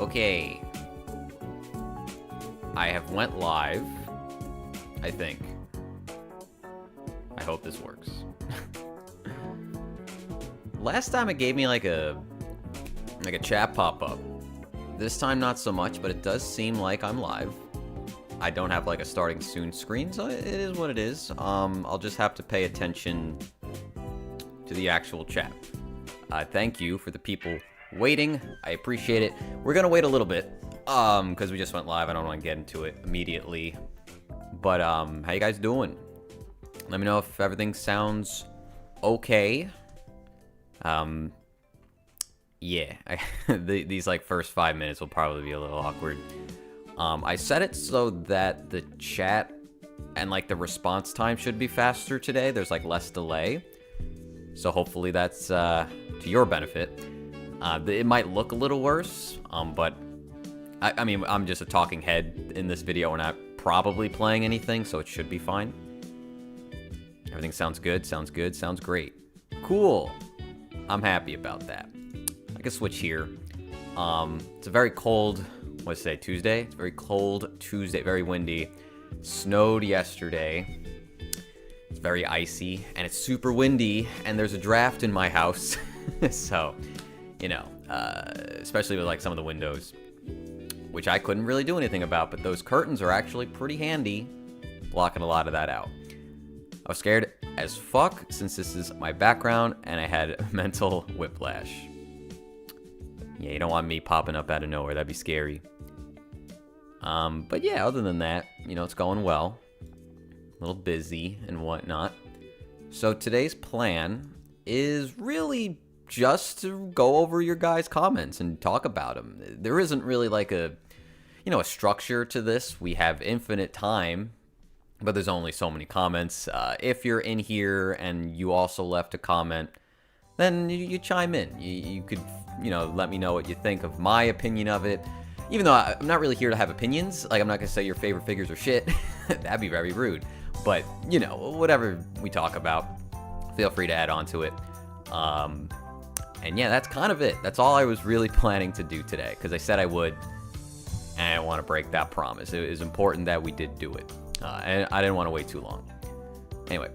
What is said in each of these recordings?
Okay. I have went live, I think. I hope this works. Last time it gave me like a chat pop-up. This time not so much, but it does seem like I'm live. I don't have like a starting soon screen, so it is what it is. I'll just have to pay attention to the actual chat. Thank you for the people waiting. I appreciate it. We're gonna wait a little bit, because we just went live. I don't want to get into it immediately. But how you guys doing? Let me know if everything sounds okay. Yeah, these like first 5 minutes will probably be a little awkward. I set it so that the chat and like the response time should be faster today. There's like less delay. So hopefully that's to your benefit. It might look a little worse, but I mean, I'm just a talking head in this video. We're not probably playing anything, so it should be fine. Everything sounds good, sounds good, sounds great. Cool. I'm happy about that. I can switch here. It's a very cold, what's today, Tuesday? It's a very cold Tuesday, very windy. Snowed yesterday. It's very icy, and it's super windy, and there's a draft in my house. So, you know, especially with like some of the windows, which I couldn't really do anything about, but those curtains are actually pretty handy, blocking a lot of that out. I was scared as fuck since this is my background, and I had mental whiplash. Yeah, you don't want me popping up out of nowhere. That'd be scary. But yeah, other than that, you know, it's going well. A little busy and whatnot. So today's plan is really just to go over your guys' comments and talk about them. There isn't really like a structure to this. We have infinite time, but there's only so many comments. If you're in here and you also left a comment, then you chime in. You could, let me know what you think of my opinion of it. Even though I'm not really here to have opinions, like I'm not gonna say your favorite figures are shit. That'd be very rude. But, whatever we talk about, feel free to add on to it. And yeah, that's kind of it. That's all I was really planning to do today, because I said I would, and I don't want to break that promise. It is important that we did do it, and I didn't want to wait too long. Anyway.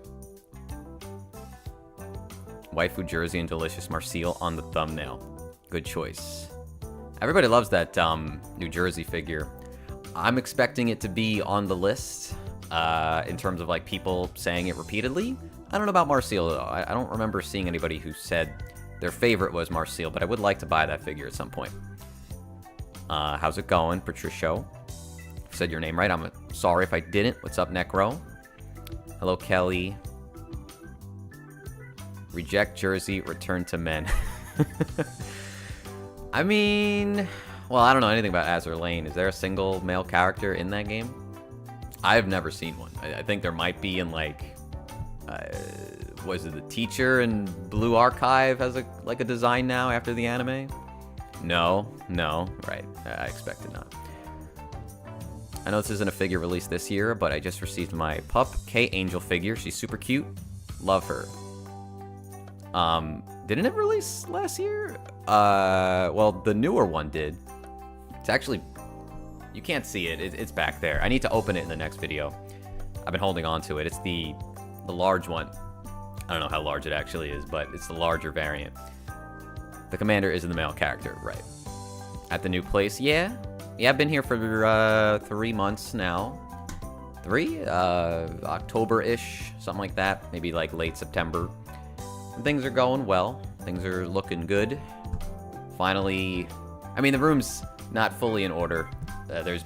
Waifu jersey and delicious Marseille on the thumbnail. Good choice. Everybody loves that New Jersey figure. I'm expecting it to be on the list in terms of like people saying it repeatedly. I don't know about Marseille though. I don't remember seeing anybody who said their favorite was Marseille, but I would like to buy that figure at some point. How's it going, Patricio? Said your name right. I'm sorry if I didn't. What's up, Necro? Hello, Kelly. Reject jersey, return to men. I mean, well, I don't know anything about Azur Lane. Is there a single male character in that game? I've never seen one. I think there might be in like, was it the teacher in Blue Archive has a design now after the anime? No, right. I expected not. I know this isn't a figure released this year, but I just received my pup K Angel figure. She's super cute. Love her. Didn't it release last year? Well, the newer one did. It's actually, you can't see it. It's back there. I need to open it in the next video. I've been holding on to it. It's the large one. I don't know how large it actually is, but it's the larger variant. The commander is the male character, right? At the new place, yeah. I've been here for 3 months now. 3? October-ish, something like that. Maybe like late September. Things are going well. Things are looking good. Finally, I mean, the room's not fully in order. There's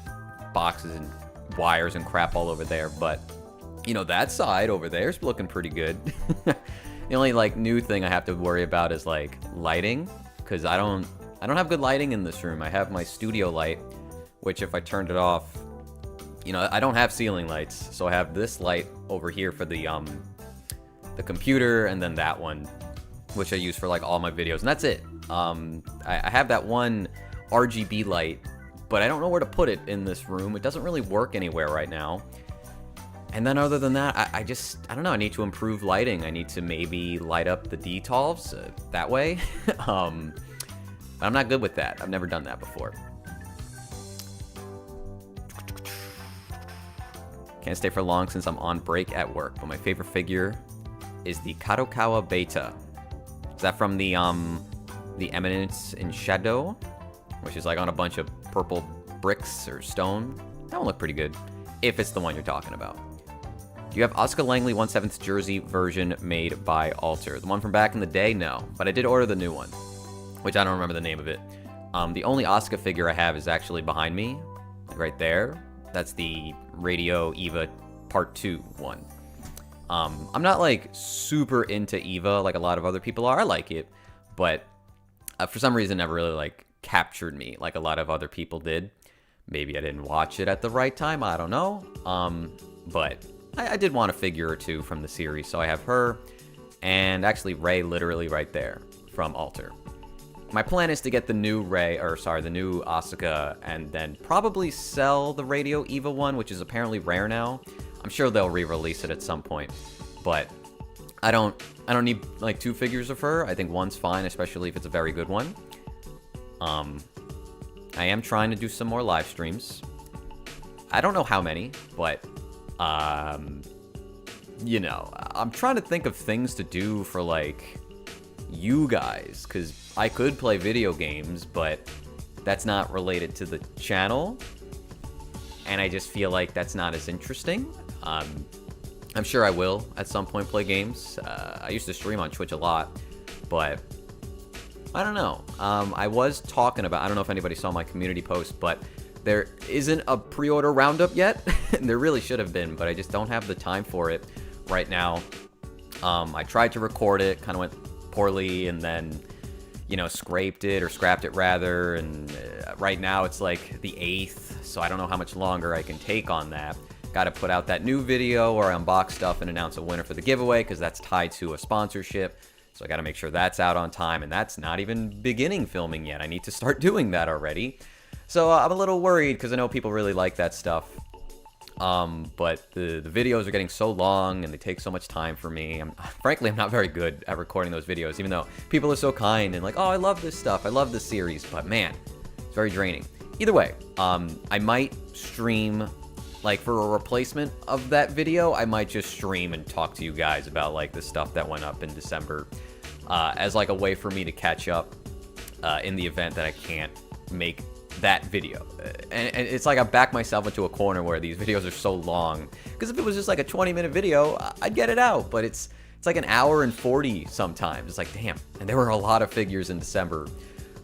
boxes and wires and crap all over there, but that side over there's looking pretty good. The only like new thing I have to worry about is like lighting, because I don't have good lighting in this room. I have my studio light, which if I turned it off, I don't have ceiling lights, so I have this light over here for the computer, and then that one, which I use for like all my videos, and that's it. I have that one RGB light, but I don't know where to put it in this room. It doesn't really work anywhere right now. And then other than that, I don't know, I need to improve lighting. I need to maybe light up the detolves that way. But I'm not good with that. I've never done that before. Can't stay for long since I'm on break at work, but my favorite figure is the Kadokawa Beta. Is that from the Eminence in Shadow? Which is like on a bunch of purple bricks or stone. That one looked pretty good, if it's the one you're talking about. Do you have Asuka Langley 1/7 jersey version made by Alter? The one from back in the day? No, but I did order the new one, which I don't remember the name of it. The only Asuka figure I have is actually behind me, right there. That's the Radio Eva Part 2 one. I'm not like super into Eva like a lot of other people are. I like it, but for some reason never really like captured me like a lot of other people did. Maybe I didn't watch it at the right time, I don't know. But I did want a figure or two from the series, so I have her, and actually Rey literally right there from Alter. My plan is to get the new the new Asuka, and then probably sell the Radio Eva one, which is apparently rare now. I'm sure they'll re-release it at some point, but I don't need like 2 figures of her. I think one's fine, especially if it's a very good one. I am trying to do some more live streams. I don't know how many, but you know, I'm trying to think of things to do for like you guys, because I could play video games, but that's not related to the channel, and I just feel like that's not as interesting. I'm sure I will at some point play games. I used to stream on Twitch a lot, but I don't know. I was talking about, I don't know if anybody saw my community post, but there isn't a pre-order roundup yet. There really should have been, but I just don't have the time for it right now. I tried to record it, kind of went poorly, and then, you know, scrapped it rather, and right now it's like the 8th, so I don't know how much longer I can take on that. Got to put out that new video where I unbox stuff and announce a winner for the giveaway, because that's tied to a sponsorship. So I got to make sure that's out on time, and that's not even beginning filming yet. I need to start doing that already. So I'm a little worried, because I know people really like that stuff. But the videos are getting so long, and they take so much time for me. Frankly, I'm not very good at recording those videos, even though people are so kind and like, oh, I love this stuff. I love this series. But man, it's very draining. Either way, I might stream, like for a replacement of that video, I might just stream and talk to you guys about like the stuff that went up in December, as like a way for me to catch up in the event that I can't make that video. And it's like I back myself into a corner where these videos are so long, because if it was just like a 20-minute video, I'd get it out, but it's like an hour and 40 sometimes. It's like, damn. And there were a lot of figures in December.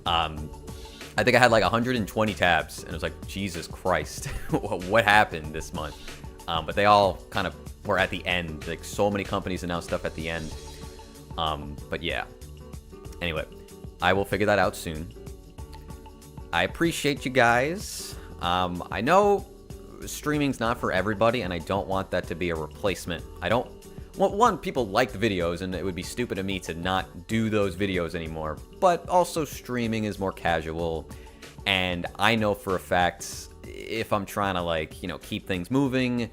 I think I had like 120 tabs, and it was like, Jesus Christ, what happened this month? But they all kind of were at the end. Like, so many companies announced stuff at the end. But yeah. Anyway, I will figure that out soon. I appreciate you guys. I know streaming's not for everybody, and I don't want that to be a replacement. I don't... Well, one, people like the videos, and it would be stupid of me to not do those videos anymore. But also, streaming is more casual, and I know for a fact, if I'm trying to, like, you know, keep things moving,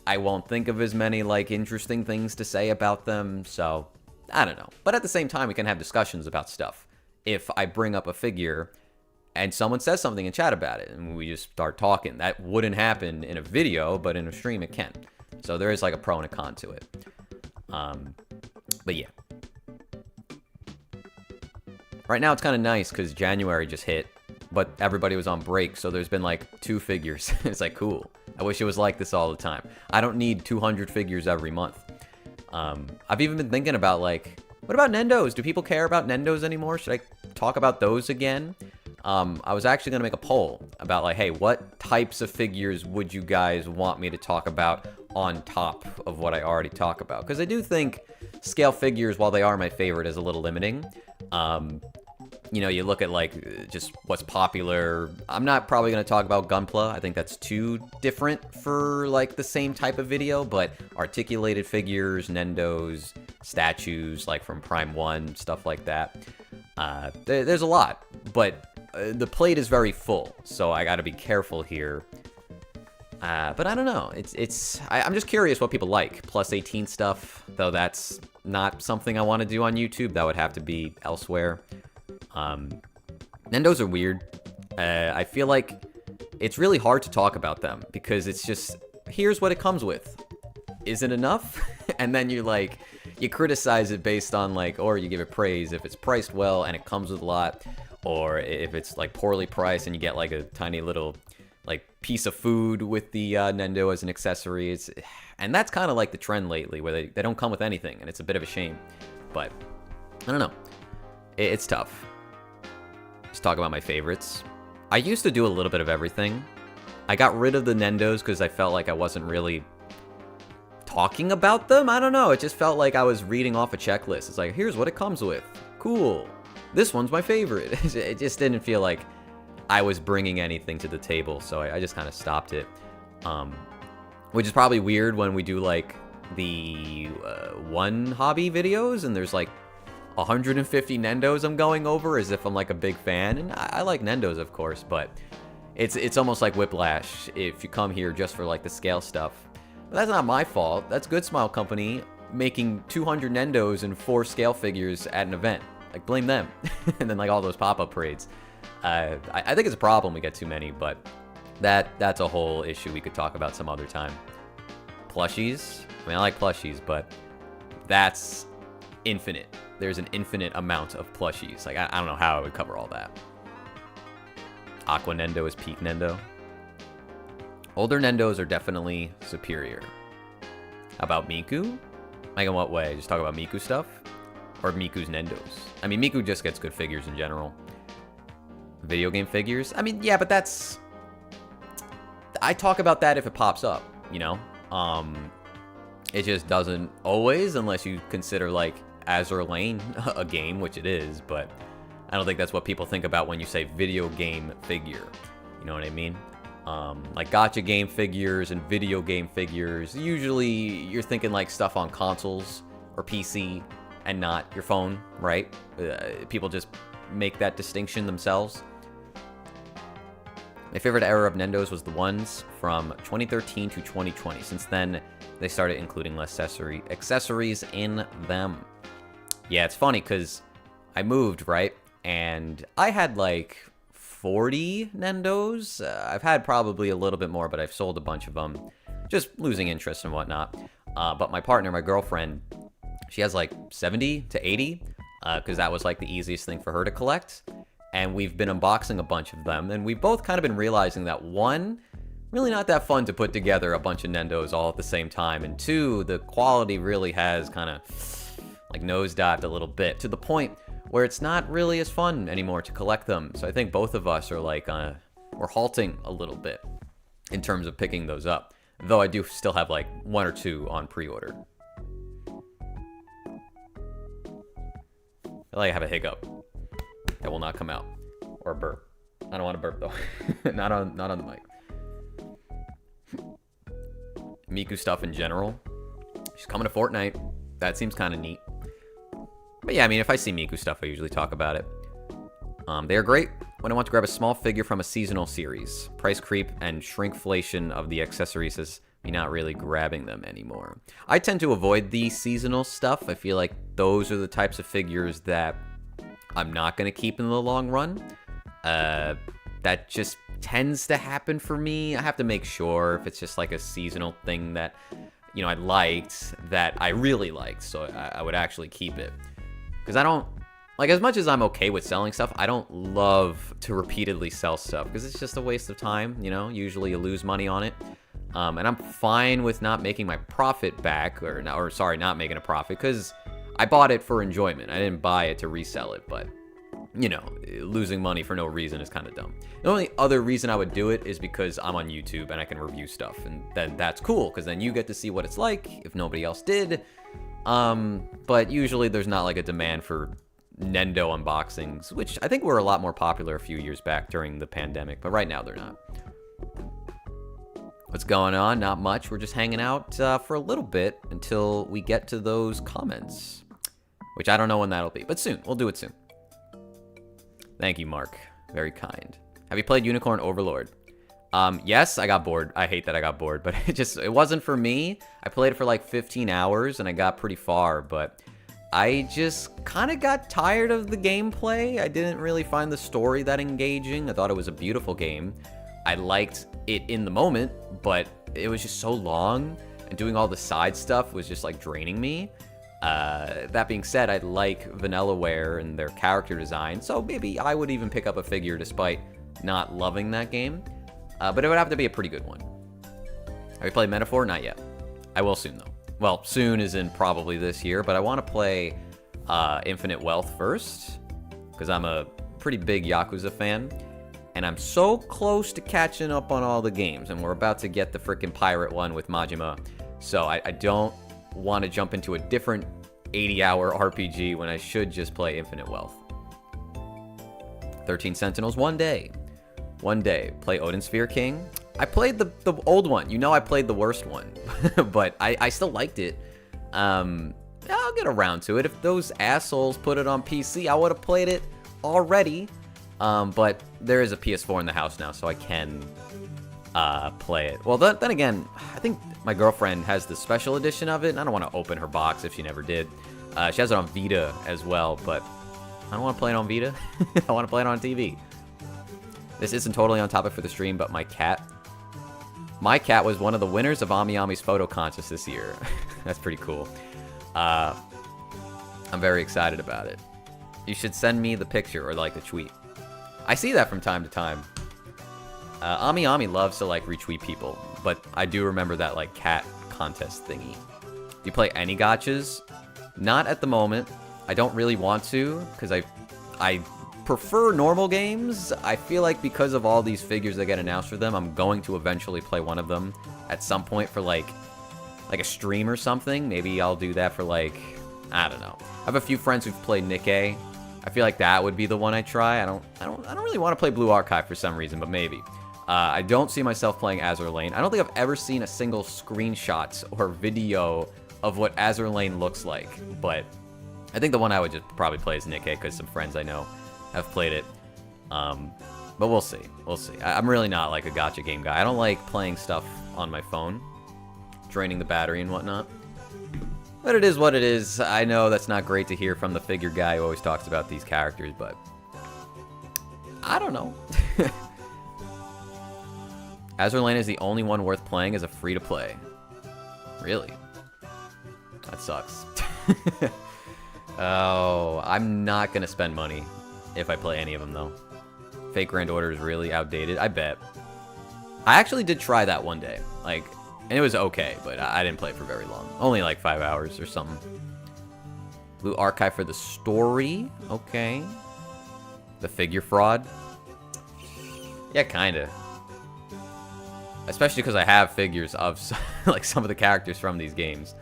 I won't think of as many, like, interesting things to say about them, so I don't know. But at the same time, we can have discussions about stuff. If I bring up a figure and someone says something in chat about it, and we just start talking, that wouldn't happen in a video, but in a stream it can. So there is, like, a pro and a con to it. But yeah. Right now it's kind of nice because January just hit, but everybody was on break, so there's been like 2 figures. It's like, cool. I wish it was like this all the time. I don't need 200 figures every month. I've even been thinking about, like, what about Nendos? Do people care about Nendos anymore? Should I talk about those again? I was actually going to make a poll about, like, hey, what types of figures would you guys want me to talk about on top of what I already talk about? Because I do think scale figures, while they are my favorite, is a little limiting. You know, you look at, like, just what's popular. I'm not probably going to talk about Gunpla. I think that's too different for, like, the same type of video. But articulated figures, Nendos, statues, like, from Prime 1, stuff like that. There's a lot. But the plate is very full, so I gotta be careful here. But I don't know. I'm just curious what people like. Plus 18 stuff, though that's not something I want to do on YouTube. That would have to be elsewhere. Nendos are weird. I feel like it's really hard to talk about them because it's just, here's what it comes with. Is it enough? And then you like, you criticize it based on like, or you give it praise if it's priced well and it comes with a lot, or if it's like poorly priced and you get like a tiny little like piece of food with the Nendo as an accessory. And that's kind of like the trend lately, where they don't come with anything, and it's a bit of a shame. But I don't know, it's tough. Let's talk about my favorites. I used to do a little bit of everything. I got rid of the Nendos because I felt like I wasn't really talking about them. I don't know, it just felt like I was reading off a checklist. It's like, here's what it comes with. Cool. This one's my favorite. It just didn't feel like I was bringing anything to the table, so I just kind of stopped it. Which is probably weird when we do like the one hobby videos and there's like 150 Nendos I'm going over as if I'm like a big fan. And I like Nendos, of course, but it's almost like whiplash if you come here just for like the scale stuff. But that's not my fault. That's Good Smile Company making 200 Nendos and 4 scale figures at an event. Like, blame them. And then like all those pop-up parades. I think it's a problem we get too many, but that's a whole issue we could talk about some other time. Plushies. I mean, I like plushies, but that's infinite. There's an infinite amount of plushies. Like, I don't know how I would cover all that. Aqua Nendo is peak Nendo. Older Nendos are definitely superior. How about Miku? Like, in what way? Just talk about Miku stuff? Or Miku's Nendos? I mean, Miku just gets good figures in general. Video game figures? I mean, yeah, but that's... I talk about that if it pops up, you know? It just doesn't always, unless you consider, like, Azure Lane a game, which it is, but I don't think that's what people think about when you say video game figure. You know what I mean? Like gacha game figures and video game figures, usually you're thinking like stuff on consoles or PC and not your phone, right? People just make that distinction themselves. My favorite era of Nendos was the ones from 2013 to 2020. Since then, they started including less accessories in them. Yeah, it's funny because I moved, right? And I had like 40 Nendos. I've had probably a little bit more, but I've sold a bunch of them. Just losing interest and whatnot. But my partner, my girlfriend, she has like 70 to 80. Because that was like the easiest thing for her to collect. And we've been unboxing a bunch of them. And we've both kind of been realizing that one, really not that fun to put together a bunch of Nendos all at the same time. And two, the quality really has kind of like nosedived a little bit to the point where it's not really as fun anymore to collect them. So I think both of us are like, we're halting a little bit in terms of picking those up. Though I do still have like 1 or 2 on pre-order. I feel like I have a hiccup that will not come out. Or a burp. I don't want to burp though. not on the mic. Miku stuff in general. She's coming to Fortnite. That seems kind of neat. But yeah, I mean, if I see Miku stuff, I usually talk about it. They are great when I want to grab a small figure from a seasonal series. Price creep and shrinkflation of the accessories has me not really grabbing them anymore. I tend to avoid the seasonal stuff. I feel like those are the types of figures that I'm not going to keep in the long run. That just tends to happen for me. I have to make sure if it's just like a seasonal thing that, you know, I liked, that I really liked, so I would actually keep it. Because I don't, like, as much as I'm okay with selling stuff, I don't love to repeatedly sell stuff because it's just a waste of time, you know? Usually you lose money on it. And I'm fine with not making my profit back, not making a profit, because I bought it for enjoyment. I didn't buy it to resell it, but, you know, losing money for no reason is kind of dumb. The only other reason I would do it is because I'm on YouTube and I can review stuff, and then that's cool, because then you get to see what it's like if nobody else did. But usually there's not like a demand for Nendo unboxings, which I think were a lot more popular a few years back during the pandemic, but right now they're not. What's going on? Not much. We're just hanging out for a little bit until we get to those comments, which I don't know when that'll be, but soon. We'll do it soon. Thank you, Mark. Very kind. Have you played Unicorn Overlord? Yes, I got bored. I hate that I got bored, but it wasn't for me. I played it for like 15 hours and I got pretty far, but I just kind of got tired of the gameplay. I didn't really find the story that engaging. I thought it was a beautiful game, I liked it in the moment, but it was just so long, and doing all the side stuff was just like draining me. That being said, I like Vanillaware and their character design, so maybe I would even pick up a figure despite not loving that game. But it would have to be a pretty good one. Have you played Metaphor? Not yet. I will soon, though. Well, soon is in probably this year, but I want to play Infinite Wealth first, because I'm a pretty big Yakuza fan, and I'm so close to catching up on all the games, and we're about to get the freaking pirate one with Majima, so I don't want to jump into a different 80-hour RPG when I should just play Infinite Wealth. 13 Sentinels, one day. Play Odin Sphere King. I played the old one. You know I played the worst one, but I still liked it. I'll get around to it. If those assholes put it on PC, I would have played it already. But there is a PS4 in the house now, so I can play it. Well, then again, I think my girlfriend has the special edition of it, and I don't want to open her box if she never did. She has it on Vita as well, but I don't want to play it on Vita. I want to play it on TV. This isn't totally on topic for the stream, but my cat was one of the winners of Ami Ami's photo contest this year. That's pretty cool. I'm very excited about it. You should send me the picture or like the tweet. I see that from time to time. Ami Ami loves to like retweet people, but I do remember that like cat contest thingy. Do you play any gachas? Not at the moment. I don't really want to, because I prefer normal games. I feel like because of all these figures that get announced for them, I'm going to eventually play one of them at some point for like a stream or something. Maybe I'll do that for like, I don't know. I have a few friends who've played Nikkei. I feel like that would be the one I try. I don't really want to play Blue Archive for some reason, but maybe. I don't see myself playing Azur Lane. I don't think I've ever seen a single screenshot or video of what Azur Lane looks like, but I think the one I would just probably play is Nikkei because some friends I know have played it. But we'll see. We'll see. I'm really not like a gacha game guy. I don't like playing stuff on my phone, draining the battery and whatnot. But it is what it is. I know that's not great to hear from the figure guy who always talks about these characters, but I don't know. Azur Lane is the only one worth playing as a free-to-play. Really? That sucks. Oh, I'm not gonna spend money if I play any of them, though. Fake Grand Order is really outdated, I bet. I actually did try that one day, like, and it was okay, but I didn't play it for very long. Only like 5 hours or something. Blue Archive for the story, okay. The figure fraud. Yeah, kinda. Especially because I have figures of like some of the characters from these games.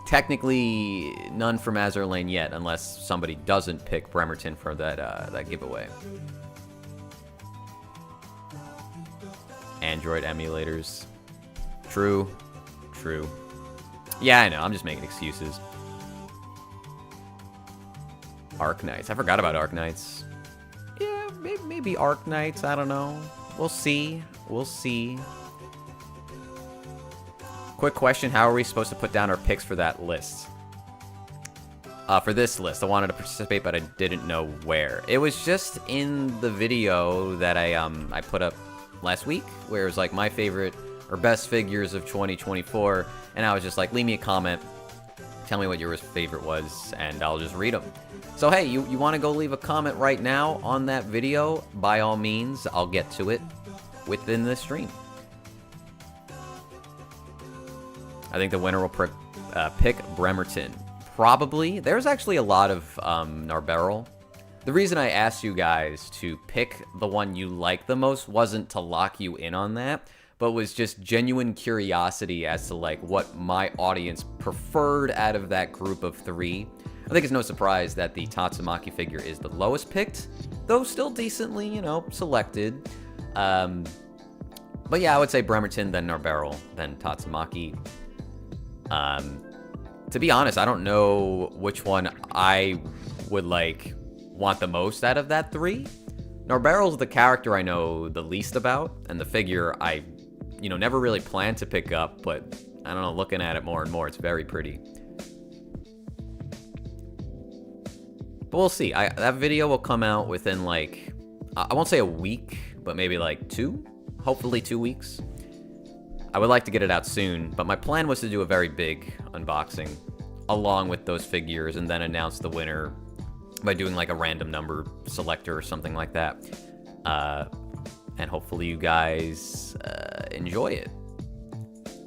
Technically, none from Azur Lane yet, unless somebody doesn't pick Bremerton for that giveaway. Android emulators. True. True. Yeah, I know. I'm just making excuses. Arc Knights. I forgot about Arc Knights. Yeah, maybe Arc Knights. I don't know. We'll see. We'll see. Quick question, how are we supposed to put down our picks for that list? For this list, I wanted to participate, but I didn't know where. It was just in the video that I put up last week, where it was like my favorite or best figures of 2024, and I was just like, leave me a comment, tell me what your favorite was, and I'll just read them. So hey, you want to go leave a comment right now on that video? By all means, I'll get to it within this stream. I think the winner will pick Bremerton. Probably. There's actually a lot of Narbarrel. The reason I asked you guys to pick the one you like the most wasn't to lock you in on that, but was just genuine curiosity as to like what my audience preferred out of that group of three. I think it's no surprise that the Tatsumaki figure is the lowest picked, though still decently, you know, selected. But yeah, I would say Bremerton, then Narbarrel, then Tatsumaki. To be honest, I don't know which one I would like want the most out of that three. Narbarrel's the character I know the least about, and the figure I, you know, never really planned to pick up, but I don't know, looking at it more and more, it's very pretty. But we'll see. That video will come out within like I won't say a week, but maybe like 2, hopefully 2 weeks. I would like to get it out soon, but my plan was to do a very big unboxing along with those figures and then announce the winner by doing like a random number selector or something like that. And hopefully you guys enjoy it.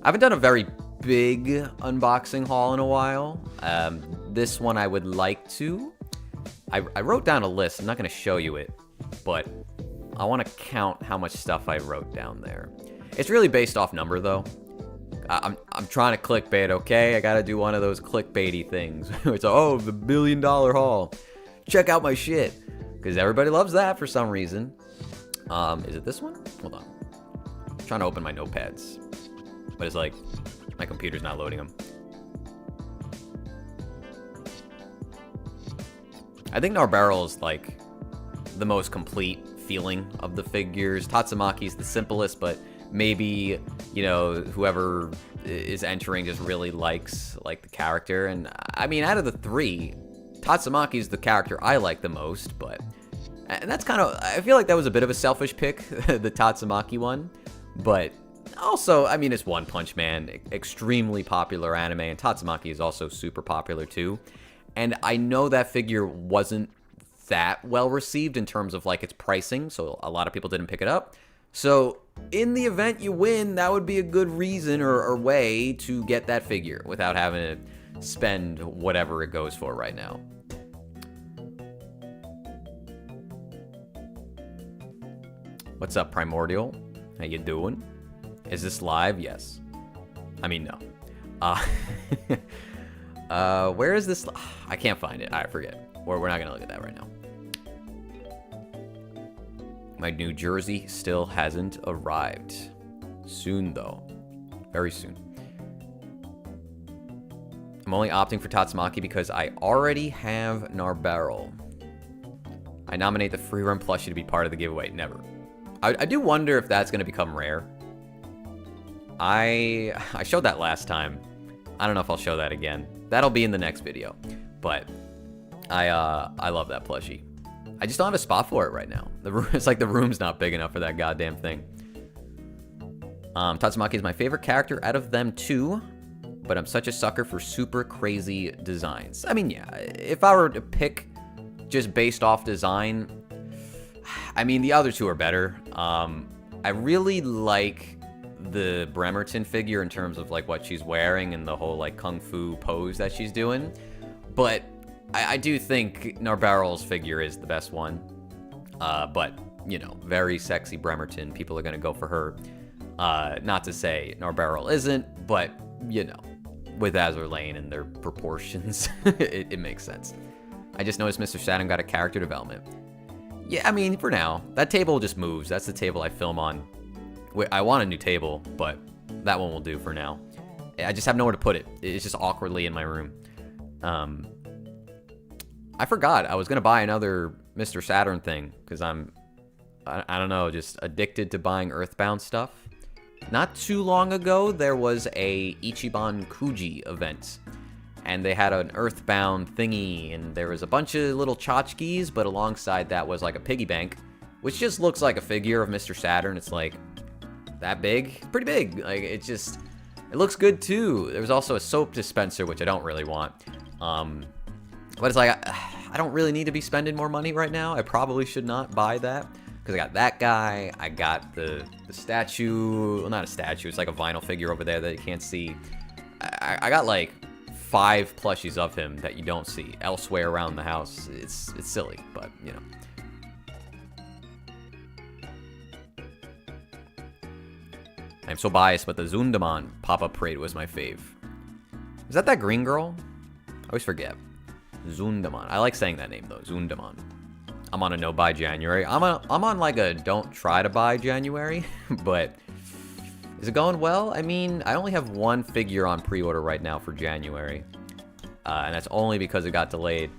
I haven't done a very big unboxing haul in a while. This one I would like to. I wrote down a list. I'm not going to show you it, but I want to count how much stuff I wrote down there. It's really based off number, though. I'm trying to clickbait, okay? I got to do one of those clickbaity things. It's, oh, the $1 billion haul. Check out my shit. Because everybody loves that for some reason. Is it this one? Hold on. I'm trying to open my notepads. But it's like, my computer's not loading them. I think Narbaro is like the most complete feeling of the figures. Tatsumaki's the simplest, but maybe, you know, whoever is entering just really likes like the character. And I mean, out of the 3, Tatsumaki's the character I like the most, but and that's kind of, I feel like that was a bit of a selfish pick, the Tatsumaki one, but also, I mean, it's One Punch Man, extremely popular anime, and Tatsumaki is also super popular too. And I know that figure wasn't that well received in terms of like its pricing, so a lot of people didn't pick it up. So in the event you win, that would be a good reason or way to get that figure without having to spend whatever it goes for right now. What's up, Primordial? How you doing? Is this live? Yes. I mean, no. Where is this? I can't find it. I forget. Or we're not going to look at that right now. My New Jersey still hasn't arrived. Soon, though. Very soon. I'm only opting for Tatsumaki because I already have Narbaro. I nominate the free run plushie to be part of the giveaway. Never. I do wonder if that's going to become rare. I showed that last time. I don't know if I'll show that again. That'll be in the next video. But I love that plushie. I just don't have a spot for it right now. It's like the room's not big enough for that goddamn thing. Tatsumaki is my favorite character out of them too, but I'm such a sucker for super crazy designs. I mean, yeah, if I were to pick just based off design, I mean, the other 2 are better. I really like the Bremerton figure in terms of like what she's wearing and the whole like kung fu pose that she's doing, but I do think Narbaro's figure is the best one. But you know, very sexy Bremerton, people are gonna go for her. Not to say Narbaro isn't, but you know, with Azur Lane and their proportions, it makes sense. I just noticed Mr. Saturn got a character development. Yeah, I mean, for now, that table just moves. That's the table I film on. I want a new table, but that one will do for now. I just have nowhere to put it. It's just awkwardly in my room. I forgot I was going to buy another Mr. Saturn thing because I don't know, just addicted to buying Earthbound stuff. Not too long ago, there was a Ichiban Kuji event. And they had an Earthbound thingy, and there was a bunch of little tchotchkes, but alongside that was like a piggy bank, which just looks like a figure of Mr. Saturn. It's like that big, pretty big. Like it looks good too. There was also a soap dispenser, which I don't really want. But it's like I don't really need to be spending more money right now. I probably should not buy that because I got that guy. I got the statue. Well, not a statue. It's like a vinyl figure over there that you can't see. I got like 5 plushies of him that you don't see elsewhere around the house. It's silly, but you know. I'm so biased, but the Zundaman pop-up parade was my fave. Is that green girl? I always forget. Zundaman. I like saying that name though. Zundaman. I'm on a no buy January. I'm on like a don't try to buy January, but is it going well? I mean, I only have 1 figure on pre-order right now for January. And that's only because it got delayed.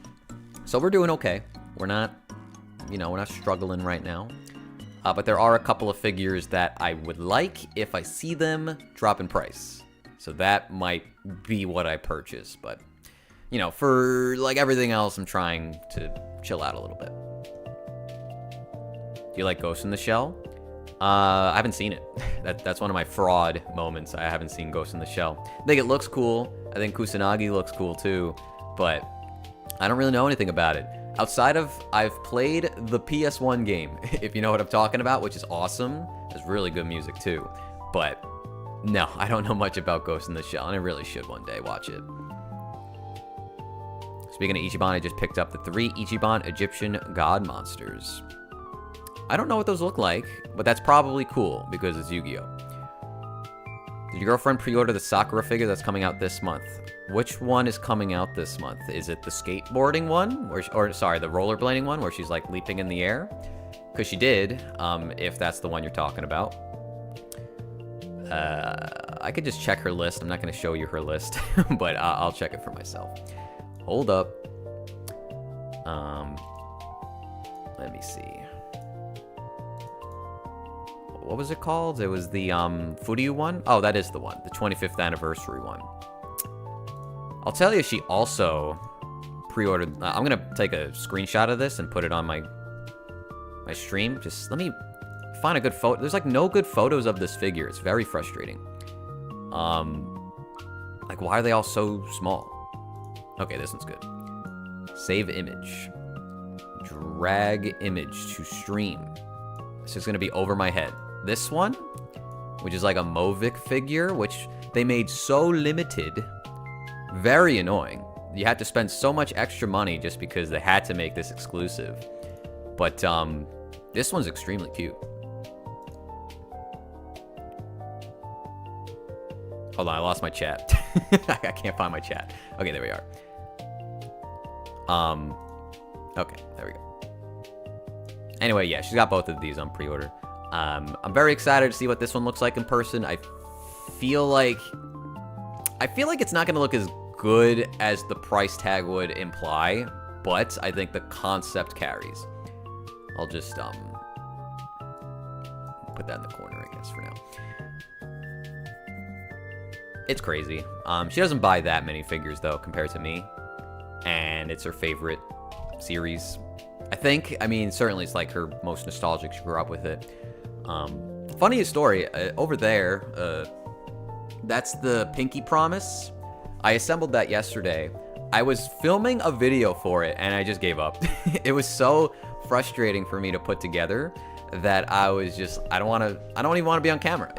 So we're doing okay. We're not, you know, we're not struggling right now. But there are a couple of figures that I would like if I see them drop in price. So that might be what I purchase. But, you know, for like everything else, I'm trying to chill out a little bit. Do you like Ghost in the Shell? I haven't seen it. That's one of my fraud moments. I haven't seen Ghost in the Shell. I think it looks cool. I think Kusanagi looks cool too, but I don't really know anything about it. Outside of, I've played the PS1 game, if you know what I'm talking about, which is awesome. There's really good music too. But no, I don't know much about Ghost in the Shell, and I really should one day watch it. Speaking of Ichiban, I just picked up the 3 Ichiban Egyptian God Monsters. I don't know what those look like, but that's probably cool because it's Yu-Gi-Oh! Did your girlfriend pre-order the Sakura figure that's coming out this month? Which one is coming out this month? Is it the skateboarding one? Or sorry, the rollerblading one where she's like leaping in the air? Because she did, if that's the one you're talking about. I could just check her list. I'm not going to show you her list, but I'll check it for myself. Hold up. Let me see. What was it called? It was the Furyu one? Oh, that is the one. The 25th anniversary one. I'll tell you, she also pre-ordered... I'm going to take a screenshot of this and put it on my stream. Just let me find a good photo. There's like no good photos of this figure. It's very frustrating. Like, why are they all so small? Okay, this one's good. Save image. Drag image to stream. It's just going to be over my head. This one, which is like a Movic figure, which they made so limited. Very annoying. You had to spend so much extra money just because they had to make this exclusive. But this one's extremely cute. Hold on, I lost my chat. I can't find my chat. Okay, there we are. Okay, there we go. Anyway, yeah, she's got both of these on pre-order. I'm very excited to see what this one looks like in person. I feel like it's not going to look as good as the price tag would imply, but I think the concept carries. I'll just put that in the corner, I guess, for now. It's crazy. She doesn't buy that many figures, though, compared to me. And it's her favorite series, I think. I mean, certainly it's like her most nostalgic. She grew up with it. Funniest story, over there, that's the Pinky Promise. I assembled that yesterday. I was filming a video for it, and I just gave up. It was so frustrating for me to put together that I was just, I don't even want to be on camera.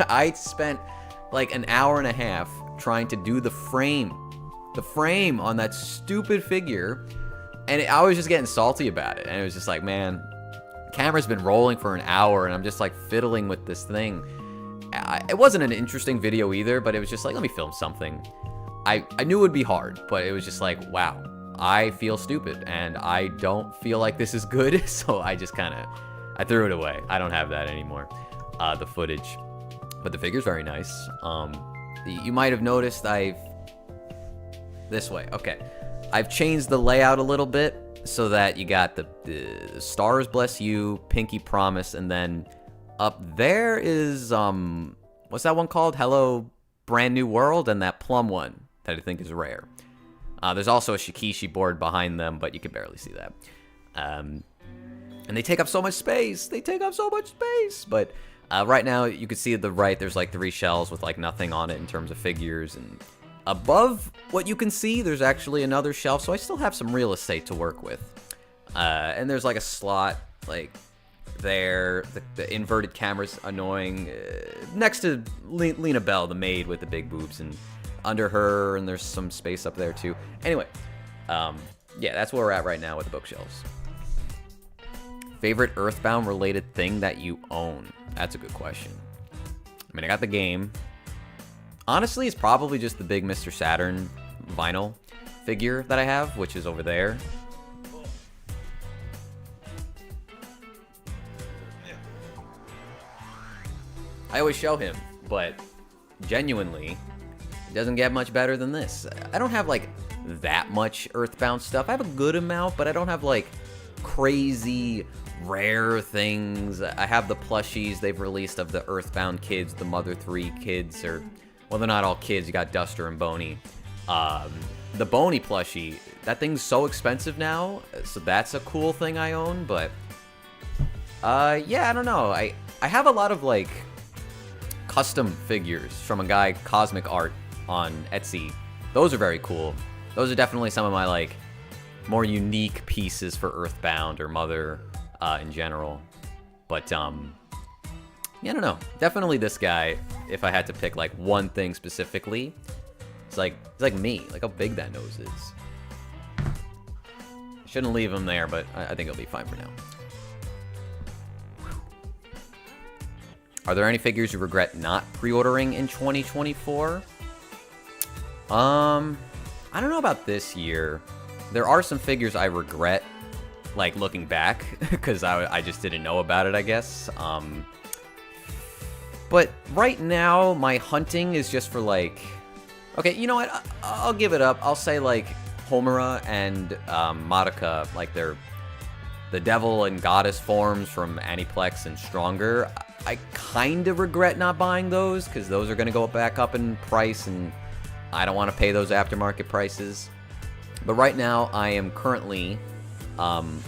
I spent like an hour and a half trying to do the frame on that stupid figure, and I was just getting salty about it. And it was just like, man, camera's been rolling for an hour, and I'm just like fiddling with this thing. It wasn't an interesting video either, but it was just like, let me film something. I knew it would be hard, but it was just like, wow, I feel stupid, and I don't feel like this is good, so I just kind of, I threw it away. I don't have that anymore, the footage. But the figure's very nice. You might have noticed this way, okay. I've changed the layout a little bit so that you got the Stars Bless You, Pinky Promise, and then up there is, what's that one called? Hello Brand New World, and that plum one that I think is rare. There's also a Shikishi board behind them, but you can barely see that. And they take up so much space. But right now, you can see at the right, there's like 3 shells with like nothing on it in terms of figures. And above what you can see, there's actually another shelf. So I still have some real estate to work with. And there's like a slot like there. The inverted camera's annoying. Next to Lena Bell, the maid with the big boobs, and under her, and there's some space up there too. Anyway, yeah, that's where we're at right now with the bookshelves. Favorite Earthbound related thing that you own? That's a good question. I mean, I got the game. Honestly, it's probably just the big Mr. Saturn vinyl figure that I have, which is over there. I always show him, but genuinely, it doesn't get much better than this. I don't have like that much Earthbound stuff. I have a good amount, but I don't have like crazy rare things. I have the plushies they've released of the Earthbound kids, the Mother 3 kids, or, well, they're not all kids. You got Duster and Boney. The Boney plushie, that thing's so expensive now, so that's a cool thing I own, but Yeah, I don't know. I have a lot of, like, custom figures from a guy, Cosmic Art, on Etsy. Those are very cool. Those are definitely some of my, like, more unique pieces for Earthbound or Mother in general. But, yeah, I don't know. Definitely this guy, if I had to pick, like, one thing specifically, it's like me. Like, how big that nose is. Shouldn't leave him there, but I think it'll be fine for now. Are there any figures you regret not pre-ordering in 2024? I don't know about this year. There are some figures I regret, like, looking back, because I just didn't know about it, I guess. But right now, my hunting is just for, like... Okay, you know what? I'll give it up. I'll say, like, Homura and Madoka, like, they're the devil and goddess forms from Aniplex and Stronger. I kind of regret not buying those, because those are going to go back up in price, and I don't want to pay those aftermarket prices. But right now, I am currently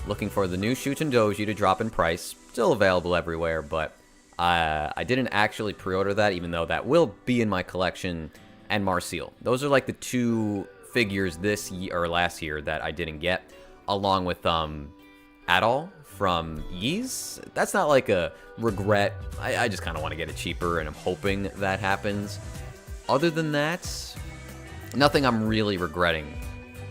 looking for the new Shuten Doji to drop in price. Still available everywhere, but I didn't actually pre-order that, even though that will be in my collection, and Marseille. Those are like the two figures this year, or last year, that I didn't get, along with Adol from Ys. That's not like a regret. I just kind of want to get it cheaper, and I'm hoping that happens. Other than that, nothing I'm really regretting.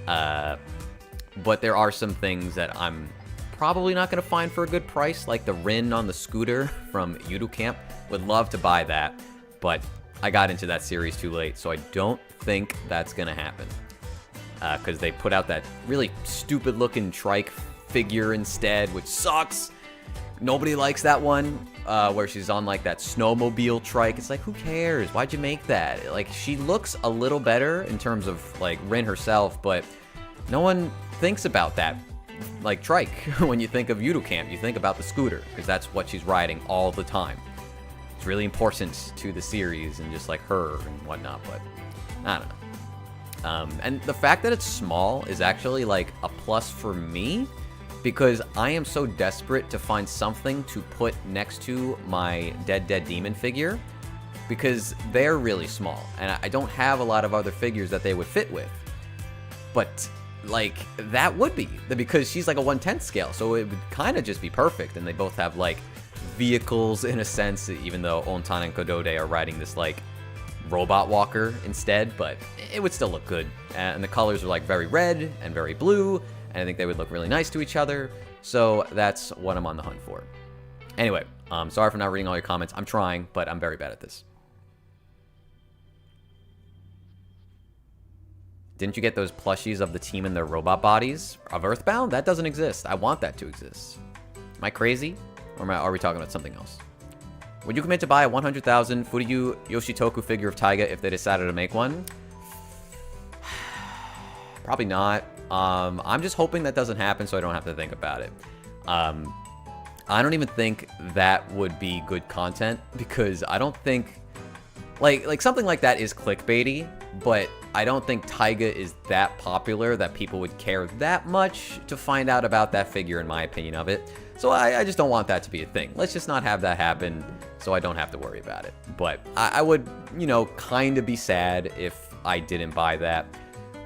But there are some things that I'm probably not going to find for a good price, like the Rin on the scooter from Yudu Camp. Would love to buy that, but I got into that series too late, so I don't think that's going to happen. Because they put out that really stupid-looking trike figure instead, which sucks. Nobody likes that one, where she's on, like, that snowmobile trike. It's like, who cares? Why'd you make that? Like, she looks a little better in terms of, like, Rin herself, but no one thinks about that, like, trike. When you think of Yudu Camp, you think about the scooter, because that's what she's riding all the time. It's really important to the series and just, like, her and whatnot, but I don't know. And the fact that it's small is actually, like, a plus for me, because I am so desperate to find something to put next to my Dead Demon figure, because they're really small, and I don't have a lot of other figures that they would fit with. But, like, that would be, because she's like a 1/10 scale, so it would kind of just be perfect, and they both have, like, vehicles in a sense, even though Ontan and Kodode are riding this, like, robot walker instead, but it would still look good. And the colors are, like, very red and very blue, and I think they would look really nice to each other, so that's what I'm on the hunt for. Anyway, sorry for not reading all your comments. I'm trying, but I'm very bad at this. Didn't you get those plushies of the team in their robot bodies of Earthbound? That doesn't exist. I want that to exist. Am I crazy? Or are we talking about something else? Would you commit to buy a 100,000 Furyu Yoshitoku figure of Taiga if they decided to make one? Probably not. I'm just hoping that doesn't happen so I don't have to think about it. I don't even think that would be good content, because I don't think... Like something like that is clickbaity, but I don't think Taiga is that popular that people would care that much to find out about that figure, in my opinion of it. So I just don't want that to be a thing. Let's just not have that happen so I don't have to worry about it. But I would, you know, kind of be sad if I didn't buy that.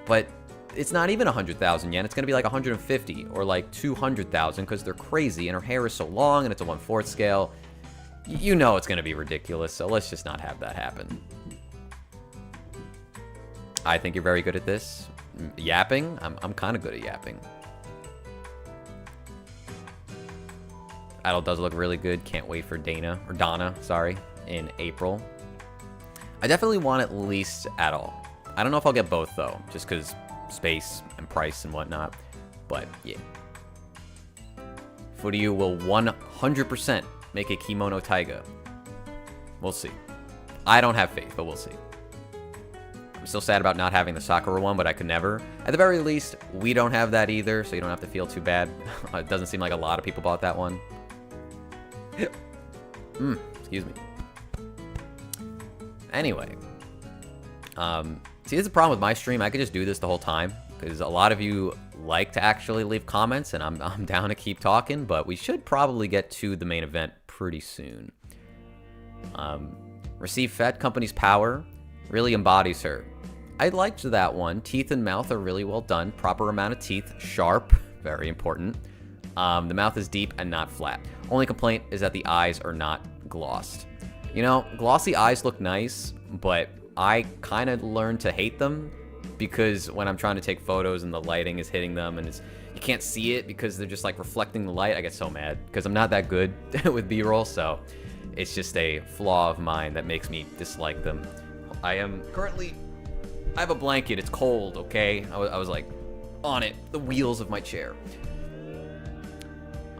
But it's not even 100,000 yen. It's going to be like 150 or like 200,000, because they're crazy and her hair is so long and it's a 1/4 scale. You know it's going to be ridiculous, so let's just not have that happen. I think you're very good at this. Yapping? I'm kind of good at yapping. Adult does look really good. Can't wait for Donna, sorry, in April. I definitely want at least Adult. I don't know if I'll get both, though, just because space and price and whatnot. But, yeah. Furyu will 100% make a Kimono Taiga. We'll see. I don't have faith, but we'll see. I'm still sad about not having the Sakura one, but I could never. At the very least, we don't have that either, so you don't have to feel too bad. It doesn't seem like a lot of people bought that one. Excuse me. Anyway. See, this is the problem with my stream. I could just do this the whole time, because a lot of you like to actually leave comments, and I'm down to keep talking, but we should probably get to the main event pretty soon. Receive Fat Company's power really embodies her. I liked that one. Teeth and mouth are really well done. Proper amount of teeth. Sharp. Very important. The mouth is deep and not flat. Only complaint is that the eyes are not glossed. You know, glossy eyes look nice, but I kind of learned to hate them because when I'm trying to take photos and the lighting is hitting them and you can't see it because they're just like reflecting the light, I get so mad because I'm not that good with B-roll, so it's just a flaw of mine that makes me dislike them. I have a blanket, it's cold, okay? I was like on it, the wheels of my chair.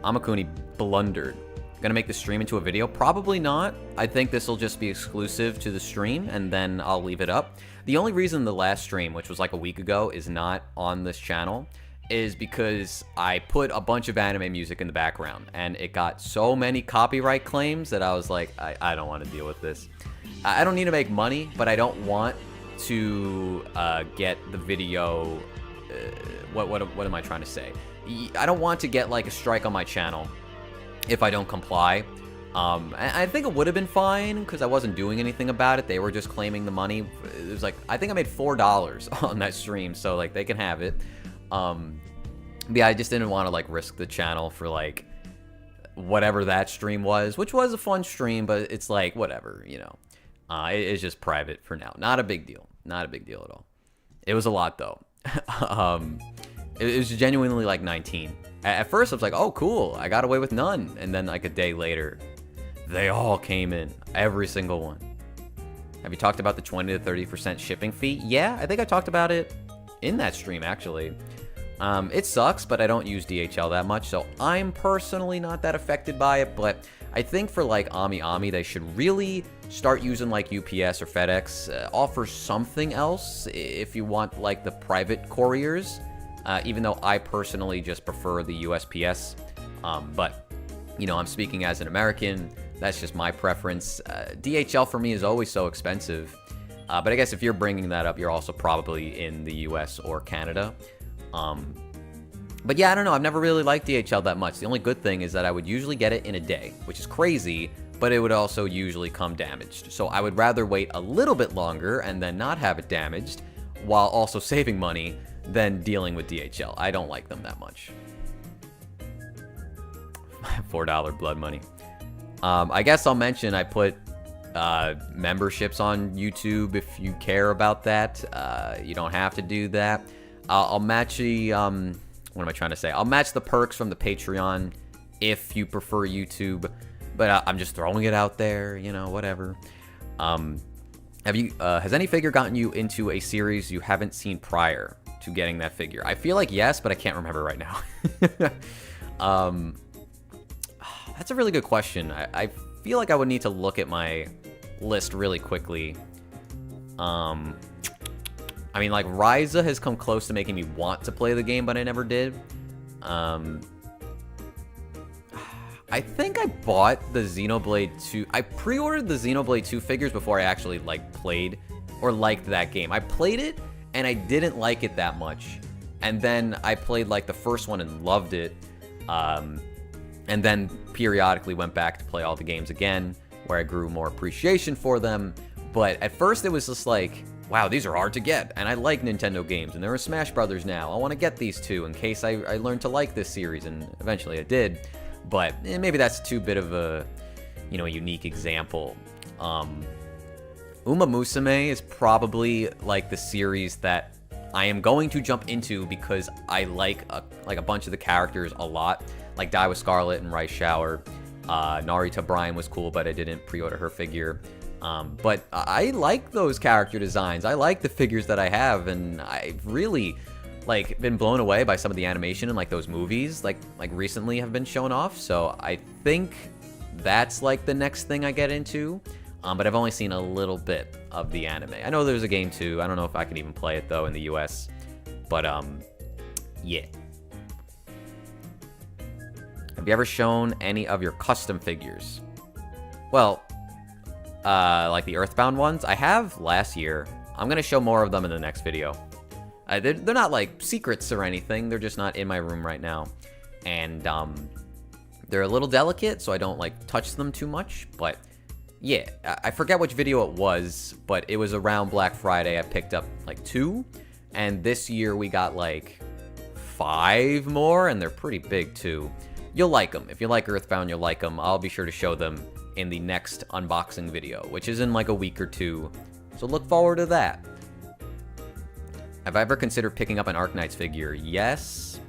Amakuni blundered. Gonna make the stream into a video? Probably not. I think this will just be exclusive to the stream, and then I'll leave it up. The only reason the last stream, which was like a week ago, is not on this channel is because I put a bunch of anime music in the background, and it got so many copyright claims that I was like, I don't want to deal with this. I don't need to make money, but I don't want to get the video... what am I trying to say? I don't want to get like a strike on my channel if I don't comply. I think it would have been fine because I wasn't doing anything about it. They were just claiming the money. It was like, I think I made $4 on that stream, so like they can have it. Yeah, I just didn't want to like risk the channel for like whatever that stream was, which was a fun stream, but it's like whatever, you know. It's just private for now. Not a big deal. Not a big deal at all. It was a lot though. It was genuinely like 19. At first I was like, oh cool, I got away with none. And then like a day later, they all came in. Every single one. Have you talked about the 20 to 30% shipping fee? Yeah, I think I talked about it in that stream actually. It sucks, but I don't use DHL that much, so I'm personally not that affected by it, but I think for like Ami, they should really start using like UPS or FedEx, offer something else if you want like the private couriers, even though I personally just prefer the USPS, but you know, I'm speaking as an American, that's just my preference. DHL for me is always so expensive, but I guess if you're bringing that up, you're also probably in the US or Canada. But yeah, I don't know. I've never really liked DHL that much. The only good thing is that I would usually get it in a day, which is crazy, but it would also usually come damaged. So I would rather wait a little bit longer and then not have it damaged while also saving money than dealing with DHL. I don't like them that much. $4 blood money. I guess I'll mention I put memberships on YouTube if you care about that. You don't have to do that. I'll match the, what am I trying to say? I'll match the perks from the Patreon if you prefer YouTube, but I'm just throwing it out there, you know, whatever. Has any figure gotten you into a series you haven't seen prior to getting that figure? I feel like yes, but I can't remember right now. That's a really good question. I feel like I would need to look at my list really quickly. I mean, like, Ryza has come close to making me want to play the game, but I never did. I think I bought the Xenoblade 2... I pre-ordered the Xenoblade 2 figures before I actually, like, played or liked that game. I played it, and I didn't like it that much. And then I played, like, the first one and loved it. And then periodically went back to play all the games again, where I grew more appreciation for them. But at first it was just like... wow, these are hard to get, and I like Nintendo games, and there are Smash Brothers now. I want to get these two in case I learn to like this series, and eventually I did. But maybe that's too bit of a, you know, a unique example. Uma Musume is probably like the series that I am going to jump into because I like a bunch of the characters a lot. Like Daiwa Scarlet and Rice Shower. Narita Bryan was cool, but I didn't pre-order her figure. But I like those character designs. I like the figures that I have, and I've really, like, been blown away by some of the animation in, like, those movies, like recently have been shown off. So I think that's, like, the next thing I get into. But I've only seen a little bit of the anime. I know there's a game, too. I don't know if I can even play it, though, in the US. But, yeah. Have you ever shown any of your custom figures? Well... like the Earthbound ones, I have last year. I'm gonna show more of them in the next video. They're not like secrets or anything. They're just not in my room right now. And they're a little delicate, so I don't like touch them too much. But yeah, I forget which video it was, but it was around Black Friday. I picked up like 2, and this year we got like 5 more, and they're pretty big too. You'll like them. If you like Earthbound, you'll like them. I'll be sure to show them in the next unboxing video, which is in like a week or 2. So look forward to that. Have I ever considered picking up an Arknights figure? Yes.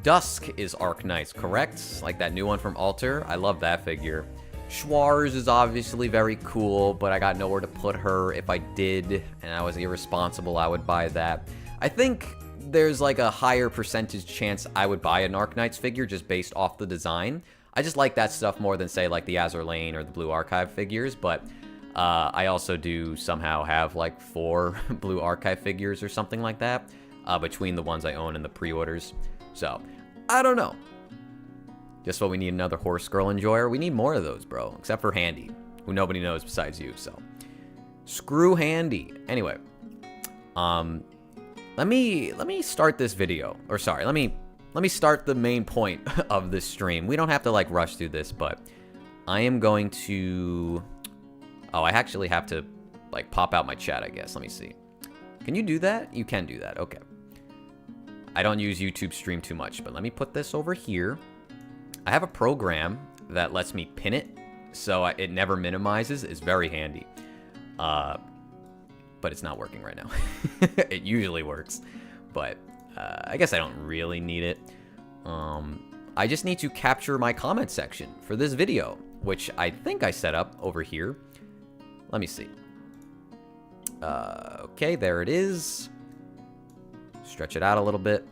Dusk is Arknights, correct? Like that new one from Alter. I love that figure. Schwarz is obviously very cool, but I got nowhere to put her. If I did, and I was irresponsible, I would buy that. I think there's like a higher percentage chance I would buy an Arknights figure just based off the design. I just like that stuff more than, say, like the Azur Lane or the Blue Archive figures, but I also do somehow have like 4 Blue Archive figures or something like that between the ones I own and the pre-orders. So, I don't know. Just what we need, another Horse Girl Enjoyer. We need more of those, bro. Except for Handy, who nobody knows besides you, so. Screw Handy. Anyway. Let me start this video. Or sorry, let me start the main point of this stream. We don't have to like rush through this, but I am going to... Oh, I actually have to like pop out my chat, I guess. Let me see. Can you do that? You can do that. Okay. I don't use YouTube Stream too much, but let me put this over here. I have a program that lets me pin it, so it never minimizes. It's very handy. But it's not working right now. It usually works, but I guess I don't really need it. I just need to capture my comment section for this video, which I think I set up over here. Let me see. Okay, there it is. Stretch it out a little bit.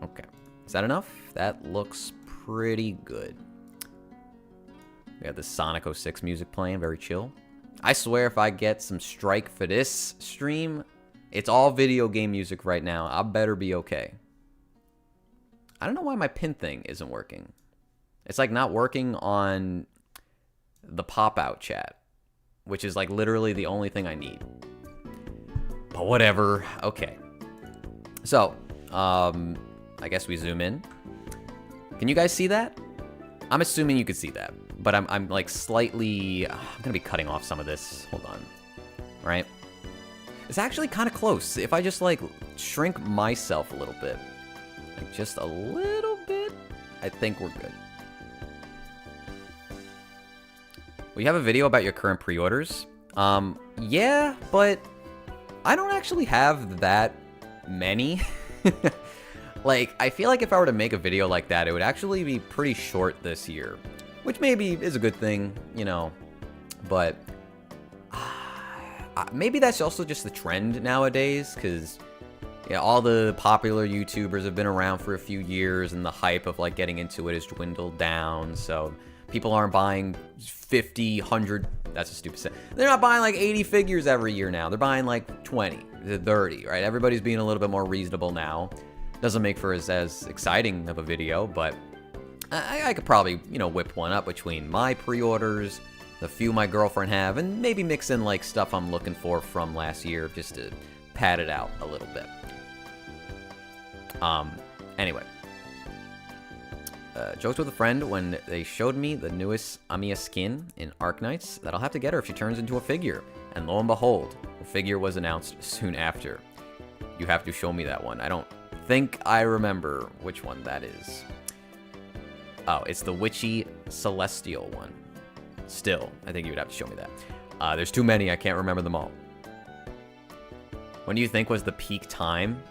Okay. Is that enough? That looks pretty good. We have the Sonic 06 music playing, very chill. I swear if I get some strike for this stream, it's all video game music right now. I better be okay. I don't know why my pin thing isn't working. It's like not working on the pop-out chat, which is like literally the only thing I need. But whatever. Okay. So, I guess we zoom in. Can you guys see that? I'm assuming you could see that, but I'm like slightly... I'm gonna be cutting off some of this. Hold on. Right? It's actually kind of close. If I just like shrink myself a little bit, like just a little bit, I think we're good. We have a video about your current pre-orders. Yeah, but I don't actually have that many. Like, I feel like if I were to make a video like that, it would actually be pretty short this year. Which maybe is a good thing, you know. But maybe that's also just the trend nowadays, because yeah, all the popular YouTubers have been around for a few years, and the hype of like getting into it has dwindled down, so people aren't buying 50, 100, that's a stupid set. They're not buying like 80 figures every year now. They're buying like 20 to 30, right? Everybody's being a little bit more reasonable now. Doesn't make for as exciting of a video, but I could probably, you know, whip one up between my pre-orders, the few my girlfriend have, and maybe mix in like stuff I'm looking for from last year just to pad it out a little bit. Anyway. Jokes with a friend when they showed me the newest Amiya skin in Arknights that I'll have to get her if she turns into a figure. And lo and behold, the figure was announced soon after. You have to show me that one. I don't think I remember which one that is. Oh, it's the Witchy Celestial one. Still, I think you would have to show me that. There's too many, I can't remember them all. When do you think was the peak time?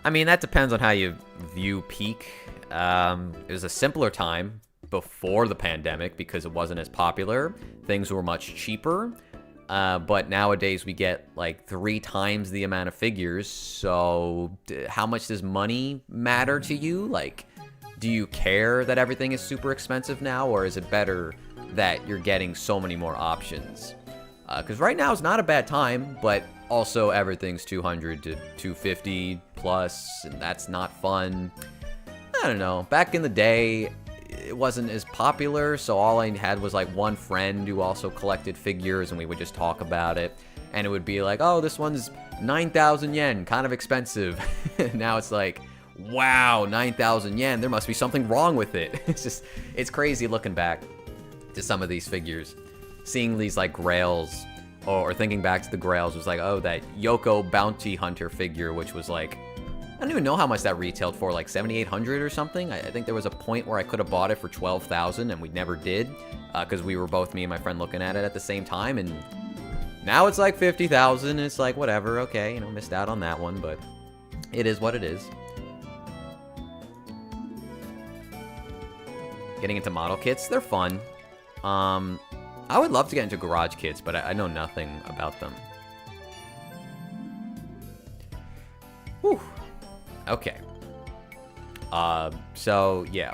I mean, that depends on how you view peak. It was a simpler time before the pandemic because it wasn't as popular. Things were much cheaper. But nowadays we get like 3 times the amount of figures. So how much does money matter to you? Like, do you care that everything is super expensive now? Or is it better that you're getting so many more options? Because right now is not a bad time, but also everything's 200 to 250 plus, and that's not fun. I don't know. Back in the day, it wasn't as popular, so all I had was like one friend who also collected figures, and we would just talk about it. And it would be like, oh, this one's 9,000 yen, kind of expensive. Now it's like, wow, 9,000 yen, there must be something wrong with it. It's crazy looking back to some of these figures. Seeing these like grails, or thinking back to the grails, was like, oh, that Yoko Bounty Hunter figure, which was like, I don't even know how much that retailed for, like 7,800 or something. I think there was a point where I could have bought it for 12,000, and we never did, because we were both, me and my friend, looking at it at the same time, and now it's like 50,000. It's like, whatever, okay, you know, missed out on that one, but it is what it is. Getting into model kits, they're fun. I would love to get into garage kits, but I know nothing about them. Whew. Okay. So, yeah.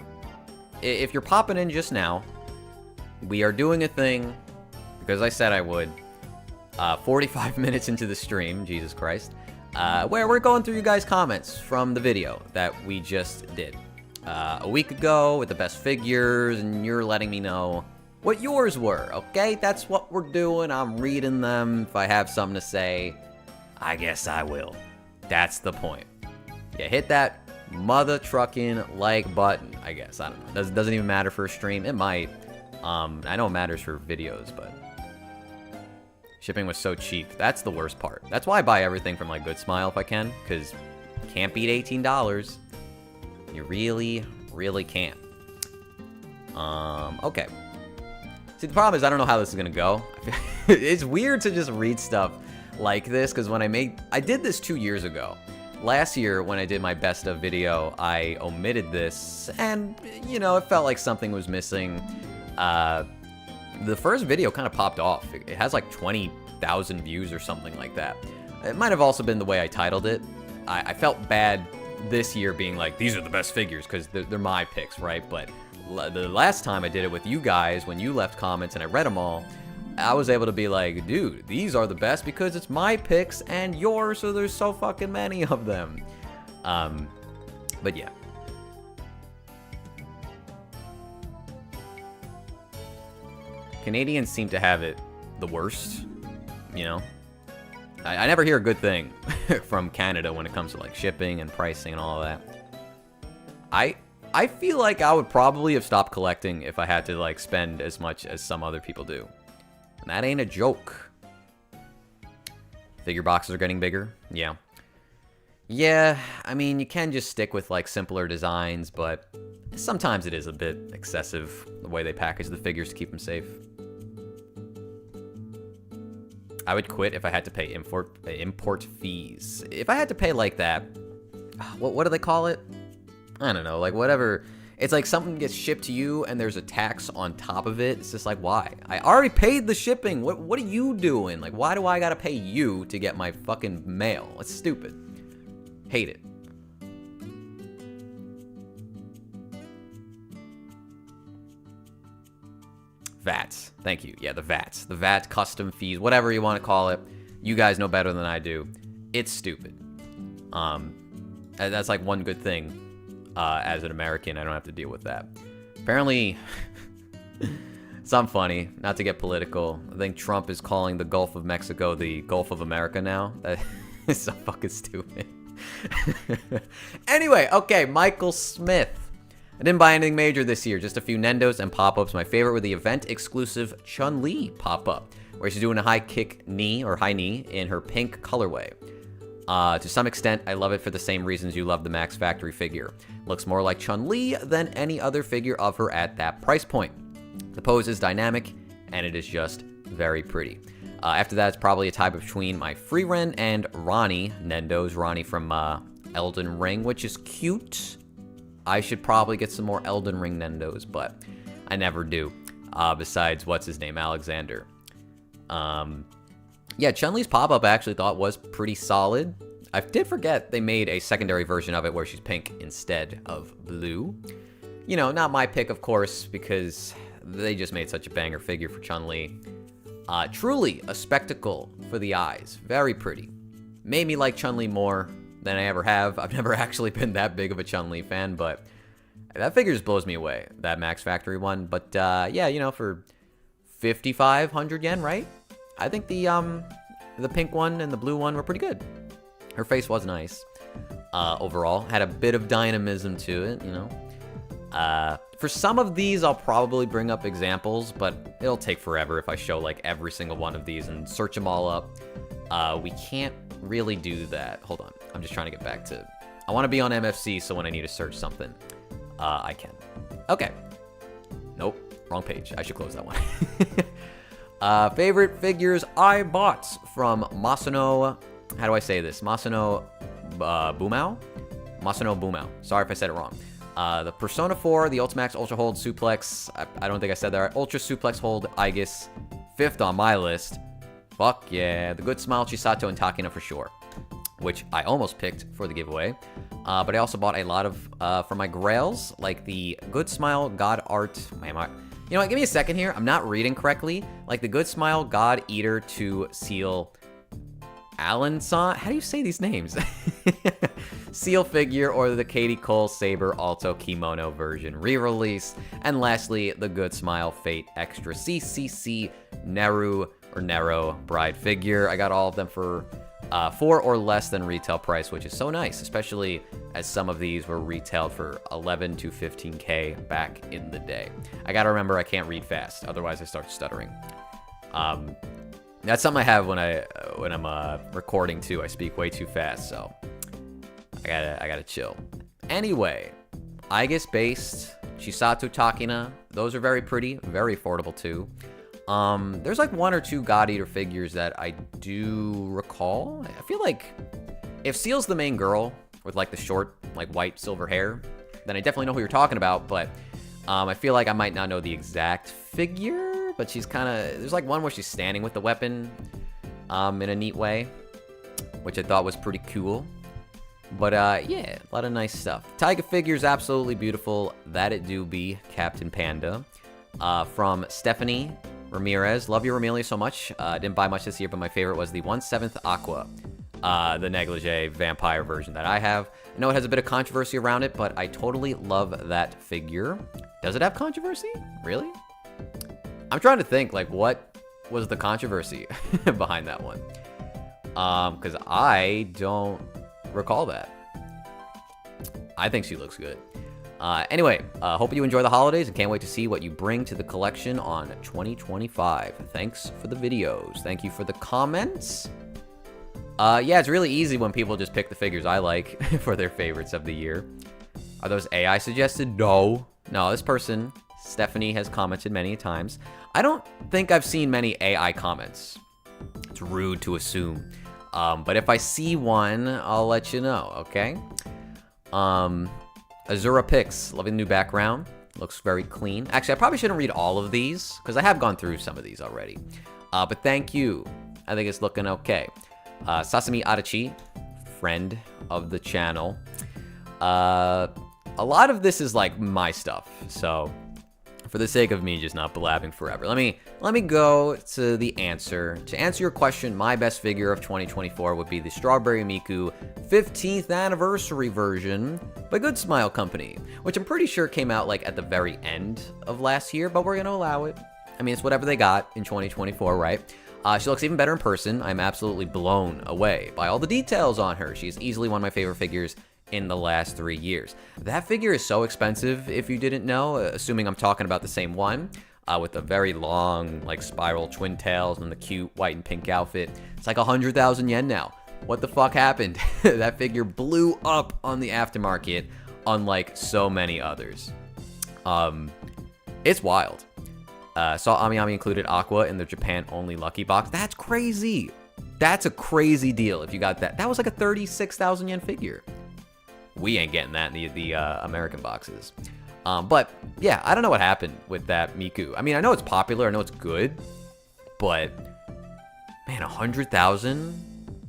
If you're popping in just now, we are doing a thing, because I said I would, 45 minutes into the stream, Jesus Christ, where we're going through you guys' comments from the video that we just did a week ago with the best figures, and you're letting me know what yours were, okay? That's what we're doing. I'm reading them. If I have something to say, I guess I will. That's the point. Yeah, hit that mother trucking like button, I guess. I don't know. Doesn't even matter for a stream. It might. I know it matters for videos, but shipping was so cheap. That's the worst part. That's why I buy everything from like Good Smile if I can, because you can't beat $18. You really, really can't. Okay. See, the problem is I don't know how this is gonna go. It's weird to just read stuff like this, because when I did this 2 years ago. Last year, when I did my best of video, I omitted this, and, you know, it felt like something was missing. The first video kind of popped off. It has like 20,000 views or something like that. It might have also been the way I titled it. I felt bad this year being like, these are the best figures, because they're my picks, right? But the last time I did it with you guys, when you left comments and I read them all, I was able to be like, dude, these are the best because it's my picks and yours, so there's so fucking many of them. But yeah. Canadians seem to have it the worst, you know? I never hear a good thing from Canada when it comes to like shipping and pricing and all of that. I feel like I would probably have stopped collecting if I had to like spend as much as some other people do. And that ain't a joke. Figure boxes are getting bigger. Yeah. Yeah, I mean, you can just stick with like simpler designs, but sometimes it is a bit excessive the way they package the figures to keep them safe. I would quit if I had to pay import fees. If I had to pay like that, what do they call it? I don't know, like whatever. It's like something gets shipped to you and there's a tax on top of it. It's just like, why? I already paid the shipping. What are you doing? Like, why do I gotta pay you to get my fucking mail? It's stupid. Hate it. VATs. Thank you. Yeah, the VATs. The VAT custom fees, whatever you want to call it. You guys know better than I do. It's stupid. That's like one good thing. As an American, I don't have to deal with that. Apparently, something funny, not to get political. I think Trump is calling the Gulf of Mexico the Gulf of America now. That is so fucking stupid. Anyway, okay, Michael Smith. I didn't buy anything major this year, just a few Nendos and pop-ups. My favorite were the event-exclusive Chun-Li pop-up, where she's doing a high kick knee, or high knee, in her pink colorway. To some extent, I love it for the same reasons you love the Max Factory figure. Looks more like Chun-Li than any other figure of her at that price point. The pose is dynamic, and it is just very pretty. After that, it's probably a tie between my Freeren and Ronnie, Nendo's Ronnie from Elden Ring, which is cute. I should probably get some more Elden Ring Nendos, but I never do. Besides, what's his name, Alexander. Yeah, Chun-Li's pop-up I actually thought was pretty solid. I did forget they made a secondary version of it where she's pink instead of blue. You know, not my pick, of course, because they just made such a banger figure for Chun-Li. Truly a spectacle for the eyes. Very pretty. Made me like Chun-Li more than I ever have. I've never actually been that big of a Chun-Li fan, but That figure just blows me away, that Max Factory one. But yeah, you know, for 5,500 yen, right? I think the pink one and the blue one were pretty good. Her face was nice. Overall, had a bit of dynamism to it, you know. For some of these, I'll probably bring up examples, but it'll take forever if I show like every single one of these and search them all up. We can't really do that. Hold on, I'm just trying to get back to... I want to be on MFC, so when I need to search something, I can. Okay. Nope, wrong page. I should close that one. Favorite figures I bought from Masano... How do I say this? Masano Bumao? Masano Bumao. Sorry if I said it wrong. The Persona 4, the Ultimax Ultra Hold Suplex. I don't think I said that right. Ultra Suplex Hold Aegis. 5th on my list. Fuck yeah. The Good Smile, Chisato, and Takina for sure. Which I almost picked for the giveaway. But I also bought a lot of, for my grails, like the Good Smile God Art. Man, you know what? Give me a second here. I'm not reading correctly. Like the Good Smile God Eater to Seal Alan-san? How do you say these names? Seal figure, or the Katie Cole Saber Alto Kimono version re-release. And lastly, the Good Smile Fate Extra CCC Neru or Nero Bride figure. I got all of them for 4 or less than retail price, which is so nice, especially as some of these were retailed for 11 to 15K back in the day. I gotta remember I can't read fast, otherwise I start stuttering. That's something I have when I'm recording too. I speak way too fast, so I gotta chill. Anyway, Aegis based Chisato Takina. Those are very pretty, very affordable too. There's like 1 or 2 God Eater figures that I do recall. I feel like if Seal's the main girl with like the short, like white silver hair, then I definitely know who you're talking about. But I feel like I might not know the exact figure. But she's kind of, there's like one where she's standing with the weapon in a neat way, which I thought was pretty cool. But yeah, a lot of nice stuff. Taiga figures, absolutely beautiful. That it do be, Captain Panda. From Stephanie Ramirez. Love your Romelia so much. Didn't buy much this year, but my favorite was the 1/7 Aqua. The negligee vampire version that I have. I know it has a bit of controversy around it, but I totally love that figure. Does it have controversy? Really? I'm trying to think, like, what was the controversy behind that one? Because I don't recall that. I think she looks good. Anyway, hope you enjoy the holidays and can't wait to see what you bring to the collection on 2025. Thanks for the videos. Thank you for the comments. Yeah, it's really easy when people just pick the figures I like for their favorites of the year. Are those AI suggested? No. No, this person, Stephanie, has commented many times. I don't think I've seen many AI comments. It's rude to assume. But if I see one, I'll let you know, okay? Azura Pix, loving the new background. Looks very clean. Actually, I probably shouldn't read all of these, because I have gone through some of these already. But thank you. I think it's looking okay. Sasami Adachi, friend of the channel. A lot of this is like my stuff, so for the sake of me just not blabbing forever, let me go to the answer. To answer your question, my best figure of 2024 would be the Strawberry Miku 15th anniversary version by Good Smile Company, which I'm pretty sure came out like at the very end of last year, but we're gonna allow it. I mean, it's whatever they got in 2024, right? She looks even better in person. I'm absolutely blown away by all the details on her. She's easily one of my favorite figures in the last 3 years. That figure is so expensive, if you didn't know, assuming I'm talking about the same one, with the very long, like, spiral twin tails and the cute white and pink outfit. It's like 100,000 yen now. What the fuck happened? That figure blew up on the aftermarket, unlike so many others. It's wild. Saw Ami Ami included Aqua in the Japan-only Lucky Box. That's crazy! That's a crazy deal if you got that. That was like a 36,000 yen figure. We ain't getting that in the American boxes. But, yeah, I don't know what happened with that Miku. I mean, I know it's popular, I know it's good, but, man, 100,000?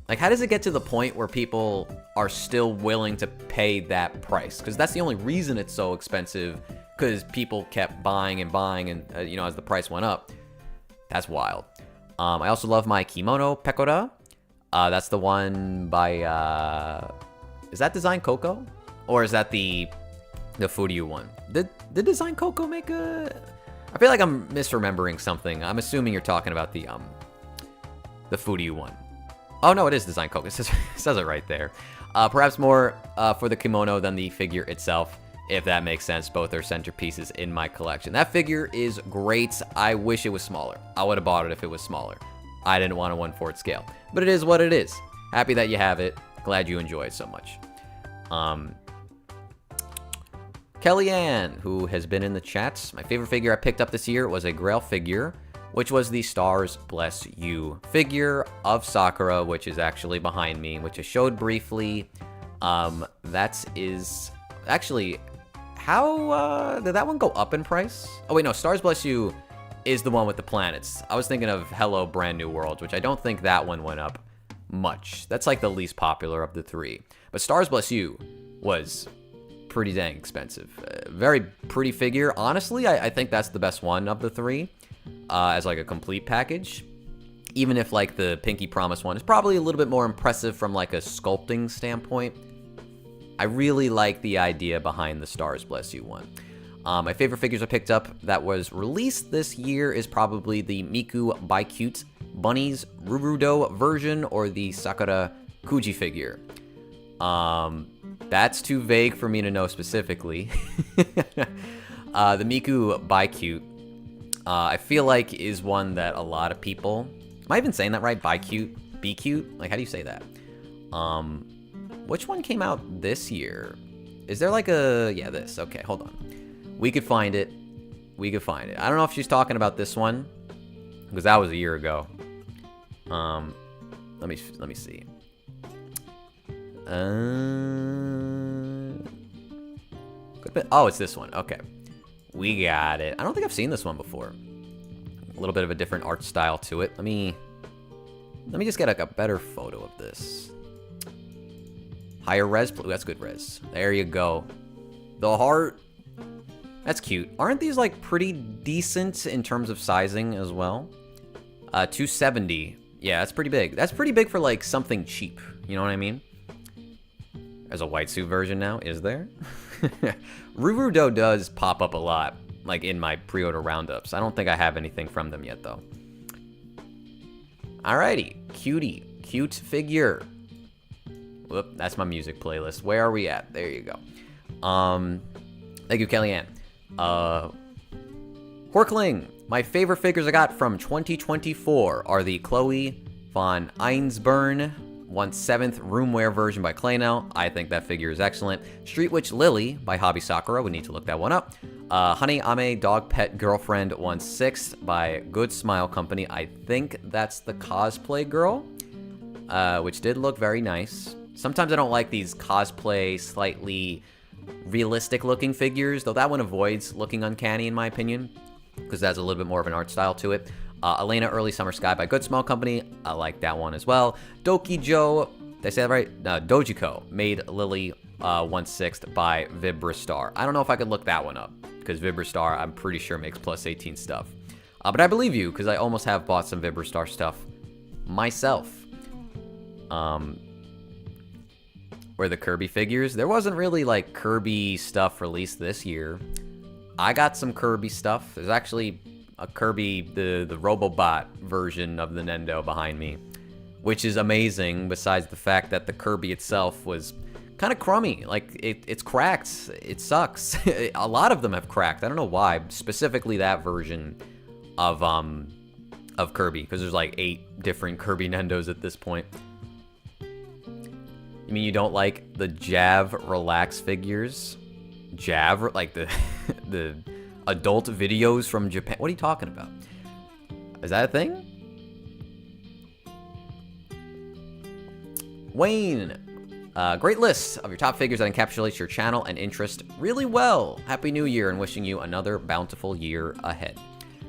Like, how does it get to the point where people are still willing to pay that price? Because that's the only reason it's so expensive, because people kept buying and buying, and, you know, as the price went up. That's wild. I also love my Kimono Pekora. That's the one by, is that Design Coco? Or is that the The Furyu one. Did Design Coco make a... I feel like I'm misremembering something. I'm assuming you're talking about the Furyu one. Oh, no, it is Design Coco. It says it right there. Perhaps more for the kimono than the figure itself, if that makes sense. Both are centerpieces in my collection. That figure is great. I wish it was smaller. I would have bought it if it was smaller. I didn't want a 1/4 scale. But it is what it is. Happy that you have it. Glad you enjoy it so much. Kellyanne, who has been in the chats. My favorite figure I picked up this year was a Grail figure, which was the Stars Bless You figure of Sakura, which is actually behind me, which I showed briefly. That is... Actually, how... did that one go up in price? Oh, wait, no. Stars Bless You is the one with the planets. I was thinking of Hello Brand New World, which I don't think that one went up much. That's like the least popular of the three. But Stars Bless You was pretty dang expensive. Very pretty figure. Honestly, I think that's the best one of the three. As like a complete package, even if like the Pinky Promise one is probably a little bit more impressive from like a sculpting standpoint. I really like the idea behind the Stars Bless You one. My favorite figures I picked up that was released this year is probably the Miku by Cute Bunnies Rurudo version or the Sakura Kuji figure. That's too vague for me to know specifically. The Miku by Cute, I feel like is one that a lot of people... Am I even saying that right? By Cute? Be Cute? Like, how do you say that? Which one came out this year? Is there like a... Yeah, this. Okay, hold on. We could find it. We could find it. I don't know if she's talking about this one, because that was a year ago. Let me see. Oh, it's this one. Okay. We got it. I don't think I've seen this one before. A little bit of a different art style to it. Let me just get like a better photo of this. Higher res. Ooh, that's good res. There you go. The heart. That's cute. Aren't these like pretty decent in terms of sizing as well? 270. Yeah, that's pretty big. That's pretty big for like something cheap. You know what I mean? There's a white suit version now, is there? Rurudo does pop up a lot, like in my pre-order roundups. I don't think I have anything from them yet, though. Alrighty, cutie, cute figure. Whoop, that's my music playlist. Where are we at? There you go. Thank you, Kellyanne. Horkling. My favorite figures I got from 2024 are the Chloe von Einsburn 1/7 roomwear version by Clayno. I think that figure is excellent. Street Witch Lily by Hobby Sakura. We need to look that one up. Honey Ame Dog Pet Girlfriend 1/6 by Good Smile Company. I think that's the cosplay girl, which did look very nice. Sometimes I don't like these cosplay, slightly realistic looking figures, though that one avoids looking uncanny in my opinion, because that's a little bit more of an art style to it. Elena Early Summer Sky by Good Small Company. I like that one as well. Dokijo, did I say that right? No, Dojiko made Lily 1/6 by Vibrastar. I don't know if I could look that one up, because Vibrastar I'm pretty sure makes plus 18 stuff. But I believe you, because I almost have bought some Vibrastar stuff myself. Where the Kirby figures, there wasn't really like Kirby stuff released this year. I got some Kirby stuff. There's actually a Kirby, the Robobot version of the Nendo behind me, which is amazing, besides the fact that the Kirby itself was kind of crummy. Like, it's cracked. It sucks. A lot of them have cracked. I don't know why. Specifically that version of Kirby, because there's like 8 different Kirby Nendos at this point. You mean you don't like the Jav Relax figures? Jav, like the the adult videos from Japan? What are you talking about? Is that a thing? Wayne, great list of your top figures that encapsulates your channel and interest really well. Happy New Year and wishing you another bountiful year ahead.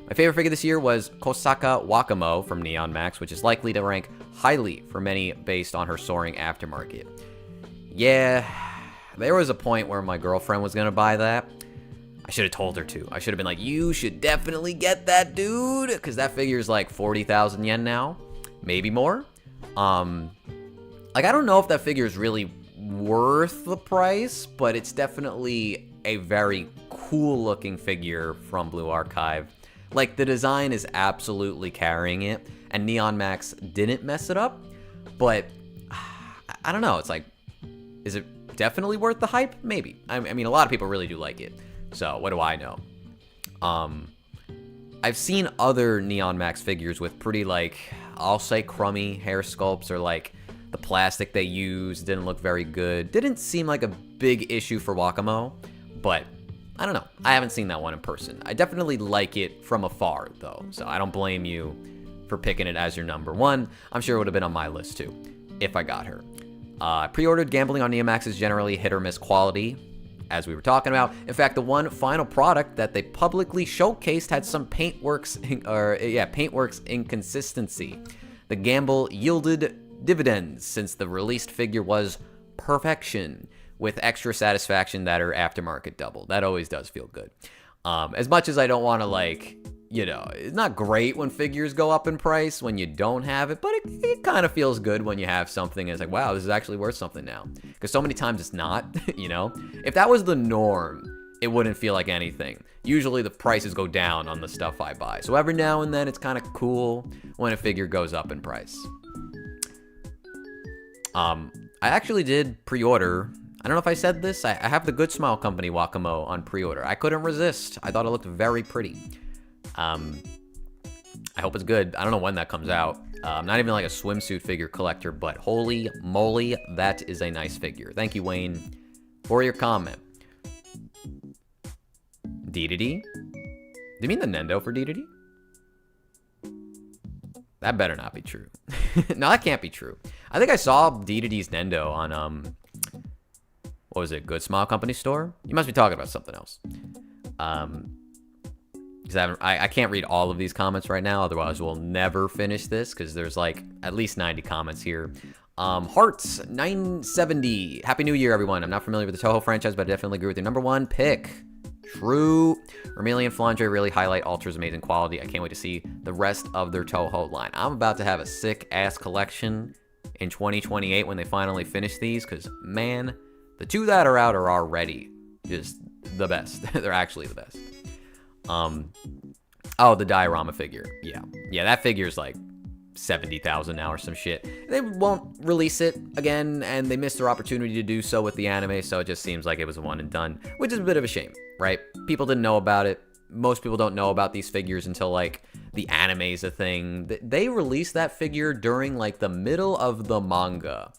My favorite figure this year was Kosaka Wakamo from Neon Max, which is likely to rank highly for many based on her soaring aftermarket. Yeah, there was a point where my girlfriend was going to buy that. I should have told her to. I should have been like, you should definitely get that, dude, because that figure is like 40,000 yen now, maybe more. Like, I don't know if that figure is really worth the price, but it's definitely a very cool looking figure from Blue Archive. Like, the design is absolutely carrying it, and Neon Max didn't mess it up, but I don't know. It's like, is it definitely worth the hype? Maybe. I mean, a lot of people really do like it, so what do I know? I've seen other Neon Max figures with pretty, like, I'll say crummy hair sculpts, or like the plastic they used didn't look very good. Didn't seem like a big issue for Wakamo, but I don't know. I haven't seen that one in person. I definitely like it from afar, though, so I don't blame you for picking it as your number one. I'm sure it would have been on my list, too, if I got her. Pre-ordered gambling on Neomax is generally hit or miss quality, as we were talking about. In fact, the one final product that they publicly showcased had some paintworks inconsistency. The gamble yielded dividends since the released figure was perfection, with extra satisfaction that her aftermarket doubled. That always does feel good. As much as I don't want to, like, you know, it's not great when figures go up in price when you don't have it, but it kind of feels good when you have something and it's like, wow, this is actually worth something now. Because so many times it's not, you know? If that was the norm, it wouldn't feel like anything. Usually the prices go down on the stuff I buy. So every now and then it's kind of cool when a figure goes up in price. I actually did pre-order. I don't know if I said this. I have the Good Smile Company Wakamo on pre-order. I couldn't resist. I thought it looked very pretty. I hope it's good. I don't know when that comes out. I'm not even like a swimsuit figure collector, but holy moly, that is a nice figure. Thank you, Wayne, for your comment. Dedede? Do you mean the Nendo for Dedede? That better not be true. No, that can't be true. I think I saw Dedede's Nendo on, what was it, Good Smile Company store? You must be talking about something else. Because I can't read all of these comments right now, otherwise we'll never finish this, because there's like at least 90 comments here. Hearts 970. Happy New Year, everyone. I'm not familiar with the Toho franchise, but I definitely agree with your number one pick. True. Vermilion Flandre really highlight Ultra's amazing quality. I can't wait to see the rest of their Toho line. I'm about to have a sick-ass collection in 2028 when they finally finish these, because, man, the two that are out are already just the best. They're actually the best. Oh, the diorama figure. Yeah, that figure is like 70,000 now or some shit. They won't release it again, and they missed their opportunity to do so with the anime, so it just seems like it was a one and done, which is a bit of a shame, right? People didn't know about it. Most people don't know about these figures until, like, the anime's a thing. They released that figure during, like, the middle of the manga,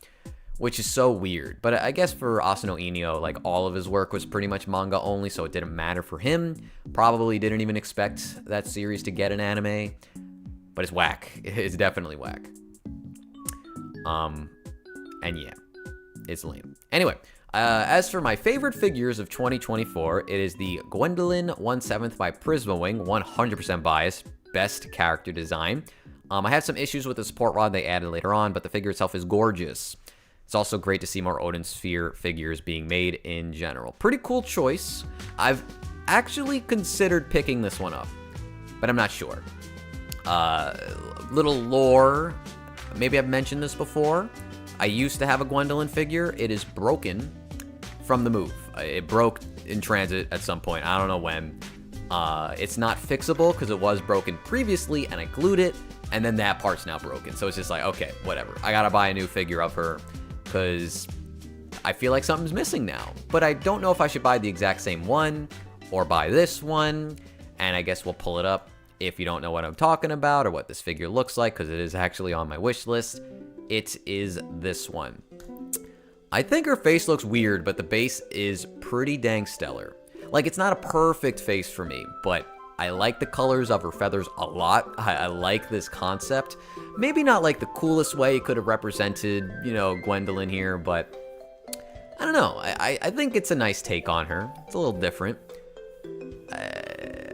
which is so weird. But I guess for Asano Inyo, like, all of his work was pretty much manga only, so it didn't matter for him. Probably didn't even expect that series to get an anime. But it's whack. It's definitely whack. And yeah, it's lame. Anyway, as for my favorite figures of 2024, it is the Gwendolyn 1/7 by Prisma Wing, 100% biased, best character design. I had some issues with the support rod they added later on, but the figure itself is gorgeous. It's also great to see more Odin Sphere figures being made in general. Pretty cool choice. I've actually considered picking this one up, but I'm not sure. Little lore. Maybe I've mentioned this before. I used to have a Gwendolyn figure. It is broken from the move. It broke in transit at some point. I don't know when. It's not fixable because it was broken previously, and I glued it, and then that part's now broken. So it's just like, okay, whatever. I gotta buy a new figure of her because I feel like something's missing now. But I don't know if I should buy the exact same one or buy this one, and I guess we'll pull it up if you don't know what I'm talking about or what this figure looks like, because it is actually on my wish list. It is this one. I think her face looks weird, but the base is pretty dang stellar. Like, it's not a perfect face for me, but I like the colors of her feathers a lot. I like this concept. Maybe not like the coolest way it could have represented, you know, Gwendolyn here, but I don't know. I think it's a nice take on her. It's a little different.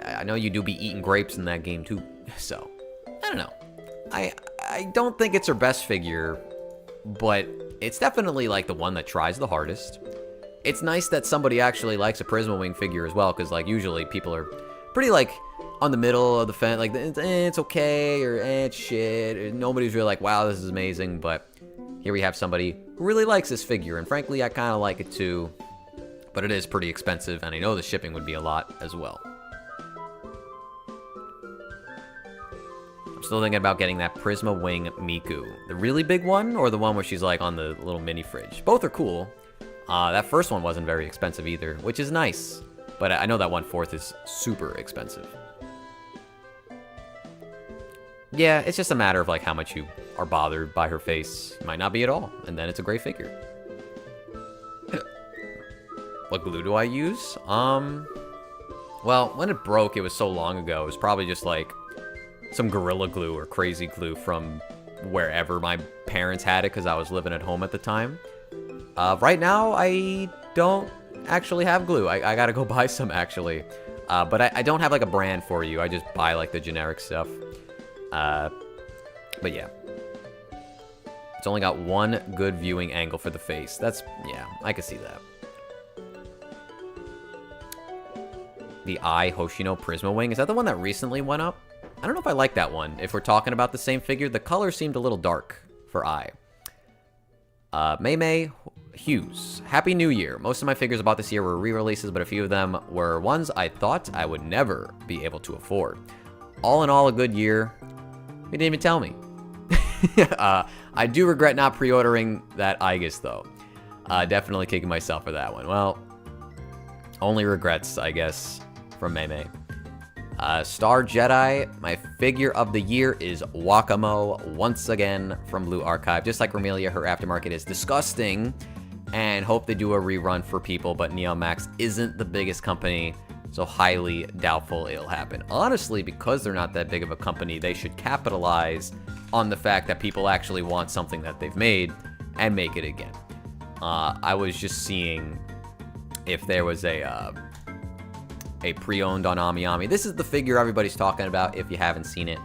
I know you do be eating grapes in that game too, so I don't know. I don't think it's her best figure, but it's definitely like the one that tries the hardest. It's nice that somebody actually likes a Prisma Wing figure as well, because like usually people are pretty like on the middle of the fence, like it's okay or it's shit. Nobody's really like, wow, this is amazing. But here we have somebody who really likes this figure, and frankly, I kind of like it too. But it is pretty expensive, and I know the shipping would be a lot as well. I'm still thinking about getting that Prisma Wing Miku. The really big one, or the one where she's like on the little mini fridge? Both are cool. That first one wasn't very expensive either, which is nice. But I know that 1/4 is super expensive. Yeah, it's just a matter of like how much you are bothered by her face. Might not be at all, and then it's a great figure. What glue do I use? Well, when it broke, it was so long ago. It was probably just like some Gorilla Glue or Crazy Glue from wherever my parents had it because I was living at home at the time. Right now, I don't actually have glue. I gotta go buy some, actually. But I don't have like a brand for you. I just buy like the generic stuff. But yeah. It's only got one good viewing angle for the face. That's, yeah, I can see that. The Eye Hoshino Prisma Wing. Is that the one that recently went up? I don't know if I like that one. If we're talking about the same figure, the color seemed a little dark for Eye. Mei Hughes. Happy New Year. Most of my figures I bought this year were re-releases, but a few of them were ones I thought I would never be able to afford. All in all, a good year. You didn't even tell me. I do regret not pre-ordering that Aegis, though. Definitely kicking myself for that one. Well, only regrets, I guess, from Mei. Star Jedi, my figure of the year is Wakamo, once again from Blue Archive. Just like Romelia, her aftermarket is disgusting, and hope they do a rerun for people, but Neon Max isn't the biggest company, so highly doubtful it'll happen. Honestly, because they're not that big of a company, they should capitalize on the fact that people actually want something that they've made and make it again. I was just seeing if there was a pre-owned on AmiAmi. This is the figure everybody's talking about if you haven't seen it,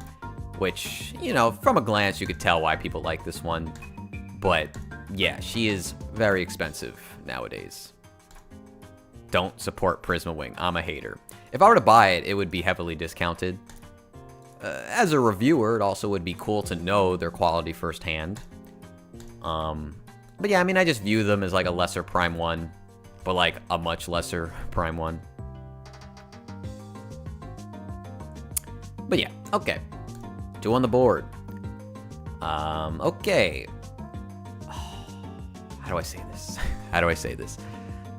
which, you know, from a glance you could tell why people like this one. But yeah, she is very expensive nowadays. Don't support Prisma Wing. I'm a hater. If I were to buy it, it would be heavily discounted. As a reviewer, it also would be cool to know their quality firsthand. But yeah, I mean, I just view them as like a lesser Prime 1, but like a much lesser Prime 1. But yeah, okay. 2 on the board. Okay. How do I say this? How do I say this?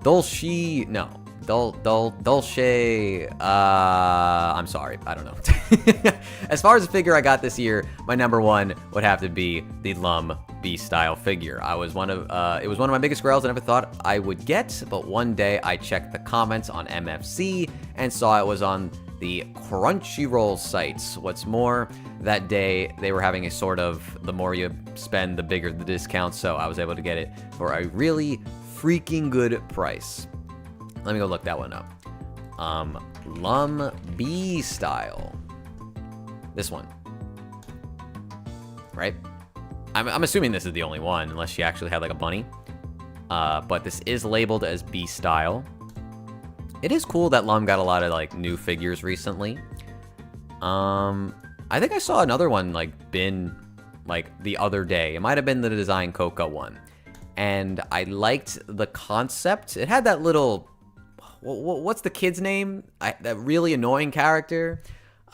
Dolce, no. Dolce, I'm sorry, I don't know. As far as the figure I got this year, my number one would have to be the Lum B-style figure. It was one of my biggest grails I never thought I would get, but one day I checked the comments on MFC and saw it was on the Crunchyroll sites. What's more, that day they were having a sort of the more you spend, the bigger the discount, so I was able to get it for a really freaking good price. Let me go look that one up. Lum B style. This one. Right? I'm assuming this is the only one, unless she actually had like a bunny. But this is labeled as B style. It is cool that Lum got a lot of like new figures recently. I think I saw another one like bin like the other day. It might have been the Design Coco one. And I liked the concept. It had that little, what's the kid's name? That really annoying character.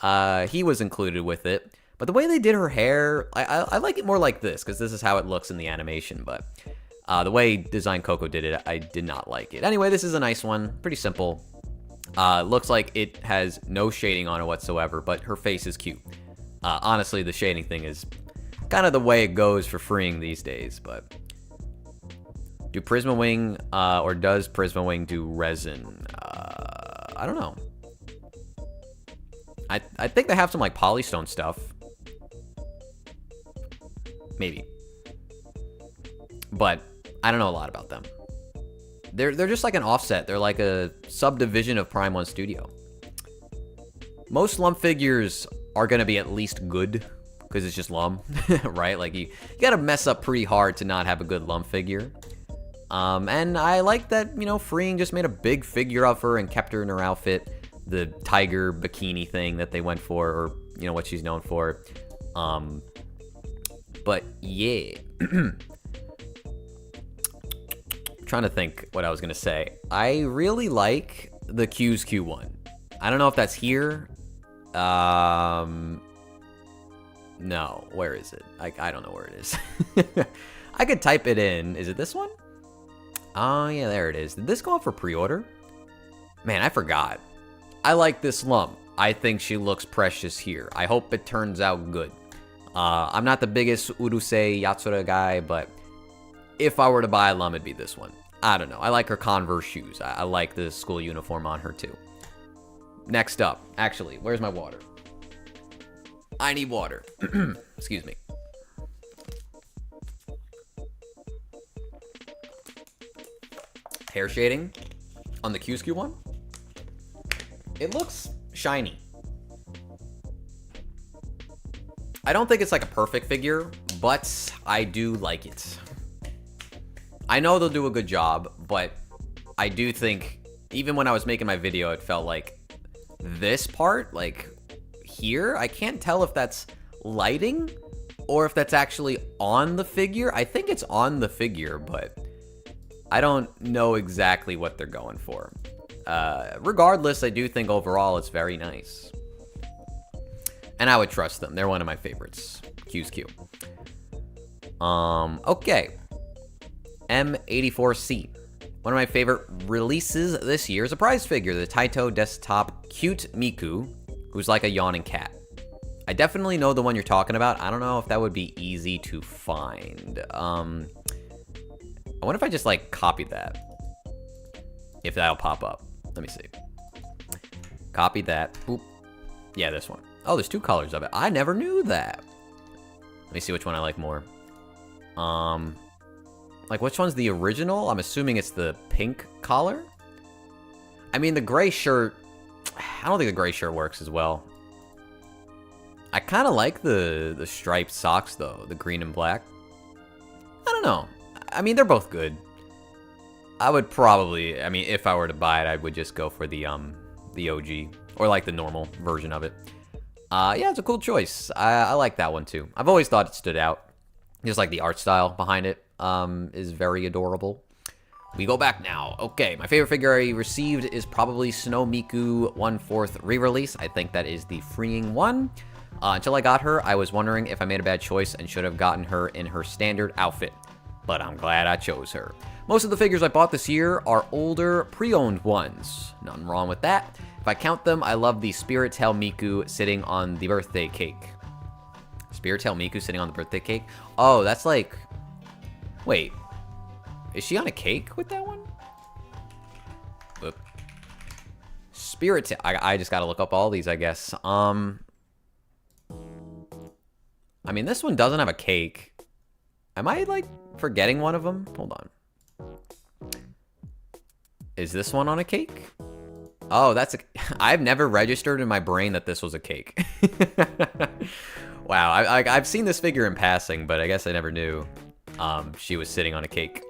He was included with it. But the way they did her hair, I like it more like this, because this is how it looks in the animation. But the way Design Coco did it, I did not like it. Anyway, this is a nice one. Pretty simple. Looks like it has no shading on it whatsoever, but her face is cute. Honestly, the shading thing is kind of the way it goes for freeing these days, but... Do Prisma Wing, or does Prisma Wing do resin? I don't know. I think they have some, like, Polystone stuff. Maybe. But I don't know a lot about them. They're just like an offset. They're like a subdivision of Prime 1 Studio. Most Lum figures are going to be at least good, because it's just Lum, right? Like, you got to mess up pretty hard to not have a good Lum figure. And I like that, you know, Freeing just made a big figure of her and kept her in her outfit. The tiger bikini thing that they went for, or, you know, what she's known for. But, yeah. trying to think what I was going to say. I really like the Q's Q1. I don't know if that's here. No, where is it? I don't know where it is. I could type it in. Is it this one? Oh, yeah, there it is. Did this go up for pre-order? Man, I forgot. I like this lump. I think she looks precious here. I hope it turns out good. I'm not the biggest Urusei Yatsura guy, but if I were to buy a lump, it'd be this one. I don't know. I like her Converse shoes. I like the school uniform on her, too. Next up. Actually, where's my water? I need water. Excuse me. Hair shading on the QSQ one. It looks shiny. I don't think it's like a perfect figure, but I do like it. I know they'll do a good job, but I do think, even when I was making my video, it felt like this part, like here, I can't tell if that's lighting or if that's actually on the figure. I think it's on the figure, but I don't know exactly what they're going for. Regardless, I do think overall it's very nice. And I would trust them. They're one of my favorites. Q's Q. Okay. M84C. One of my favorite releases this year is a prize figure, the Taito Desktop Cute Miku, who's like a yawning cat. I definitely know the one you're talking about. I don't know if that would be easy to find. I wonder if I just like copied that. If that'll pop up. Let me see. Copy that. Boop. Yeah, this one. Oh, there's two colors of it. I never knew that. Let me see which one I like more. Like, which one's the original? I'm assuming it's the pink collar. I mean, the gray shirt, I don't think the gray shirt works as well. I kind of like the striped socks, though, the green and black. I don't know. I mean, they're both good. I would probably, I mean, if I were to buy it, I would just go for the OG, or like the normal version of it. Yeah, it's a cool choice. I like that one too. I've always thought it stood out. Just like the art style behind it is very adorable. We go back now. Okay, my favorite figure I received is probably Snow Miku 1/4 re-release. I think that is the freeing one. Until I got her, I was wondering if I made a bad choice and should have gotten her in her standard outfit. But I'm glad I chose her. Most of the figures I bought this year are older, pre-owned ones. Nothing wrong with that. If I count them, I love the Spirit Tail Miku sitting on the birthday cake. Spirit Tail Miku sitting on the birthday cake? Oh, that's like... Wait. Is she on a cake with that one? Oop. Spirit Tail... I just gotta look up all these, I guess. I mean, this one doesn't have a cake. Am I, like, forgetting one of them? Hold on. Is this one on a cake? Oh, that's a... I've never registered in my brain that this was a cake. Wow, I've seen this figure in passing, but I guess I never knew she was sitting on a cake.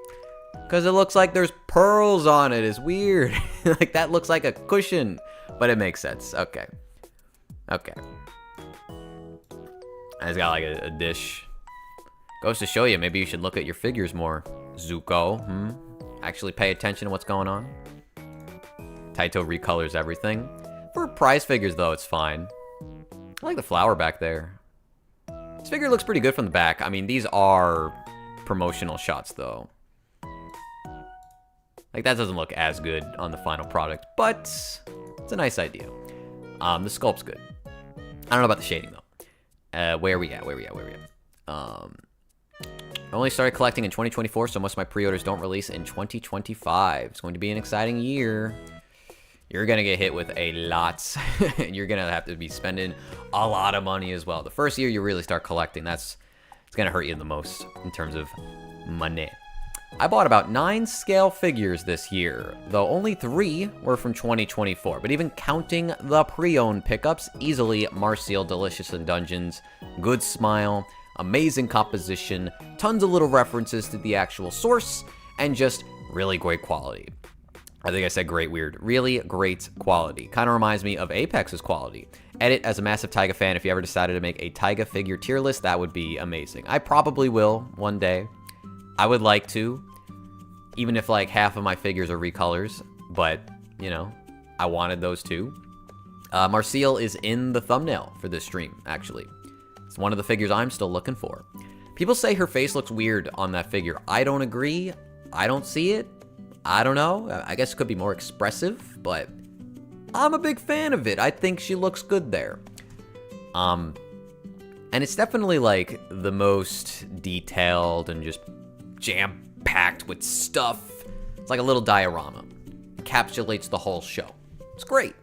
Because it looks like there's pearls on it. It's weird. Like, that looks like a cushion. But it makes sense. Okay. Okay. And it's got like a dish. Goes to show you, maybe you should look at your figures more, Zuko. Actually pay attention to what's going on. Taito recolors everything. For prize figures, though, it's fine. I like the flower back there. This figure looks pretty good from the back. I mean, these are promotional shots, though. Like, that doesn't look as good on the final product, but it's a nice idea. The sculpt's good. I don't know about the shading, though. Where are we at? I only started collecting in 2024, so most of my pre-orders don't release in 2025. It's going to be an exciting year. You're going to get hit with a lot. And you're going to have to be spending a lot of money as well. The first year you really start collecting, it's going to hurt you the most in terms of money. I bought about 9 scale figures this year, though only 3 were from 2024. But even counting the pre-owned pickups, easily Marseille Delicious in Dungeons, Good Smile, amazing composition, tons of little references to the actual source, and just really great quality. I think I said great weird. Really great quality. Kind of reminds me of Apex's quality. Edit, as a massive Taiga fan, if you ever decided to make a Taiga figure tier list, that would be amazing. I probably will one day. I would like to. Even if like half of my figures are recolors, but you know, I wanted those too. Marcille is in the thumbnail for this stream, actually. It's one of the figures I'm still looking for. People say her face looks weird on that figure. I don't agree. I don't see it. I don't know. I guess it could be more expressive, but I'm a big fan of it. I think she looks good there. And it's definitely like the most detailed and just jam-packed with stuff. It's like a little diorama. Encapsulates the whole show. It's great.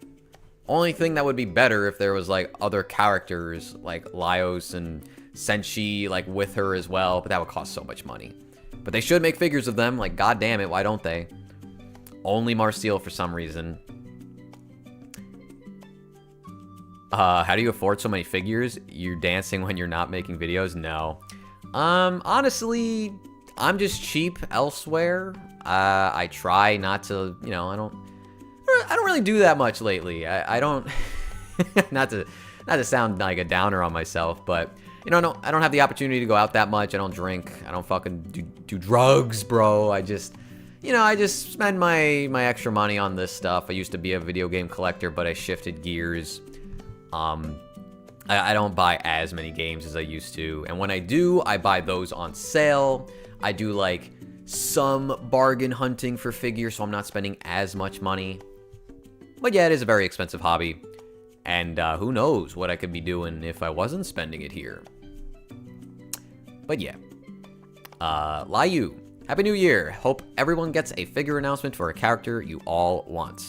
Only thing that would be better if there was like other characters like Laios and Senshi like with her as well, but that would cost so much money. But they should make figures of them, like god damn it, why don't they? Only Marcille for some reason. How do you afford so many figures? You're dancing when you're not making videos? No. Honestly, I'm just cheap elsewhere. I try not to, you know, I don't really do that much lately. I don't, not to sound like a downer on myself, but you know, I don't have the opportunity to go out that much. I don't drink. I don't fucking do drugs, bro. I just, you know, I just spend my extra money on this stuff. I used to be a video game collector, but I shifted gears. I don't buy as many games as I used to, and when I do, I buy those on sale. I do like some bargain hunting for figures, so I'm not spending as much money. But yeah, it is a very expensive hobby, and who knows what I could be doing if I wasn't spending it here. But yeah. Liu, Happy New Year. Hope everyone gets a figure announcement for a character you all want.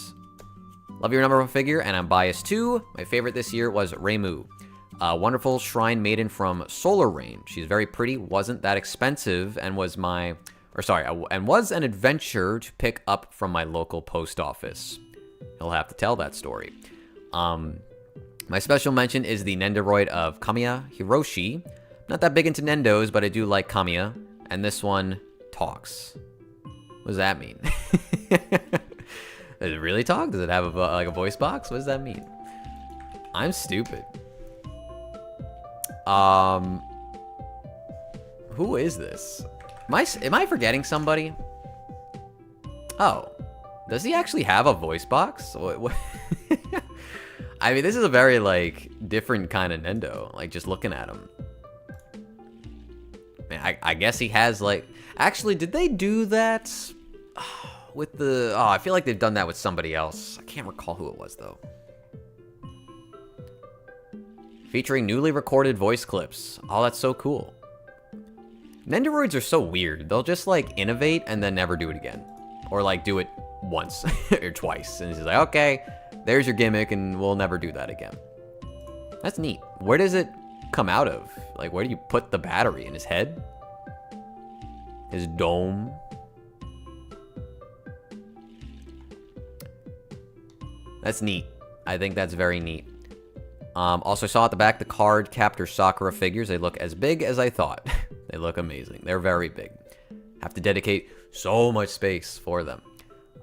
Love your number one figure, and I'm biased too. My favorite this year was Reimu. A wonderful shrine maiden from Solar Rain. She's very pretty, wasn't that expensive, and was was an adventure to pick up from my local post office. He'll have to tell that story. My special mention is the Nendoroid of Kamiya Hiroshi. Not that big into Nendos, but I do like Kamiya. And this one talks. What does that mean? Does it really talk? Does it have like a voice box? What does that mean? I'm stupid. Who is this? Am I forgetting somebody? Oh. Does he actually have a voice box? What? I mean, this is a very, like, different kind of Nendo. Like, just looking at him. Man, I guess he has, like... Actually, did they do that with the... Oh, I feel like they've done that with somebody else. I can't recall who it was, though. Featuring newly recorded voice clips. Oh, that's so cool. Nendoroids are so weird. They'll just, like, innovate and then never do it again. Or, like, do it once or twice. And he's like, okay, there's your gimmick, and we'll never do that again. That's neat. Where does it come out of? Like, where do you put the battery? In his head? His dome? That's neat. I think that's very neat. Also saw at the back the card Captor Sakura figures. They look as big as I thought. They look amazing. They're very big. Have to dedicate so much space for them.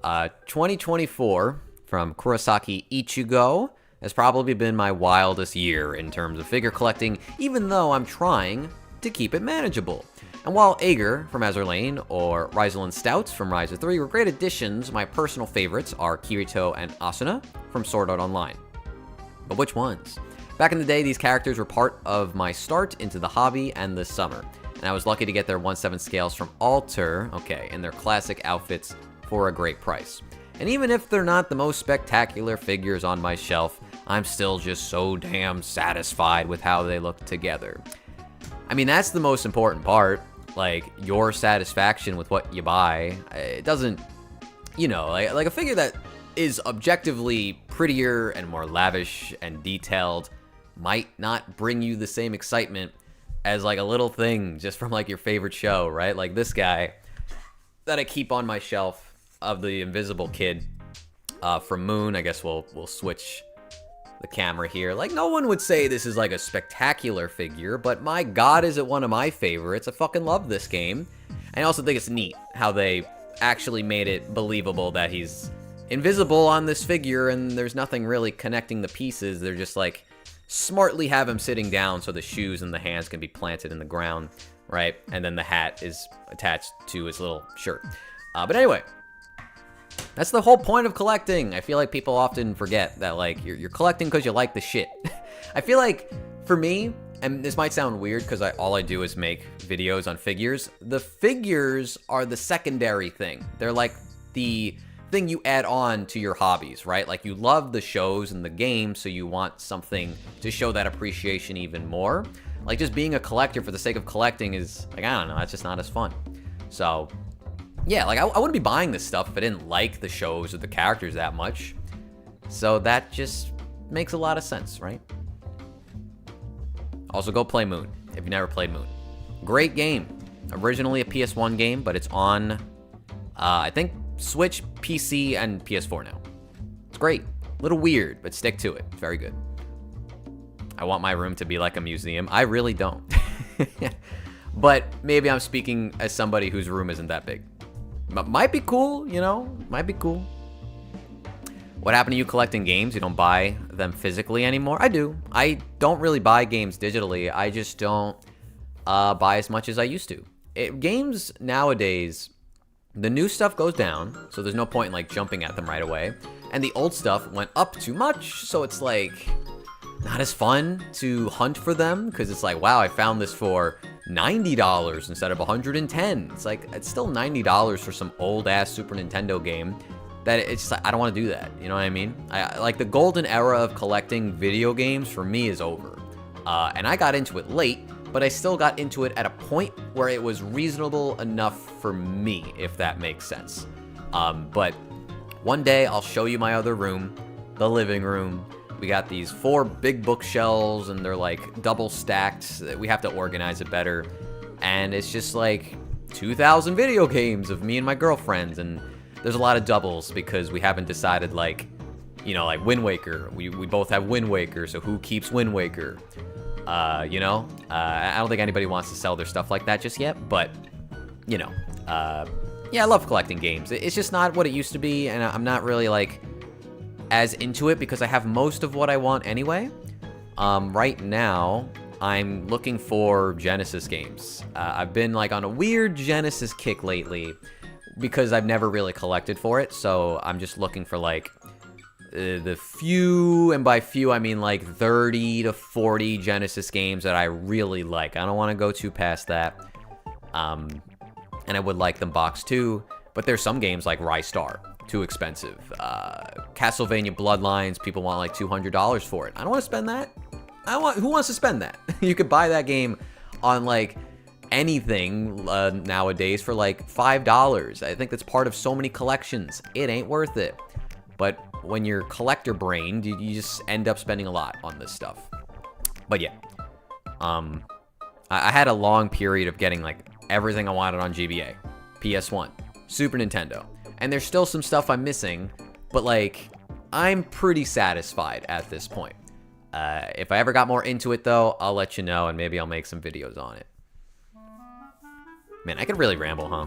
2024 from Kurosaki Ichigo has probably been my wildest year in terms of figure collecting, even though I'm trying to keep it manageable. And while Ager from Azur Lane or Ryzelin Stouts from Ryza 3 were great additions, my personal favorites are Kirito and Asuna from Sword Art Online. But which ones? Back in the day, these characters were part of my start into the hobby and this summer, and I was lucky to get their 1/7 scales from Alter, okay, in their classic outfits for a great price. And even if they're not the most spectacular figures on my shelf, I'm still just so damn satisfied with how they look together. I mean, that's the most important part, like, your satisfaction with what you buy. It doesn't, you know, like a figure that is objectively prettier and more lavish and detailed might not bring you the same excitement as like a little thing just from like your favorite show, right? Like this guy that I keep on my shelf of the Invisible Kid from Moon. I guess we'll switch the camera here. Like, no one would say this is like a spectacular figure, but my god, is it one of my favorites. I fucking love this game. I also think it's neat how they actually made it believable that he's invisible on this figure and there's nothing really connecting the pieces. They're just like smartly have him sitting down so the shoes and the hands can be planted in the ground, right? And then the hat is attached to his little shirt. But anyway, that's the whole point of collecting. I feel like people often forget that, like, you're collecting because you like the shit. I feel like, for me, and this might sound weird because all I do is make videos on figures. The figures are the secondary thing. They're like the thing you add on to your hobbies, right? Like, you love the shows and the games, so you want something to show that appreciation even more. Like, just being a collector for the sake of collecting is, like, I don't know, that's just not as fun. So, yeah, like, I wouldn't be buying this stuff if I didn't like the shows or the characters that much. So that just makes a lot of sense, right? Also, go play Moon, if you've never played Moon. Great game. Originally a PS1 game, but it's on, I think, Switch, PC, and PS4 now. It's great. A little weird, but stick to it. It's very good. I want my room to be like a museum. I really don't. But maybe I'm speaking as somebody whose room isn't that big. Might be cool, you know? Might be cool. What happened to you collecting games? You don't buy them physically anymore? I do. I don't really buy games digitally. I just don't buy as much as I used to. Games nowadays, the new stuff goes down, so there's no point in, like, jumping at them right away. And the old stuff went up too much, so it's, like, not as fun to hunt for them, because it's like, wow, I found this for $90 instead of $110. It's like, it's still $90 for some old-ass Super Nintendo game that it's just like, I don't want to do that, you know what I mean? I like, the golden era of collecting video games for me is over. And I got into it late, but I still got into it at a point where it was reasonable enough for me, if that makes sense. But one day I'll show you my other room, the living room. We got these 4 big bookshelves, and they're like double stacked. We have to organize it better. And it's just like 2,000 video games of me and my girlfriends. And there's a lot of doubles because we haven't decided, like, you know, like Wind Waker. We both have Wind Waker, so who keeps Wind Waker? You know, I don't think anybody wants to sell their stuff like that just yet, but, you know, yeah, I love collecting games. It's just not what it used to be, and I'm not really, like, as into it because I have most of what I want anyway. Right now, I'm looking for Genesis games. I've been, like, on a weird Genesis kick lately because I've never really collected for it, so I'm just looking for, like, the few, and by few I mean like 30 to 40 Genesis games that I really like. I don't want to go too past that. And I would like them boxed too, but there's some games like Rystar, too expensive. Castlevania Bloodlines, people want like $200 for it. I don't want to spend that. Who wants to spend that? You could buy that game on like anything nowadays for like $5. I think that's part of so many collections. It ain't worth it. But when you're collector brained, you just end up spending a lot on this stuff. But yeah, I had a long period of getting like everything I wanted on GBA, PS1, Super Nintendo, and there's still some stuff I'm missing, but like I'm pretty satisfied at this point. If I ever got more into it though, I'll let you know, and maybe I'll make some videos on it. Man, I could really ramble, huh?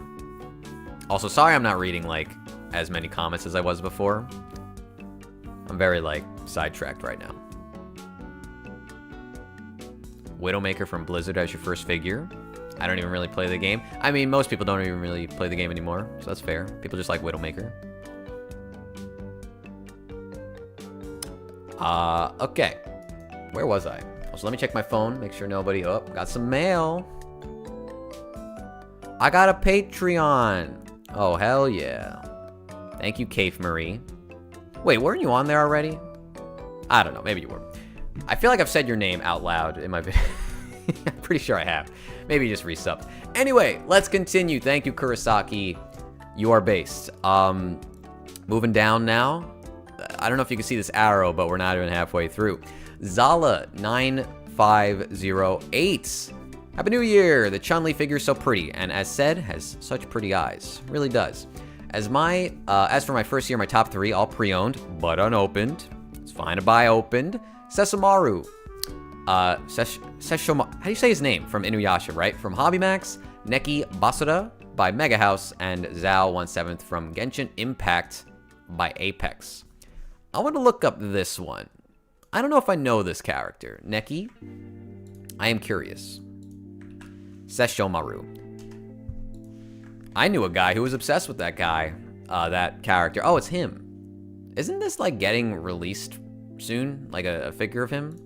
Also, sorry I'm not reading like as many comments as I was before. I'm very, like, sidetracked right now. Widowmaker from Blizzard as your first figure. I don't even really play the game. I mean, most people don't even really play the game anymore, so that's fair. People just like Widowmaker. Okay. Where was I? So let me check my phone, make sure nobody... Oh, got some mail. I got a Patreon. Oh, hell yeah. Thank you, Kaif Marie. Wait, weren't you on there already? I don't know. Maybe you were. I feel like I've said your name out loud in my video. I'm pretty sure I have. Maybe you just resubbed. Anyway, let's continue. Thank you, Kurosaki. You are based. Moving down now. I don't know if you can see this arrow, but we're not even halfway through. Zala9508. Happy New Year! The Chun-Li figure is so pretty, and as said, has such pretty eyes. Really does. As for my first year, my top 3, all pre-owned, but unopened. It's fine to buy opened. Sesshomaru. Sesshomaru. How do you say his name? From Inuyasha, right? From Hobby Max. Neki Basura by Mega House. And Zao 1/7 from Genshin Impact by Apex. I want to look up this one. I don't know if I know this character. Neki? I am curious. Sesshomaru. I knew a guy who was obsessed with that guy, that character. Oh, it's him. Isn't this like getting released soon? Like a figure of him?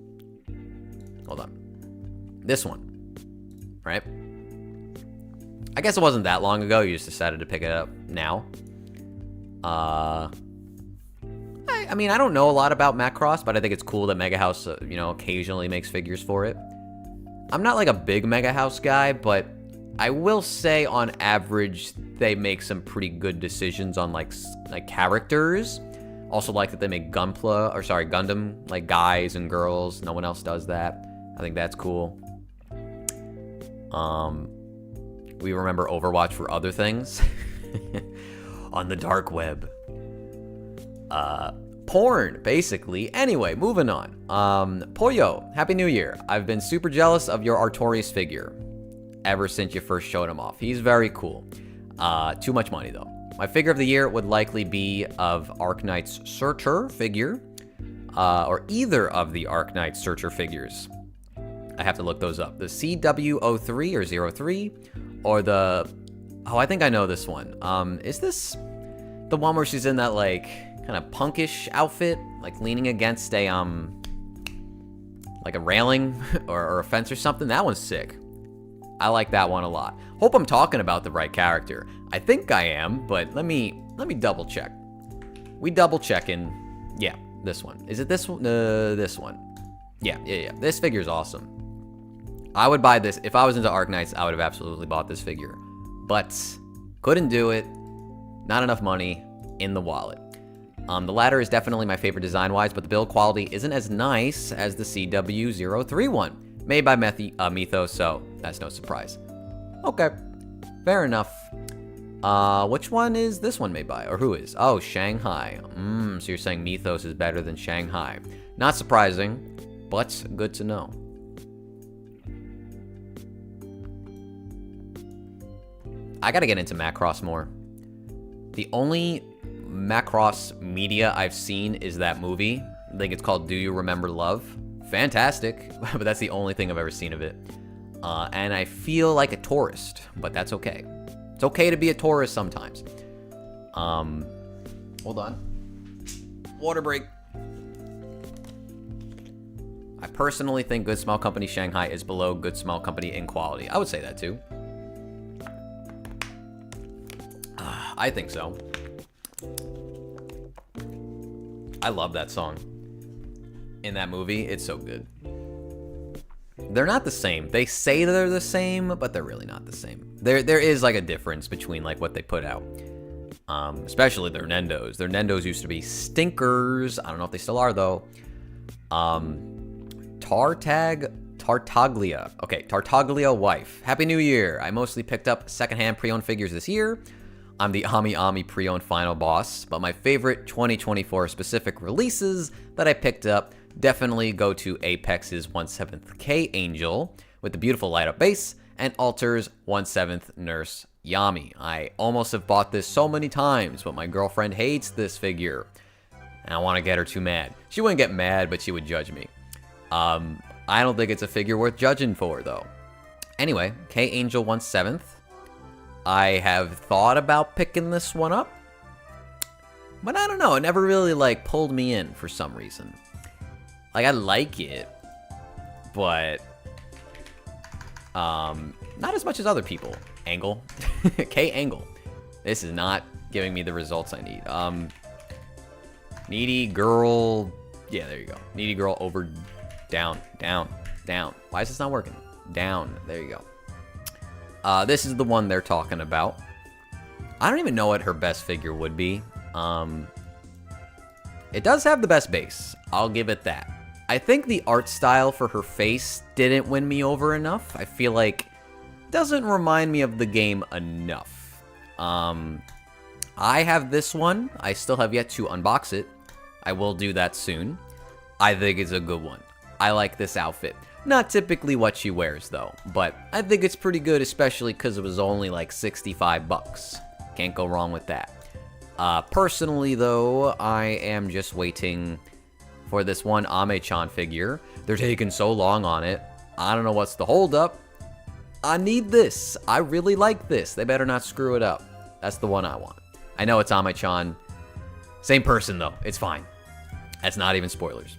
Hold on. This one, right? I guess it wasn't that long ago. You just decided to pick it up now. I mean, I don't know a lot about Macross, but I think it's cool that Mega House, occasionally makes figures for it. I'm not like a big Mega House guy, but I will say on average, they make some pretty good decisions on like characters. Also like that they make Gundam, like guys and girls. No one else does that. I think that's cool. We remember Overwatch for other things. On the dark web. Porn, basically. Anyway, moving on. Pollo, Happy New Year. I've been super jealous of your Artorias figure ever since you first showed him off. He's very cool. Too much money, though. My figure of the year would likely be of Arknight's Searcher figure, or either of the Arknight Searcher figures. I have to look those up. The CW03 or 03, or the... Oh, I think I know this one. Is this the one where she's in that, like, kind of punkish outfit? Like, leaning against a, like a railing or a fence or something? That one's sick. I like that one a lot. Hope I'm talking about the right character. I think I am, but let me double check. We double checking. Yeah, this one. Is it this one? This one. Yeah. This figure's awesome. I would buy this. If I was into Arknights, I would have absolutely bought this figure. But couldn't do it. Not enough money in the wallet. The latter is definitely my favorite design-wise, but the build quality isn't as nice as the CW03 one. Made by Mythos, so that's no surprise. Okay, fair enough. Which one is this one made by? Or who is? Oh, Shanghai. So you're saying Mythos is better than Shanghai. Not surprising, but good to know. I gotta get into Macross more. The only Macross media I've seen is that movie. I think it's called Do You Remember Love? Fantastic, but that's the only thing I've ever seen of it. And I feel like a tourist, but that's okay. It's okay to be a tourist sometimes. Hold on. Water break. I personally think Good Smell Company Shanghai is below Good Smell Company in quality. I would say that too. I think so. I love that song. In that movie, it's so good. They're not the same. They say they're the same, but they're really not the same. There is like a difference between like what they put out. Especially their Nendos. Their Nendos used to be stinkers. I don't know if they still are though. Tartaglia. Okay, Tartaglia wife. Happy New Year. I mostly picked up secondhand pre-owned figures this year. I'm the Ami pre-owned final boss, but my favorite 2024 specific releases that I picked up definitely go to Apex's 1/7 K Angel with the beautiful light up base and Alter's 1/7 Nurse Yami. I almost have bought this so many times, but my girlfriend hates this figure and I want to get her too mad. She wouldn't get mad, but she would judge me. I don't think it's a figure worth judging for though. Anyway, K Angel 1/7. I have thought about picking this one up, but I don't know. It never really like pulled me in for some reason. Like I like it, but not as much as other people. Angle, K Angle. This is not giving me the results I need. Needy girl. Yeah, there you go. Needy girl over, down. Why is this not working? Down. There you go. This is the one they're talking about. I don't even know what her best figure would be. It does have the best base. I'll give it that. I think the art style for her face didn't win me over enough. I feel like it doesn't remind me of the game enough. I have this one. I still have yet to unbox it. I will do that soon. I think it's a good one. I like this outfit. Not typically what she wears though, but I think it's pretty good, especially because it was only like 65 bucks. Can't go wrong with that. Personally though, I am just waiting for this one Ame-chan figure. They're taking so long on it. I don't know what's the holdup. I need this. I really like this. They better not screw it up. That's the one I want. I know it's Ame-chan. Same person, though. It's fine. That's not even spoilers.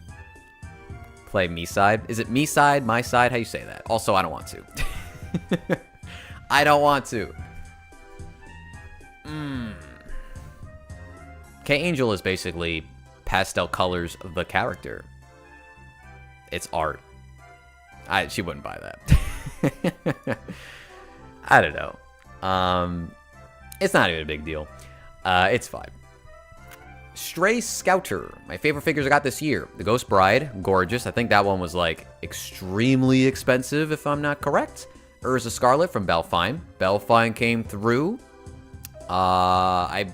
Play me side. Is it me side, my side? How you say that? Also, I don't want to. I don't want to. K-Angel is basically pastel colors of the character. It's art. She wouldn't buy that. I don't know. It's not even a big deal. It's fine. Stray Scouter. My favorite figures I got this year. The Ghost Bride. Gorgeous. I think that one was, like, extremely expensive, if I'm not correct. Urza Scarlet from Belfine. Belfine came through. I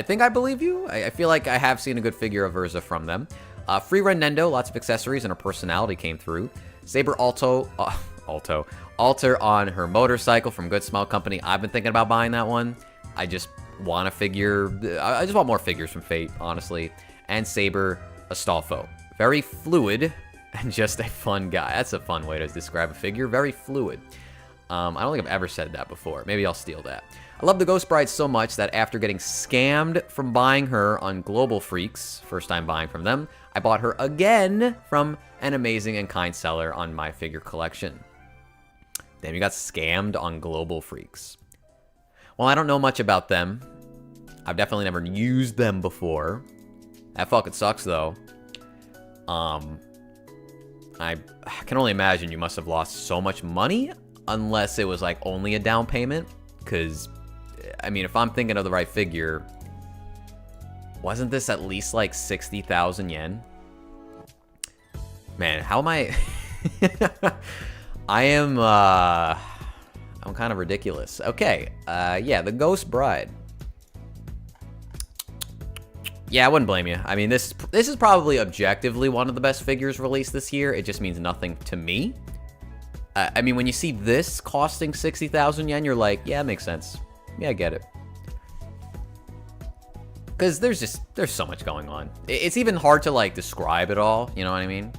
think I believe you. I feel like I have seen a good figure of Urza from them. Free Run Nendo. Lots of accessories and her personality came through. Saber Alter on her motorcycle from Good Smile Company. I've been thinking about buying that one. I just want a figure. I just want more figures from Fate, honestly. And Saber Astolfo. Very fluid and just a fun guy. That's a fun way to describe a figure. Very fluid. I don't think I've ever said that before. Maybe I'll steal that. I love the Ghost Bride so much that after getting scammed from buying her on Global Freaks, first time buying from them, I bought her again from an amazing and kind seller on my figure collection. Damn, you got scammed on Global Freaks. Well, I don't know much about them. I've definitely never used them before. That fucking sucks, though. I can only imagine you must have lost so much money, unless it was, like, only a down payment. Because, I mean, if I'm thinking of the right figure, wasn't this at least, like, 60,000 yen? Man, how am I... I'm kind of ridiculous. Okay, yeah, the Ghost Bride. Yeah, I wouldn't blame you. I mean, this is probably objectively one of the best figures released this year. It just means nothing to me. I mean, when you see this costing 60,000 yen, you're like, yeah, it makes sense. Yeah, I get it. Because there's so much going on. It's even hard to, like, describe it all. You know what I mean?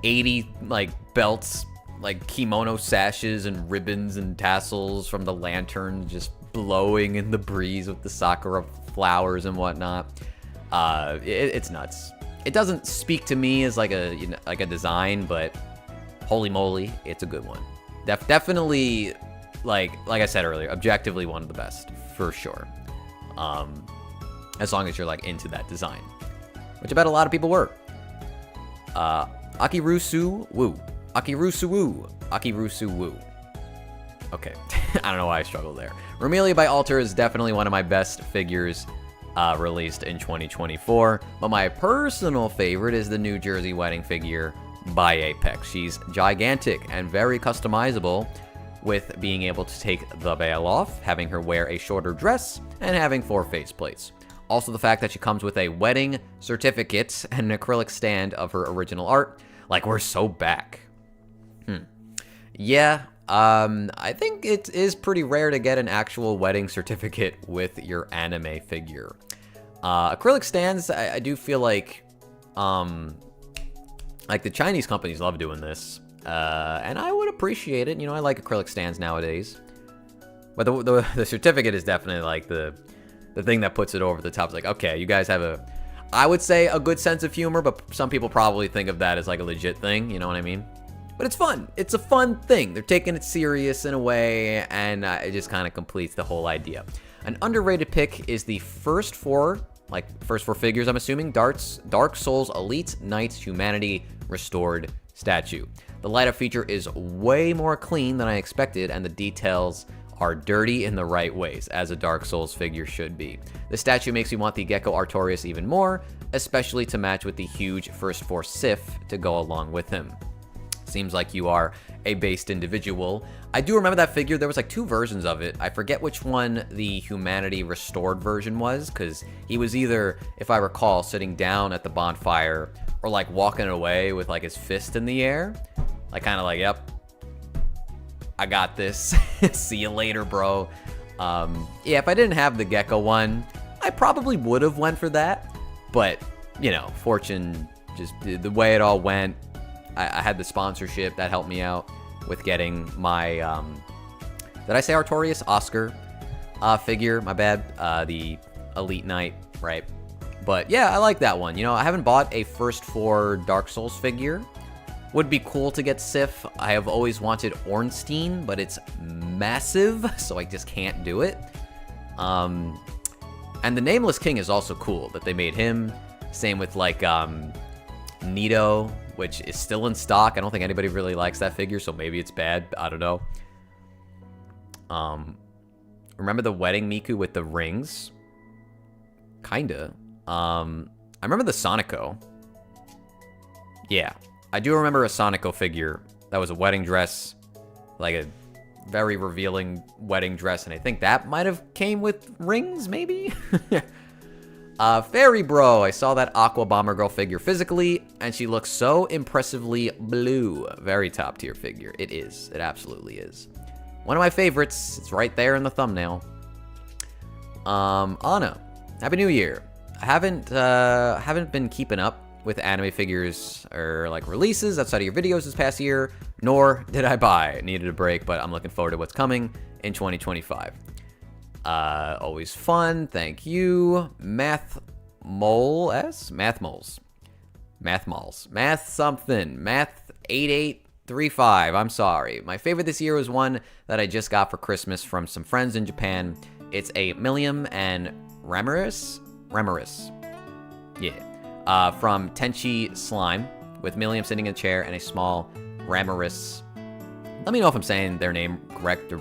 80, like, belts, like, kimono sashes and ribbons and tassels from the lantern just blowing in the breeze with the sakura flowers and whatnot. It's nuts. It doesn't speak to me as, like, a design, but holy moly, it's a good one. Definitely, like I said earlier, objectively one of the best, for sure. As long as you're, like, into that design, which I bet a lot of people were. Akirusu Woo. Akirusu Woo. Akirusu Woo. Okay. I don't know why I struggled there. Romelia by Alter is definitely one of my best figures released in 2024. But my personal favorite is the New Jersey wedding figure by Apex. She's gigantic and very customizable, with being able to take the veil off, having her wear a shorter dress, and having 4 faceplates. Also the fact that she comes with a wedding certificate and an acrylic stand of her original art. Like, we're so back. Yeah, I think it is pretty rare to get an actual wedding certificate with your anime figure. Acrylic stands, I do feel like the Chinese companies love doing this. And I would appreciate it. You know, I like acrylic stands nowadays. But the certificate is definitely, like, the thing that puts it over the top. It's like, okay, you guys have I would say a good sense of humor, but some people probably think of that as, like, a legit thing. You know what I mean? But it's fun. It's a fun thing. They're taking it serious in a way, and it just kind of completes the whole idea. An underrated pick is the first four figures, I'm assuming. Dark Souls Elite Knights Humanity Restored statue. The light-up feature is way more clean than I expected, and the details are dirty in the right ways, as a Dark Souls figure should be. The statue makes me want the Gecko Artorias even more, especially to match with the huge first four Sif to go along with him. Seems like you are a based individual. I do remember that figure. There was, like, 2 versions of it. I forget which one the Humanity Restored version was, because he was either, if I recall, sitting down at the bonfire or, like, walking away with, like, his fist in the air. Like, kind of like, yep, I got this. See you later, bro. Yeah, if I didn't have the Gecko one, I probably would have went for that. But, you know, fortune, just the way it all went, I had the sponsorship that helped me out. with getting my, did I say Artorias? Oscar figure, my bad. The Elite Knight, right? But yeah, I like that one. You know, I haven't bought a First 4 Dark Souls figure. Would be cool to get Sif. I have always wanted Ornstein, but it's massive, so I just can't do it. And the Nameless King is also cool that they made him. Same with like Nito, which is still in stock. I don't think anybody really likes that figure, so maybe it's bad. I don't know. Remember the wedding Miku with the rings? Kinda. I remember the Sonico. Yeah. I do remember a Sonico figure that was a wedding dress, like a very revealing wedding dress, and I think that might have came with rings, maybe? Fairy Bro, I saw that Aqua Bomber Girl figure physically, and she looks so impressively blue. Very top tier figure. It is. It absolutely is. One of my favorites. It's right there in the thumbnail. Anna, Happy New Year. I haven't been keeping up with anime figures or like releases outside of your videos this past year, nor did I buy. Needed a break, but I'm looking forward to what's coming in 2025. Always fun. Thank you. Math something. Math 8835. I'm sorry. My favorite this year was one that I just got for Christmas from some friends in Japan. It's a Millium and Ramirez. Yeah. From Tenchi Slime, with Millium sitting in a chair and a small Ramirez. Let me know if I'm saying their name correct or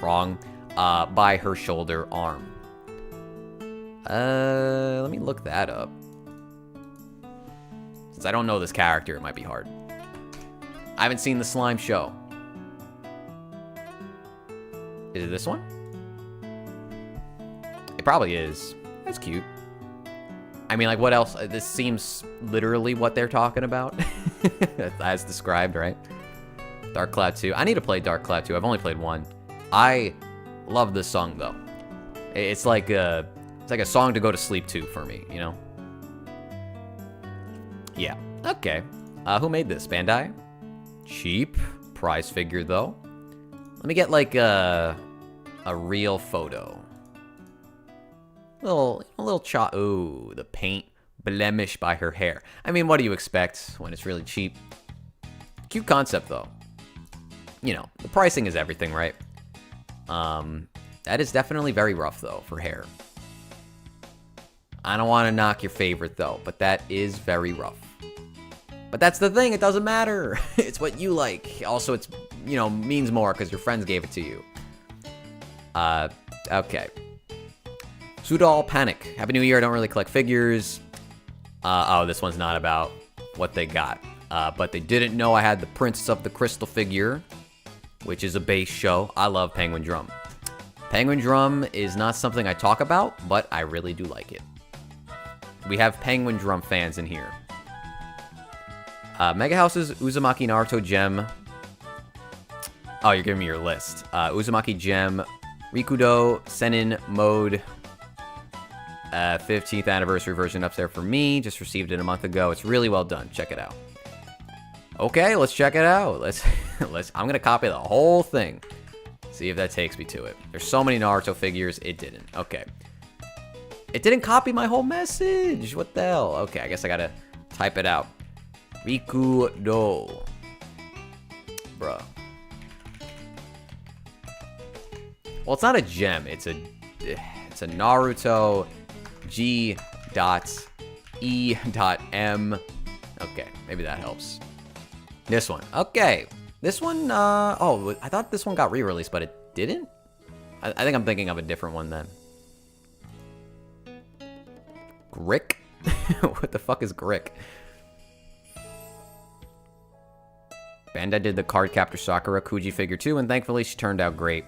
wrong. By her shoulder arm. Let me look that up. Since I don't know this character, it might be hard. I haven't seen the Slime show. Is it this one? It probably is. That's cute. I mean, like, what else? This seems literally what they're talking about. As described, right? Dark Cloud 2. I need to play Dark Cloud 2. I've only played one. I love this song, though. It's like a song to go to sleep to for me, you know? Yeah. Okay. Who made this? Bandai? Cheap. Prize figure, though. Let me get, like, a real photo. A little ooh, the paint blemish by her hair. I mean, what do you expect when it's really cheap? Cute concept, though. You know, the pricing is everything, right? That is definitely very rough, though, for hair. I don't want to knock your favorite, though, but that is very rough. But that's the thing, it doesn't matter. It's what you like. Also, it's, you know, means more because your friends gave it to you. Okay. Sudal Panic. Happy New Year. I don't really collect figures. Oh, this one's not about what they got. But they didn't know I had the Princess of the Crystal figure, which is a base show. I love Penguin Drum. Penguin Drum is not something I talk about, but I really do like it. We have Penguin Drum fans in here. Mega House's Uzumaki Naruto Gem. Oh, you're giving me your list. Uzumaki Gem, Rikudo, Senin Mode, 15th anniversary version up there for me. Just received it a month ago. It's really well done. Check it out. Okay, let's check it out. I'm gonna copy the whole thing. See if that takes me to it. There's so many Naruto figures, it didn't. Okay. It didn't copy my whole message. What the hell? Okay, I guess I gotta type it out. Rikudo. Bruh. Well, it's not a gem. It's a Naruto G.E.M. Okay, maybe that helps. This one. Okay. This one, oh, I thought this one got re-released, but it didn't? I think I'm thinking of a different one then. Grick? What the fuck is Grick? Bandai did the Card Captor Sakura Kuji figure too, and thankfully she turned out great.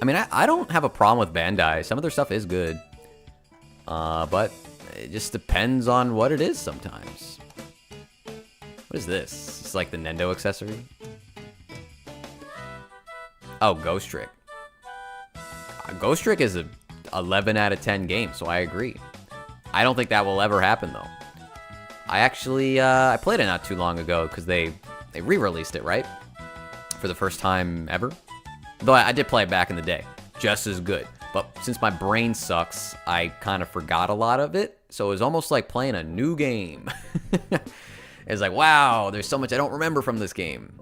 I mean, I don't have a problem with Bandai. Some of their stuff is good. But it just depends on what it is sometimes. What is this? It's like the Nendo accessory? Oh, Ghost Trick. Ghost Trick is a 11 out of 10 game, so I agree. I don't think that will ever happen, though. I actually, I played it not too long ago, because they re-released it, right? for the first time ever. Though I did play it back in the day. Just as good. But since my brain sucks, I kind of forgot a lot of it. So it was almost like playing a new game. It's like, wow, there's so much I don't remember from this game.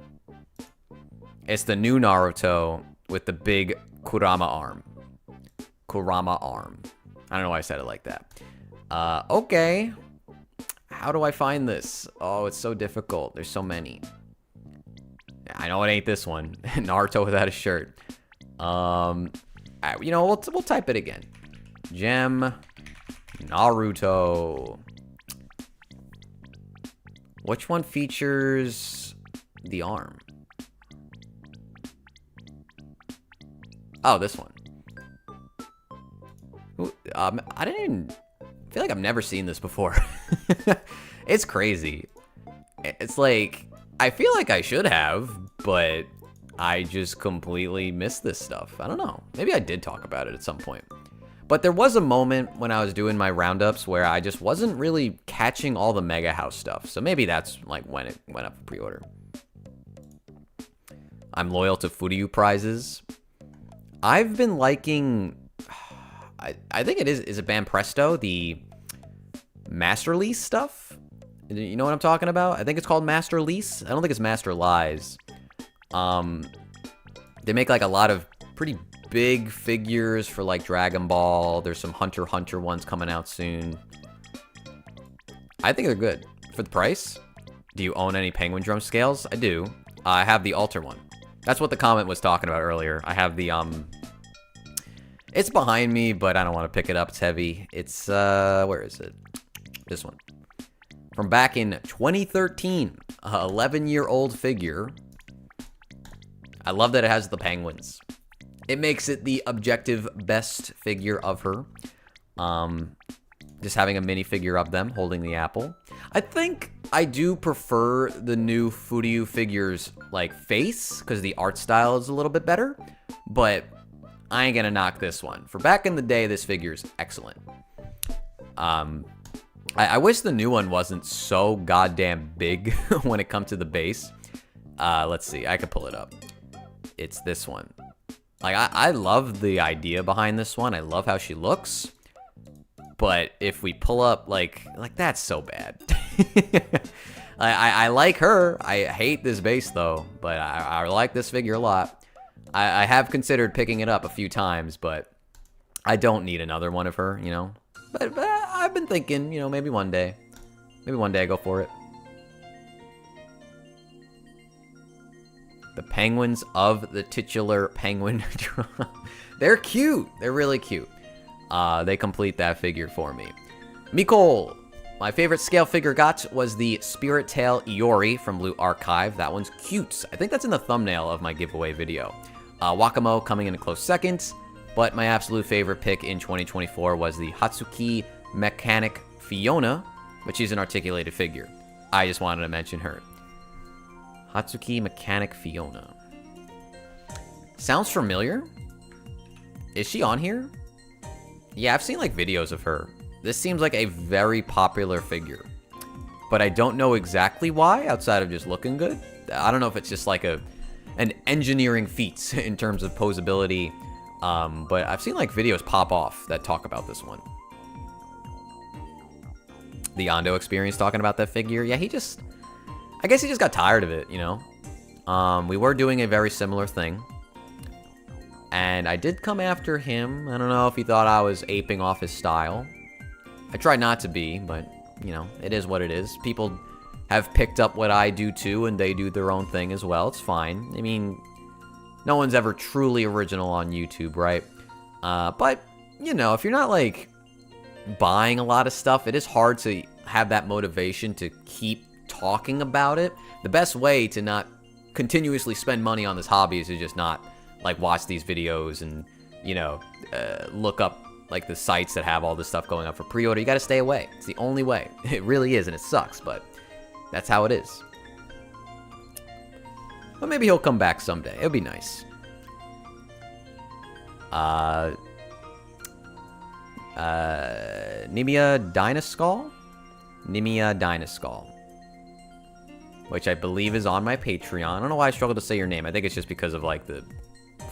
It's the new Naruto with the big Kurama arm. Kurama arm. I don't know why I said it like that. Okay. How do I find this? Oh, it's so difficult. There's so many. I know it ain't this one. Naruto without a shirt. You know, we'll type it again. Gem Naruto. Which one features the arm? Oh, this one. I didn't even feel like I've never seen this before. It's crazy. It's like, I feel like I should have, but I just completely missed this stuff. I don't know. Maybe I did talk about it at some point. But there was a moment when I was doing my roundups where I just wasn't really catching all the Mega House stuff. So maybe that's like when it went up for pre-order. I'm loyal to Furyu prizes. I've been liking... I think it is it Banpresto, the Master Lease stuff? You know what I'm talking about? I think it's called Master Lease. I don't think it's Master Lies. They make like a lot of pretty big figures for like Dragon Ball. There's some Hunter x Hunter ones coming out soon. I think they're good. For the price, do you own any Penguin Drum scales? I do. I have the Alter one. That's what the comment was talking about earlier. I have the, it's behind me, but I don't want to pick it up. It's heavy. It's, where is it? This one. From back in 2013. 11-year-old figure. I love that it has the penguins. It makes it the objective best figure of her. Just having a minifigure of them holding the apple. I think I do prefer the new Furyu figure's like face because the art style is a little bit better. But I ain't gonna knock this one. For back in the day, this figure's excellent. I wish the new one wasn't so goddamn big when it comes to the base. Let's see. I could pull it up. It's this one. Like, I love the idea behind this one. I love how she looks. But if we pull up, like that's so bad. I like her. I hate this base, though. But I like this figure a lot. I have considered picking it up a few times, but I don't need another one of her, you know. But I've been thinking, you know, maybe one day. Maybe one day I go for it. The penguins of the titular penguin drum. They're cute. They're really cute. They complete that figure for me. Mikol. My favorite scale figure got was the Spirit Tail Iori from Loot Archive. That one's cute. I think that's in the thumbnail of my giveaway video. Wakamo coming in a close second. But my absolute favorite pick in 2024 was the Hatsuki Mechanic Fiona, but she's an articulated figure. I just wanted to mention her. Hatsuki Mechanic Fiona. Sounds familiar? Is she on here? Yeah, I've seen like videos of her. This seems like a very popular figure. But I don't know exactly why, outside of just looking good. I don't know if it's just like an engineering feat in terms of posability. But I've seen like videos pop off that talk about this one. The Ando experience talking about that figure. Yeah, I guess he just got tired of it, you know? We were doing a very similar thing. And I did come after him. I don't know if he thought I was aping off his style. I tried not to be, but, you know, it is what it is. People have picked up what I do too, and they do their own thing as well. It's fine. I mean, no one's ever truly original on YouTube, right? But, you know, if you're not, like, buying a lot of stuff, it is hard to have that motivation to keep talking about it. The best way to not continuously spend money on this hobby is to just not, like, watch these videos and, you know, look up, like, the sites that have all this stuff going up for pre-order. You gotta stay away. It's the only way. It really is, and it sucks, but that's how it is. But maybe he'll come back someday. It'll be nice. Nimia Dynaskull? Nimia Dynaskull. which I believe is on my Patreon. I don't know why I struggle to say your name. I think it's just because of, like, the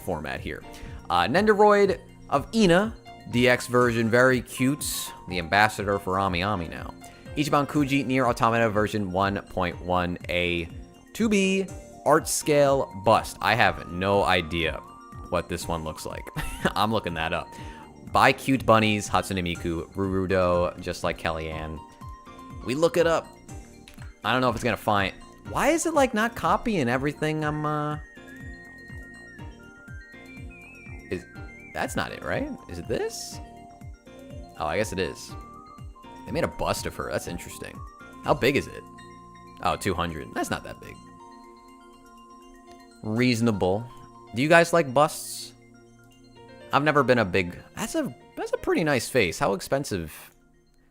format here. Nendoroid of Ina, DX version, very cute. The ambassador for Ami Ami now. Ichiban Kuji, Nier Automata version 1.1a 2B, art scale bust. I have no idea what this one looks like. I'm looking that up. By Cute Bunnies, Hatsune Miku, Rurudo, just like Kellyanne. We look it up. I don't know if it's gonna find. Why is it like not copying everything? That's not it, right? Is it this? Oh, I guess it is. They made a bust of her. That's interesting. How big is it? Oh, 200. That's not that big. Reasonable. Do you guys like busts? I've never been a big... That's a pretty nice face. How expensive?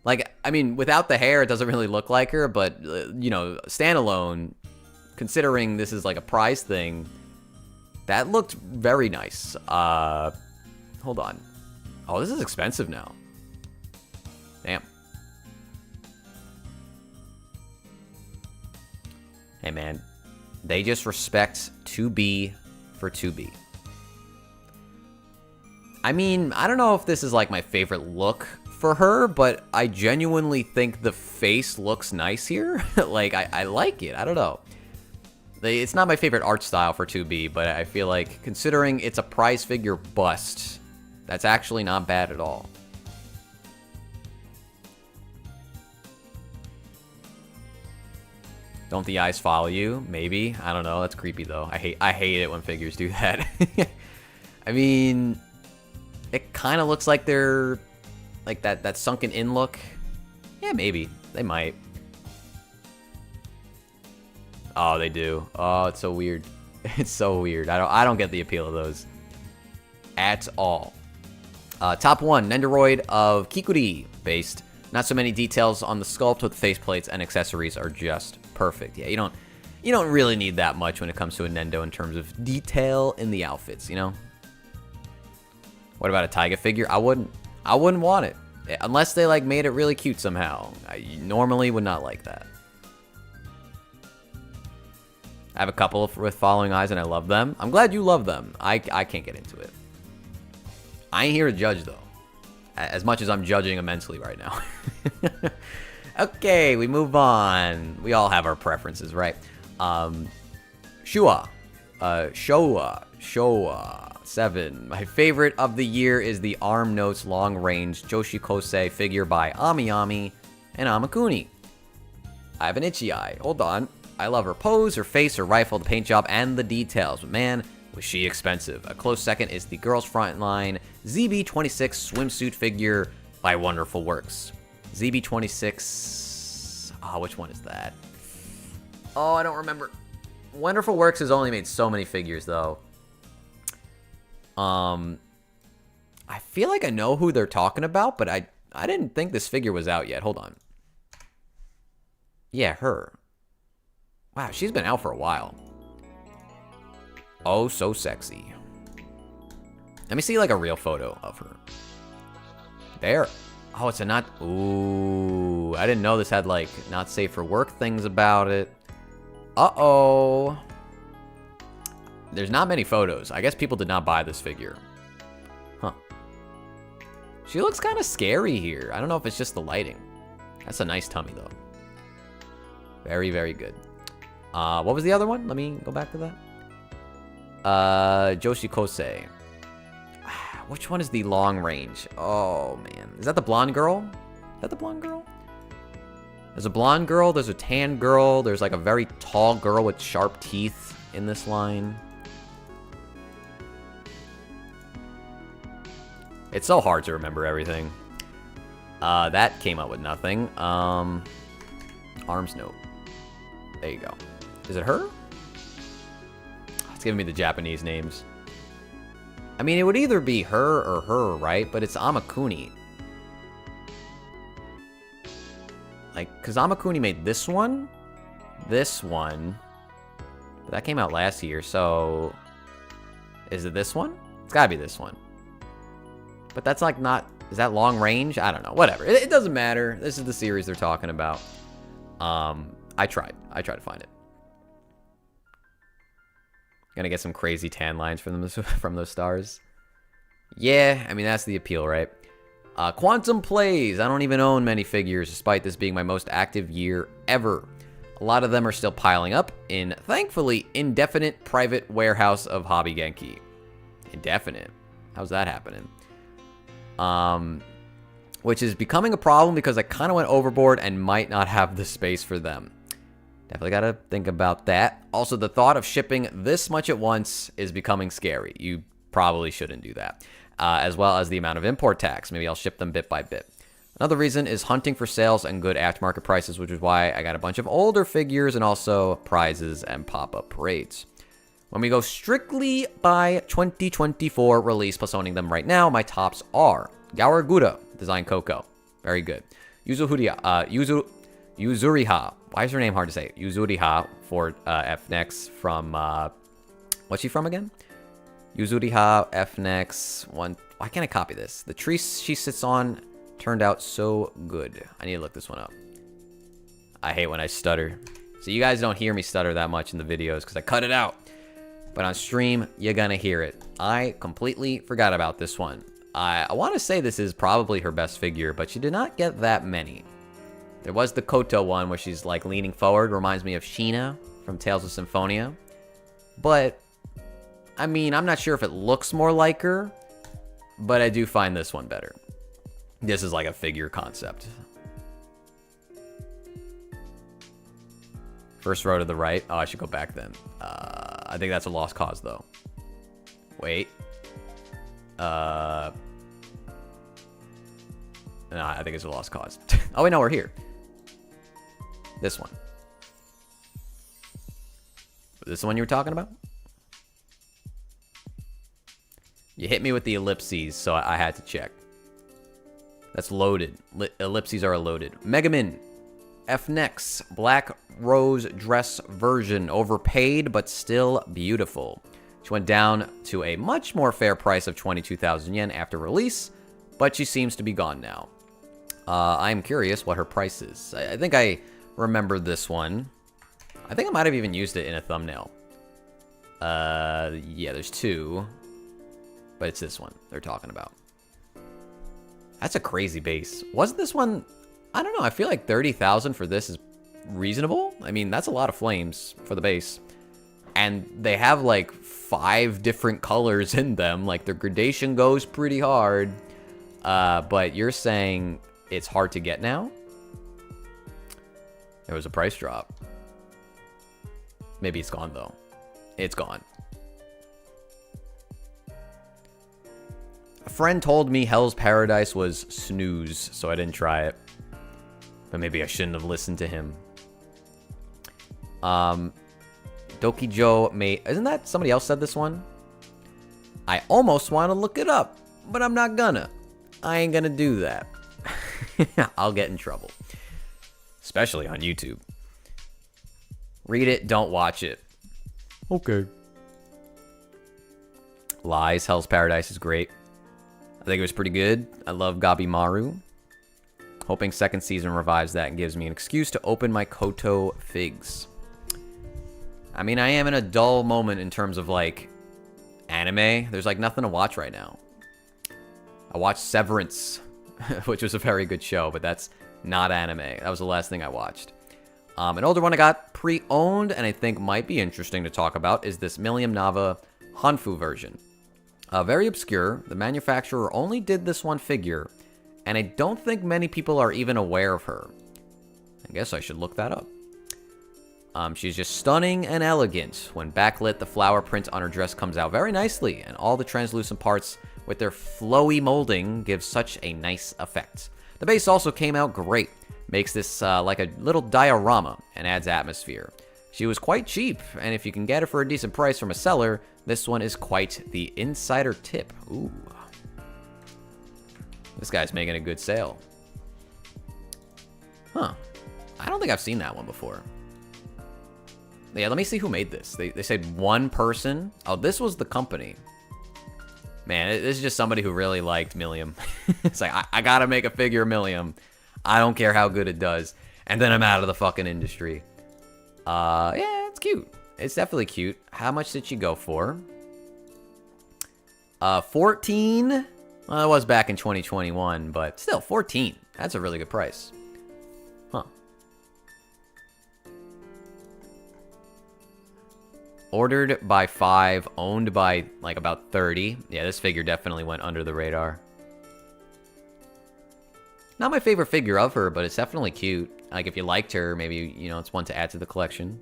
Like, I mean, without the hair, it doesn't really look like her, but, you know, standalone, considering this is like a prize thing, that looked very nice. Hold on. Oh, this is expensive now. Damn. Hey, man. They just respect 2B for 2B. I mean, I don't know if this is like my favorite look for her, but I genuinely think the face looks nice here. Like, I like it. I don't know. It's not my favorite art style for 2B, but I feel like considering it's a prize figure bust, that's actually not bad at all. Don't the eyes follow you? Maybe. I don't know. That's creepy though. I hate it when figures do that. I mean, it kind of looks like they're like that sunken in look. Yeah, maybe. They might. Oh, they do. Oh, it's so weird. It's so weird. I don't get the appeal of those at all. Top 1, Nendoroid of Kikuri based. Not so many details on the sculpt, with the faceplates and accessories are just perfect. Yeah, you don't really need that much when it comes to a Nendo in terms of detail in the outfits, you know? What about a Taiga figure? I wouldn't want it. Unless they like made it really cute somehow. I normally would not like that. I have a couple with following eyes and I love them. I'm glad you love them. I can't get into it. I ain't here to judge though. As much as I'm judging immensely right now. Okay, we move on. We all have our preferences, right? Showa 7. My favorite of the year is the Arm Notes Long Range Joshi Kosei figure by Ami Ami and Amakuni. I have an itchy eye. Hold on. I love her pose, her face, her rifle, the paint job, and the details. But man, was she expensive. A close second is the Girls Frontline ZB26 swimsuit figure by Wonderful Works. ZB26... Oh, which one is that? Oh, I don't remember. Wonderful Works has only made so many figures, though. I feel like I know who they're talking about, but I didn't think this figure was out yet. Hold on. Yeah, her. Wow, she's been out for a while. Oh, so sexy. Let me see like a real photo of her. There. Oh, it's a not... Ooh, I didn't know this had like not safe for work things about it. Uh-oh. There's not many photos. I guess people did not buy this figure. Huh. She looks kind of scary here. I don't know if it's just the lighting. That's a nice tummy, though. Very, very good. What was the other one? Let me go back to that. Joshi Kosei. Which one is the long range? Oh, man. Is that the blonde girl? Is that the blonde girl? There's a blonde girl. There's a tan girl. There's like a very tall girl with sharp teeth in this line. It's so hard to remember everything. That came up with nothing. Arms note. There you go. Is it her? It's giving me the Japanese names. I mean, it would either be her or her, right? But it's Amakuni. Like, because Amakuni made this one. But that came out last year, so... Is it this one? It's gotta be this one. But that's like not... Is that long range? I don't know. Whatever. It doesn't matter. This is the series they're talking about. I tried to find it. Gonna get some crazy tan lines from them from those stars. Yeah, I mean, that's the appeal, right? Quantum Plays. I don't even own many figures, despite this being my most active year ever. A lot of them are still piling up in, thankfully, indefinite private warehouse of Hobby Genki. Indefinite? How's that happening? Which is becoming a problem because I kind of went overboard and might not have the space for them. Definitely got to think about that. Also, the thought of shipping this much at once is becoming scary. You probably shouldn't do that. As well as the amount of import tax. Maybe I'll ship them bit by bit. Another reason is hunting for sales and good aftermarket prices, which is why I got a bunch of older figures and also prizes and pop-up parades. When we go strictly by 2024 release plus owning them right now, my tops are Gawaragura, Design Coco. Very good. Yuzuriha. Why is her name hard to say? Yuzuriha for FNEX from... what's she from again? Yuzuriha, FNEX, one... Why can't I copy this? The tree she sits on turned out so good. I need to look this one up. I hate when I stutter. So you guys don't hear me stutter that much in the videos because I cut it out. But on stream, you're gonna hear it. I completely forgot about this one. I want to say this is probably her best figure, but she did not get that many. There was the Koto one where she's like leaning forward. Reminds me of Sheena from Tales of Symphonia. But, I mean, I'm not sure if it looks more like her, but I do find this one better. This is like a figure concept. First row to the right. Oh, I should go back then. I think that's a lost cause, though. Wait. No, I think it's a lost cause. Oh, wait, no, we're here. This one. Is this the one you were talking about? You hit me with the ellipses, so I had to check. That's loaded. Ellipses are loaded. Megamin. FNEX. Black Rose dress version. Overpaid, but still beautiful. She went down to a much more fair price of 22,000 yen after release, but she seems to be gone now. I'm curious what her price is. I think I remember this one. I think I might have even used it in a thumbnail. Yeah, there's two. But it's this one they're talking about. That's a crazy base. Wasn't this one... I don't know. I feel like 30,000 for this is reasonable. I mean, that's a lot of flames for the base. And they have like 5 different colors in them. Like their gradation goes pretty hard. But you're saying it's hard to get now? There was a price drop. Maybe it's gone though. It's gone. A friend told me Hell's Paradise was snooze, so I didn't try it. But maybe I shouldn't have listened to him. Dokijo made... Isn't that somebody else said this one? I almost want to look it up, but I'm not gonna. I ain't gonna do that. I'll get in trouble. Especially on YouTube. Read it, don't watch it. Okay. Lies, Hell's Paradise is great. I think it was pretty good. I love Gabi Maru. Hoping second season revives that and gives me an excuse to open my Koto figs. I mean, I am in a dull moment in terms of, like, anime. There's, like, nothing to watch right now. I watched Severance, which was a very good show, but that's not anime. That was the last thing I watched. An older one I got pre-owned and I think might be interesting to talk about is this Millium Nava Hanfu version. Very obscure. The manufacturer only did this one figure, and I don't think many people are even aware of her. I guess I should look that up. She's just stunning and elegant. When backlit, the flower print on her dress comes out very nicely, and all the translucent parts with their flowy molding give such a nice effect. The base also came out great. Makes this like a little diorama and adds atmosphere. She was quite cheap, and if you can get her for a decent price from a seller, this one is quite the insider tip. Ooh. This guy's making a good sale. Huh. I don't think I've seen that one before. Yeah, let me see who made this. They said one person. Oh, this was the company. Man, this is just somebody who really liked Millium. It's like, I gotta make a figure of Millium. I don't care how good it does. And then I'm out of the fucking industry. Yeah, it's cute. It's definitely cute. How much did she go for? 14? Well, it was back in 2021, but still, 14. That's a really good price. Huh. Ordered by 5, owned by, like, about 30. Yeah, this figure definitely went under the radar. Not my favorite figure of her, but it's definitely cute. Like, if you liked her, maybe, you know, it's one to add to the collection.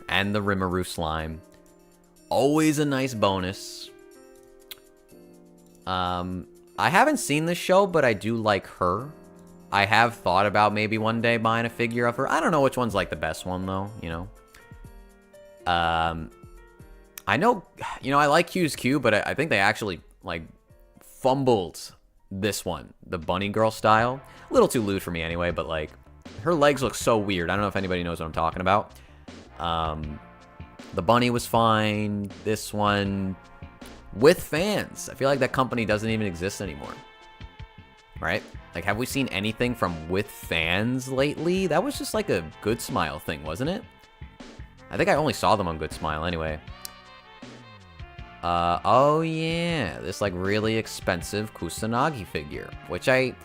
And the Rimuru slime. Always a nice bonus. I haven't seen this show, but I do like her. I have thought about maybe one day buying a figure of her. I don't know which one's, like, the best one, though, you know. I know, you know, I like Q's Q, but I think they actually, like, fumbled this one, the bunny girl style. A little too lewd for me anyway, but, like, her legs look so weird. I don't know if anybody knows what I'm talking about. The bunny was fine. This one, with fans. I feel like that company doesn't even exist anymore. Right? Like, have we seen anything from with fans lately? That was just, like, a Good Smile thing, wasn't it? I think I only saw them on Good Smile anyway. Oh yeah, this like really expensive Kusanagi figure, which I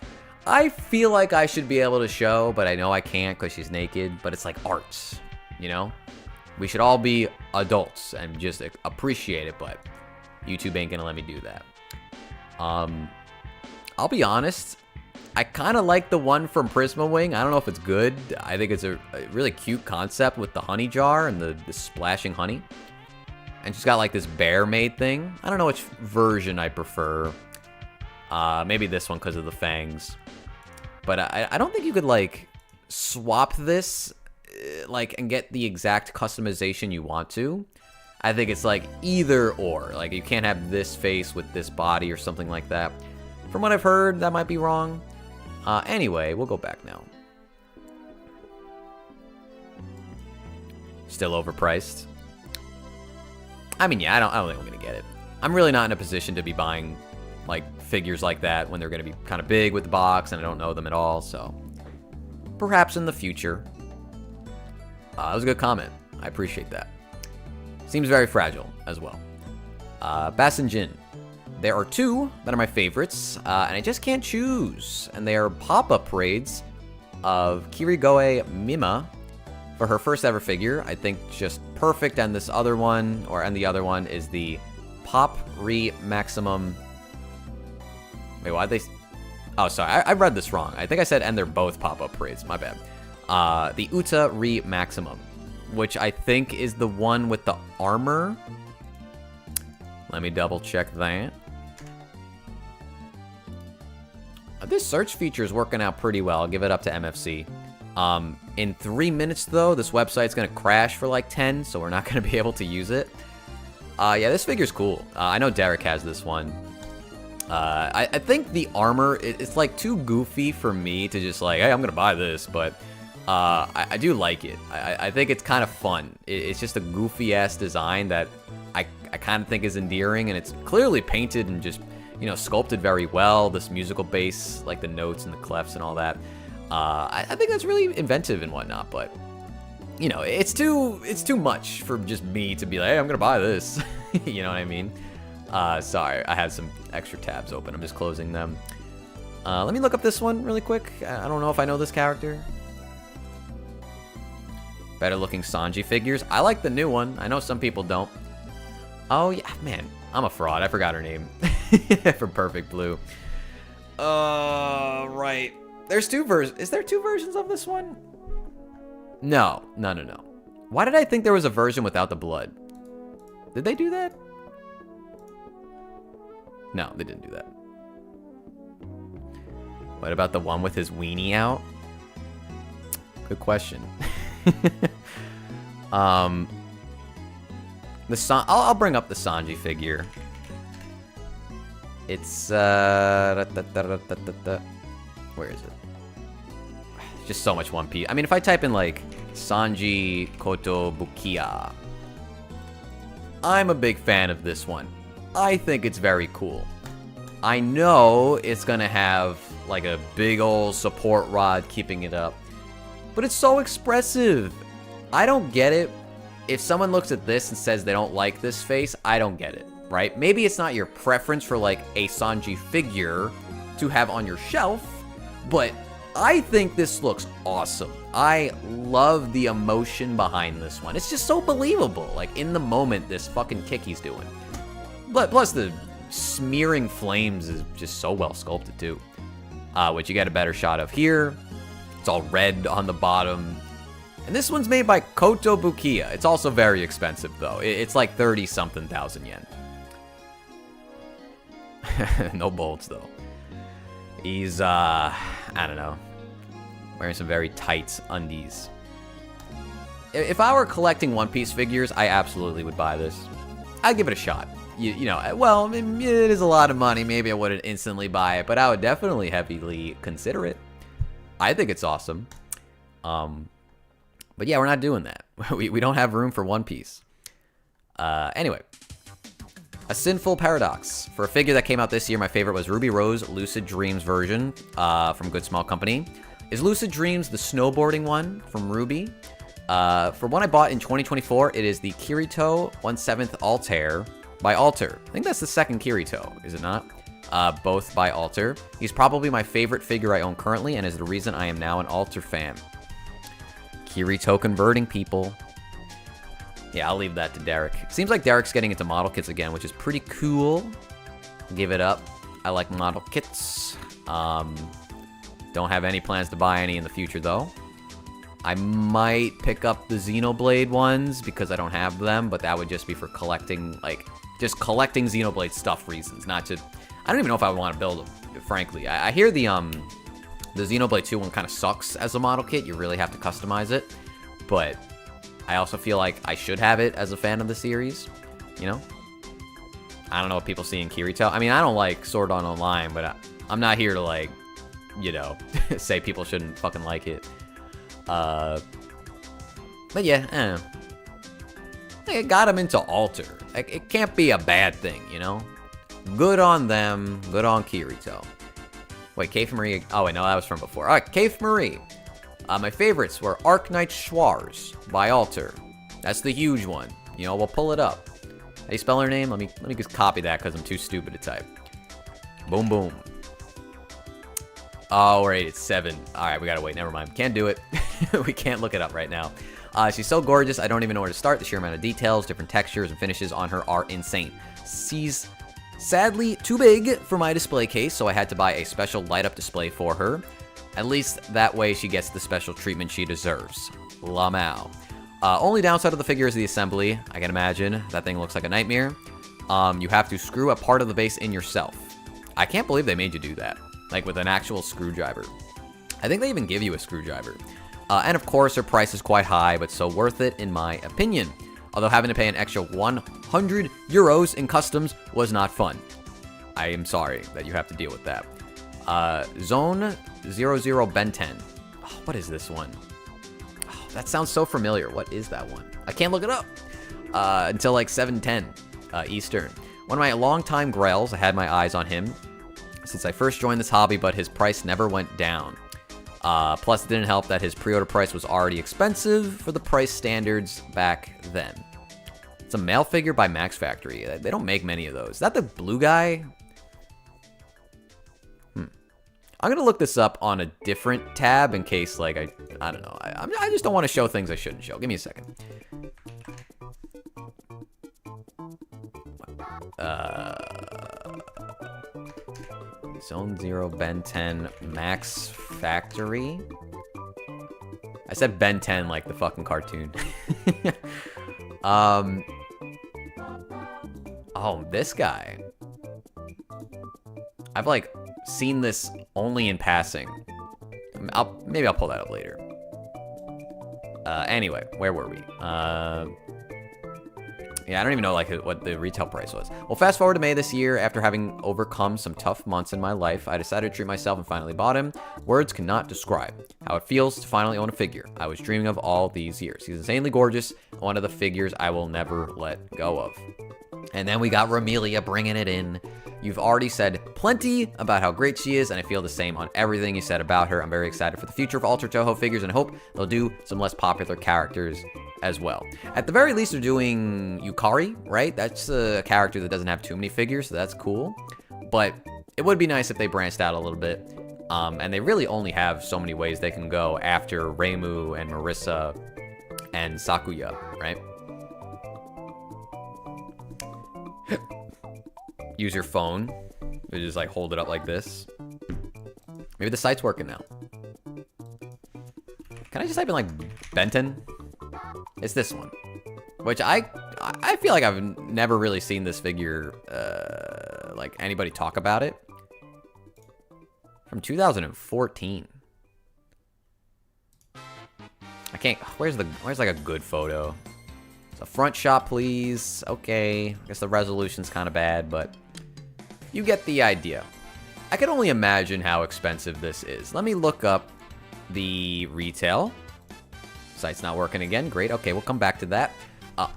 feel like I should be able to show, but I know I can't because she's naked, but it's like art, you know? We should all be adults and just appreciate it, but YouTube ain't gonna let me do that. I'll be honest, I kind of like the one from Prisma Wing. I don't know if it's good. I think it's a really cute concept with the honey jar and the splashing honey. And she's got like this bear maid thing. I don't know which version I prefer. Maybe this one because of the fangs. But I don't think you could like swap this like and get the exact customization you want to. I think it's like either or. Like you can't have this face with this body or something like that. From what I've heard, that might be wrong. Anyway, we'll go back now. Still overpriced. I mean, yeah, I don't think I'm gonna get it. I'm really not in a position to be buying like figures like that when they're gonna be kind of big with the box and I don't know them at all. So perhaps in the future. That was a good comment. I appreciate that. Seems very fragile as well. Basenjin. There are two that are my favorites, and I just can't choose. And they are pop-up raids of Kirigoe Mima for her first ever figure. I think just perfect. And this other one, and the other one is the Pop Re Maximum. Wait, why'd they? Oh, sorry, I read this wrong. I think I said, and they're both pop-up raids. My bad. The Uta Re Maximum, which I think is the one with the armor. Let me double check that. This search feature is working out pretty well. I'll give it up to MFC. In 3 minutes, though, this website's going to crash for like 10, so we're not going to be able to use it. Yeah, this figure's cool. I know Derek has this one. I think the armor, it's like too goofy for me to just like, hey, I'm going to buy this, but I do like it. I think it's kind of fun. It's just a goofy-ass design that I kind of think is endearing, and it's clearly painted and just, you know, sculpted very well. This musical bass, like the notes and the clefs and all that. I think that's really inventive and whatnot, but, you know, it's too much for just me to be like, hey, I'm gonna buy this. You know what I mean? Sorry, I had some extra tabs open. I'm just closing them. Let me look up this one really quick. I don't know if I know this character. Better looking Sanji figures. I like the new one. I know some people don't. Oh, yeah, man. I'm a fraud. I forgot her name. From Perfect Blue. Right. There's two versions. Is there two versions of this one? No. Why did I think there was a version without the blood? Did they do that? No, they didn't do that. What about the one with his weenie out? Good question. I'll bring up the Sanji figure. It's where is it? Just so much One Piece. I mean, if I type in like Sanji Kotobukiya, I'm a big fan of this one. I think it's very cool. I know it's gonna have like a big old support rod keeping it up, but it's so expressive. I don't get it. If someone looks at this and says they don't like this face, I don't get it, right? Maybe it's not your preference for like a Sanji figure to have on your shelf, but I think this looks awesome. I love the emotion behind this one. It's just so believable. Like in the moment, this fucking kick he's doing. But plus the smearing flames is just so well sculpted too, which you get a better shot of here. It's all red on the bottom. And this one's made by Koto Bukiya. It's also very expensive, though. It's like 30-something thousand yen. No bolts, though. He's, I don't know, wearing some very tight undies. If I were collecting One Piece figures, I absolutely would buy this. I'd give it a shot. You know, well, it is a lot of money. Maybe I wouldn't instantly buy it, but I would definitely heavily consider it. I think it's awesome. But yeah, we're not doing that. We don't have room for One Piece. Anyway. A Sinful Paradox. For a figure that came out this year, my favorite was Ruby Rose Lucid Dreams version from Good Small Company. Is Lucid Dreams the snowboarding one from Ruby? For one I bought in 2024, it is the Kirito 1/7 Altair by Alter. I think that's the second Kirito, is it not? Both by Alter. He's probably my favorite figure I own currently and is the reason I am now an Alter fan. Kirito converting people. Yeah, I'll leave that to Derek. Seems like Derek's getting into model kits again, which is pretty cool. Give it up. I like model kits. Don't have any plans to buy any in the future, though. I might pick up the Xenoblade ones because I don't have them, but that would just be for collecting, like, just collecting Xenoblade stuff reasons, not to... I don't even know if I would want to build them, frankly. I hear the Xenoblade 2 one kind of sucks as a model kit. You really have to customize it. But I also feel like I should have it as a fan of the series, you know? I don't know what people see in Kirito. I mean, I don't like Sword Art Online, but I'm not here to, like, you know, say people shouldn't fucking like it. But yeah, I don't know. It got him into Alter. Like, it can't be a bad thing, you know? Good on them. Good on Kirito. Wait, Cafe Marie. Oh, wait, no, that was from before. All right, Cafe Marie. My favorites were Arknight Schwarz by Alter. That's the huge one. You know, we'll pull it up. How do you spell her name? Let me just copy that because I'm too stupid to type. Boom, boom. Oh, right, it's 7. All right, we gotta wait. Never mind. Can't do it. We can't look it up right now. She's so gorgeous, I don't even know where to start. The sheer amount of details, different textures, and finishes on her are insane. She's sadly too big for my display case, so I had to buy a special light-up display for her. At least that way she gets the special treatment she deserves. Lamau. Only downside of the figure is the assembly. I can imagine. That thing looks like a nightmare. You have to screw a part of the base in yourself. I can't believe they made you do that. Like with an actual screwdriver. I think they even give you a screwdriver. And of course, her price is quite high, but so worth it in my opinion. Although having to pay an extra 100 euros in customs was not fun. I am sorry that you have to deal with that. Zone 00 Ben 10. Oh, what is this one? Oh, that sounds so familiar. What is that one? I can't look it up until like 7:10 Eastern. One of my longtime grails. I had my eyes on him since I first joined this hobby, but his price never went down. Plus, it didn't help that his pre-order price was already expensive for the price standards back then. It's a male figure by Max Factory. They don't make many of those. Is that the blue guy? I'm going to look this up on a different tab in case, like, I don't know. I just don't want to show things I shouldn't show. Give me a second. Zone 0, Ben 10, Max Factory. I said Ben 10 like the fucking cartoon. Oh, this guy. I've, like, seen this only in passing. Maybe I'll pull that up later. Anyway, where were we? Yeah, I don't even know like what the retail price was. Well, fast forward to May this year. After having overcome some tough months in my life, I decided to treat myself and finally bought him. Words cannot describe how it feels to finally own a figure I was dreaming of all these years. He's insanely gorgeous, one of the figures I will never let go of. And then we got Romelia bringing it in. You've already said plenty about how great she is, and I feel the same on everything you said about her. I'm very excited for the future of Alter Toho figures, and I hope they'll do some less popular characters as well. At the very least, they're doing Yukari, right? That's a character that doesn't have too many figures, so that's cool. But it would be nice if they branched out a little bit. And they really only have so many ways they can go after Reimu and Marissa and Sakuya, right? Use your phone. You just like hold it up like this. Maybe the site's working now. Can I just type in like Benton? It's this one. Which I feel like I've never really seen this figure, like anybody talk about it. From 2014. I can't, where's like a good photo? So front shot, please. Okay, I guess the resolution's kind of bad, but you get the idea. I can only imagine how expensive this is. Let me look up the retail. Site's not working again. Great. Okay, we'll come back to that.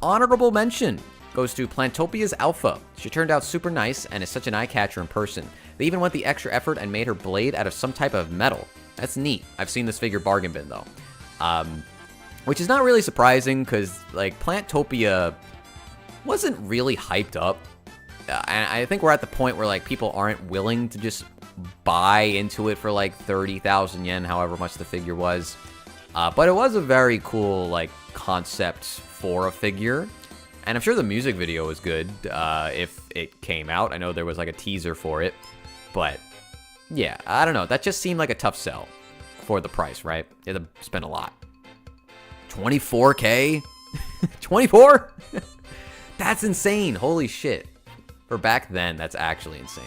Honorable mention goes to Plantopia's Alpha. She turned out super nice and is such an eye-catcher in person. They even went the extra effort and made her blade out of some type of metal. That's neat. I've seen this figure bargain bin, though. Which is not really surprising, because, like, Plantopia wasn't really hyped up. And I think we're at the point where, like, people aren't willing to just buy into it for, like, 30,000 yen, however much the figure was. But it was a very cool, like, concept for a figure. And I'm sure the music video was good if it came out. I know there was, like, a teaser for it. But, yeah, I don't know. That just seemed like a tough sell for the price, right? You had to spend a lot. 24K? 24? That's insane. Holy shit. For back then, that's actually insane.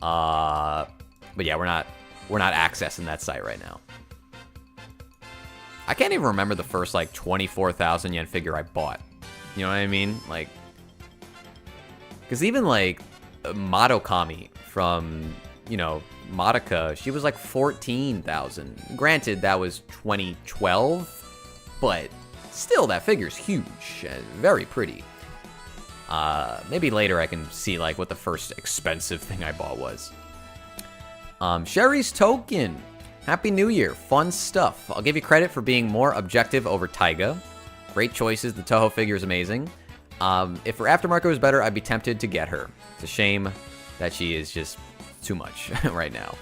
But yeah, we're not accessing that site right now. I can't even remember the first, like, 24,000 yen figure I bought. You know what I mean? Like, because even, like, Madokami from, you know, Madoka, she was, like, 14,000. Granted, that was 2012, but still, that figure's huge and very pretty. Maybe later I can see, like, what the first expensive thing I bought was. Sherry's Token. Happy New Year. Fun stuff. I'll give you credit for being more objective over Taiga. Great choices. The Toho figure is amazing. If her aftermarket was better, I'd be tempted to get her. It's a shame that she is just too much right now.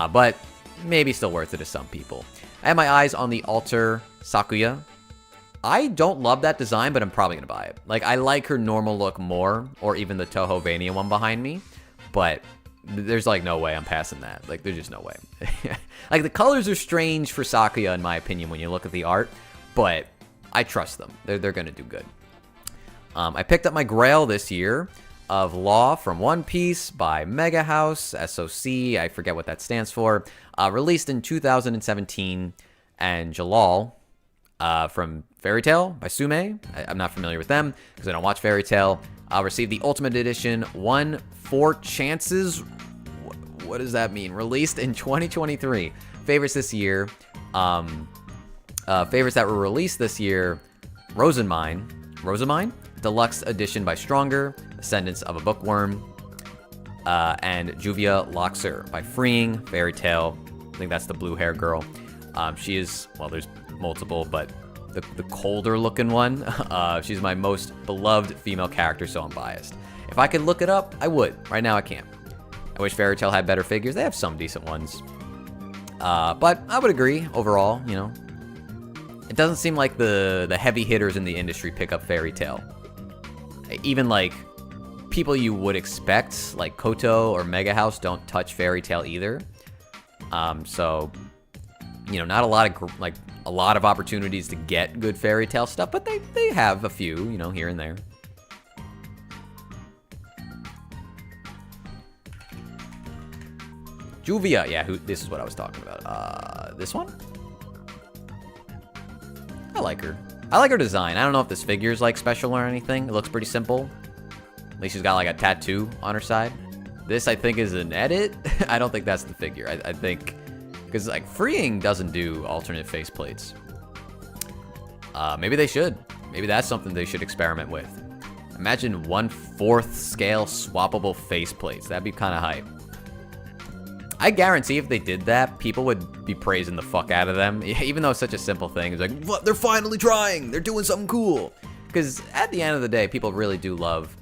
But maybe still worth it to some people. I have my eyes on the Alter Sakuya. I don't love that design, but I'm probably going to buy it. Like, I like her normal look more, or even the Toho Vania one behind me. But there's, like, no way I'm passing that. Like, there's just no way. Like, the colors are strange for Sakuya, in my opinion, when you look at the art. But I trust them. They're going to do good. I picked up my Grail this year of Law from One Piece by Mega House, SOC. I forget what that stands for. Released in 2017. And Jalal from Fairy Tail by Sume. I'm not familiar with them because I don't watch Fairy Tail. I'll receive the Ultimate Edition 4 chances. What does that mean? Released in 2023. Favorites this year. Favorites that were released this year. Rosamine. Deluxe Edition by Stronger. Descendants of a Bookworm. And Juvia Loxer by Freeing. Fairy Tail. I think that's the blue hair girl. She is, well, there's multiple, but the colder looking one. She's my most beloved female character, so I'm biased. If I could look it up, I would. Right now, I can't. I wish Fairy Tail had better figures. They have some decent ones. But I would agree, overall, you know. It doesn't seem like the heavy hitters in the industry pick up Fairy Tail. Even, like, people you would expect, like Koto or Mega House, don't touch Fairy Tail either. So, you know, not a lot of opportunities to get good Fairy Tail stuff, but they have a few, you know, here and there. Juvia, yeah, this is what I was talking about. This one? I like her. I like her design. I don't know if this figure is, like, special or anything. It looks pretty simple. At least she's got, like, a tattoo on her side. This, I think, is an edit. I don't think that's the figure. I think... Because, like, Freeing doesn't do alternate faceplates. Maybe they should. Maybe that's something they should experiment with. Imagine 1/4 scale swappable faceplates. That'd be kind of hype. I guarantee if they did that, people would be praising the fuck out of them, even though it's such a simple thing. It's like, what? They're finally trying. They're doing something cool. Because at the end of the day, people really do love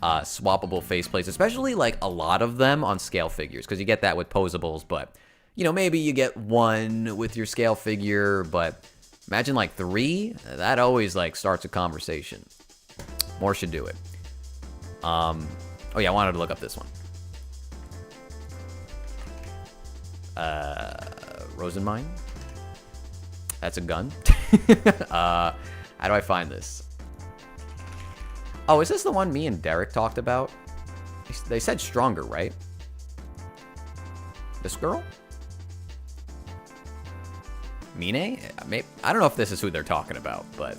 swappable faceplates, especially like a lot of them on scale figures, because you get that with posables, but you know, maybe you get one with your scale figure, but imagine like 3. That always like starts a conversation. More should do it. Oh yeah, I wanted to look up this one. Rosenmine? That's a gun? How do I find this? Oh, is this the one me and Derek talked about? They said stronger, right? This girl? Mine? I don't know if this is who they're talking about, but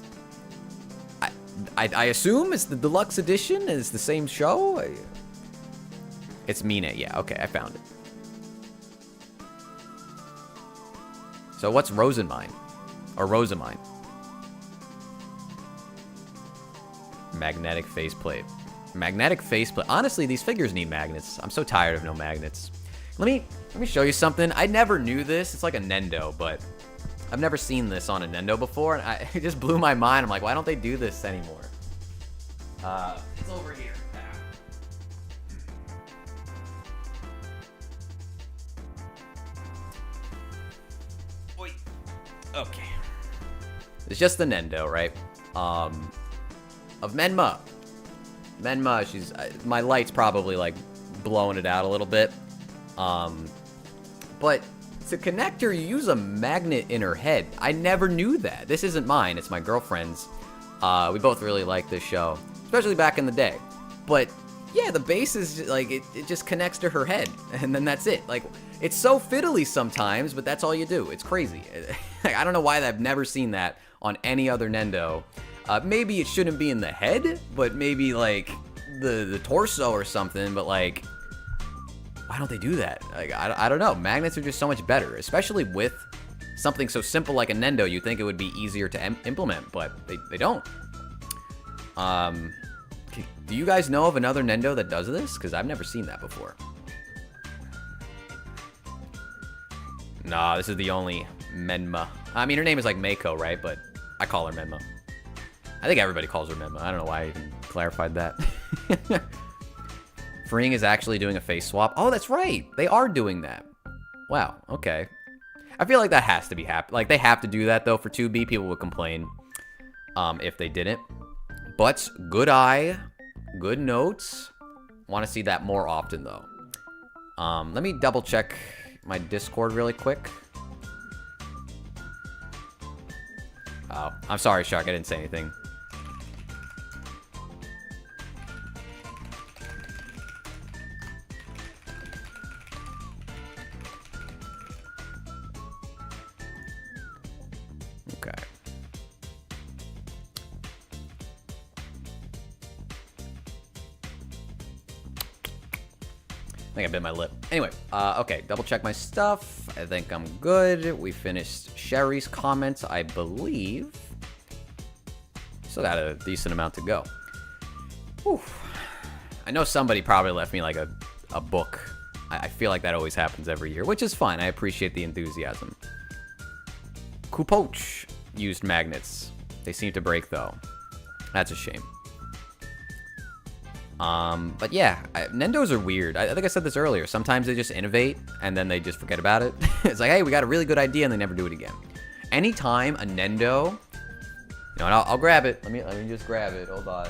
I assume it's the deluxe edition. It's the same show. It's Mine. Yeah, okay, I found it. So what's Rosenmine? Or Rosamine? Magnetic faceplate. Magnetic faceplate. Honestly, these figures need magnets. I'm so tired of no magnets. Let me show you something. I never knew this. It's like a Nendo, but I've never seen this on a Nendo before, and it just blew my mind. I'm like, why don't they do this anymore? It's over here. Oi. Okay. It's just the Nendo, right? Of Menma. Menma, she's... my light's probably, like, blowing it out a little bit. But to connect her, you use a magnet in her head. I never knew that. This isn't mine. It's my girlfriend's. We both really like this show, especially back in the day. But, yeah, the base is, like, it just connects to her head, and then that's it. Like, it's so fiddly sometimes, but that's all you do. It's crazy. I don't know why I've never seen that on any other Nendo. Maybe it shouldn't be in the head, but maybe, like, the torso or something, but, like, why don't they do that? Like, I don't know. Magnets are just so much better, especially with something so simple like a Nendo. You'd think it would be easier to implement, but they don't. Do you guys know of another Nendo that does this? Because I've never seen that before. Nah, this is the only Menma. I mean, her name is like Mako, right? But I call her Menma. I think everybody calls her Menma. I don't know why I even clarified that. Freeing is actually doing a face swap. Oh, that's right. They are doing that. Wow, okay. I feel like that has to be like, they have to do that, though, for 2B. People would complain if they didn't. But good eye, good notes. Want to see that more often, though. Let me double check my Discord really quick. Oh, I'm sorry, Shark. I didn't say anything. Okay. I think I bit my lip. Anyway, okay, double check my stuff. I think I'm good. We finished Sherry's comments, I believe. Still got a decent amount to go. Whew. I know somebody probably left me like a book. I feel like that always happens every year, which is fine. I appreciate the enthusiasm. Kupoch used magnets. They seem to break, though. That's a shame. But yeah, Nendos are weird. I think I said this earlier. Sometimes they just innovate, and then they just forget about it. It's like, hey, we got a really good idea, and they never do it again. Anytime a Nendo... You know, and I'll grab it. Let me just grab it. Hold on.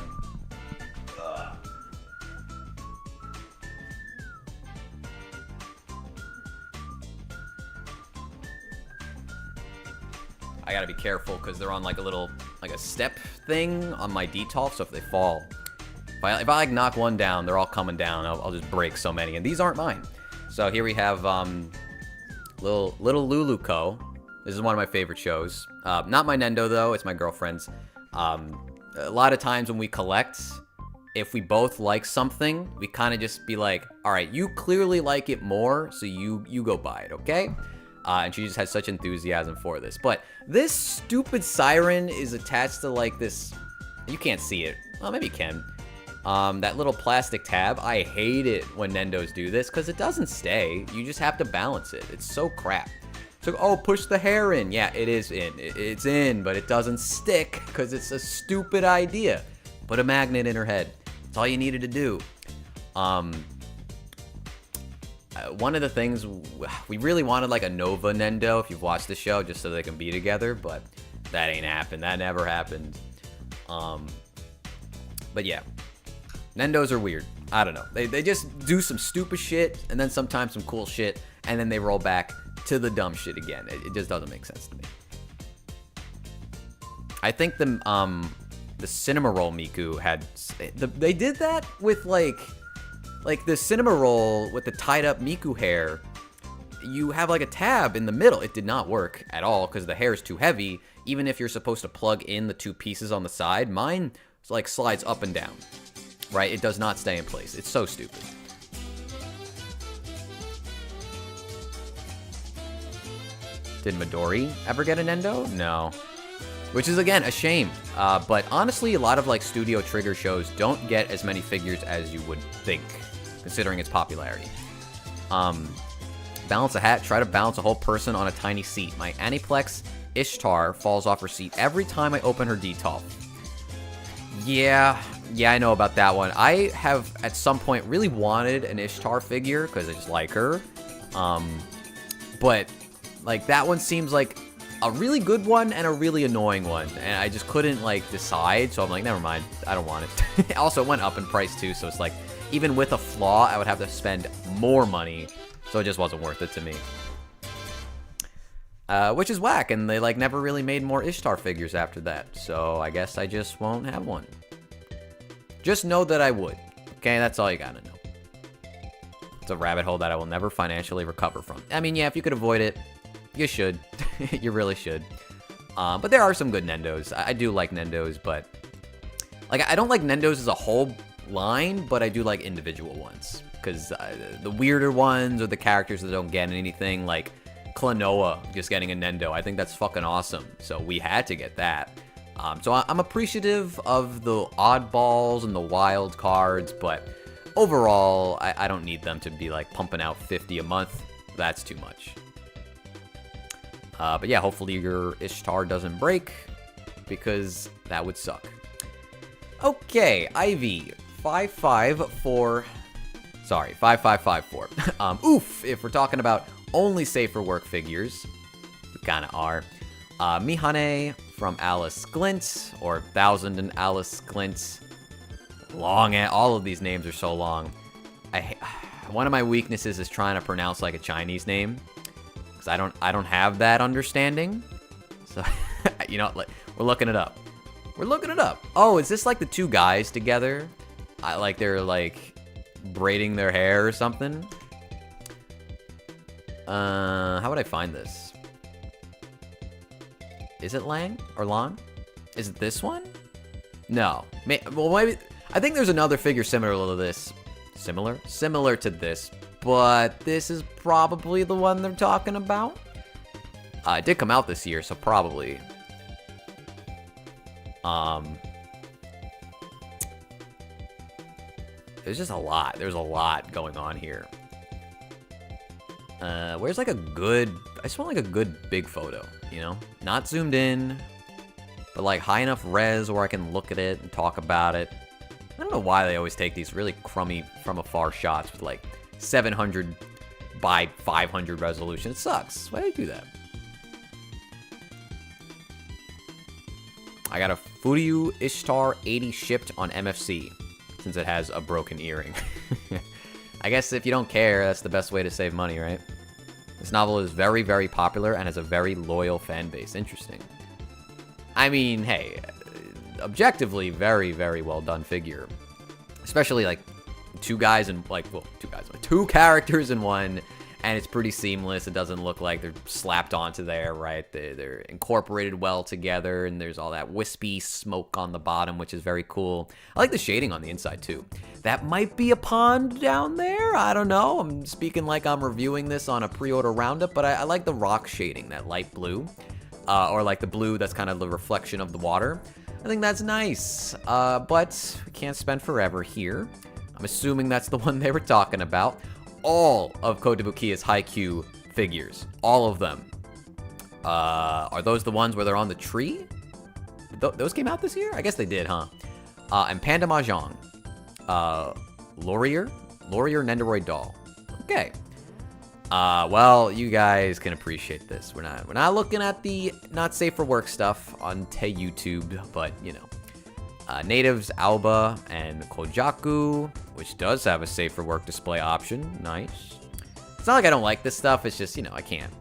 I gotta be careful, because they're on like a step thing on my detolf, so if they fall... If I like knock one down, they're all coming down. I'll just break so many, and these aren't mine. So here we have little Luluco. This is one of my favorite shows. Not my Nendo though; it's my girlfriend's. A lot of times when we collect, if we both like something, we kind of just be like, "All right, you clearly like it more, so you go buy it, okay?" And she just has such enthusiasm for this. But this stupid siren is attached to like this. You can't see it. Well, maybe you can. That little plastic tab, I hate it when Nendos do this because it doesn't stay. You just have to balance it. It's so crap. So, oh, push the hair in. Yeah, it is in. It's in, but it doesn't stick because it's a stupid idea. Put a magnet in her head. That's all you needed to do. One of the things, we really wanted like a Nova Nendo, if you've watched the show, just so they can be together, but that ain't happened. That never happened. But yeah, Nendos are weird. I don't know. They just do some stupid shit, and then sometimes some cool shit, and then they roll back to the dumb shit again. It just doesn't make sense to me. I think the Cinema Roll Miku had... They did that with, like the Cinema Roll with the tied-up Miku hair. You have, like, a tab in the middle. It did not work at all because the hair is too heavy. Even if you're supposed to plug in the two pieces on the side, mine, like, slides up and down. Right? It does not stay in place. It's so stupid. Did Midori ever get a Nendo? No. Which is, again, a shame. But honestly, a lot of, like, Studio Trigger shows don't get as many figures as you would think, considering its popularity. Balance a hat. Try to balance a whole person on a tiny seat. My Aniplex Ishtar falls off her seat every time I open her DTOF. Yeah, I know about that one. I have, at some point, really wanted an Ishtar figure, because I just like her. But, like, that one seems like a really good one and a really annoying one. And I just couldn't, like, decide, so I'm like, never mind. I don't want it. Also, it went up in price, too, so it's like, even with a flaw, I would have to spend more money, so it just wasn't worth it to me. Which is whack, and they, like, never really made more Ishtar figures after that, so I guess I just won't have one. Just know that I would, okay? That's all you gotta know. It's a rabbit hole that I will never financially recover from. I mean, yeah, if you could avoid it, you should. You really should. But there are some good Nendos. I do like Nendos, but... Like, I don't like Nendos as a whole line, but I do like individual ones. Because the weirder ones, or the characters that don't get anything, like... Klonoa just getting a Nendo. I think that's fucking awesome. So we had to get that. So I'm appreciative of the oddballs and the wild cards, but overall, I don't need them to be like pumping out 50 a month. That's too much. But yeah, hopefully your Ishtar doesn't break, because that would suck. Okay, Ivy 5554. Sorry, 5554. Oof, if we're talking about only safe for work figures, we kind of are. Mihane from Alice Glint, or 1000 and Alice Glint. All of these names are so long. One of my weaknesses is trying to pronounce like a Chinese name, because I don't have that understanding. So, you know, we're looking it up. We're looking it up. Oh, is this like the two guys together? Like they're like braiding their hair or something? How would I find this? Is it Lang or Lan? Is it this one? No. Well, maybe. I think there's another figure similar to this. Similar to this, but this is probably the one they're talking about. It did come out this year, so probably. There's just a lot. There's a lot going on here. Where's like a good... I just want like a good big photo, you know? Not zoomed in, but like high enough res where I can look at it and talk about it. I don't know why they always take these really crummy from afar shots with like 700 by 500 resolution. It sucks. Why do they do that? I got a Furyu Ishtar 80 shipped on MFC, since it has a broken earring. I guess if you don't care, that's the best way to save money, right? This novel is very, very popular and has a very loyal fan base. Interesting. I mean, hey, objectively, very, very well done figure. Especially, like, two characters in one, and it's pretty seamless. It doesn't look like they're slapped onto there, right? They're incorporated well together, and there's all that wispy smoke on the bottom, which is very cool. I like the shading on the inside, too. That might be a pond down there. I don't know. I'm speaking like I'm reviewing this on a pre-order roundup, but I like the rock shading, that light blue. Or like the blue that's kind of the reflection of the water. I think that's nice. But we can't spend forever here. I'm assuming that's the one they were talking about. All of Kotobukiya's Haikyuu figures. All of them. Are those the ones where they're on the tree? Those came out this year? I guess they did, huh? And Panda Mahjong. Laurier Nendoroid doll. Okay. Well, you guys can appreciate this. We're not looking at the not safe for work stuff on YouTube, but you know. Natives, Alba, and Kojaku, which does have a safe for work display option. Nice. It's not like I don't like this stuff, it's just, you know, I can't.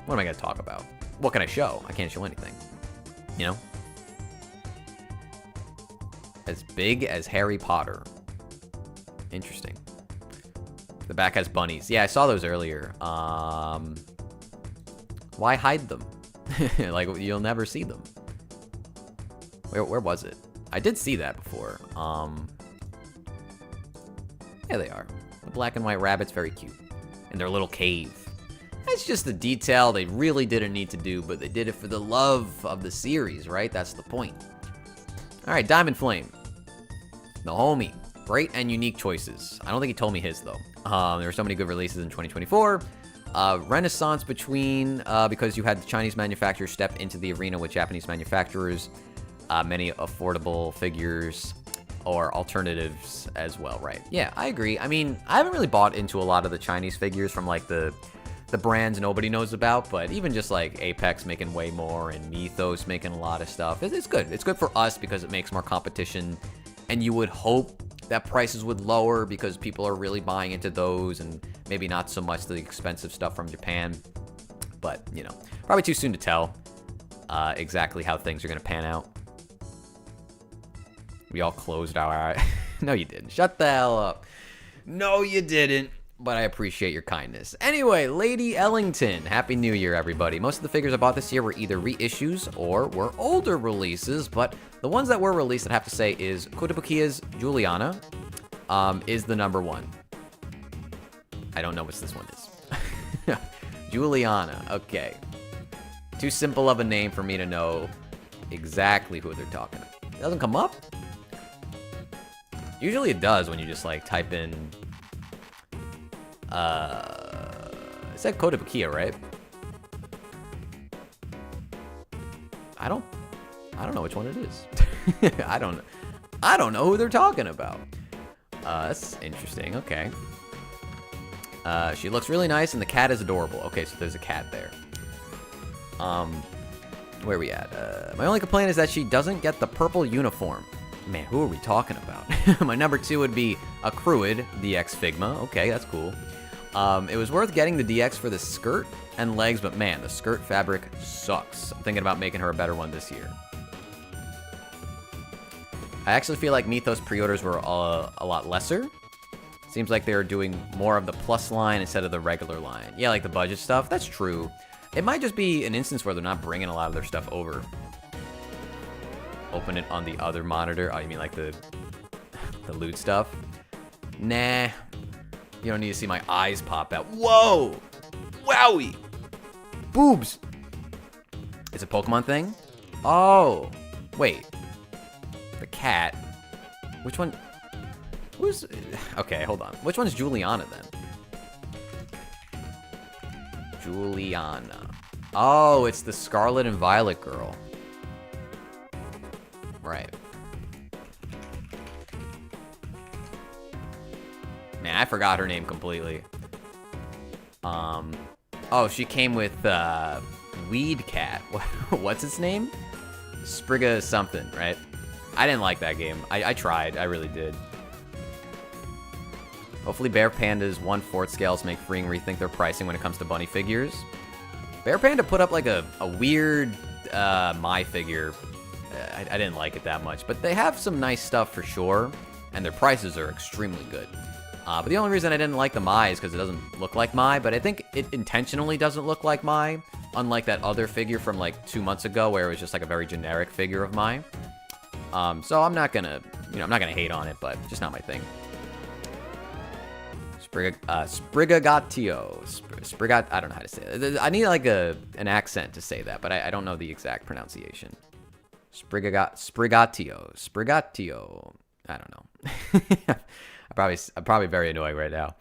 What am I gonna talk about? What can I show? I can't show anything. You know? As big as Harry Potter. Interesting. The back has bunnies. Yeah, I saw those earlier. Why hide them? Like, you'll never see them. Where was it? I did see that before. Yeah, they are. The black and white rabbit's very cute. In their little cave. It's just a detail they really didn't need to do, but they did it for the love of the series, right? That's the point. Alright, Diamond Flame. The homie. Great and unique choices. I don't think he told me his, though. There were so many good releases in 2024. Renaissance because you had the Chinese manufacturers step into the arena with Japanese manufacturers. Many affordable figures or alternatives as well, right? Yeah, I agree. I mean, I haven't really bought into a lot of the Chinese figures from, like, the brands nobody knows about, but even just, like, Apex making way more and Mythos making a lot of stuff. It's good. It's good for us because it makes more competition, and you would hope that prices would lower because people are really buying into those and maybe not so much the expensive stuff from Japan. But, you know, probably too soon to tell exactly how things are going to pan out. We all closed our eyes. No, you didn't. Shut the hell up. No, you didn't. But I appreciate your kindness. Anyway, Lady Ellington. Happy New Year, everybody. Most of the figures I bought this year were either reissues or were older releases, but the ones that were released, I'd have to say, is Kotobukiya's Juliana is the number one. I don't know what this one is. Juliana. Okay. Too simple of a name for me to know exactly who they're talking about. It doesn't come up? Usually it does when you just, like, type in... it said Kotobukiya, right? I don't know which one it is. I don't know who they're talking about. That's interesting. Okay. She looks really nice, and the cat is adorable. Okay, so there's a cat there. Where are we at? My only complaint is that she doesn't get the purple uniform. Man, who are we talking about? My number 2 would be Accrued DX Figma. Okay, that's cool. It was worth getting the DX for the skirt and legs, but man, the skirt fabric sucks. I'm thinking about making her a better one this year. I actually feel like Mythos pre-orders were a lot lesser. Seems like they were doing more of the plus line instead of the regular line. Yeah, like the budget stuff. That's true. It might just be an instance where they're not bringing a lot of their stuff over. Open it on the other monitor. Oh, you mean like the loot stuff? Nah. You don't need to see my eyes pop out. Whoa! Wowie! Boobs! It's a Pokemon thing? Oh. Wait. The cat. Which one? Who's... Okay, hold on. Which one's Juliana, then? Juliana. Oh, it's the Scarlet and Violet girl. Right. Man, I forgot her name completely. Oh, she came with, Weed Cat. What's its name? Sprigga something, right? I didn't like that game. I tried. I really did. Hopefully Bear Panda's 1/4 scales make Freeing rethink their pricing when it comes to bunny figures. Bear Panda put up, like, a weird, My figure. I didn't like it that much. But they have some nice stuff for sure. And their prices are extremely good. But the only reason I didn't like the Mai is because it doesn't look like Mai, but I think it intentionally doesn't look like Mai, unlike that other figure from like 2 months ago where it was just like a very generic figure of Mai. So I'm not gonna, I'm not gonna hate on it, but just not my thing. Sprigatio. Sprigat, I don't know how to say it. I need like an accent to say that, but I don't know the exact pronunciation. Sprigatio. I don't know. I'm probably very annoying right now.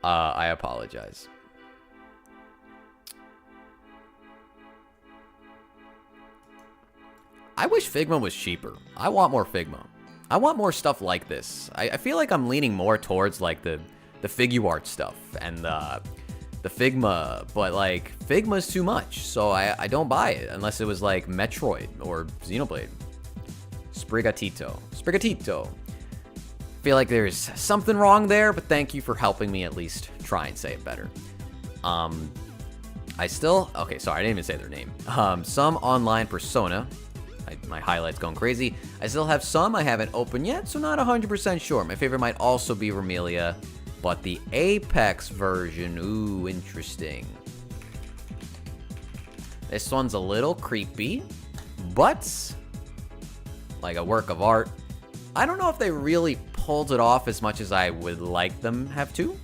I apologize. I wish Figma was cheaper. I want more Figma. I want more stuff like this. I feel like I'm leaning more towards like the Figuart stuff and the Figma, but like Figma's too much, so I don't buy it unless it was like Metroid or Xenoblade. Sprigatito. Feel like there's something wrong there, but thank you for helping me at least try and say it better. Okay, sorry, I didn't even say their name. Some online persona. My highlight's going crazy. I still have some I haven't opened yet, so not 100% sure. My favorite might also be Remelia, but the Apex version, ooh, interesting. This one's a little creepy, but like a work of art. I don't know if they really pulled it off as much as I would like them have to.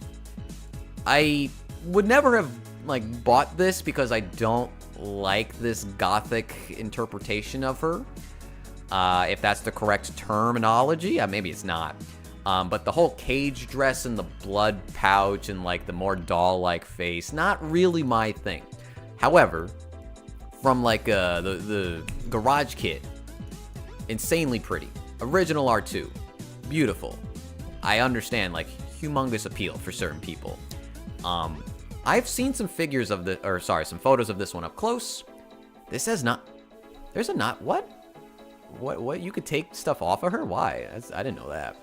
I would never have like bought this because I don't like this gothic interpretation of her. If that's the correct terminology, maybe it's not. But the whole cage dress and the blood pouch and like the more doll-like face, not really my thing. However, from like the garage kit, insanely pretty. Original art too, beautiful. I understand like humongous appeal for certain people. I've seen some figures of some photos of this one up close. This says not. There's a not. What? What? You could take stuff off of her? Why? I didn't know that.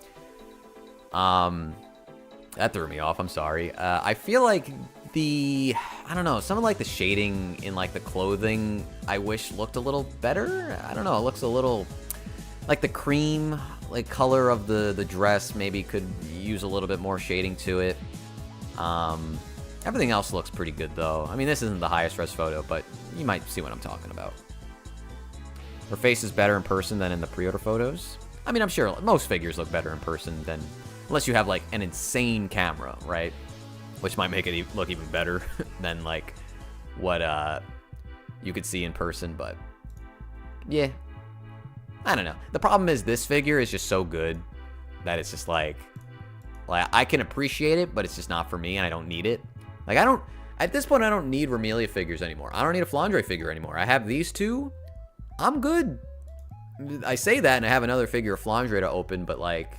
That threw me off. I'm sorry. I feel like I don't know, some of like the shading in like the clothing, I wish looked a little better. I don't know. It looks a little like the cream like color of the dress maybe could use a little bit more shading to it. Everything else looks pretty good, though. I mean, this isn't the highest res photo, but you might see what I'm talking about. Her face is better in person than in the pre-order photos. I mean, I'm sure most figures look better in person than... Unless you have, like, an insane camera, right? Which might make it look even better than, like, what you could see in person, but... Yeah. I don't know. The problem is this figure is just so good that it's just, like I can appreciate it, but it's just not for me, and I don't need it. Like, at this point, I don't need Remelia figures anymore. I don't need a Flandre figure anymore. I have these two. I'm good. I say that, and I have another figure of Flandre to open, but, like,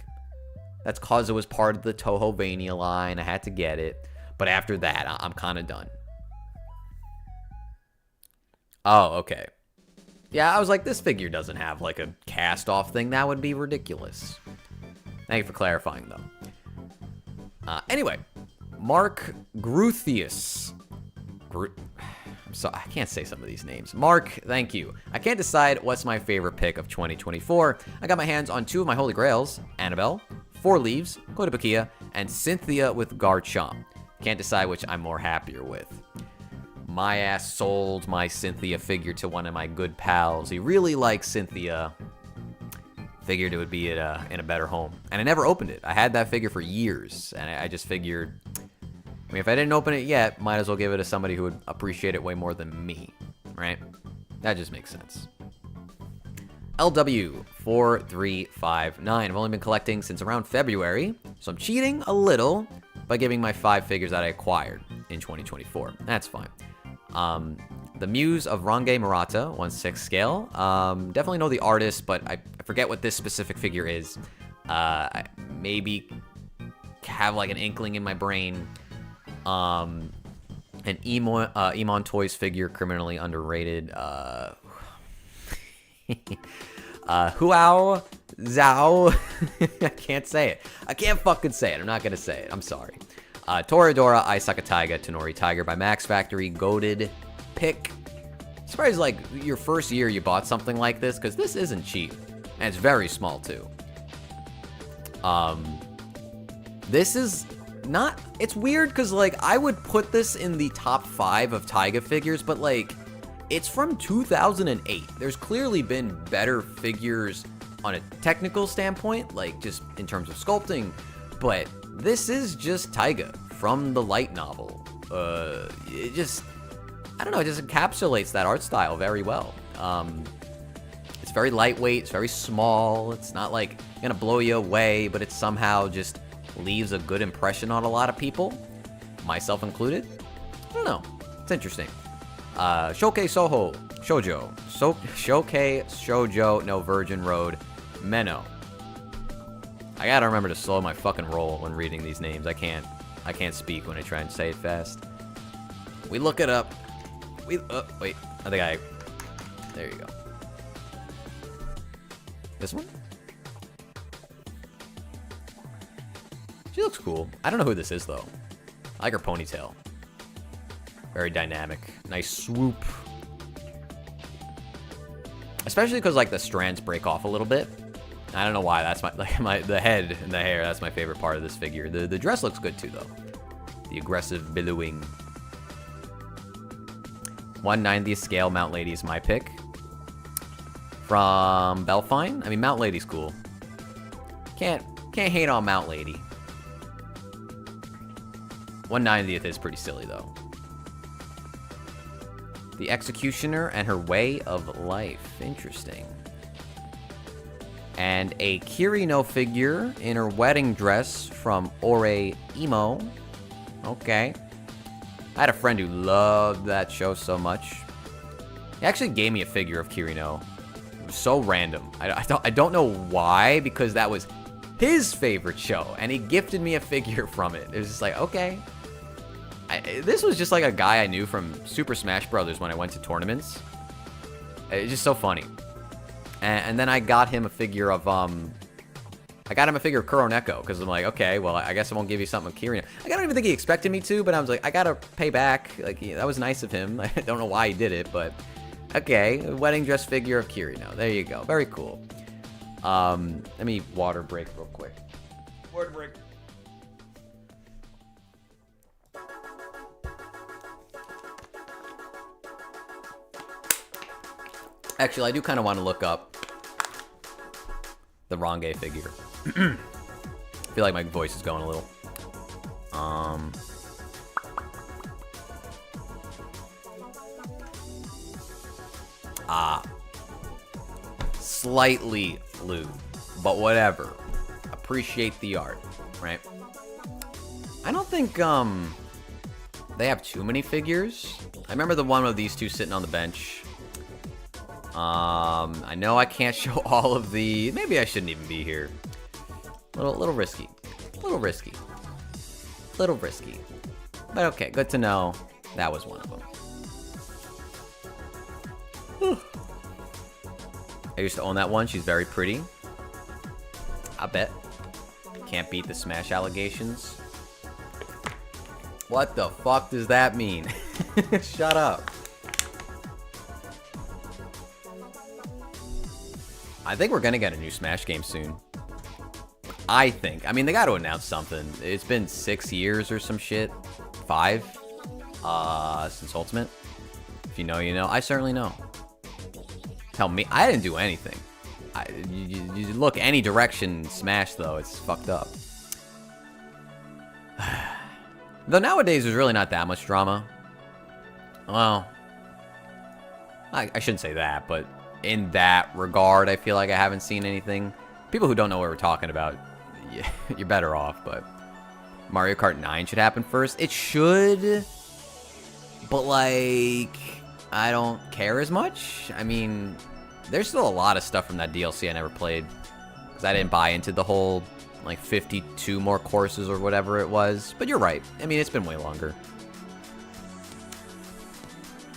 that's because it was part of the Toho Vania line. I had to get it. But after that, I'm kind of done. Oh, okay. Yeah, I was like, this figure doesn't have, like, a cast-off thing. That would be ridiculous. Thank you for clarifying, though. Anyway, Mark Gruthius. I'm sorry, I can't say some of these names. Mark, thank you. I can't decide what's my favorite pick of 2024. I got my hands on two of my holy grails, Annabelle, Four Leaves, Kotobukiya, and Cynthia with Garchomp. Can't decide which I'm more happier with. My ass sold my Cynthia figure to one of my good pals. He really likes Cynthia. Figured it would be in a better home. And I never opened it. I had that figure for years. And I just figured, I mean, if I didn't open it yet, might as well give it to somebody who would appreciate it way more than me. Right? That just makes sense. LW4359. I've only been collecting since around February. So I'm cheating a little by giving my 5 figures that I acquired in 2024. That's fine. The Muse of Range Murata, 1/6 scale. Definitely know the artist, but I forget what this specific figure is. I maybe have like an inkling in my brain. An Emon Toys figure, criminally underrated. Huao Zhao. I can't say it. I can't fucking say it. I'm not gonna say it. I'm sorry. Toradora Aisaka Taiga Tenori Tiger by Max Factory. Goated pick. Surprised like your first year you bought something like this, because this isn't cheap. And it's very small too. This is not, it's weird because like I would put this in the top 5 of Taiga figures, but like it's from 2008. There's clearly been better figures on a technical standpoint, like just in terms of sculpting, but this is just Taiga from the light novel. It just, I don't know, it just encapsulates that art style very well. It's It's very lightweight. It's very small. It's not like gonna blow you away, but it somehow just leaves a good impression on a lot of people, myself included. I don't know. It's interesting. Shokei Soho Shoujo. Shokei Shoujo no Virgin Road Menno. I gotta remember to slow my fucking roll when reading these names. I can't speak when I try and say it fast. We look it up. Wait. I think there you go. This one? She looks cool. I don't know who this is, though. I like her ponytail. Very dynamic. Nice swoop. Especially because, like, the strands break off a little bit. I don't know why. That's the head and the hair. That's my favorite part of this figure. The dress looks good, too, though. The aggressive billowing. 1/90th scale Mount Lady is my pick. From Belfine. I mean, Mount Lady's cool. Can't hate on Mount Lady. 1/90th is pretty silly, though. The Executioner and Her Way of Life. Interesting. And a Kirino figure in her wedding dress from Ore Imo. Okay. I had a friend who loved that show so much. He actually gave me a figure of Kirino. It was so random. I don't know why, because that was his favorite show, and he gifted me a figure from it. It was just like, okay. This was just like a guy I knew from Super Smash Brothers when I went to tournaments. It's just so funny. And then I got him a figure of Kuroneko, because I'm like, okay, well, I guess I won't give you something with Kirino. I don't even think he expected me to, but I was like, I gotta pay back. Like, that was nice of him. I don't know why he did it, but okay, a wedding dress figure of Kirino. There you go. Very cool. Let me water break real quick. Water break. Actually, I do kind of want to look up the Range figure. I feel like my voice is going a little. Slightly lewd, but whatever. Appreciate the art, right? I don't think they have too many figures. I remember the one of these two sitting on the bench. I know I can't show all of the. Maybe I shouldn't even be here. Little risky. Little risky. But okay, good to know. That was one of them. Whew. I used to own that one. She's very pretty. I bet. Can't beat the Smash allegations. What the fuck does that mean? Shut up. I think we're gonna get a new Smash game soon. I think. I mean, they gotta announce something. It's been 6 years or some shit. 5. Since Ultimate. If you know, you know. I certainly know. Tell me. I didn't do anything. You look any direction Smash, though. It's fucked up. Though nowadays, there's really not that much drama. Well, I shouldn't say that, but in that regard, I feel like I haven't seen anything. People who don't know what we're talking about, you're better off, but Mario Kart 9 should happen first. It should, but, like, I don't care as much. I mean, there's still a lot of stuff from that DLC I never played, because I didn't buy into the whole, like, 52 more courses or whatever it was. But you're right. I mean, it's been way longer.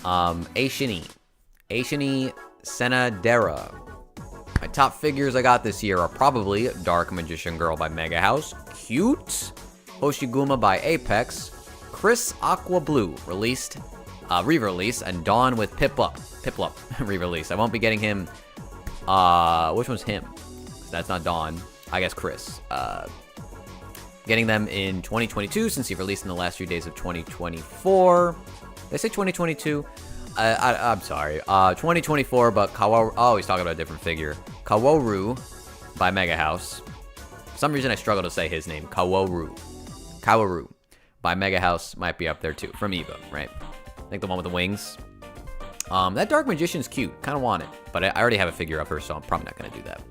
Aishini Senadera. My top figures I got this year are probably Dark Magician Girl by Mega House, Cute, Hoshiguma by Apex, Chris Aqua Blue re-release, and Dawn with Piplup re-release. I won't be getting him. Which one's him? That's not Dawn. I guess Chris. Getting them in 2022 since he released in the last few days of 2024. Did I say 2022? I'm sorry. 2024, but Kaworu. Oh, he's talking about a different figure. Kaworu by Mega House. For some reason, I struggle to say his name. Kaworu by Mega House might be up there too. From Eva, right? I think the one with the wings. That Dark Magician's cute. Kind of want it. But I already have a figure of her, so I'm probably not going to do that.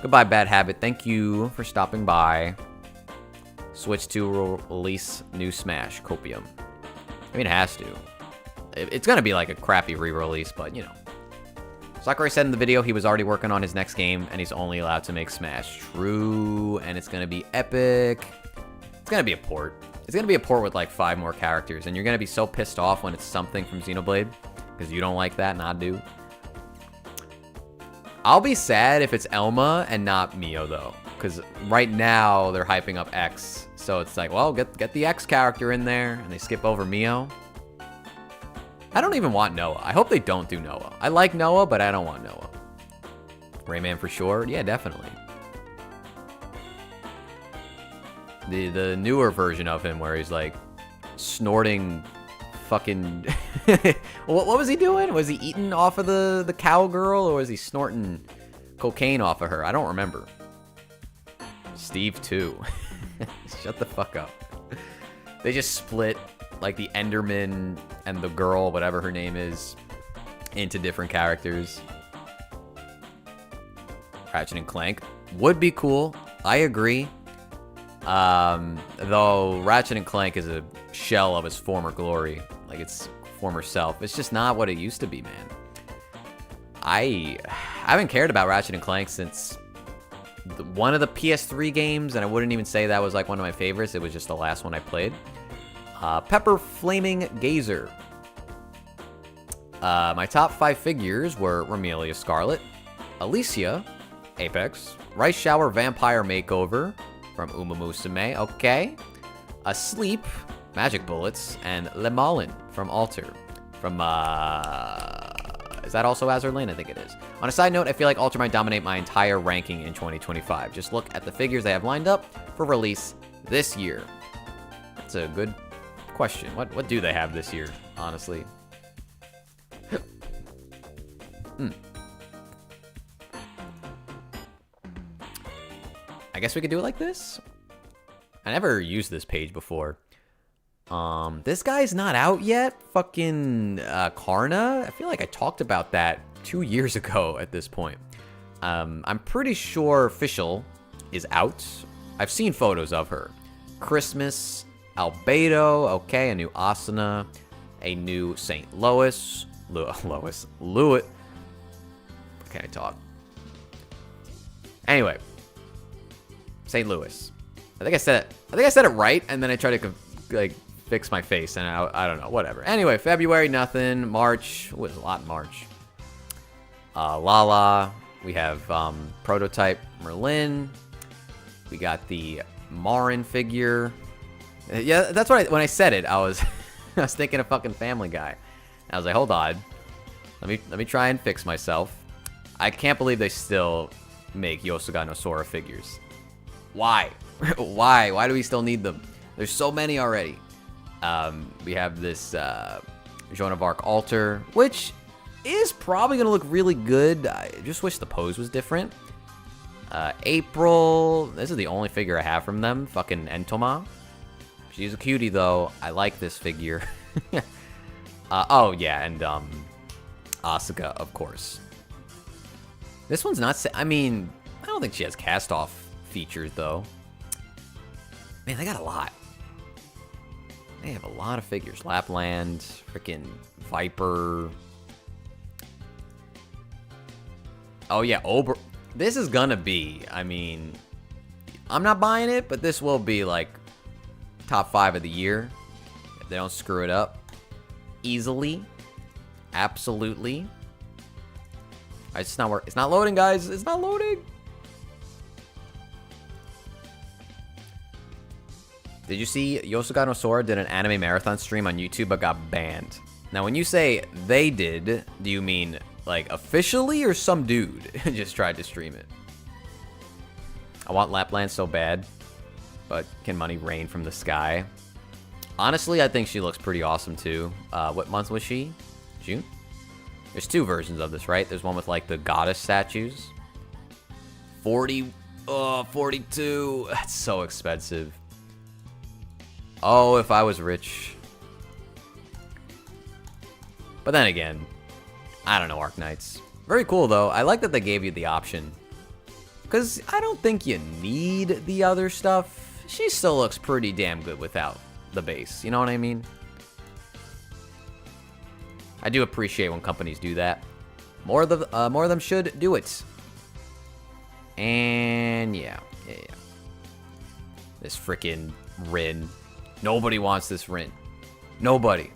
Goodbye, Bad Habit. Thank you for stopping by. Switch to release new Smash. Copium. I mean, it has to. It's going to be like a crappy re-release, but, you know. Sakurai said in the video he was already working on his next game, and he's only allowed to make Smash. True, and it's going to be epic. It's going to be a port. It's going to be a port with like 5 more characters, and you're going to be so pissed off when it's something from Xenoblade, because you don't like that, and I do. I'll be sad if it's Elma and not Mio, though, because right now they're hyping up X, so it's like, well, get the X character in there, and they skip over Mio. I don't even want Noah. I hope they don't do Noah. I like Noah, but I don't want Noah. Rayman for sure? Yeah, definitely. The newer version of him where he's like snorting fucking... what was he doing? Was he eating off of the cowgirl, or was he snorting cocaine off of her? I don't remember. Steve too. Shut the fuck up. They just split like the Enderman and the girl, whatever her name is, into different characters. Ratchet and Clank would be cool. I agree. Though Ratchet and Clank is a shell of his former glory, like its former self. It's just not what it used to be, man. I haven't cared about Ratchet and Clank since one of the PS3 games, and I wouldn't even say that was like one of my favorites. It was just the last one I played. Pepper Flaming Gazer. My top 5 figures were Romelia Scarlet, Alicia, Apex, Rice Shower Vampire Makeover from Uma Musume, okay, Asleep, Magic Bullets, and Lemalin from Alter. From, is that also Azur Lane? I think it is. On a side note, I feel like Alter might dominate my entire ranking in 2025. Just look at the figures they have lined up for release this year. That's a good question. What do they have this year, honestly? I guess we could do it like this. I never used this page before. This guy's not out yet. Fucking Karna. I feel like I talked about that 2 years ago at this point. I'm pretty sure Fischl is out. I've seen photos of her. Christmas, Albedo, okay, a new Asuna, a new St. Louis, Louis. Can I talk? Anyway, St. Louis. I think I said it right, and then I tried to like fix my face, and I don't know, whatever. Anyway, February nothing. March was a lot in March. Lala. We have Prototype Merlin. We got the Marin figure. Yeah, that's what when I said it, I was I was thinking of fucking Family Guy. I was like, hold on, let me try and fix myself. I can't believe they still make Yosuga no Sora figures. Why? Why do we still need them? There's so many already. We have this Joan of Arc Alter, which is probably gonna look really good. I just wish the pose was different. April, this is the only figure I have from them. Fucking Entoma. She's a cutie though. I like this figure. Oh yeah, and Asuka, of course. This one's not. I mean, I don't think she has cast-off features though. Man, they got a lot. They have a lot of figures. Lapland, freaking Viper. Oh yeah, Ober. This is gonna be. I mean, I'm not buying it, but this will be like top 5 of the year if they don't screw it up easily. Absolutely. It's not work. It's not loading, guys. It's not loading. Did you see Yosuga no Sora did an anime marathon stream on YouTube but got banned? Now, when you say they did, do you mean like officially or some dude just tried to stream it? I want Lapland so bad, but can money rain from the sky? Honestly, I think she looks pretty awesome too. What month was she? June? There's 2 versions of this, right? There's one with like the goddess statues. 40, 42. That's so expensive. Oh, if I was rich. But then again, I don't know, Arknights. Very cool, though. I like that they gave you the option. Because I don't think you need the other stuff. She still looks pretty damn good without the base. You know what I mean? I do appreciate when companies do that. More of them should do it. And yeah. This freaking Rin. Nobody wants this Rin. Nobody.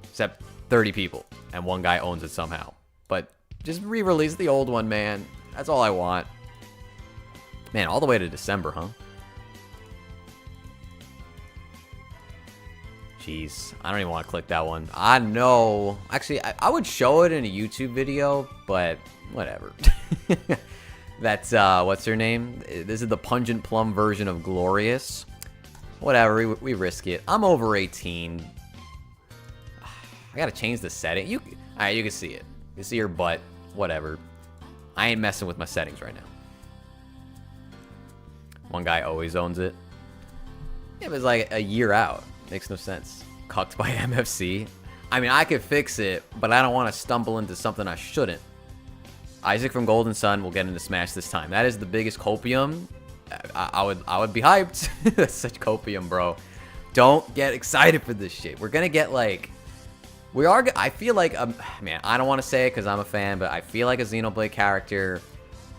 Except 30 people. And one guy owns it somehow. But just re-release the old one, man. That's all I want. Man, all the way to December, huh? Jeez, I don't even want to click that one. I know. Actually, I would show it in a YouTube video, but whatever. That's, what's her name? This is the Pungent Plum version of Glorious. Whatever, we risk it. I'm over 18. I gotta change the setting. Alright, you can see it. You can see her butt. Whatever. I ain't messing with my settings right now. One guy always owns it. Yeah, but it's like a year out. Makes no sense. Cucked by MFC. I mean, I could fix it, but I don't want to stumble into something I shouldn't. Isaac from Golden Sun will get into Smash this time. That is the biggest copium. I would be hyped. That's such copium, bro. Don't get excited for this shit. We're gonna get like, I feel like, man, I don't want to say it because I'm a fan, but I feel like a Xenoblade character.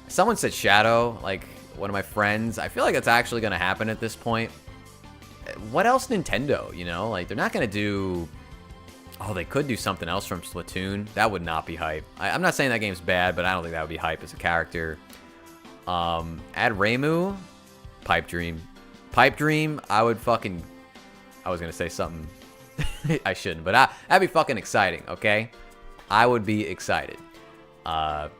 Someone said Shadow, like one of my friends. I feel like it's actually gonna happen at this point. What else Nintendo, you know? Like, they're not gonna do... Oh, they could do something else from Splatoon. That would not be hype. I'm not saying that game's bad, but I don't think that would be hype as a character. Add Reimu. Pipe Dream. Pipe Dream, I would fucking... I was gonna say something I shouldn't, but that'd be fucking exciting, okay? I would be excited. But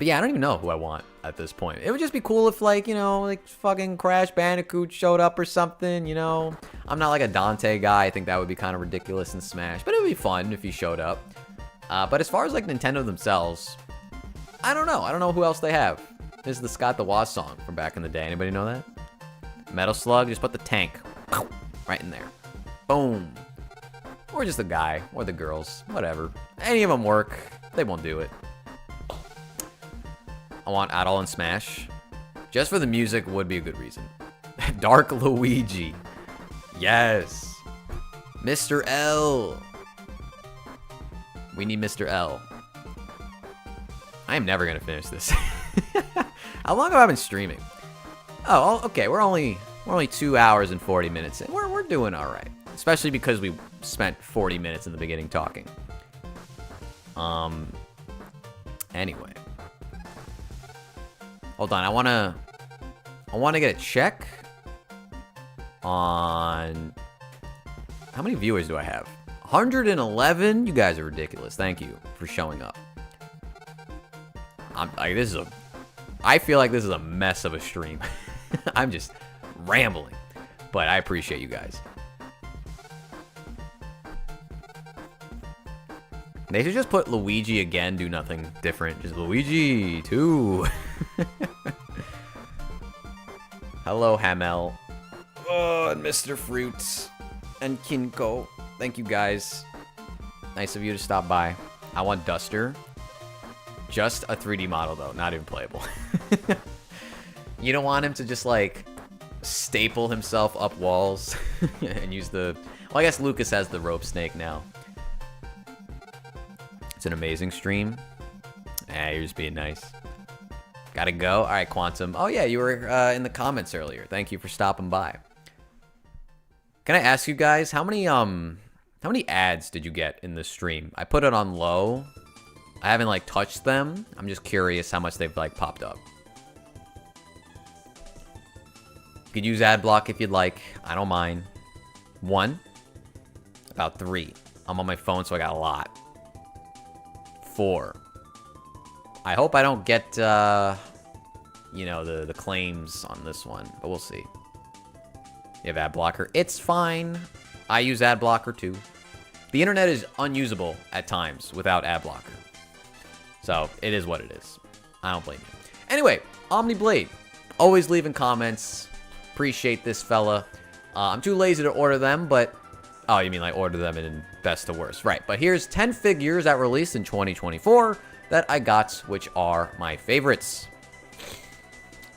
yeah, I don't even know who I want at this point. It would just be cool if, like, you know, like fucking Crash Bandicoot showed up or something, you know? I'm not like a Dante guy. I think that would be kind of ridiculous in Smash, but it would be fun if he showed up. But as far as, like, Nintendo themselves, I don't know. I don't know who else they have. This is the Scott the Woz song from back in the day. Anybody know that? Metal Slug, just put the tank right in there. Boom. Or just the guy, or the girls, whatever. Any of them work. They won't do it. I want Adol and Smash. Just for the music would be a good reason. Dark Luigi. Yes. Mr. L. We need Mr. L. I am never going to finish this. How long have I been streaming? Oh, okay. We're only 2 hours and 40 minutes in. We're doing all right. Especially because we spent 40 minutes in the beginning talking. Anyway. Hold on, I wanna get a check on how many viewers do I have? 111? You guys are ridiculous. Thank you for showing up. I feel like this is a mess of a stream. I'm just rambling, but I appreciate you guys. They should just put Luigi again, do nothing different. Just Luigi 2. Hello, Hamel. Oh, and Mr. Fruits. And Kinko. Thank you, guys. Nice of you to stop by. I want Duster. Just a 3D model, though. Not even playable. You don't want him to just, like, staple himself up walls and use the... Well, I guess Lucas has the rope snake now. It's an amazing stream. You're just being nice. Gotta go. All right, Quantum. Oh yeah, you were in the comments earlier. Thank you for stopping by. Can I ask you guys how many ads did you get in this stream? I put it on low. I haven't like touched them. I'm just curious how much they've like popped up. You could use ad block if you'd like. I don't mind. 1. About 3. I'm on my phone, so I got a lot. 4. I hope I don't get, you know, the claims on this one, but we'll see. You have ad blocker. It's fine. I use ad blocker too. The internet is unusable at times without ad blocker. So it is what it is. I don't blame you. Anyway, Omniblade. Always leaving comments. Appreciate this fella. I'm too lazy to order them, but Oh, you mean like order them in best to worst. Right, but here's 10 figures that released in 2024 that I got, which are my favorites.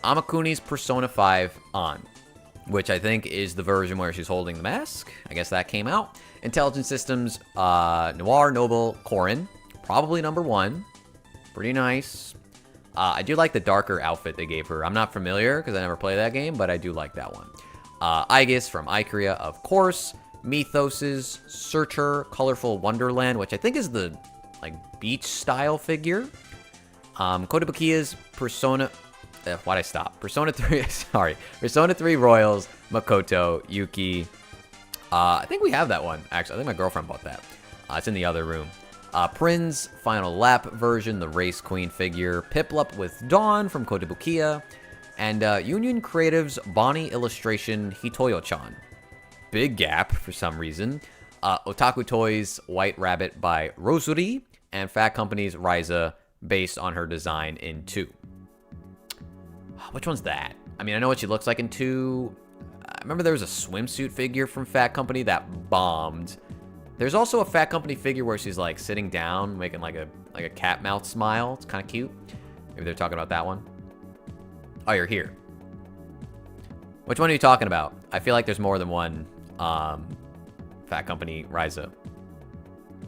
Amakuni's Persona 5 On, which I think is the version where she's holding the mask. I guess that came out. Intelligent Systems, Noir Noble Korin, probably number 1. Pretty nice. I do like the darker outfit they gave her. I'm not familiar because I never played that game, but I do like that one. Aegis from Ikaria, of course. Mythos's Searcher Colorful Wonderland, which I think is the like beach style figure. Kotobukiya's Persona. Why'd I stop? Persona 3. Sorry, Persona 3 Royals, Makoto, Yuki. I think we have that one actually. I think my girlfriend bought that. It's in the other room. Prin's Final Lap version, the Race Queen figure. Piplup with Dawn from Kotobukiya, and Union Creative's Bonnie illustration Hitoyo-chan. Big gap for some reason. Otaku Toys White Rabbit by Rosuri, and Fat Company's Ryza based on her design in 2. Which one's that? I mean, I know what she looks like in 2. I remember there was a swimsuit figure from Fat Company that bombed. There's also a Fat Company figure where she's like sitting down, making like a cat mouth smile. It's kind of cute. Maybe they're talking about that one. Oh, you're here. Which one are you talking about? I feel like there's more than one Fat Company Ryza.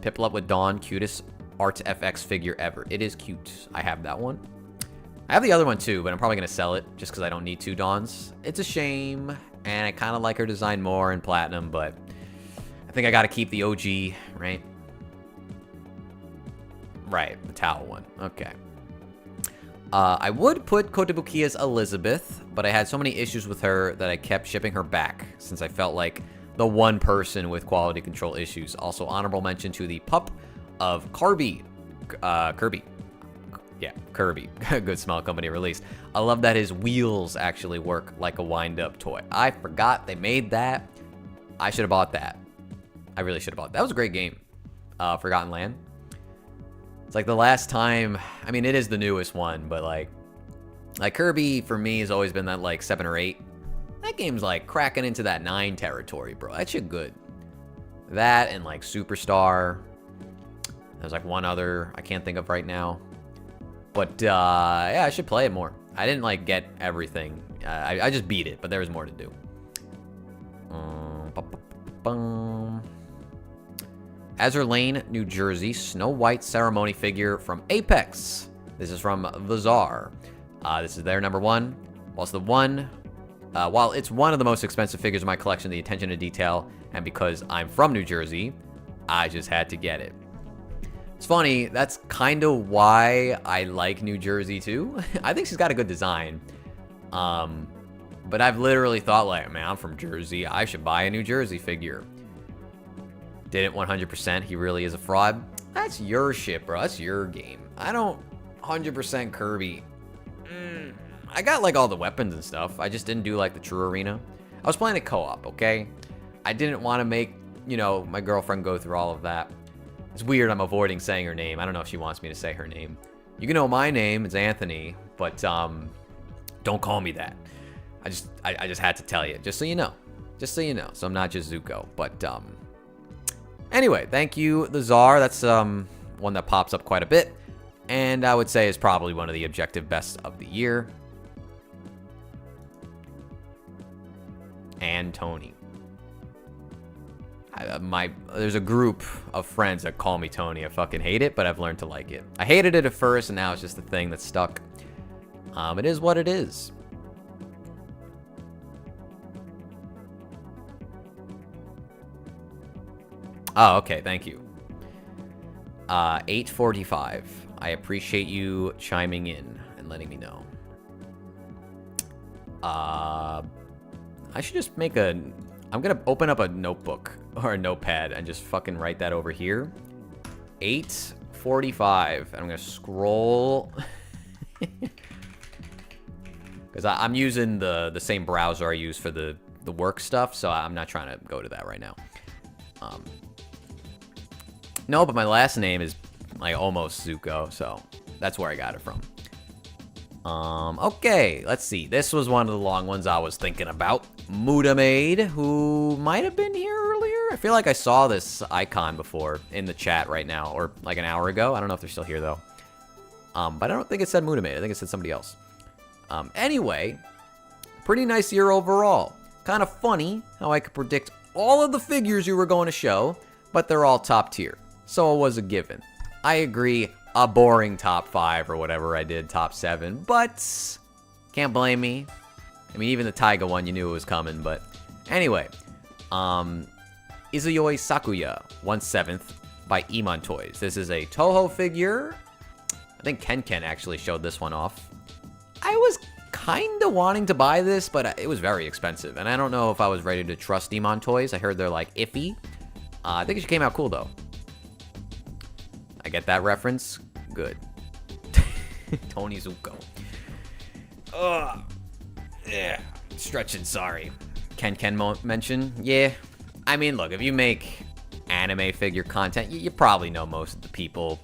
Piplup with Dawn, cutest Art FX figure ever. It is cute. I have that one. I have the other one too, but I'm probably going to sell it just because I don't need 2 Dawns. It's a shame, and I kind of like her design more in Platinum, but I think I got to keep the OG, right? Right, the towel one. Okay. I would put Kotobukiya's Elizabeth, but I had so many issues with her that I kept shipping her back since I felt like the one person with quality control issues. Also, honorable mention to the pup of Kirby. Yeah, Kirby. Good Smell Company released. I love that his wheels actually work like a wind-up toy. I forgot they made that. I should have bought that. I really should have bought that. That was a great game. Forgotten Land. It's like the last time, I mean, it is the newest one, but like Kirby for me has always been that like 7 or 8. That game's like cracking into that 9 territory, bro. That shit good. That and like Superstar. There's like one other I can't think of right now. But yeah, I should play it more. I didn't like get everything. I just beat it, but there was more to do. Azur Lane, New Jersey, Snow White ceremony figure from Apex. This is from the Czar. This is their number 1. While it's one of the most expensive figures in my collection, the attention to detail, and because I'm from New Jersey, I just had to get it. It's funny, that's kind of why I like New Jersey too. I think she's got a good design. But I've literally thought like, man, I'm from Jersey. I should buy a New Jersey figure. Didn't 100%. He really is a fraud. That's your shit, bro. That's your game. I don't 100% Kirby. I got like all the weapons and stuff. I just didn't do like the true arena. I was playing a co-op, okay? I didn't want to make, you know, my girlfriend go through all of that. It's weird I'm avoiding saying her name. I don't know if she wants me to say her name. You can know my name. It's Anthony. But don't call me that. I just had to tell you. Just so you know. Just so you know. So I'm not just Zuko. But anyway, thank you, the Czar. That's one that pops up quite a bit. And I would say is probably one of the objective best of the year. And Tony. There's a group of friends that call me Tony. I fucking hate it, but I've learned to like it. I hated it at first, and now it's just a thing that's stuck. It is what it is. Oh, okay. Thank you. 8:45. I appreciate you chiming in and letting me know. I should just make a... I'm going to open up a notebook or a notepad and just fucking write that over here. 8:45. And I'm going to scroll... Because I'm using the same browser I use for the work stuff, so I'm not trying to go to that right now. No, but my last name is like almost Zuko, so that's where I got it from. Okay, let's see. This was one of the long ones I was thinking about. Muda Maid, who might have been here earlier. I feel like I saw this icon before in the chat right now, or like an hour ago. I don't know if they're still here, though. But I don't think it said Mudamade. I think it said somebody else. Anyway, pretty nice year overall. Kind of funny how I could predict all of the figures you were going to show, but they're all top tier. So it was a given. I agree, a boring top 5 or whatever I did, top 7, but can't blame me. I mean, even the Taiga one, you knew it was coming, but anyway. Izuyoi Sakuya, 1/7 by Emon Toys. This is a Toho figure. I think Ken actually showed this one off. I was kind of wanting to buy this, but it was very expensive, and I don't know if I was ready to trust Emon Toys. I heard they're like iffy. I think it came out cool though. I get that reference. Good. Tony Zuko. Ugh. Yeah. Stretching, sorry. Ken mention. Yeah. I mean, look, if you make anime figure content, you probably know most of the people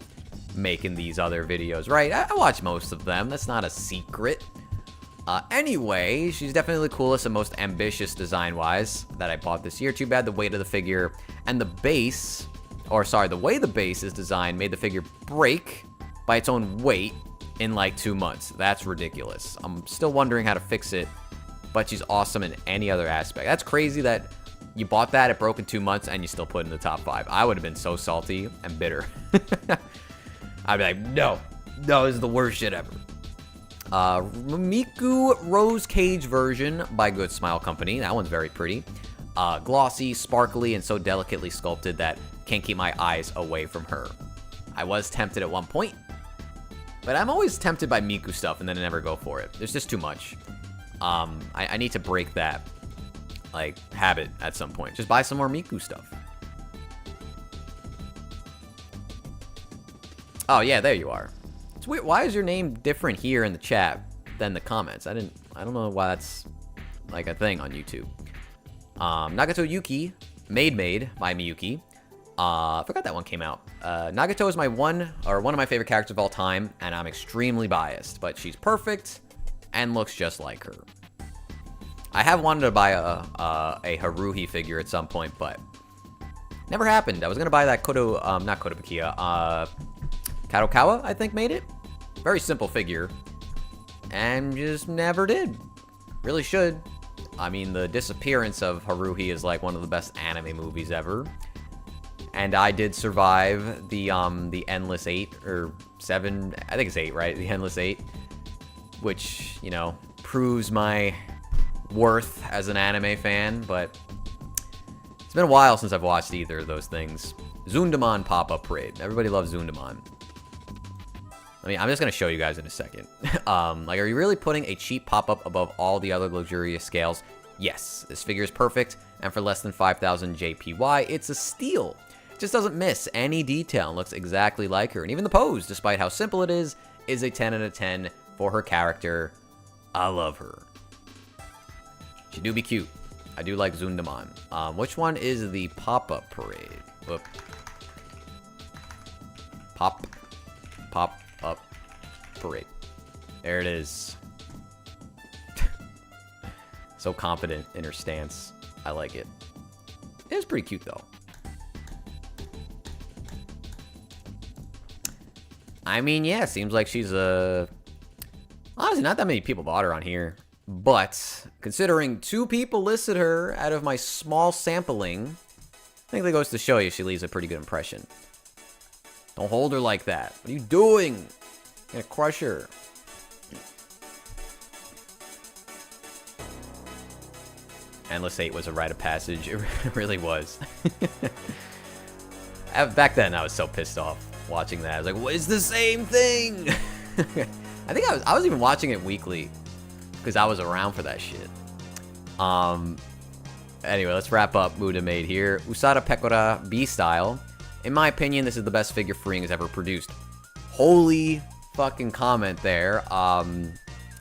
making these other videos, right? I watch most of them. That's not a secret. Anyway, she's definitely the coolest and most ambitious design-wise that I bought this year. Too bad the weight of the figure and the base, or sorry, the way the base is designed made the figure break by its own weight in like 2 months. That's ridiculous. I'm still wondering how to fix it, but she's awesome in any other aspect. That's crazy that you bought that, it broke in 2 months, and you still put it in the top 5. I would have been so salty and bitter. I'd be like, no, this is the worst shit ever. Miku Rose Cage version by Good Smile Company. That one's very pretty. Glossy, sparkly, and so delicately sculpted that can't keep my eyes away from her. I was tempted at one point, but I'm always tempted by Miku stuff and then I never go for it. There's just too much. I need to break that like habit at some point. Just buy some more Miku stuff. Oh yeah, there you are. It's weird. Why is your name different here in the chat than the comments? I don't know why that's like a thing on YouTube. Nagato Yuki, Maid by Miyuki. I forgot that one came out. Nagato is one of my favorite characters of all time, and I'm extremely biased, but she's perfect and looks just like her. I have wanted to buy a Haruhi figure at some point, but never happened. I was gonna buy that not Kotobukiya, Kadokawa, I think, made it. Very simple figure, and just never did. Really should. I mean, the disappearance of Haruhi is like one of the best anime movies ever. And I did survive the Endless 8 or 7, I think it's 8, right? The Endless 8, which, you know, proves my worth as an anime fan, but it's been a while since I've watched either of those things. Zundaman Pop-Up Parade. Everybody loves Zundaman. I mean, I'm just going to show you guys in a second. Like, are you really putting a cheap pop-up above all the other luxurious scales? Yes, this figure is perfect, and for less than 5,000 JPY, it's a steal. It just doesn't miss any detail and looks exactly like her. And even the pose, despite how simple it is a 10 out of 10 for her character. I love her. She do be cute. I do like Zundaman. Which one is the pop-up parade? Whoop. Pop-up parade. There it is. So confident in her stance. I like it. It is pretty cute, though. I mean, yeah, seems like she's a... Honestly, not that many people bought her on here. But, considering 2 people listed her out of my small sampling, I think that goes to show you she leaves a pretty good impression. Don't hold her like that. What are you doing? You're gonna crush her. Endless 8 was a rite of passage. It really was. Back then, I was so pissed off watching that. I was like, "What is the same thing?" I think I was even watching it weekly because I was around for that shit. Anyway, let's wrap up Mudamade here. Usada Pekora B style. In my opinion, this is the best figure Freeing has ever produced. Holy fucking comment there.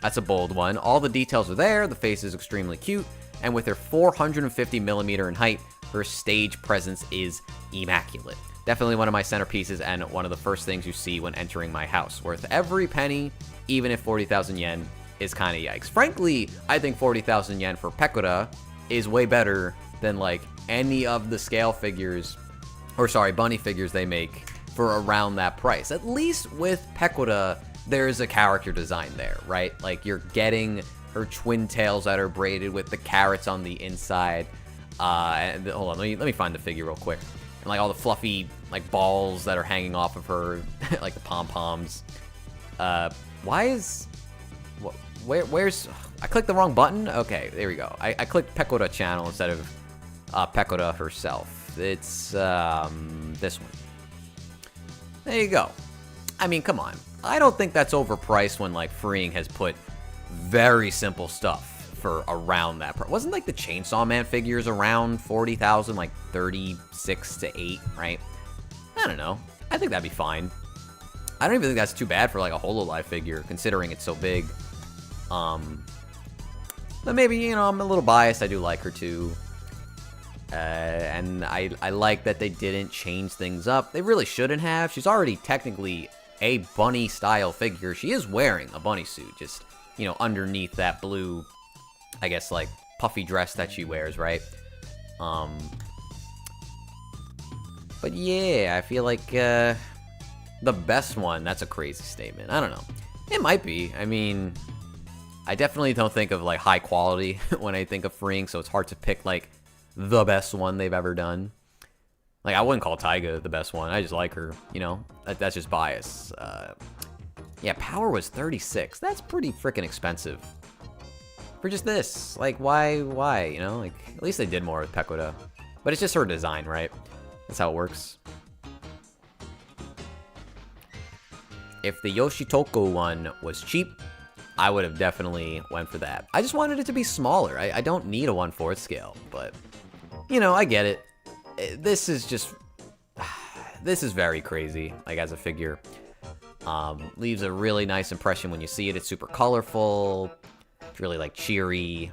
That's a bold one. All the details are there. The face is extremely cute. And with her 450mm in height, her stage presence is immaculate. Definitely one of my centerpieces and one of the first things you see when entering my house. Worth every penny, even if 40,000 yen is kind of yikes. Frankly, I think 40,000 yen for Pekora is way better than like any of the scale figures, or sorry, bunny figures they make for around that price. At least with Pequota, there's a character design there, right? Like, you're getting her twin tails that are braided with the carrots on the inside. And hold on, let me find the figure real quick. And like all the fluffy like balls that are hanging off of her, like the pom-poms. Where's I clicked the wrong button? Okay, there we go. I clicked Pequota channel instead of Pequota herself. It's this one. There you go. I mean, come on. I don't think that's overpriced when like Freeing has put very simple stuff for around that price. Wasn't like the Chainsaw Man figures around 40,000, like 36 to 8, right? I don't know. I think that'd be fine. I don't even think that's too bad for like a Hololive figure, considering it's so big. But maybe, you know, I'm a little biased. I do like her too. And I like that they didn't change things up. They really shouldn't have. She's already technically a bunny style figure. She is wearing a bunny suit, just, you know, underneath that blue, I guess, like, puffy dress that she wears, right? But yeah, I feel like, the best one, that's a crazy statement. I don't know. It might be. I mean, I definitely don't think of, like, high quality when I think of Freeing, so it's hard to pick, like, the best one they've ever done. Like, I wouldn't call Taiga the best one. I just like her, you know? That's just bias. Yeah, Power was 36. That's pretty freaking expensive. For just this. Like, why, you know? Like, at least they did more with Pequota. But it's just her design, right? That's how it works. If the Yoshitoko one was cheap, I would have definitely went for that. I just wanted it to be smaller. I don't need a 1/4 scale, but, you know, I get it. This is just, this is very crazy, like, as a figure. Leaves a really nice impression when you see it. It's super colorful. It's really, like, cheery,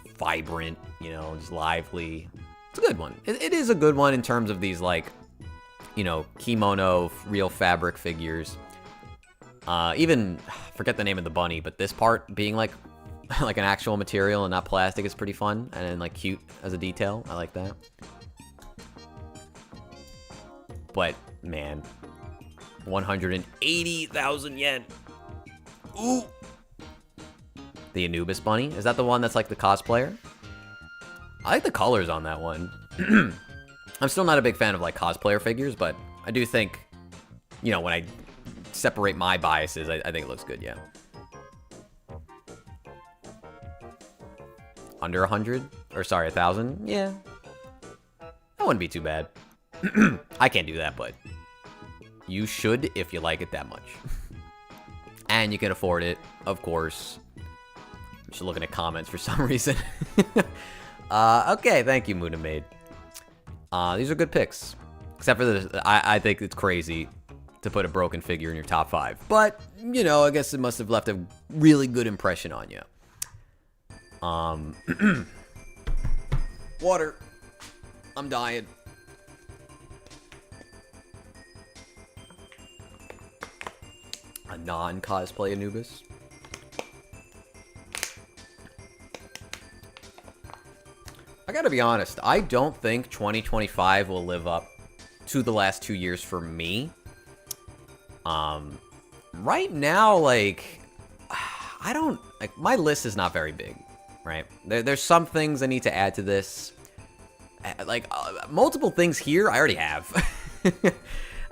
just vibrant, you know, just lively. It's a good one. It is a good one in terms of these, like, you know, kimono, real fabric figures. Even, forget the name of the bunny, but this part being, like an actual material and not plastic is pretty fun. And then, like, cute as a detail. I like that. But, man, 180,000 yen. Ooh. The Anubis bunny? Is that the one that's like the cosplayer? I like the colors on that one. I'm still not a big fan of like cosplayer figures, but I do think, you know, when I separate my biases, I think it looks good, yeah. Under 100? Or sorry, 1,000? Yeah. That wouldn't be too bad. I can't do that, but you should if you like it that much. And you can afford it, of course. I'm just looking at comments for some reason. Okay, thank you, Moonamaid. These are good picks. Except for this, I think it's crazy to put a broken figure in your top 5. But, you know, I guess it must have left a really good impression on you. Water. I'm dying. A non-cosplay Anubis. I gotta be honest, I don't think 2025 will live up to the last 2 years for me. Right now, like, I don't, like, my list is not very big, right? There's some things I need to add to this. Like, multiple things here I already have.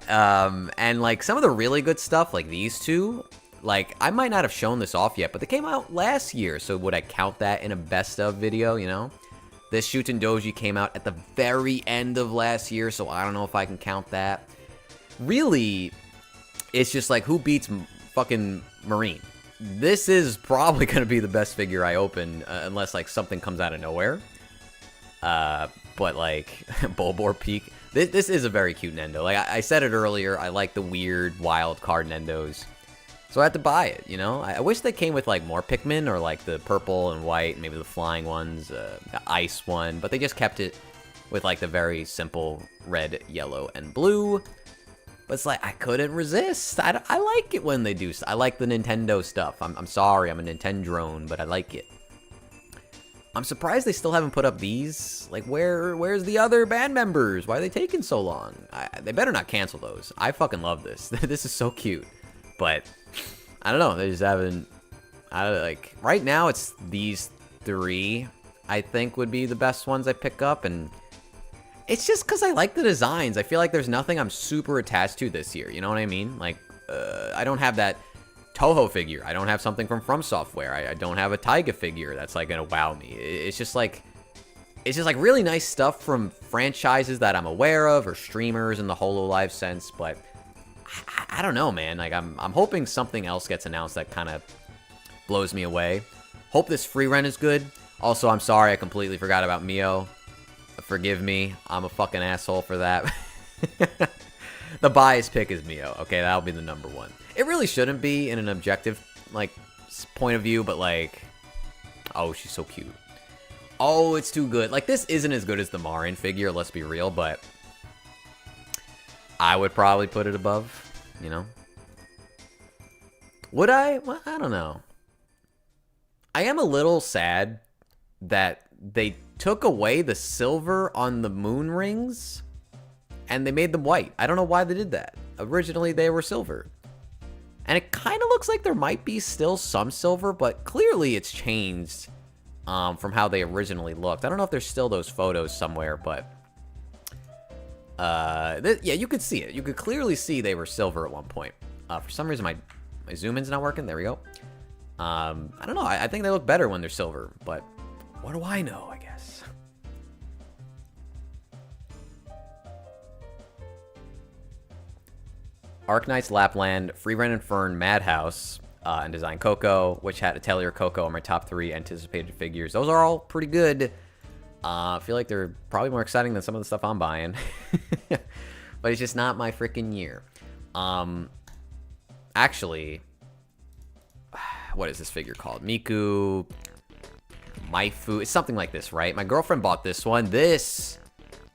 And, like, some of the really good stuff, like these two, like, I might not have shown this off yet, but they came out last year, so would I count that in a best of video, you know? This Shuten Doji came out at the very end of last year, so I don't know if I can count that. Really, it's just like, who beats fucking Marine? This is probably going to be the best figure I open, unless, like, something comes out of nowhere. But, like, Bulbor Peak. This is a very cute Nendo. Like, I said it earlier, I like the weird, wild card Nendos. So I had to buy it, you know? I wish they came with, like, more Pikmin, or, like, the purple and white, maybe the flying ones, the ice one. But they just kept it with, like, the very simple red, yellow, and blue. But it's like, I couldn't resist. I like it when they do. I like the Nintendo stuff. I'm sorry, I'm a Nintendo drone, but I like it. I'm surprised they still haven't put up these. Like, where's the other band members? Why are they taking so long? They better not cancel those. I fucking love this. This is so cute. But, I don't know. They just haven't... like, right now, it's these 3, I think, would be the best ones I pick up. And it's just because I like the designs. I feel like there's nothing I'm super attached to this year. You know what I mean? Like, I don't have that Toho figure. I don't have something from Software. I don't have a Taiga figure that's like gonna wow me. It's just like really nice stuff from franchises that I'm aware of or streamers in the HoloLive sense. But I don't know, man. Like I'm hoping something else gets announced that kind of blows me away. Hope this free rent is good. Also, I'm sorry I completely forgot about Mio. Forgive me. I'm a fucking asshole for that. The bias pick is Mio. Okay, that'll be the number 1. It really shouldn't be in an objective, like, point of view, but, like, oh, she's so cute. Oh, it's too good. Like, this isn't as good as the Marin figure, let's be real, but I would probably put it above, you know? Would I? Well, I don't know. I am a little sad that they took away the silver on the moon rings and they made them white. I don't know why they did that. Originally, they were silver. And it kind of looks like there might be still some silver, but clearly it's changed from how they originally looked. I don't know if there's still those photos somewhere, but yeah, you could see it. You could clearly see they were silver at one point. For some reason, my zoom-in's not working. There we go. I don't know. I think they look better when they're silver, but what do I know, I guess. Arknights Lapland, Free Ren and Fern, Madhouse, and Design Coco, Witch Hat, Atelier Coco are my top 3 anticipated figures. Those are all pretty good. I feel like they're probably more exciting than some of the stuff I'm buying. But it's just not my freaking year. Actually, what is this figure called? Miku Maifu. It's something like this, right? My girlfriend bought this one. This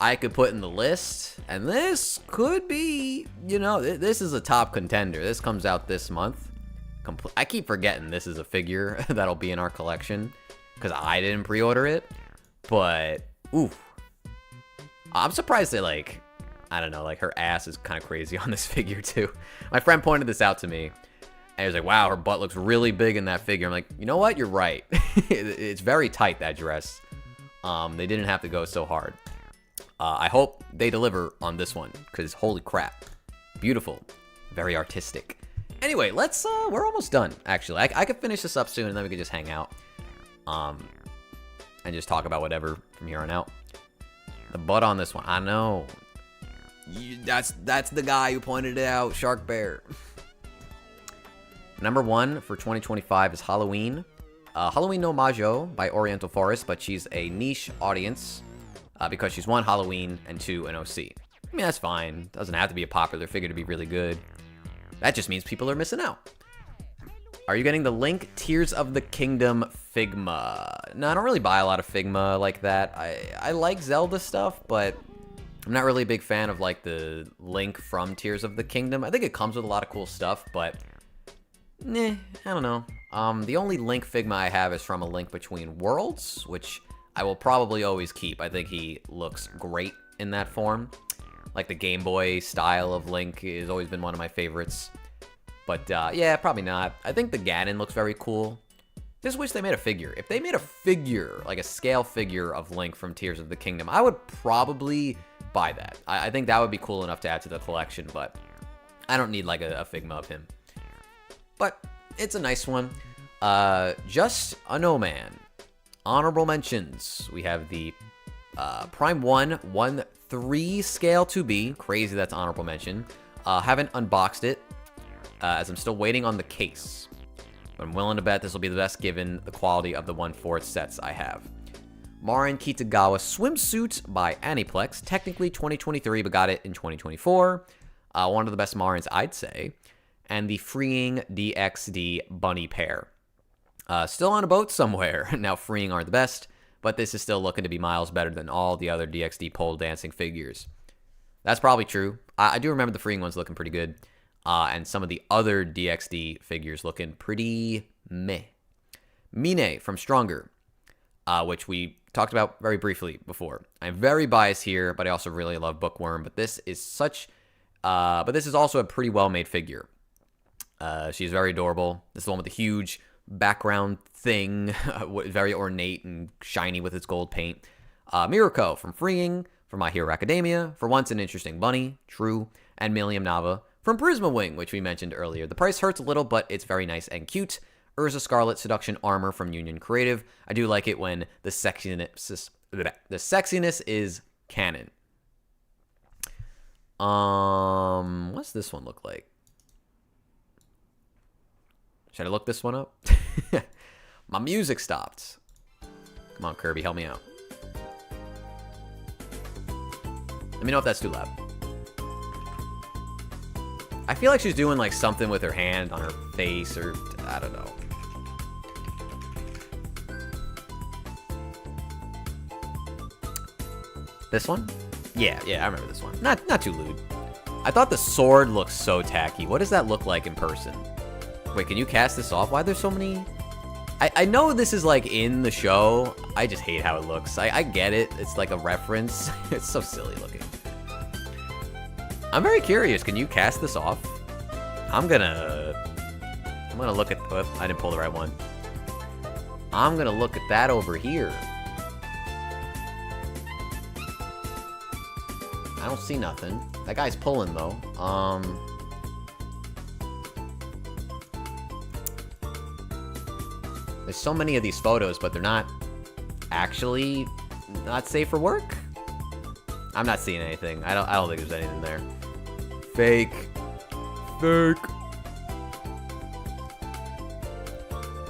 I could put in the list, and this could be, you know, this is a top contender. This comes out this month. I keep forgetting this is a figure that'll be in our collection because I didn't pre-order it. But, ooh. I'm surprised they, like, I don't know, like, her ass is kind of crazy on this figure, too. My friend pointed this out to me, and he was like, wow, her butt looks really big in that figure. I'm like, you know what? You're right. It's very tight, that dress. They didn't have to go so hard. I hope they deliver on this one, because holy crap. Beautiful. Very artistic. Anyway, let's, we're almost done, actually. I could finish this up soon, and then we could just hang out. And just talk about whatever from here on out. The butt on this one, I know. That's the guy who pointed it out, Shark Bear. Number 1 for 2025 is Halloween. Halloween no Majo by Oriental Forest, but she's a niche audience because she's 1, Halloween, and 2, an OC. I mean, that's fine. Doesn't have to be a popular figure to be really good. That just means people are missing out. Are you getting the Link Tears of the Kingdom Figma? No, I don't really buy a lot of Figma like that. I like Zelda stuff, but I'm not really a big fan of like the Link from Tears of the Kingdom. I think it comes with a lot of cool stuff, but I don't know. The only Link Figma I have is from A Link Between Worlds, which I will probably always keep. I think he looks great in that form. Like the Game Boy style of Link has always been one of my favorites. But yeah, probably not. I think the Ganon looks very cool. Just wish they made a figure. If they made a figure, like a scale figure of Link from Tears of the Kingdom, I would probably buy that. I think that would be cool enough to add to the collection, but I don't need like a Figma of him. But it's a nice one. Just a No Man. Honorable mentions. We have the Prime 1, 1/3 scale 2B. Crazy that's honorable mention. Haven't unboxed it, as I'm still waiting on the case. But I'm willing to bet this will be the best given the quality of the 1/4 sets I have. Marin Kitagawa Swimsuit by Aniplex. Technically 2023, but got it in 2024. One of the best Marins, I'd say. And the Freeing DXD Bunny Pair. Still on a boat somewhere. Now, Freeing aren't the best, but this is still looking to be miles better than all the other DXD pole dancing figures. That's probably true. I do remember the Freeing ones looking pretty good. And some of the other DXD figures looking pretty meh. Mine from Stronger. which we talked about very briefly before. I'm very biased here, but I also really love Bookworm. But this is also a pretty well-made figure. She's very adorable. This is the one with the huge background thing, very ornate and shiny with its gold paint. Mirako from Freeing, from My Hero Academia, for once an interesting bunny, true, and Millium Nava from Prisma Wing, which we mentioned earlier. The price hurts a little, but it's very nice and cute. Urza Scarlet Seduction Armor from Union Creative. I do like it when the sexiness is canon. What's this one look like? Should I look this one up? My music stopped. Come on, Kirby, help me out. Let me know if that's too loud. I feel like she's doing like something with her hand on her face, or I don't know. This one? Yeah, I remember this one. Not too lewd. I thought the sword looked so tacky. What does that look like in person? Wait, can you cast this off? Why are there so many? I know this is like in the show. I just hate how it looks. I get it. It's like a reference. It's so silly looking. I'm very curious. Can you cast this off? I'm gonna look at. Oh, I didn't pull the right one. I'm gonna look at that over here. I don't see nothing. That guy's pulling though. There's so many of these photos, but they're not actually not safe for work. I'm not seeing anything. I don't think there's anything there. Fake.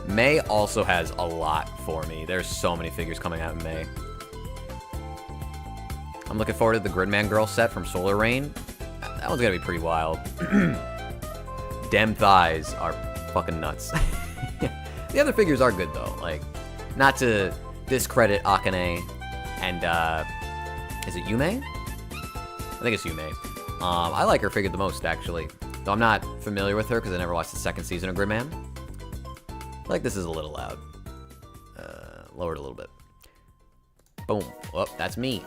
May also has a lot for me. There's so many figures coming out in May. I'm looking forward to the Gridman Girl set from Solar Rain. That one's gonna be pretty wild. Dem thighs are fucking nuts. The other figures are good though. Like, not to discredit Akane and is it Yume? I think it's Yume. I like her figure the most actually. Though I'm not familiar with her because I never watched the second season of Gridman. I feel like this is a little loud. Lower it a little bit. Boom. Oh, that's me.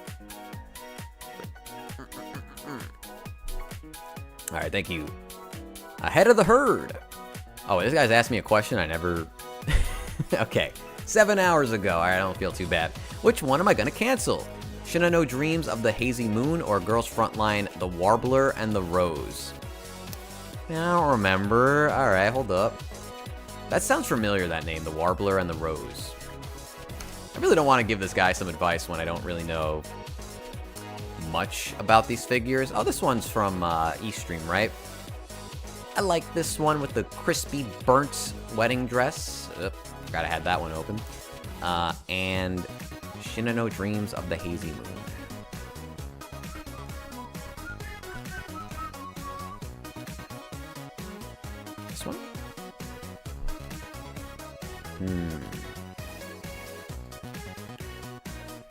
Alright, thank you. Ahead of the herd. Oh, this guy's asked me a question I never... Okay. 7 hours ago. Alright, I don't feel too bad. Which one am I gonna cancel? Shinano Dreams of the Hazy Moon or Girls Frontline, the Warbler and the Rose? I don't remember. Alright, hold up. That sounds familiar, that name. The Warbler and the Rose. I really don't want to give this guy some advice when I don't really know much about these figures. Oh, this one's from Eastream, right? I like this one with the crispy burnt wedding dress. Forgot I had that one open. And Shinano Dreams of the Hazy Moon. This one?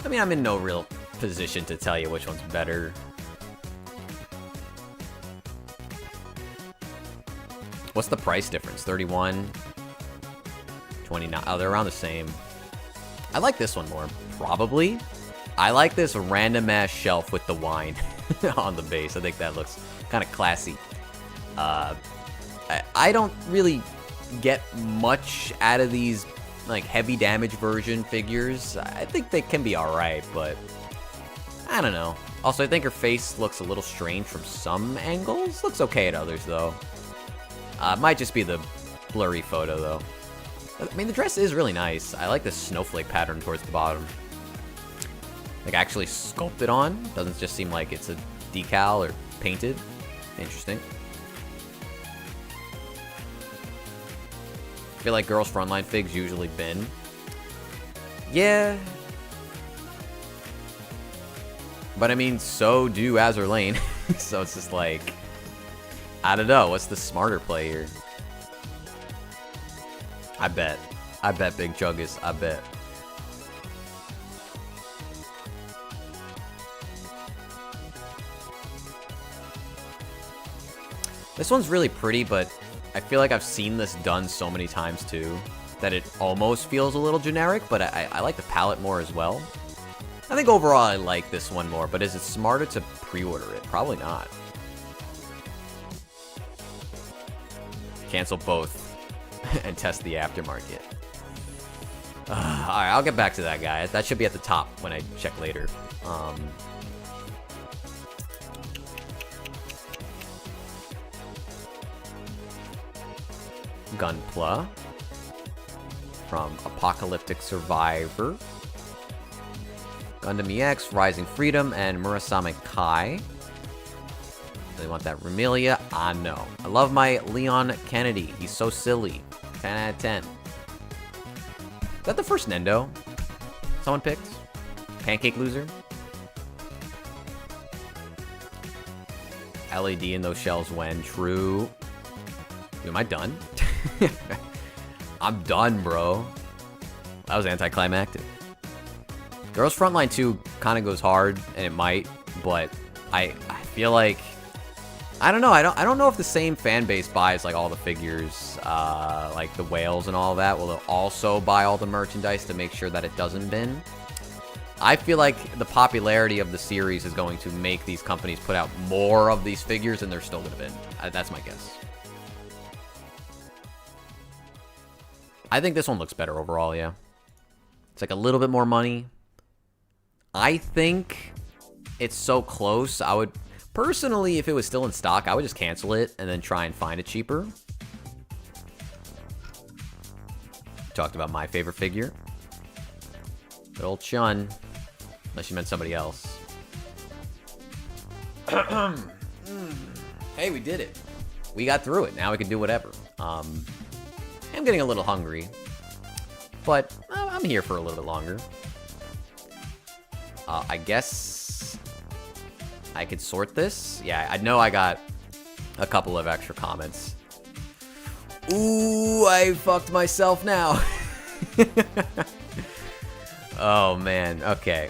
I mean, I'm in no real position to tell you which one's better. What's the price difference? 31, 29. Oh, they're around the same. I like this one more, probably. I like this random ass shelf with the wine on the base. I think that looks kind of classy. I don't really get much out of these like heavy damage version figures. I think they can be alright, but I don't know. Also, I think her face looks a little strange from some angles. Looks okay at others, though. Might just be the blurry photo, though. I mean, the dress is really nice. I like the snowflake pattern towards the bottom. Like, actually sculpted on. Doesn't just seem like it's a decal or painted. Interesting. I feel like Girls Frontline figs usually bin. Yeah. But I mean, so do Azur Lane. So it's just like, I don't know. What's the smarter play here? I bet Big Chuggus. I bet. This one's really pretty, but I feel like I've seen this done so many times too. that it almost feels a little generic, but I like the palette more as well. I think overall I like this one more, but is it smarter to pre-order it? Probably not. Cancel both and test the aftermarket. Alright, I'll get back to that guy. That should be at the top when I check later. Gunpla from Apocalyptic Survivor, Gundam EX, Rising Freedom, and Murasame Kai. Really want that Remilia? Ah, no. I love my Leon Kennedy. He's so silly. 10 out of 10. Is that the first Nendo someone picked? Pancake Loser? LED in those shells when true. Am I done? I'm done, bro. That was anticlimactic. Girls Frontline 2 kind of goes hard, and it might, but I feel like, I don't know. I don't know if the same fan base buys like all the figures, like the whales and all that. Will they also buy all the merchandise to make sure that it doesn't bin? I feel like the popularity of the series is going to make these companies put out more of these figures, and they're still going to bin. That's my guess. I think this one looks better overall, yeah. It's like a little bit more money. I think it's so close. I would, personally, if it was still in stock, I would just cancel it and then try and find it cheaper. Talked about my favorite figure. Good old Chun. Unless you meant somebody else. Hey, we did it. We got through it. Now we can do whatever. I'm getting a little hungry, but I'm here for a little bit longer. I guess I could sort this. Yeah, I know I got a couple of extra comments. Ooh, I fucked myself now. Oh, man. Okay.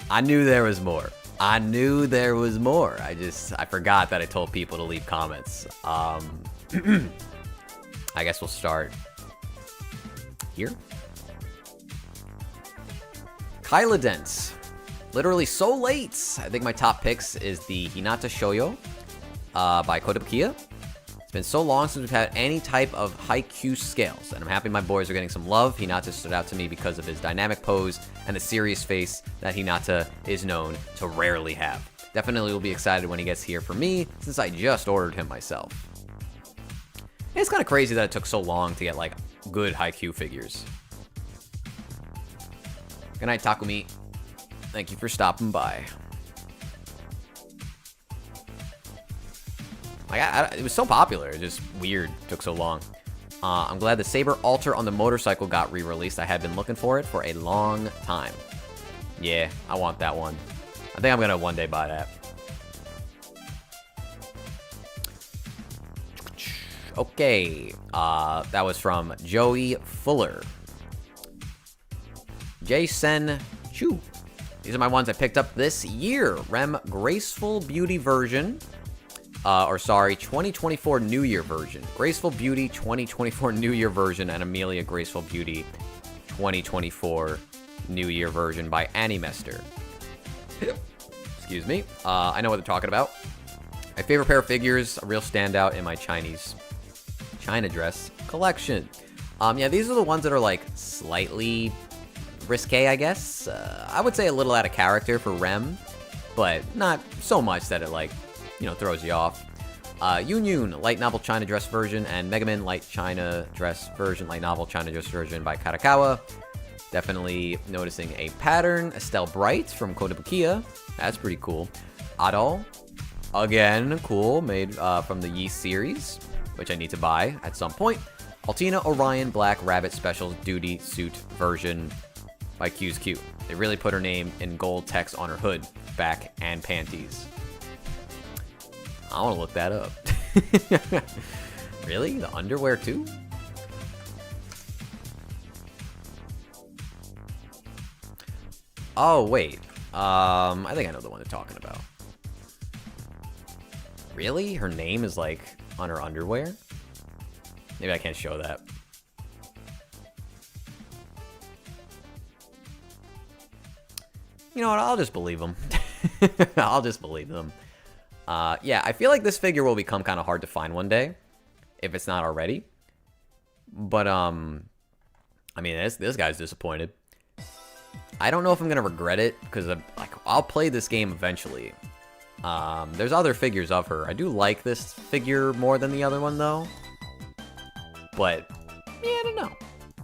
I knew there was more. I knew there was more. I forgot that I told people to leave comments. I guess we'll start here. Kyla Dent. Literally so late. I think my top picks is the Hinata Shoyo by Kotobukiya. It's been so long since we've had any type of high-Q scales, and I'm happy my boys are getting some love. Hinata stood out to me because of his dynamic pose and the serious face that Hinata is known to rarely have. Definitely will be excited when he gets here for me, since I just ordered him myself. It's kind of crazy that it took so long to get, like, good high-Q figures. Good night, Takumi. Thank you for stopping by. Like, it was so popular. It just weird. Took so long. I'm glad the Saber Alter on the motorcycle got re-released. I had been looking for it for a long time. Yeah, I want that one. I think I'm going to one day buy that. Okay. That was from Joey Fuller. Jason Chu. These are my ones I picked up this year. Rem Graceful Beauty version. 2024 New Year version. Graceful Beauty 2024 New Year version and Amelia Graceful Beauty 2024 New Year version by Animester. Excuse me. I know what they're talking about. My favorite pair of figures, a real standout in my China dress collection. Yeah, these are the ones that are like slightly risque, I guess. I would say a little out of character for Rem, but not so much that it like, you know, throws you off. Yun light novel China dress version and Megaman light China dress version, light novel China dress version by Karakawa. Definitely noticing a pattern. Estelle Bright from Kotobukiya. That's pretty cool. Adol, again, cool, made from the Yeast series, which I need to buy at some point. Altina Orion Black Rabbit Special Duty Suit version by Q's Q. They really put her name in gold text on her hood, back, and panties. I want to look that up. Really? The underwear too? Oh, wait. I think I know the one they're talking about. Really? Her name is like on her underwear? Maybe I can't show that. You know what? I'll just believe them. I'll just believe them. Yeah, I feel like this figure will become kind of hard to find one day, if it's not already. But, I mean, this guy's disappointed. I don't know if I'm going to regret it, because, like, I'll play this game eventually. There's other figures of her. I do like this figure more than the other one, though. But, yeah, I don't know.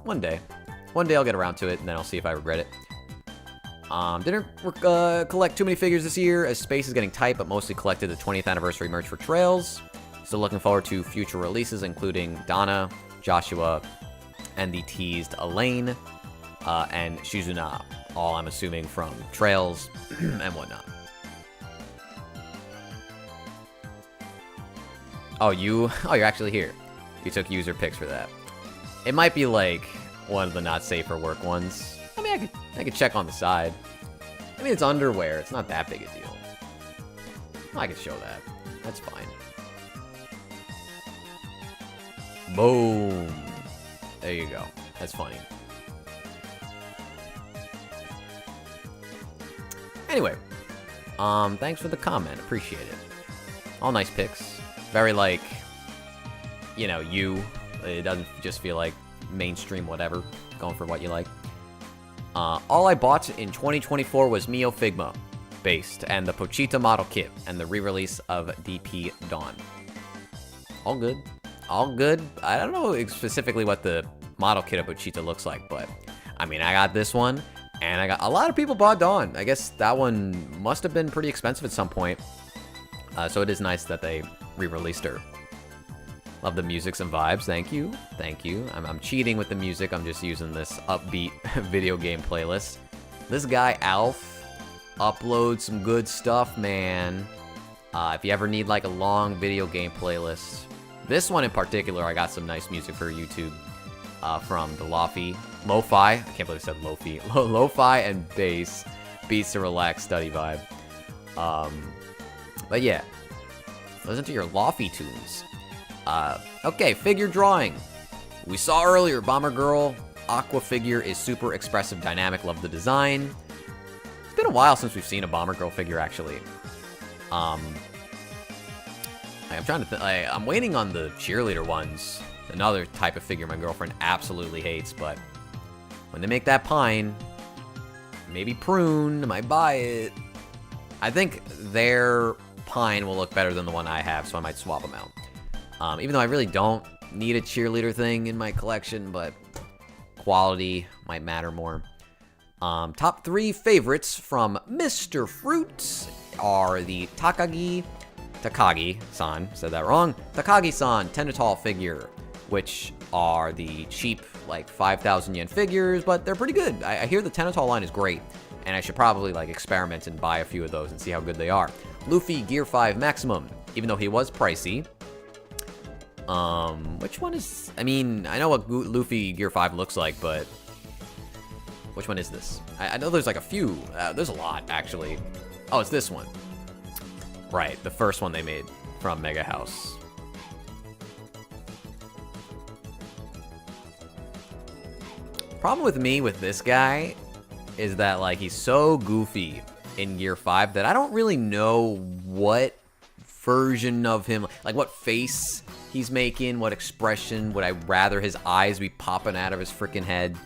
One day. One day I'll get around to it, and then I'll see if I regret it. Didn't collect too many figures this year, as space is getting tight, but mostly collected the 20th anniversary merch for Trails. Still looking forward to future releases, including Donna, Joshua, and the teased Elaine, and Shizuna. All I'm assuming from Trails and whatnot. Oh, you're actually here. You took user pics for that. It might be like one of the not safe for work ones. I mean, I could check on the side. I mean, it's underwear. It's not that big a deal. I could show that. That's fine. Boom. There you go. That's funny. Anyway, thanks for the comment. Appreciate it. All nice pics. Very like, you know, you. It doesn't just feel like mainstream whatever. Going for what you like. All I bought in 2024 was Mio Figma based and the Pochita model kit and the re-release of DP Dawn. All good. All good. I don't know specifically what the model kit of Pochita looks like, but I mean, I got this one and I got a lot of people bought Dawn. I guess that one must have been pretty expensive at some point. So it is nice that they re-released her. Love the music and vibes. Thank you. Thank you. I'm cheating with the music. I'm just using this upbeat video game playlist. This guy, Alf, uploads some good stuff, man. If you ever need like a long video game playlist. This one in particular, I got some nice music for YouTube from the Lo-Fi. I can't believe I said Lo-Fi. Lo-Fi and bass. Beats to relax study vibe. But yeah. Listen to your Lo-Fi tunes. Okay, figure drawing. We saw earlier, Bomber Girl Aqua figure is super expressive, dynamic, love the design. It's been a while since we've seen a Bomber Girl figure, actually. I'm trying to think, I'm waiting on the cheerleader ones. Another type of figure my girlfriend absolutely hates, but when they make that pine, maybe prune, I might buy it. I think their pine will look better than the one I have, so I might swap them out. Even though I really don't need a cheerleader thing in my collection, but quality might matter more. Top 3 favorites from Mr. Fruit are the Takagi-san, said that wrong, Takagi-san Tenatol figure, which are the cheap, like, 5,000 yen figures, but they're pretty good. I hear the Tenatol line is great, and I should probably, like, experiment and buy a few of those and see how good they are. Luffy Gear 5 Maximum, even though he was pricey. Which one is... I mean, I know what Luffy Gear 5 looks like, but... Which one is this? I know there's like a few. There's a lot, actually. Oh, it's this one. Right, the first one they made from Mega House. Problem with me with this guy is that, like, he's so goofy in Gear 5 that I don't really know what version of him, like what face he's making, what expression. Would I rather his eyes be popping out of his freaking head?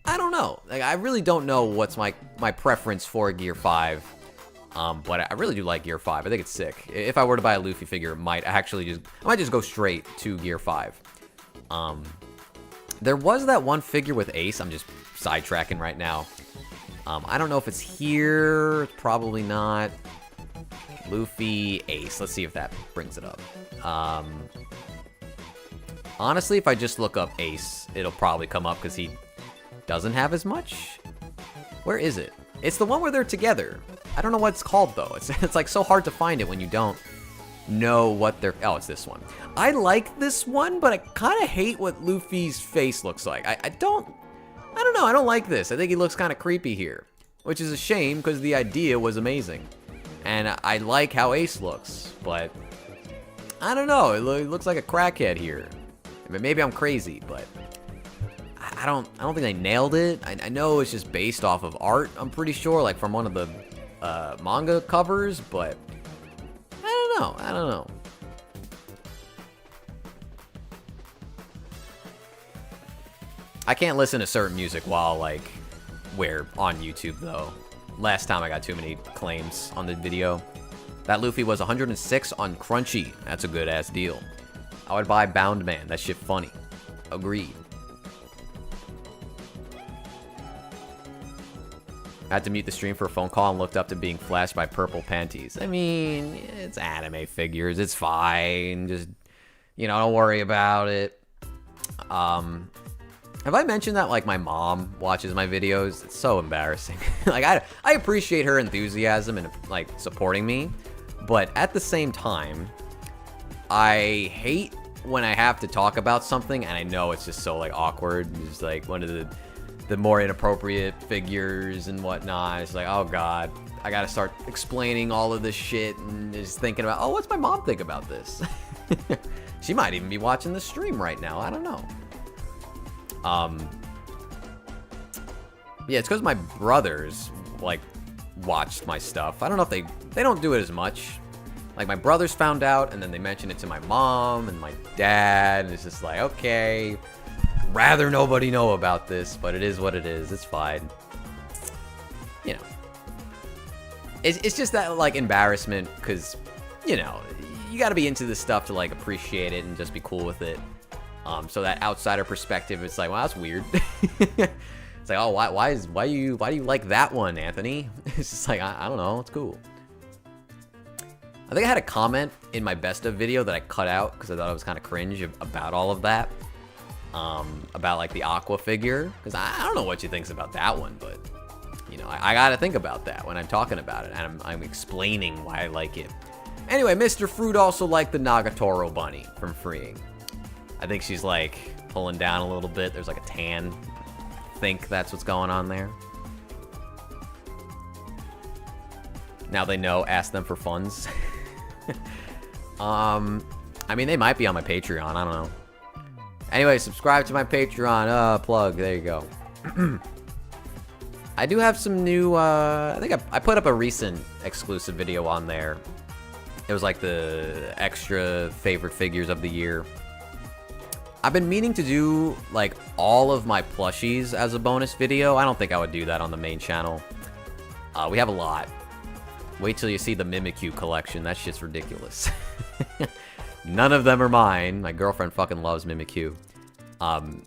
I don't know. Like, I really don't know what's my preference for Gear 5. But I really do like Gear 5. I think it's sick. If I were to buy a Luffy figure, I might just go straight to Gear 5. There was that one figure with Ace. I'm just sidetracking right now. I don't know if it's here. Probably not. Luffy, Ace. Let's see if that brings it up. Honestly, if I just look up Ace, it'll probably come up because he doesn't have as much. Where is it? It's the one where they're together. I don't know what it's called, though. It's like so hard to find it when you don't know what they're... Oh, it's this one. I like this one, but I kind of hate what Luffy's face looks like. I don't know. I don't like this. I think he looks kind of creepy here, which is a shame because the idea was amazing. And I like how Ace looks, but I don't know. It looks like a crackhead here. Maybe I'm crazy, but I I don't think they nailed it. I know it's just based off of art, I'm pretty sure, like from one of the manga covers, but I don't know. I can't listen to certain music while, like, we're on YouTube, though. Last time I got too many claims on the video. That Luffy was 106 on Crunchy. That's a good-ass deal. I would buy Bound Man. That shit funny. Agreed. I had to mute the stream for a phone call and looked up to being flashed by purple panties. I mean, it's anime figures. It's fine. Just, you know, don't worry about it. Have I mentioned that, like, my mom watches my videos? It's so embarrassing. Like, I appreciate her enthusiasm and, like, supporting me. But at the same time, I hate when I have to talk about something and I know it's just so, like, awkward. It's, like, one of the more inappropriate figures and whatnot. It's like, oh, God. I gotta start explaining all of this shit and just thinking about, oh, what's my mom think about this? She might even be watching the stream right now. I don't know. Yeah, it's because my brothers, like, watched my stuff. I don't know if they don't do it as much. Like, my brothers found out, and then they mentioned it to my mom and my dad, and it's just like, okay, rather nobody know about this, but it is what it is. It's fine. You know. It's just that, like, embarrassment, because, you know, you gotta be into this stuff to, like, appreciate it and just be cool with it. So that outsider perspective, it's like, well, that's weird. It's like, oh, why do you like that one, Anthony? It's just like, I don't know, it's cool. I think I had a comment in my best of video that I cut out because I thought it was kind of cringe about all of that. About like the Aqua figure, because I don't know what she thinks about that one, but you know, I gotta think about that when I'm talking about it, and I'm explaining why I like it. Anyway, Mr. Fruit also liked the Nagatoro bunny from Freeing. I think she's, like, pulling down a little bit. There's, like, a tan. I think that's what's going on there. Now they know. Ask them for funds. I mean, they might be on my Patreon. I don't know. Anyway, subscribe to my Patreon. Plug. There you go. I do have some new, I think I put up a recent exclusive video on there. It was, like, the extra favorite figures of the year. I've been meaning to do, like, all of my plushies as a bonus video. I don't think I would do that on the main channel. We have a lot. Wait till you see the Mimikyu collection. That shit's ridiculous. None of them are mine. My girlfriend fucking loves Mimikyu. And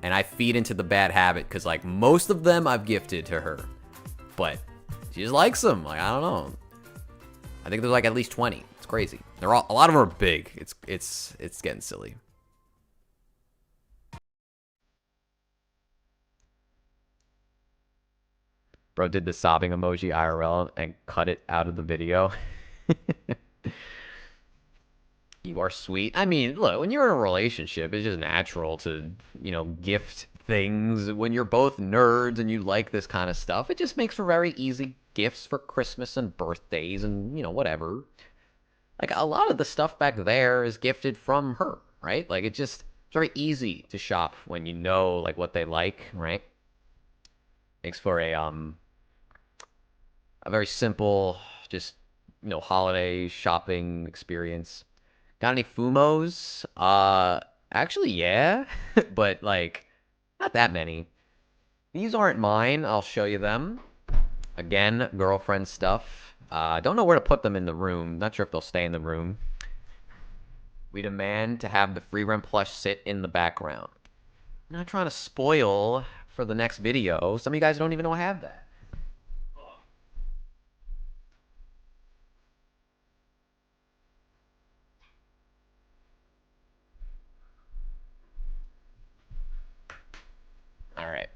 I feed into the bad habit because, like, most of them I've gifted to her. But she just likes them. Like, I don't know. I think there's, like, at least 20. It's crazy. They're all, a lot of them are big. It's getting silly. Bro did the sobbing emoji IRL and cut it out of the video. You are sweet. I mean, look, when you're in a relationship, it's just natural to, you know, gift things. When you're both nerds and you like this kind of stuff, it just makes for very easy gifts for Christmas and birthdays and, you know, whatever. Like, a lot of the stuff back there is gifted from her, right? Like, it's very easy to shop when you know, like, what they like, right? Makes for a very simple, just, you know, holiday shopping experience. Got any Fumos? Actually, yeah, but, like, not that many. These aren't mine. I'll show you them. Again, girlfriend stuff. Don't know where to put them in the room. Not sure if they'll stay in the room. We demand to have the free run plush sit in the background. I'm not trying to spoil for the next video. Some of you guys don't even know I have that. Alright.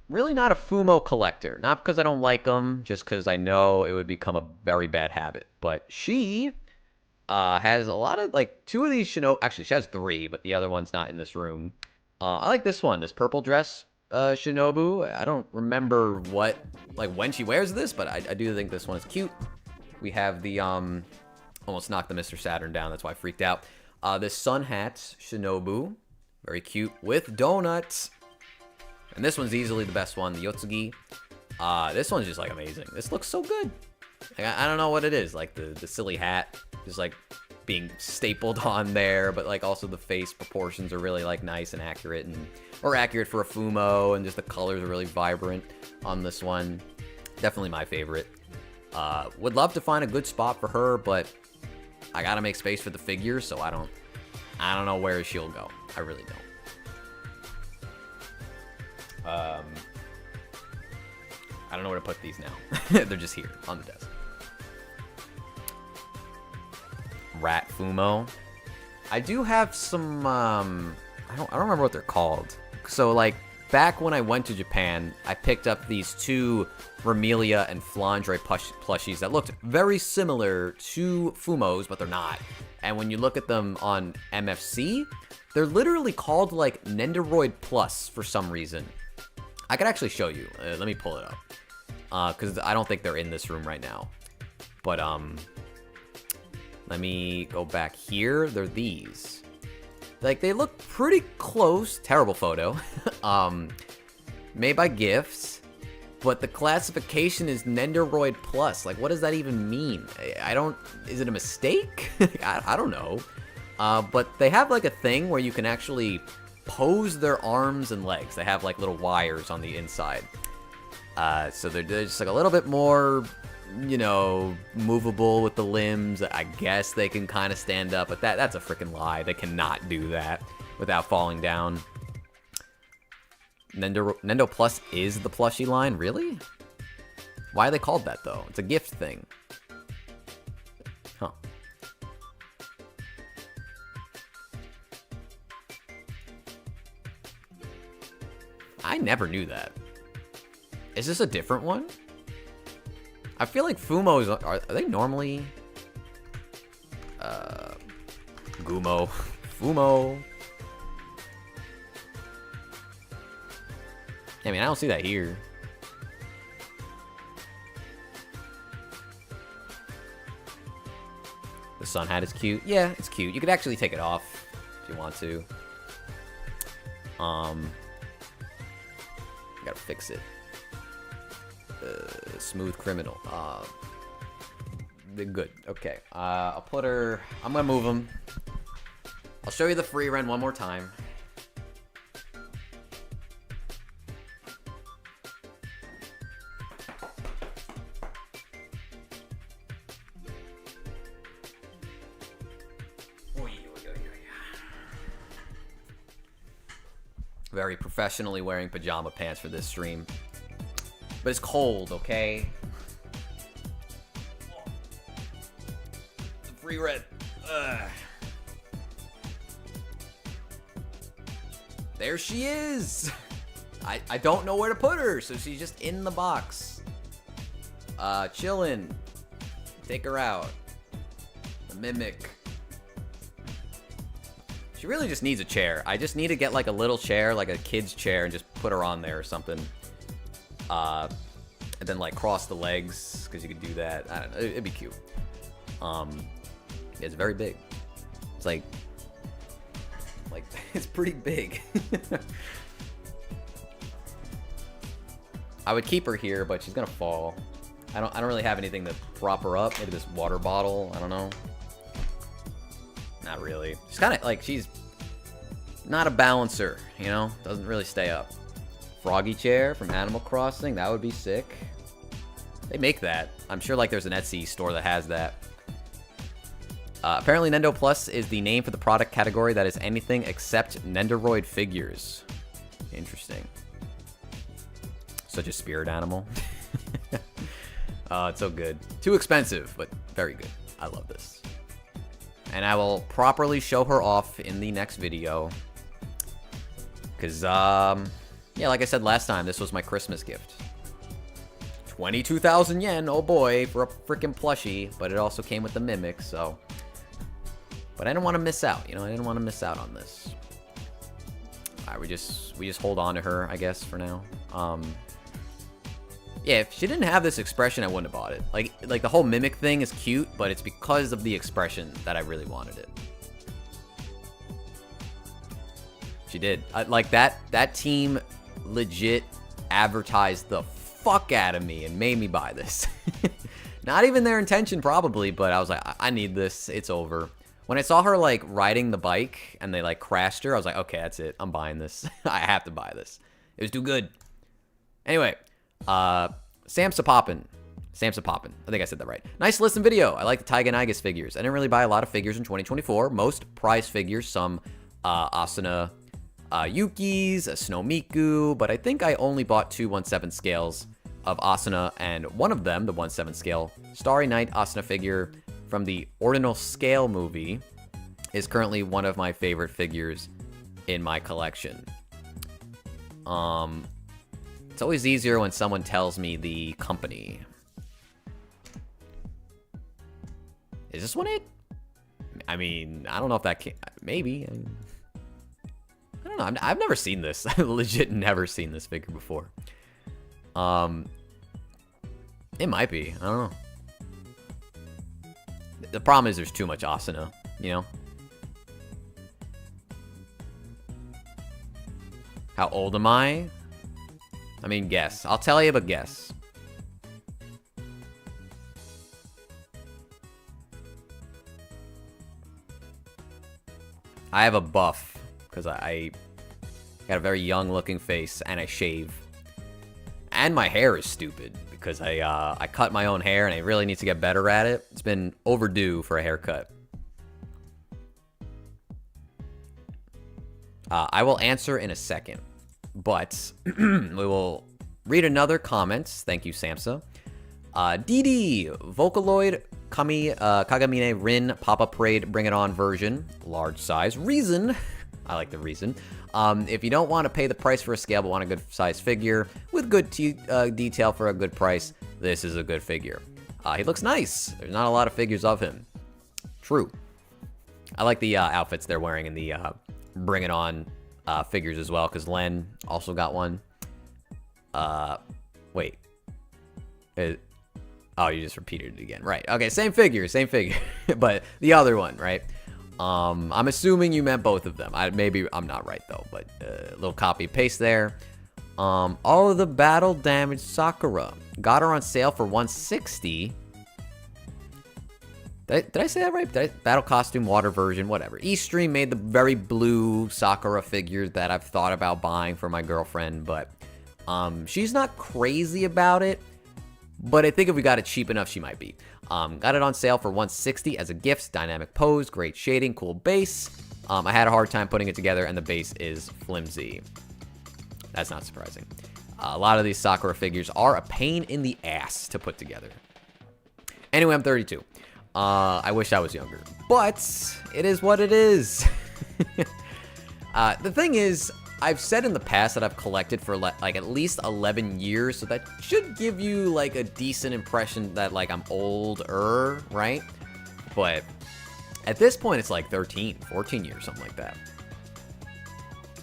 Really not a Fumo collector. Not because I don't like them, just because I know it would become a very bad habit. But she has a lot of, like, 2 of these Shinobu. Actually, she has 3, but the other one's not in this room. I like this one, this purple dress Shinobu. I don't remember what, like, when she wears this, but I do think this one is cute. We have the, almost knocked the Mr. Saturn down, that's why I freaked out. This sun hat Shinobu. Very cute, with donuts. And this one's easily the best one, the Yotsugi. This one's just like amazing. This looks so good. Like, I don't know what it is, like the silly hat, just like being stapled on there, but like also the face proportions are really like nice and accurate, or accurate for a Fumo, and just the colors are really vibrant on this one. Definitely my favorite. Would love to find a good spot for her, but I gotta make space for the figures, so I don't know where she'll go. I really don't. I don't know where to put these now. They're just here on the desk. Rat Fumo. I do have some, I don't remember what they're called. So like back when I went to Japan, I picked up these two Vermelia and Flandre plushies that looked very similar to Fumos, but they're not. And when you look at them on MFC, they're literally called like Nendoroid Plus for some reason. I could actually show you. Let me pull it up. Because I don't think they're in this room right now. But, let me go back here. They're these. Like, they look pretty close. Terrible photo. Made by Gifts. But the classification is Nendoroid Plus. Like, what does that even mean? Is it a mistake? I don't know. But they have, like, a thing where you can actually pose their arms and legs. They have, like, little wires on the inside. So they're just, like, a little bit more, you know, movable with the limbs. I guess they can kind of stand up, but that's a freaking lie. They cannot do that without falling down. Nendo Plus is the plushie line? Really? Why are they called that, though? It's a gift thing. Huh. I never knew that. Is this a different one? I feel like Fumos, are they normally... Gumo. Fumo. I mean, I don't see that here. The sun hat is cute. Yeah, it's cute. You could actually take it off if you want to. Gotta fix it. Smooth criminal. Good. Okay. I'll put her... I'm gonna move them. I'll show you the free run one more time. Very professionally wearing pajama pants for this stream. But it's cold, okay? The free red. Ugh. There she is! I don't know where to put her, so she's just in the box. Chillin'. Take her out. The Mimic. She really just needs a chair. I just need to get like a little chair, like a kid's chair, and just put her on there or something. And then like cross the legs, because you could do that. I don't know, it'd be cute. It's very big. It's like it's pretty big. I would keep her here, but she's gonna fall. I don't really have anything to prop her up. Maybe this water bottle. I don't know. Not really. She's kind of like, she's not a balancer, you know? Doesn't really stay up. Froggy chair from Animal Crossing. That would be sick. They make that. I'm sure like there's an Etsy store that has that. Apparently Nendo Plus is the name for the product category that is anything except Nendoroid figures. Interesting. Such a spirit animal. It's so good. Too expensive, but very good. I love this. And I will properly show her off in the next video. Because, yeah, like I said last time, this was my Christmas gift. 22,000 yen, oh boy, for a freaking plushie. But it also came with the Mimic, so... But I didn't want to miss out, you know? I didn't want to miss out on this. Alright, we just hold on to her, I guess, for now. Yeah, if she didn't have this expression, I wouldn't have bought it. Like the whole Mimic thing is cute, but it's because of the expression that I really wanted it. She did. Like that team legit advertised the fuck out of me and made me buy this. Not even their intention probably, but I was like, I need this. It's over. When I saw her like riding the bike and they like crashed her, I was like, okay, that's it. I'm buying this. I have to buy this. It was too good. Anyway, Samsa Poppin. I think I said that right. Nice listen video. I like the Taiga and Igus figures. I didn't really buy a lot of figures in 2024. Most prize figures, some Asuna Yukis, a Snow Miku, but I think I only bought 2 1/7 scales of Asuna, and one of them, the 1/7 scale Starry Night Asuna figure from the Ordinal Scale movie, is currently one of my favorite figures in my collection. It's always easier when someone tells me the company. Is this one it? I mean, I don't know if that can... Maybe. I don't know. I've never seen this. I've legit never seen this figure before. It might be. I don't know. The problem is there's too much Asuna, you know? How old am I? I mean, guess. I'll tell you, but guess. I have a buff because I got a very young looking face and I shave. And my hair is stupid because I cut my own hair and I really need to get better at it. It's been overdue for a haircut. I will answer in a second, but we will read another comment. Thank you, Samsa. DD, Vocaloid, Kagamine, Rin, Pop-Up Parade, Bring It On version, large size. Reason, I like the reason. If you don't want to pay the price for a scale but want a good size figure with good detail for a good price, this is a good figure. He looks nice. There's not a lot of figures of him. True. I like the outfits they're wearing in the Bring It On figures as well, because Len also got one. Wait. Oh, you just repeated it again. Right. Okay, same figure. But the other one, right? I'm assuming you meant both of them. Maybe I'm not right, though, but a little copy paste there. All of the battle damage Sakura. Got her on sale for $160. Did I say that right? Battle costume, water version, whatever. Eastream made the very blue Sakura figure that I've thought about buying for my girlfriend, but she's not crazy about it. But I think if we got it cheap enough, she might be. Got it on sale for $160 as a gift. Dynamic pose, great shading, cool base. I had a hard time putting it together, and the base is flimsy. That's not surprising. A lot of these Sakura figures are a pain in the ass to put together. Anyway, I'm 32. I wish I was younger, but it is what it is. The thing is, I've said in the past that I've collected for like at least 11 years, so that should give you like a decent impression that like I'm older, right? But at this point, it's like 13, 14 years, something like that.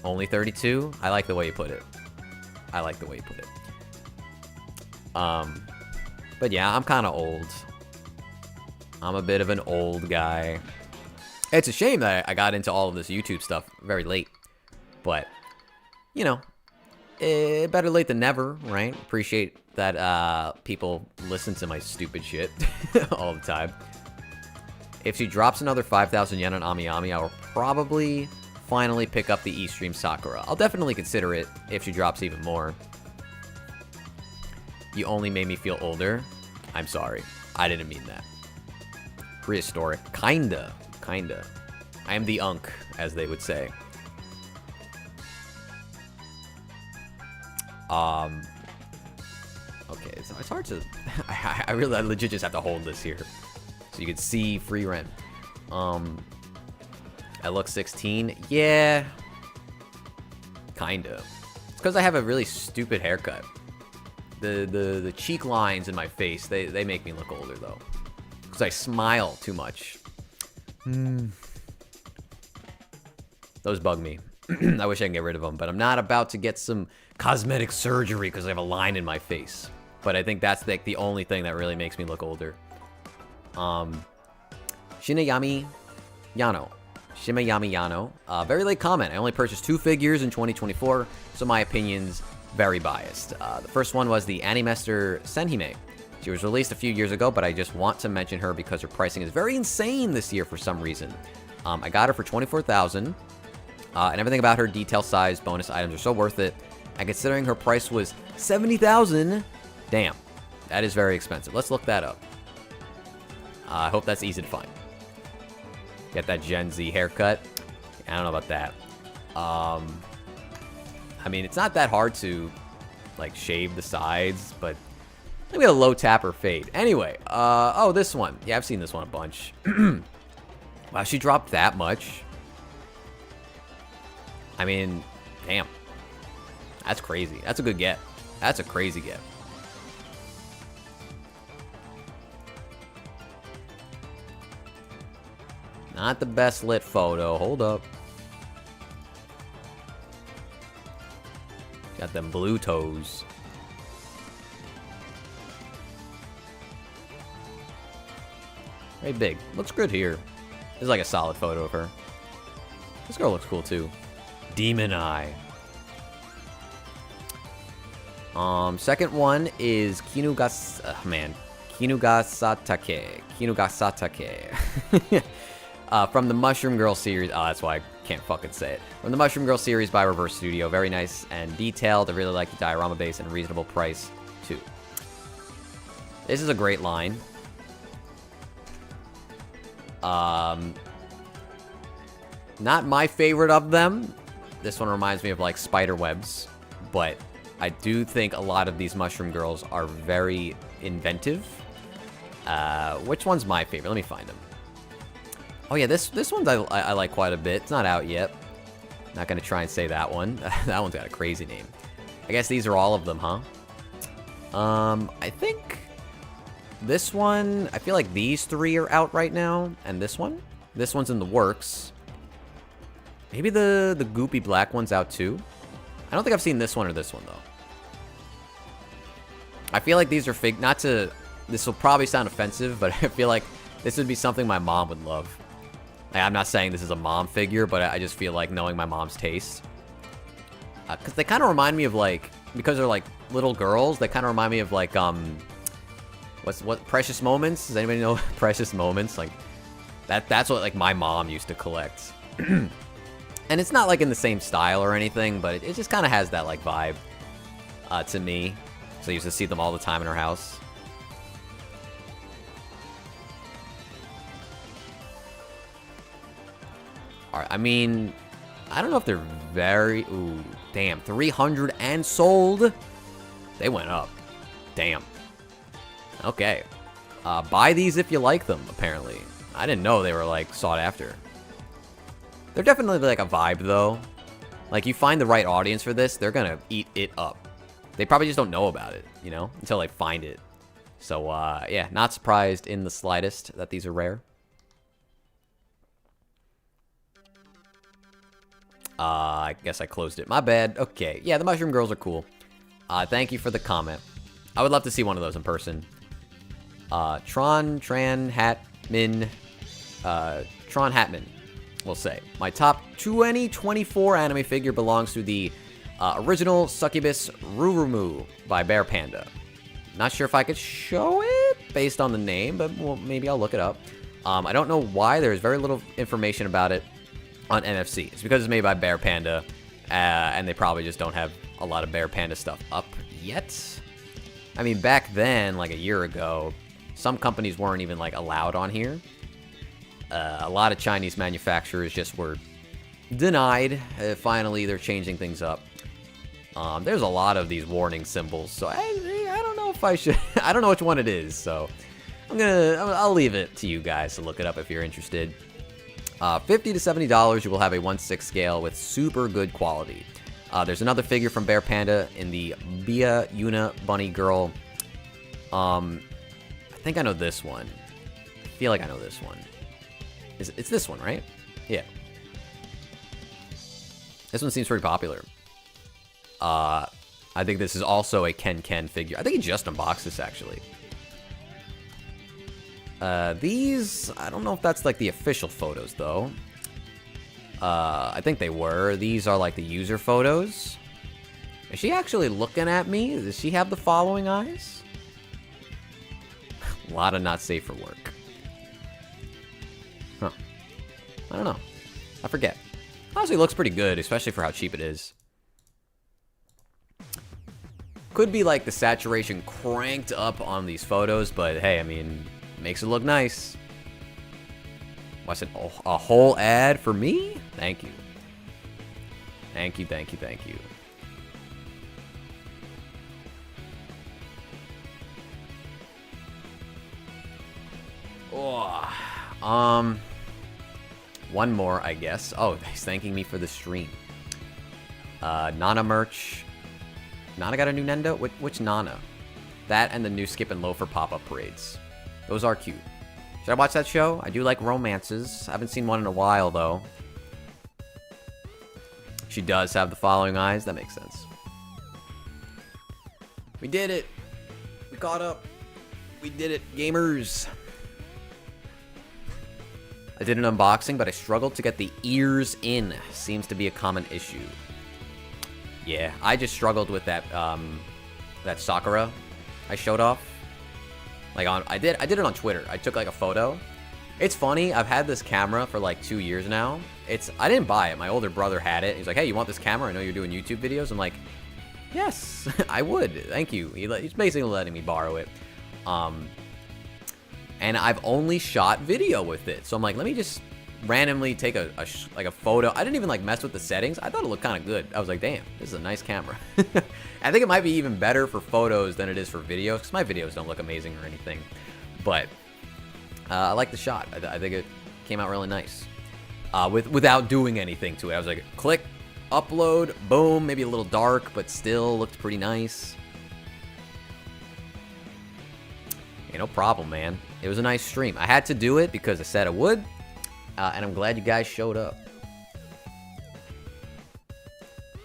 Only 32? I like the way you put it. But yeah, I'm kind of old. I'm a bit of an old guy. It's a shame that I got into all of this YouTube stuff very late. But, you know, better late than never, right? Appreciate that people listen to my stupid shit all the time. If she drops another 5,000 yen on Ami Ami, I will probably finally pick up the Eastream Sakura. I'll definitely consider it if she drops even more. You only made me feel older. I'm sorry. I didn't mean that. Prehistoric. Kinda. I am the unk, as they would say. Okay, it's hard to... I legit just have to hold this here. So you can see free rent. I look 16. Yeah. Kinda. It's because I have a really stupid haircut. The cheek lines in my face, they make me look older, though. Because I smile too much. Those bug me. I wish I could get rid of them, but I'm not about to get some cosmetic surgery because I have a line in my face. But I think that's like the only thing that really makes me look older. Shinayami Yano. Shimayami Yano. Very late comment. I only purchased 2 figures in 2024, so my opinion's very biased. The first one was the Animester Senhime. She was released a few years ago, but I just want to mention her because her pricing is very insane this year for some reason. I got her for $24,000, and everything about her detail size, bonus items are so worth it. And considering her price was $70,000, damn, that is very expensive. Let's look that up. I hope that's easy to find. Get that Gen Z haircut. I don't know about that. I mean, it's not that hard to, like, shave the sides, but maybe a low tap or fade. Anyway, oh, this one. Yeah, I've seen this one a bunch. Wow, she dropped that much. I mean, damn. That's crazy. That's a good get. That's a crazy get. Not the best lit photo. Hold up. Got them blue toes. Very big. Looks good here. This is like a solid photo of her. This girl looks cool too. Demon Eye. Second one is Kinugasatake. From the Mushroom Girl series. Oh, that's why I can't fucking say it. From the Mushroom Girl series by Reverse Studio. Very nice and detailed. I really like the diorama base and reasonable price, too. This is a great line. Not my favorite of them. This one reminds me of, like, spider webs. But I do think a lot of these Mushroom Girls are very inventive. Which one's my favorite? Let me find them. Oh yeah, this one's I like quite a bit. It's not out yet. Not gonna try and say that one. That one's got a crazy name. I guess these are all of them, huh? I think this one, I feel like these 3 are out right now, and this one's in the works. Maybe the goopy black one's out too. I don't think I've seen this one or this one though. I feel like these are this will probably sound offensive, but I feel like this would be something my mom would love. Like, I'm not saying this is a mom figure, but I just feel like knowing my mom's taste. Because they kind of remind me of, like, because they're, like, little girls, they kind of remind me of, like, what, Precious Moments? Does anybody know Precious Moments? Like, that's what, like, my mom used to collect. And it's not, like, in the same style or anything, but it just kind of has that, like, vibe to me. So I used to see them all the time in her house. Alright, I mean, I don't know if they're very... Ooh, damn. 300 and sold? They went up. Damn. Okay. Buy these if you like them, apparently. I didn't know they were, like, sought after. They're definitely, like, a vibe, though. Like, you find the right audience for this, they're gonna eat it up. They probably just don't know about it, you know? Until they find it. So, yeah, not surprised in the slightest that these are rare. I guess I closed it. My bad. Okay. Yeah, the Mushroom Girls are cool. Thank you for the comment. I would love to see one of those in person. Tron Hatman, we'll say. My top 2024 anime figure belongs to the original Succubus Rurumu by Bear Panda. Not sure if I could show it based on the name, but well, maybe I'll look it up. I don't know why. There's very little information about it on NFC. It's because it's made by Bear Panda, and they probably just don't have a lot of Bear Panda stuff up yet. I mean, back then, like a year ago, some companies weren't even like allowed on here. A lot of Chinese manufacturers just were denied. Finally, they're changing things up. There's a lot of these warning symbols, so I don't know if I should. I don't know which one it is, so I'll leave it to you guys to look it up if you're interested. $50 to $70, you will have a 1/6 scale with super good quality. There's another figure from Bear Panda in the Bia Yuna Bunny Girl. I think I know this one. I feel like I know this one. It's this one, right? Yeah. This one seems pretty popular. I think this is also a Ken figure. I think he just unboxed this, actually. These, I don't know if that's like the official photos, though. I think they were. These are like the user photos. Is she actually looking at me? Does she have the following eyes? A lot of not safe for work. Huh. I don't know. I forget. Honestly, it looks pretty good, especially for how cheap it is. Could be like the saturation cranked up on these photos, but hey, I mean, makes it look nice. What's it? Oh, a whole ad for me? Thank you. Thank you, thank you, thank you. Oh, one more, I guess. Oh, he's thanking me for the stream. Nana merch. Nana got a new Nendo? Which Nana? That and the new Skip and Loafer pop-up parades. Those are cute. Should I watch that show? I do like romances. I haven't seen one in a while, though. She does have the following eyes. That makes sense. We did it. We caught up. We did it, gamers. I did an unboxing, but I struggled to get the ears in. Seems to be a common issue. Yeah, I just struggled with that that Sakura I showed off. Like I did it on Twitter. I took like a photo. It's funny, I've had this camera for like 2 years now. I didn't buy it. My older brother had it. He's like, "Hey, you want this camera? I know you're doing YouTube videos." I'm like, "Yes, I would. Thank you." He's basically letting me borrow it. And I've only shot video with it. So I'm like, let me just randomly take a photo. I didn't even like mess with the settings. I thought it looked kind of good. I was like, damn, this is a nice camera. I think it might be even better for photos than it is for videos, because my videos don't look amazing or anything. But I like the shot. I think it came out really nice. Without doing anything to it. I was like, click, upload, boom, maybe a little dark, but still looked pretty nice. Hey, no problem, man. It was a nice stream. I had to do it because I said I would. And I'm glad you guys showed up.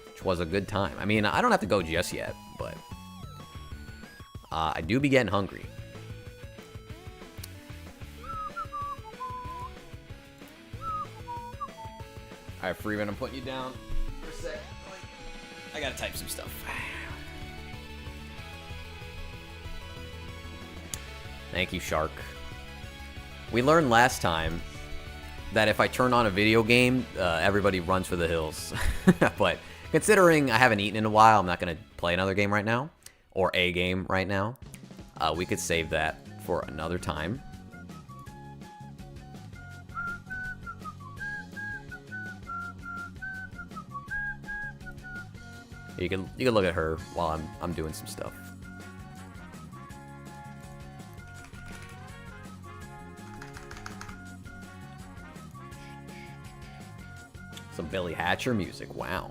Which was a good time. I mean, I don't have to go just yet, but I do be getting hungry. Alright, Freeman, I'm putting you down for a sec. I gotta type some stuff. Thank you, Shark. We learned last time that if I turn on a video game, everybody runs for the hills. But considering I haven't eaten in a while, I'm not going to play another game right now. Or a game right now. We could save that for another time. You can look at her while I'm doing some stuff. Some Billy Hatcher music. Wow.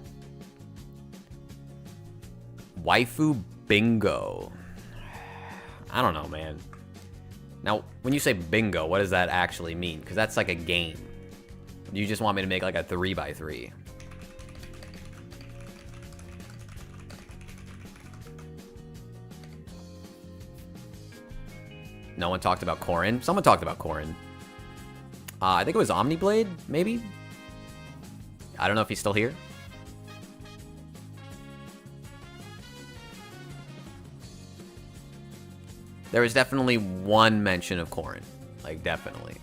Waifu bingo. I don't know, man. Now, when you say bingo, what does that actually mean? Because that's like a game. You just want me to make like a 3x3. No one talked about Corrin. Someone talked about Corrin. I think it was Omniblade, maybe? I don't know if he's still here. There was definitely one mention of Corrin. Like, definitely.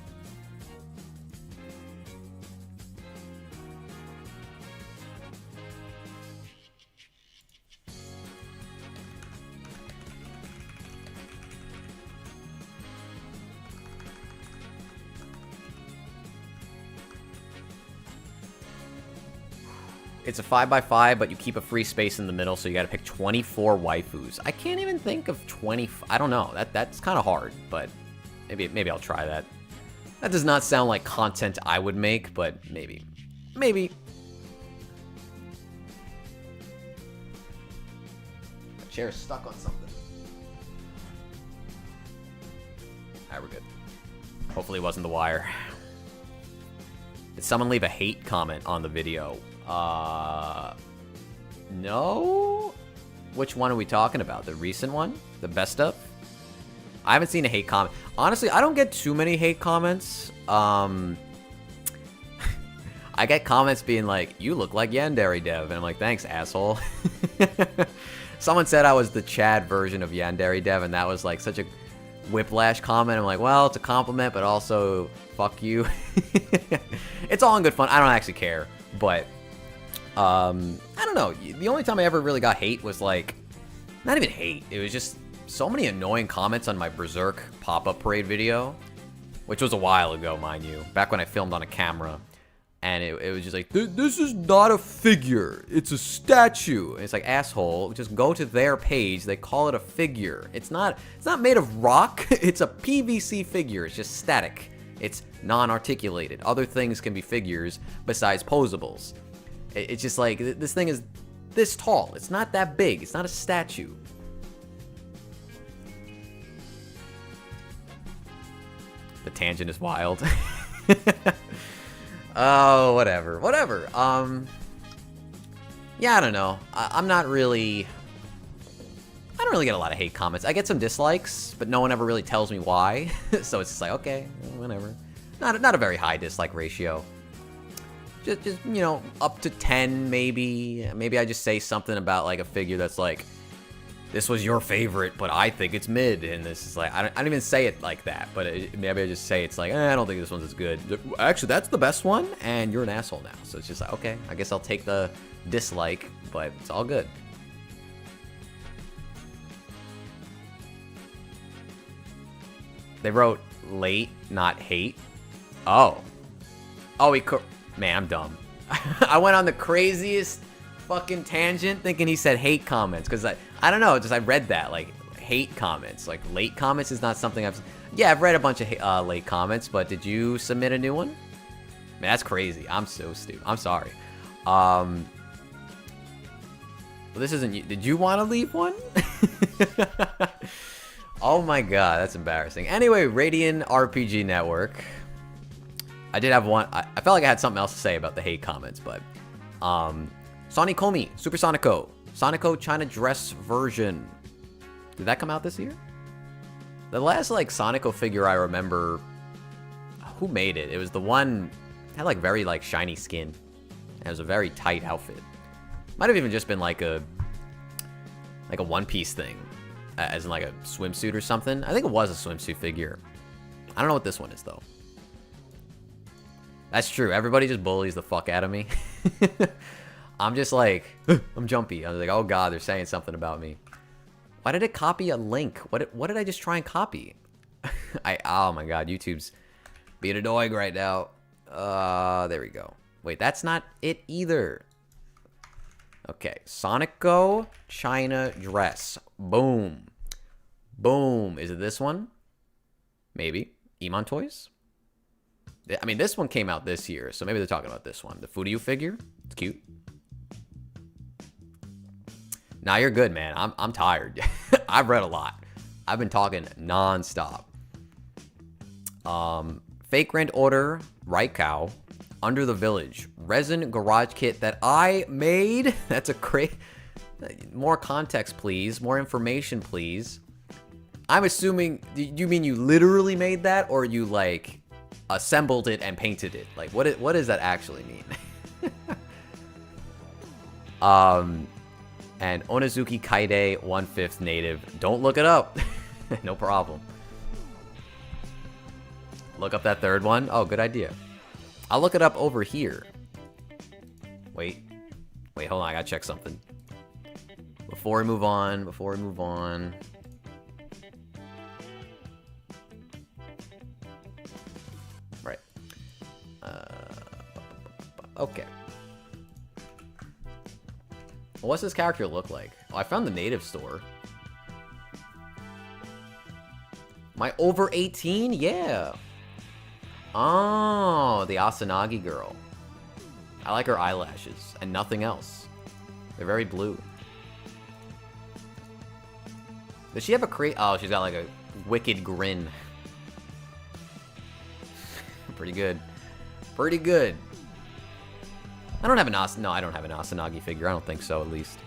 It's a 5x5, but you keep a free space in the middle, so you gotta pick 24 waifus. I can't even think of 20... I don't know. That's kind of hard, but maybe I'll try that. That does not sound like content I would make, but maybe. Maybe. The chair's stuck on something. Alright, we're good. Hopefully it wasn't the wire. Did someone leave a hate comment on the video? No? Which one are we talking about? The recent one? The best of? I haven't seen a hate comment. Honestly, I don't get too many hate comments. I I get comments being like, you look like Yandere Dev. And I'm like, thanks, asshole. Someone said I was the Chad version of Yandere Dev, and that was like such a whiplash comment. I'm like, well, it's a compliment, but also, fuck you. It's all in good fun. I don't actually care. But, I don't know. The only time I ever really got hate was like, not even hate. It was just so many annoying comments on my Berserk pop-up parade video, which was a while ago, mind you, back when I filmed on a camera. And it was just like, this is not a figure. It's a statue. And it's like, asshole, just go to their page. They call it a figure. It's not made of rock. It's a PVC figure. It's just static. It's non-articulated. Other things can be figures besides posables. It's just like, this thing is this tall. It's not that big. It's not a statue. The tangent is wild. Oh, whatever. Yeah, I don't know. I don't really get a lot of hate comments. I get some dislikes, but no one ever really tells me why. So it's just like, okay, whatever. Not a very high dislike ratio. Just you know, up to 10 maybe. Maybe I just say something about like a figure that's like, this was your favorite, but I think it's mid. And this is like, I don't even say it like that, but maybe I just say it's like, I don't think this one's as good. Actually, that's the best one, and you're an asshole now. So it's just like, okay, I guess I'll take the dislike, but it's all good. They wrote late, not hate. Oh, man, I'm dumb. I went on the craziest fucking tangent thinking he said hate comments, because I don't know, just I read that like hate comments, like late comments is not something I've read a bunch of late comments, but did you submit a new one? Man, that's crazy. I'm so stupid. I'm sorry. Well, this isn't you. Did you want to leave one? Oh my god, that's embarrassing. Anyway, Radiant RPG Network. I did have one. I felt like I had something else to say about the hate comments, but Sonikomi, Super Sonico, Sonico China dress version. Did that come out this year? The last like Sonico figure I remember, who made it? It was the one had like very like shiny skin. And it was a very tight outfit. Might have even just been like a one-piece thing, as in like a swimsuit or something. I think it was a swimsuit figure. I don't know what this one is though. That's true. Everybody just bullies the fuck out of me. I'm just like, I'm jumpy. I was like, oh god, they're saying something about me. Why did it copy a link? What did I just try and copy? Oh my god, YouTube's being annoying right now. There we go. Wait, that's not it either. Okay, Sonico China dress. Boom. Boom. Is it this one? Maybe. Emon Toys? I mean, this one came out this year, so maybe they're talking about this one. The Furyu figure. It's cute. Nah, you're good, man. I'm tired. I've read a lot. I've been talking non-stop. Fake Grand Order, Raikau, Under the Village, resin garage kit that I made. That's a great. More context, please. More information, please. I'm assuming. You mean you literally made that, or you like assembled it and painted it? Like, what does that actually mean? And Onazuki Kaide 1/5 native. Don't look it up. No problem. Look up that third one. Oh, good idea. I'll look it up over here. Wait, hold on. I gotta check something. Before we move on. Right. Okay. Well, what's this character look like? Oh, I found the native store. My over 18? Yeah. Oh, the Asanagi girl. I like her eyelashes and nothing else. They're very blue. Does she have a Oh, she's got like a wicked grin. Pretty good. Pretty good. I don't have an No, I don't have an Asanagi figure. I don't think so, at least.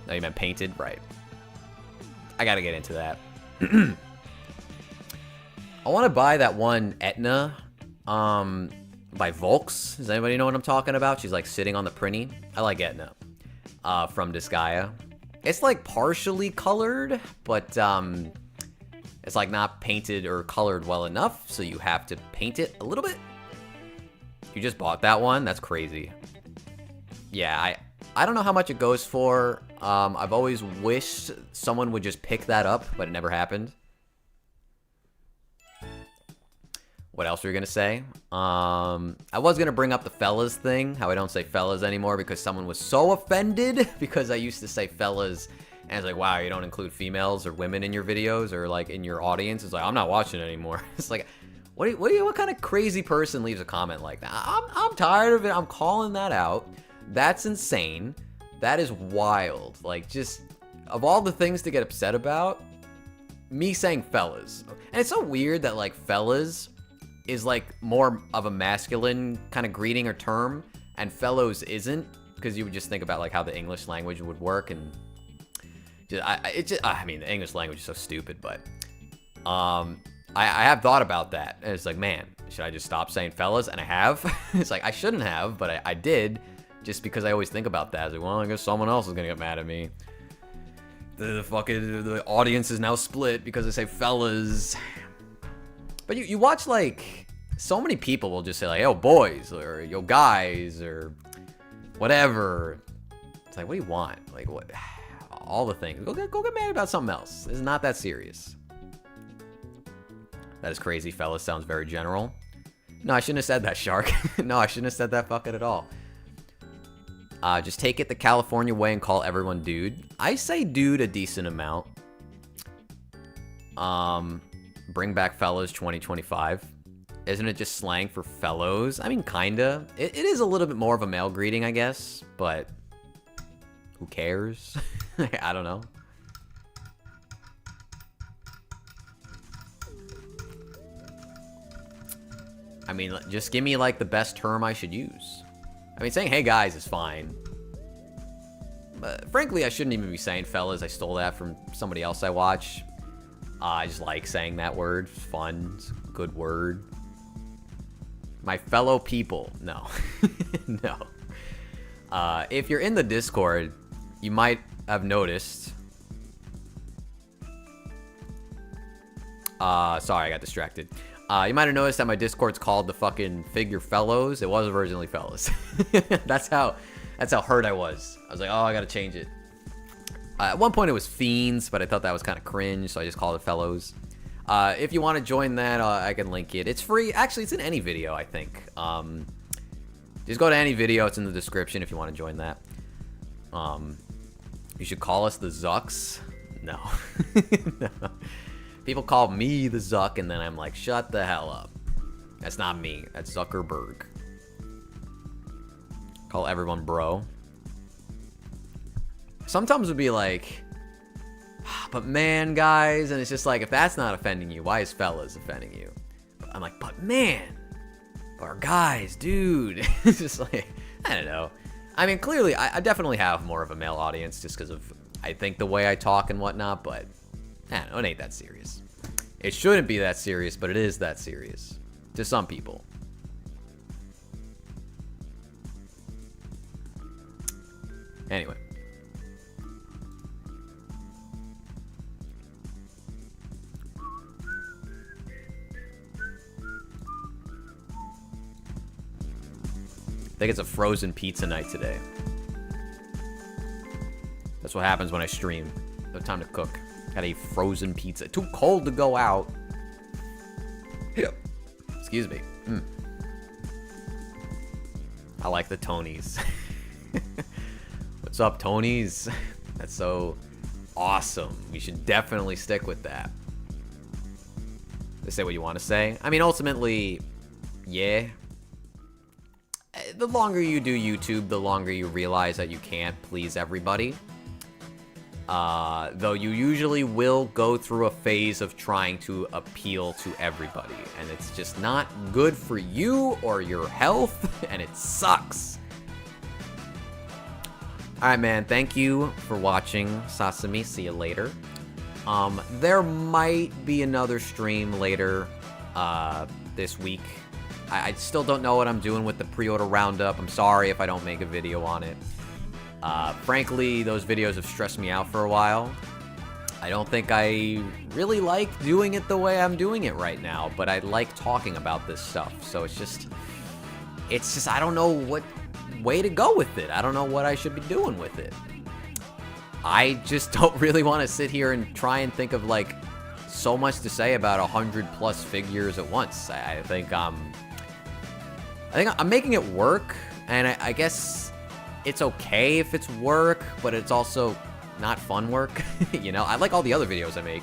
No, you meant painted? Right. I gotta get into that. I want to buy that one Etna by Volks. Does anybody know what I'm talking about? She's like sitting on the printy. I like Etna from Disgaea. It's like partially colored, but it's like not painted or colored well enough, so you have to paint it a little bit. You just bought that one? That's crazy. Yeah, I don't know how much it goes for. I've always wished someone would just pick that up, but it never happened. What else were you gonna say? I was gonna bring up the fellas thing, how I don't say fellas anymore because someone was so offended because I used to say fellas, and it's like, wow, you don't include females or women in your videos or like in your audience. It's like, I'm not watching it anymore. It's like, what kind of crazy person leaves a comment like that? I'm tired of it. I'm calling that out. That's insane. That is wild. Like, just of all the things to get upset about, me saying fellas. And it's so weird that like fellas is like more of a masculine kind of greeting or term, and fellows isn't, because you would just think about like how the English language would work, and I mean, the English language is so stupid, but I have thought about that, and it's like, man, should I just stop saying fellas? And I have. It's like, I shouldn't have, but I did, just because I always think about that. It's like, well, I guess someone else is gonna get mad at me. The audience is now split because I say fellas. But you watch, like, so many people will just say, like, yo, boys, or yo, guys, or whatever. It's like, what do you want? Like, what? All the things. Go get mad about something else. It's not that serious. That is crazy, fellas. Sounds very general. No, I shouldn't have said that, Shark. No, I shouldn't have said that fucking at all. Just take it the California way and call everyone dude. I say dude a decent amount. Bring back fellas 2025. Isn't it just slang for fellows? I mean, kinda. It is a little bit more of a male greeting, I guess, but who cares? I don't know. I mean, just give me like the best term I should use. I mean, saying hey guys is fine. But frankly, I shouldn't even be saying fellas. I stole that from somebody else I watch. I just like saying that word. It's fun. It's a good word. My fellow people. No. No. If you're in the Discord, you might have noticed. Sorry, I got distracted. You might have noticed that my Discord's called the fucking Figure Fellows. It was originally Fellas. That's how hurt I was. I was like, oh, I gotta change it. At one point it was Fiends, but I thought that was kind of cringe, so I just called it Fellows. If you want to join that, I can link it. It's free. Actually, it's in any video, I think. Just go to any video. It's in the description if you want to join that. You should call us the Zucks. No. No. People call me the Zuck, and then I'm like, shut the hell up. That's not me. That's Zuckerberg. Call everyone bro. Sometimes it'd be like, but man, guys, and it's just like, if that's not offending you, why is fellas offending you? I'm like, but man, or guys, dude. It's just like, I don't know. I mean, clearly, I definitely have more of a male audience just because of, I think, the way I talk and whatnot, but I don't know, it ain't that serious. It shouldn't be that serious, but it is that serious. To some people. Anyway. I think it's a frozen pizza night today. That's what happens when I stream. No time to cook. Got a frozen pizza. Too cold to go out. Yep. Excuse me. I like the Tonys. What's up, Tonys? That's so awesome. We should definitely stick with that. Just say what you want to say. I mean, ultimately, yeah. The longer you do YouTube, the longer you realize that you can't please everybody. Though you usually will go through a phase of trying to appeal to everybody, and it's just not good for you or your health, and it sucks. Alright, man, thank you for watching, Sasami. See you later. There might be another stream later this week. I still don't know what I'm doing with the pre-order roundup. I'm sorry if I don't make a video on it. Frankly, those videos have stressed me out for a while. I don't think I really like doing it the way I'm doing it right now, but I like talking about this stuff. So it's just, I don't know what way to go with it. I don't know what I should be doing with it. I just don't really want to sit here and try and think of like so much to say about 100+ figures at once. I think I'm making it work, and I guess it's okay if it's work, but it's also not fun work. You know, I like all the other videos I make,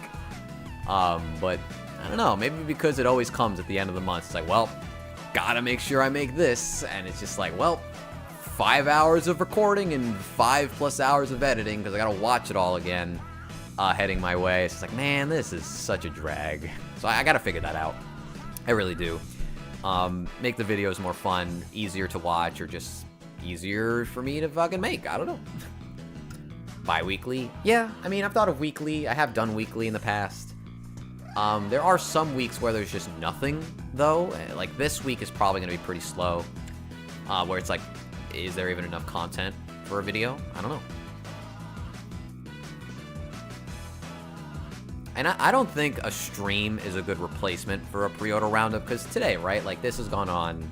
but I don't know, maybe because it always comes at the end of the month. It's like, well, gotta make sure I make this, and it's just like, well, 5 hours of recording and 5+ hours of editing because I gotta watch it all again, heading my way. It's just like, man, this is such a drag. So I gotta figure that out. I really do. Make the videos more fun, easier to watch, or just easier for me to fucking make. I don't know. Bi-weekly? Yeah, I mean, I've thought of weekly. I have done weekly in the past. There are some weeks where there's just nothing, though. Like, this week is probably going to be pretty slow. Where it's like, is there even enough content for a video? I don't know. And I don't think a stream is a good replacement for a pre-order roundup, because today, right, like, this has gone on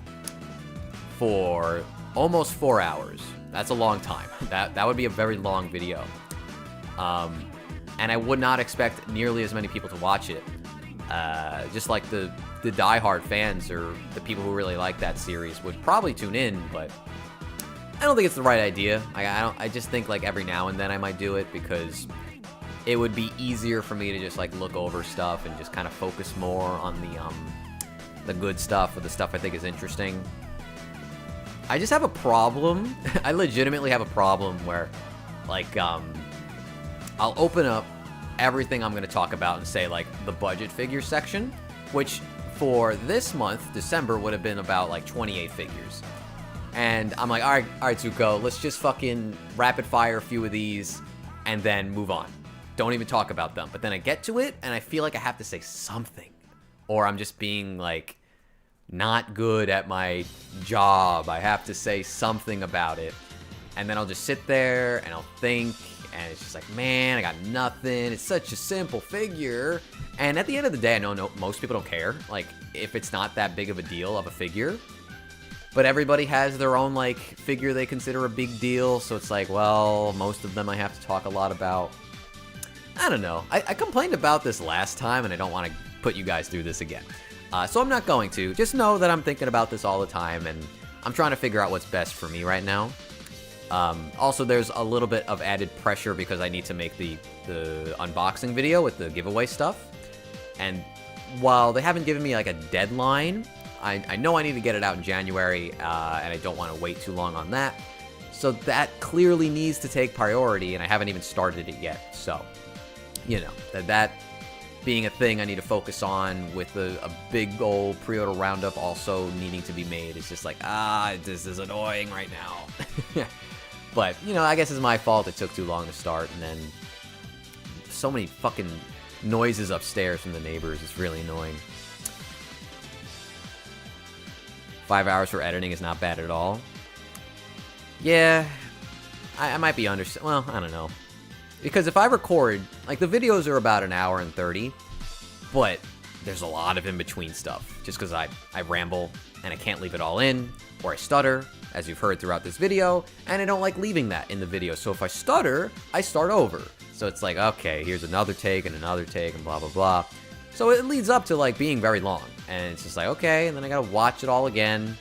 for almost 4 hours. That's a long time. That would be a very long video. And I would not expect nearly as many people to watch it. Just like the diehard fans or the people who really like that series would probably tune in, but I don't think it's the right idea. I just think like every now and then I might do it because it would be easier for me to just like look over stuff and just kind of focus more on the good stuff or the stuff I think is interesting. I just have a problem. I legitimately have a problem where, like, I'll open up everything I'm going to talk about and say, like, the budget figure section, which for this month, December, would have been about, like, 28 figures. And I'm like, all right, Zuko, let's just fucking rapid fire a few of these and then move on. Don't even talk about them. But then I get to it, and I feel like I have to say something. Or I'm just being, like, not good at my job. I have to say something about it. And then I'll just sit there and I'll think, and it's just like, man, I got nothing. It's such a simple figure. And at the end of the day, I know most people don't care, like, if it's not that big of a deal of a figure. But everybody has their own, like, figure they consider a big deal. So it's like, well, most of them I have to talk a lot about. I don't know. I complained about this last time, and I don't want to put you guys through this again. So I'm not going to. Just know that I'm thinking about this all the time, and I'm trying to figure out what's best for me right now. Also, there's a little bit of added pressure because I need to make the unboxing video with the giveaway stuff. And while they haven't given me like a deadline, I know I need to get it out in January, and I don't want to wait too long on that. So that clearly needs to take priority, and I haven't even started it yet. So, you know, that being a thing I need to focus on with a big old pre-order roundup also needing to be made. It's just like, this is annoying right now. But, you know, I guess it's my fault it took too long to start, and then so many fucking noises upstairs from the neighbors. It's really annoying. 5 hours for editing is not bad at all. Yeah, I might be well, I don't know. Because if I record, like, the videos are about 1 hour and 30, but there's a lot of in-between stuff. Just because I ramble, and I can't leave it all in, or I stutter, as you've heard throughout this video, and I don't like leaving that in the video. So if I stutter, I start over. So it's like, okay, here's another take, and blah, blah, blah. So it leads up to, like, being very long. And it's just like, okay, and then I gotta watch it all again.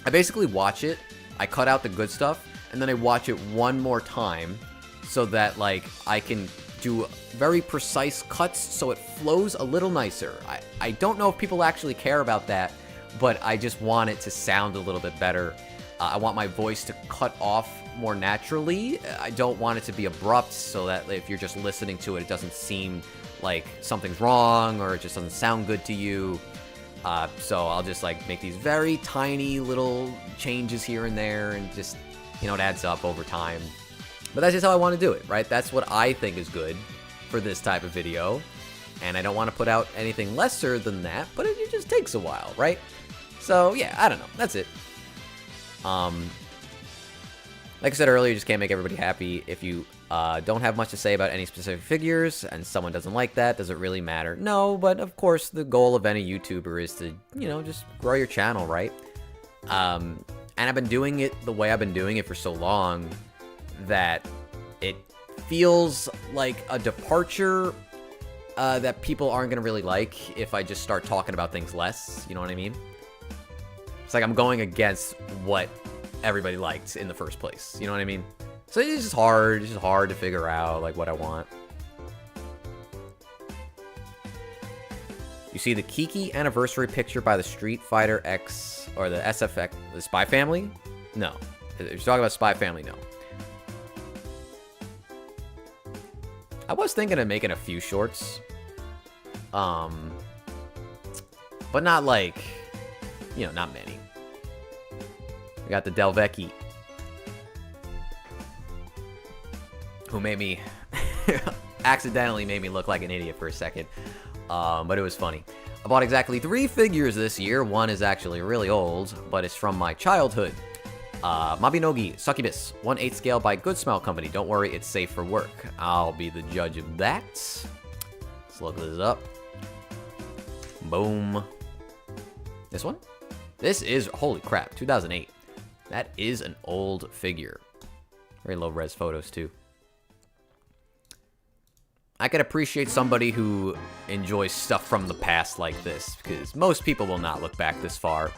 I basically watch it, I cut out the good stuff, and then I watch it one more time, so that, like, I can do very precise cuts so it flows a little nicer. I don't know if people actually care about that, but I just want it to sound a little bit better. I want my voice to cut off more naturally. I don't want it to be abrupt so that if you're just listening to it, it doesn't seem like something's wrong or it just doesn't sound good to you. So I'll just, like, make these very tiny little changes here and there, and just, you know, it adds up over time. But that's just how I want to do it, right? That's what I think is good for this type of video. And I don't want to put out anything lesser than that, but it just takes a while, right? So, yeah, I don't know. That's it. Like I said earlier, you just can't make everybody happy. If you don't have much to say about any specific figures and someone doesn't like that, does it really matter? No, but of course the goal of any YouTuber is to, you know, just grow your channel, right? And I've been doing it the way I've been doing it for so long that it feels like a departure that people aren't going to really like if I just start talking about things less, you know what I mean? It's like I'm going against what everybody liked in the first place, you know what I mean? So it's just hard to figure out, like, what I want. You see the Kiki anniversary picture by the Street Fighter X, or the SFX, the Spy Family? No. If you're talking about Spy Family, no. I was thinking of making a few shorts. But not like, you know, not many. We got the Delvecchi, who made me, accidentally made me look like an idiot for a second. But it was funny. I bought exactly 3 figures this year. One is actually really old, but it's from my childhood. Mabinogi, Succubus, 1/8 scale by Good Smile Company. Don't worry, it's safe for work. I'll be the judge of that. Let's look this up. Boom. This one? This is, holy crap, 2008. That is an old figure. Very low res photos too. I can appreciate somebody who enjoys stuff from the past like this, because most people will not look back this far.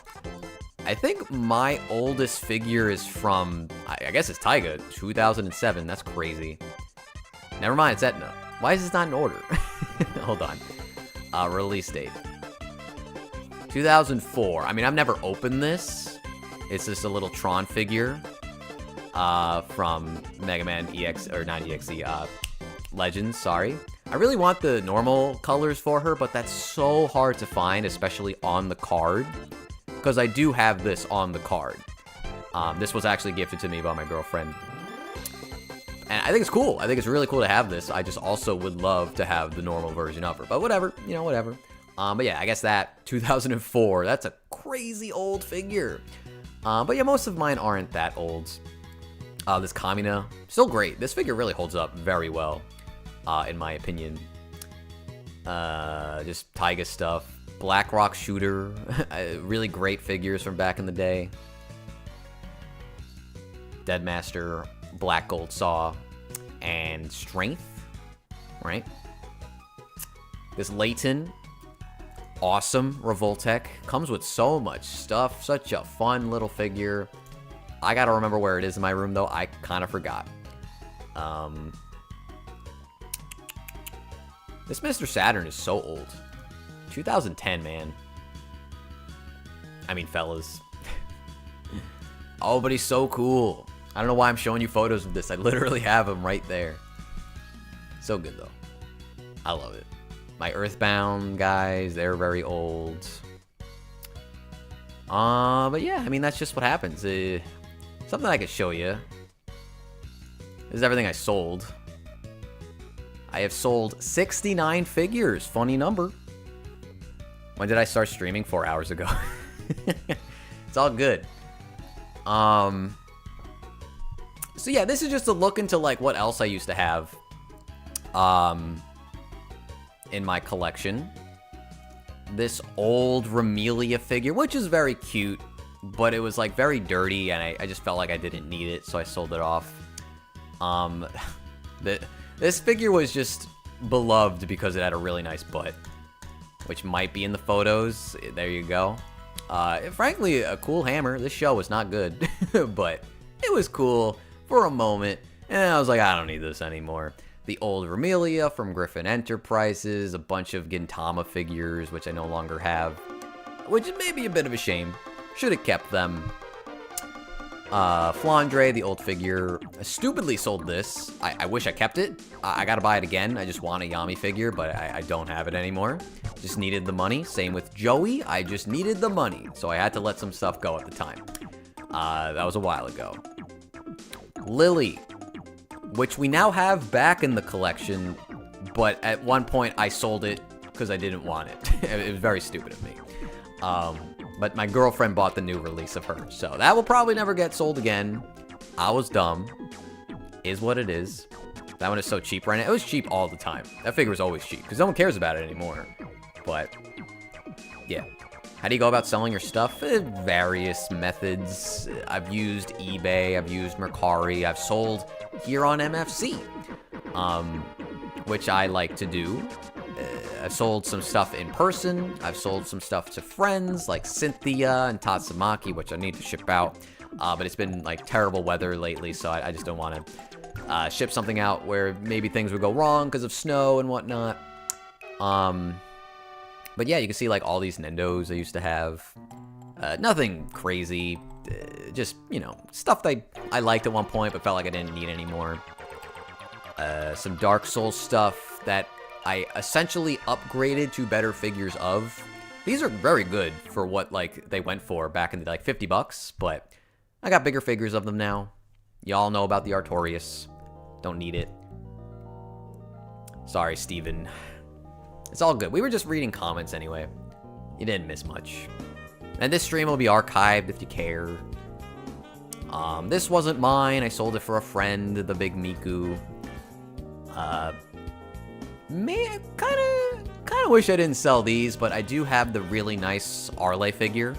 I think my oldest figure is from, I guess it's Taiga, 2007. That's crazy. Never mind, it's Etna. Why is this not in order? Hold on. Release date. 2004. I mean, I've never opened this. It's just a little Tron figure from Mega Man EX, or not EXE, Legends, sorry. I really want the normal colors for her, but that's so hard to find, especially on the card. Because I do have this on the card. This was actually gifted to me by my girlfriend. And I think it's cool. I think it's really cool to have this. I just also would love to have the normal version of her. But whatever, you know, whatever. But yeah, I guess that, 2004, that's a crazy old figure. But yeah, most of mine aren't that old. This Kamina, still great. This figure really holds up very well, in my opinion. Just Taiga stuff. Black Rock Shooter, really great figures from back in the day. Deadmaster, Black Gold Saw, and Strength, right? This Layton, awesome Revoltech, comes with so much stuff, such a fun little figure. I gotta remember where it is in my room though, I kind of forgot. This Mr. Saturn is so old. 2010, man. I mean, fellas. Oh, but he's so cool. I don't know why I'm showing you photos of this. I literally have him right there. So good, though. I love it. My Earthbound guys, they're very old. But yeah, I mean, that's just what happens. Something I could show you. This is everything I sold. I have sold 69 figures. Funny number. When did I start streaming? 4 hours ago. It's all good. So yeah, this is just a look into like what else I used to have in my collection. This old Ramelia figure, which is very cute, but it was like very dirty and I just felt like I didn't need it, so I sold it off. This figure was just beloved because it had a really nice butt, which might be in the photos. There you go. Frankly, a cool hammer. This show was not good, but it was cool for a moment. And I was like, I don't need this anymore. The old Ramelia from Griffin Enterprises, a bunch of Gintama figures, which I no longer have, which is maybe a bit of a shame. Should have kept them. Flandre, the old figure. I stupidly sold this. I wish I kept it. I gotta buy it again. I just want a Yami figure, but I don't have it anymore. Just needed the money. Same with Joey. I just needed the money. So I had to let some stuff go at the time. That was a while ago. Lily, which we now have back in the collection, but at one point I sold it because I didn't want it. It was very stupid of me. But my girlfriend bought the new release of her. So that will probably never get sold again. I was dumb. Is what it is. That one is so cheap right now. It was cheap all the time. That figure was always cheap because no one cares about it anymore. But, yeah. How do you go about selling your stuff? Various methods. I've used eBay. I've used Mercari. I've sold here on MFC, which I like to do. I've sold some stuff in person. I've sold some stuff to friends like Cynthia and Tatsumaki, which I need to ship out. But it's been like terrible weather lately, so I just don't want to ship something out where maybe things would go wrong because of snow and whatnot. But yeah, you can see like all these Nendos I used to have. Nothing crazy. Just, you know, stuff that I liked at one point but felt like I didn't need anymore. Some Dark Souls stuff that I essentially upgraded to better figures of. These are very good for what like they went for back in the like 50 bucks, but I got bigger figures of them now. Y'all know about the Artorias. Don't need it. Sorry, Steven. It's all good. We were just reading comments anyway. You didn't miss much. And this stream will be archived if you care. This wasn't mine. I sold it for a friend, the big Miku. Man, kind of wish I didn't sell these, but I do have the really nice Arle figure.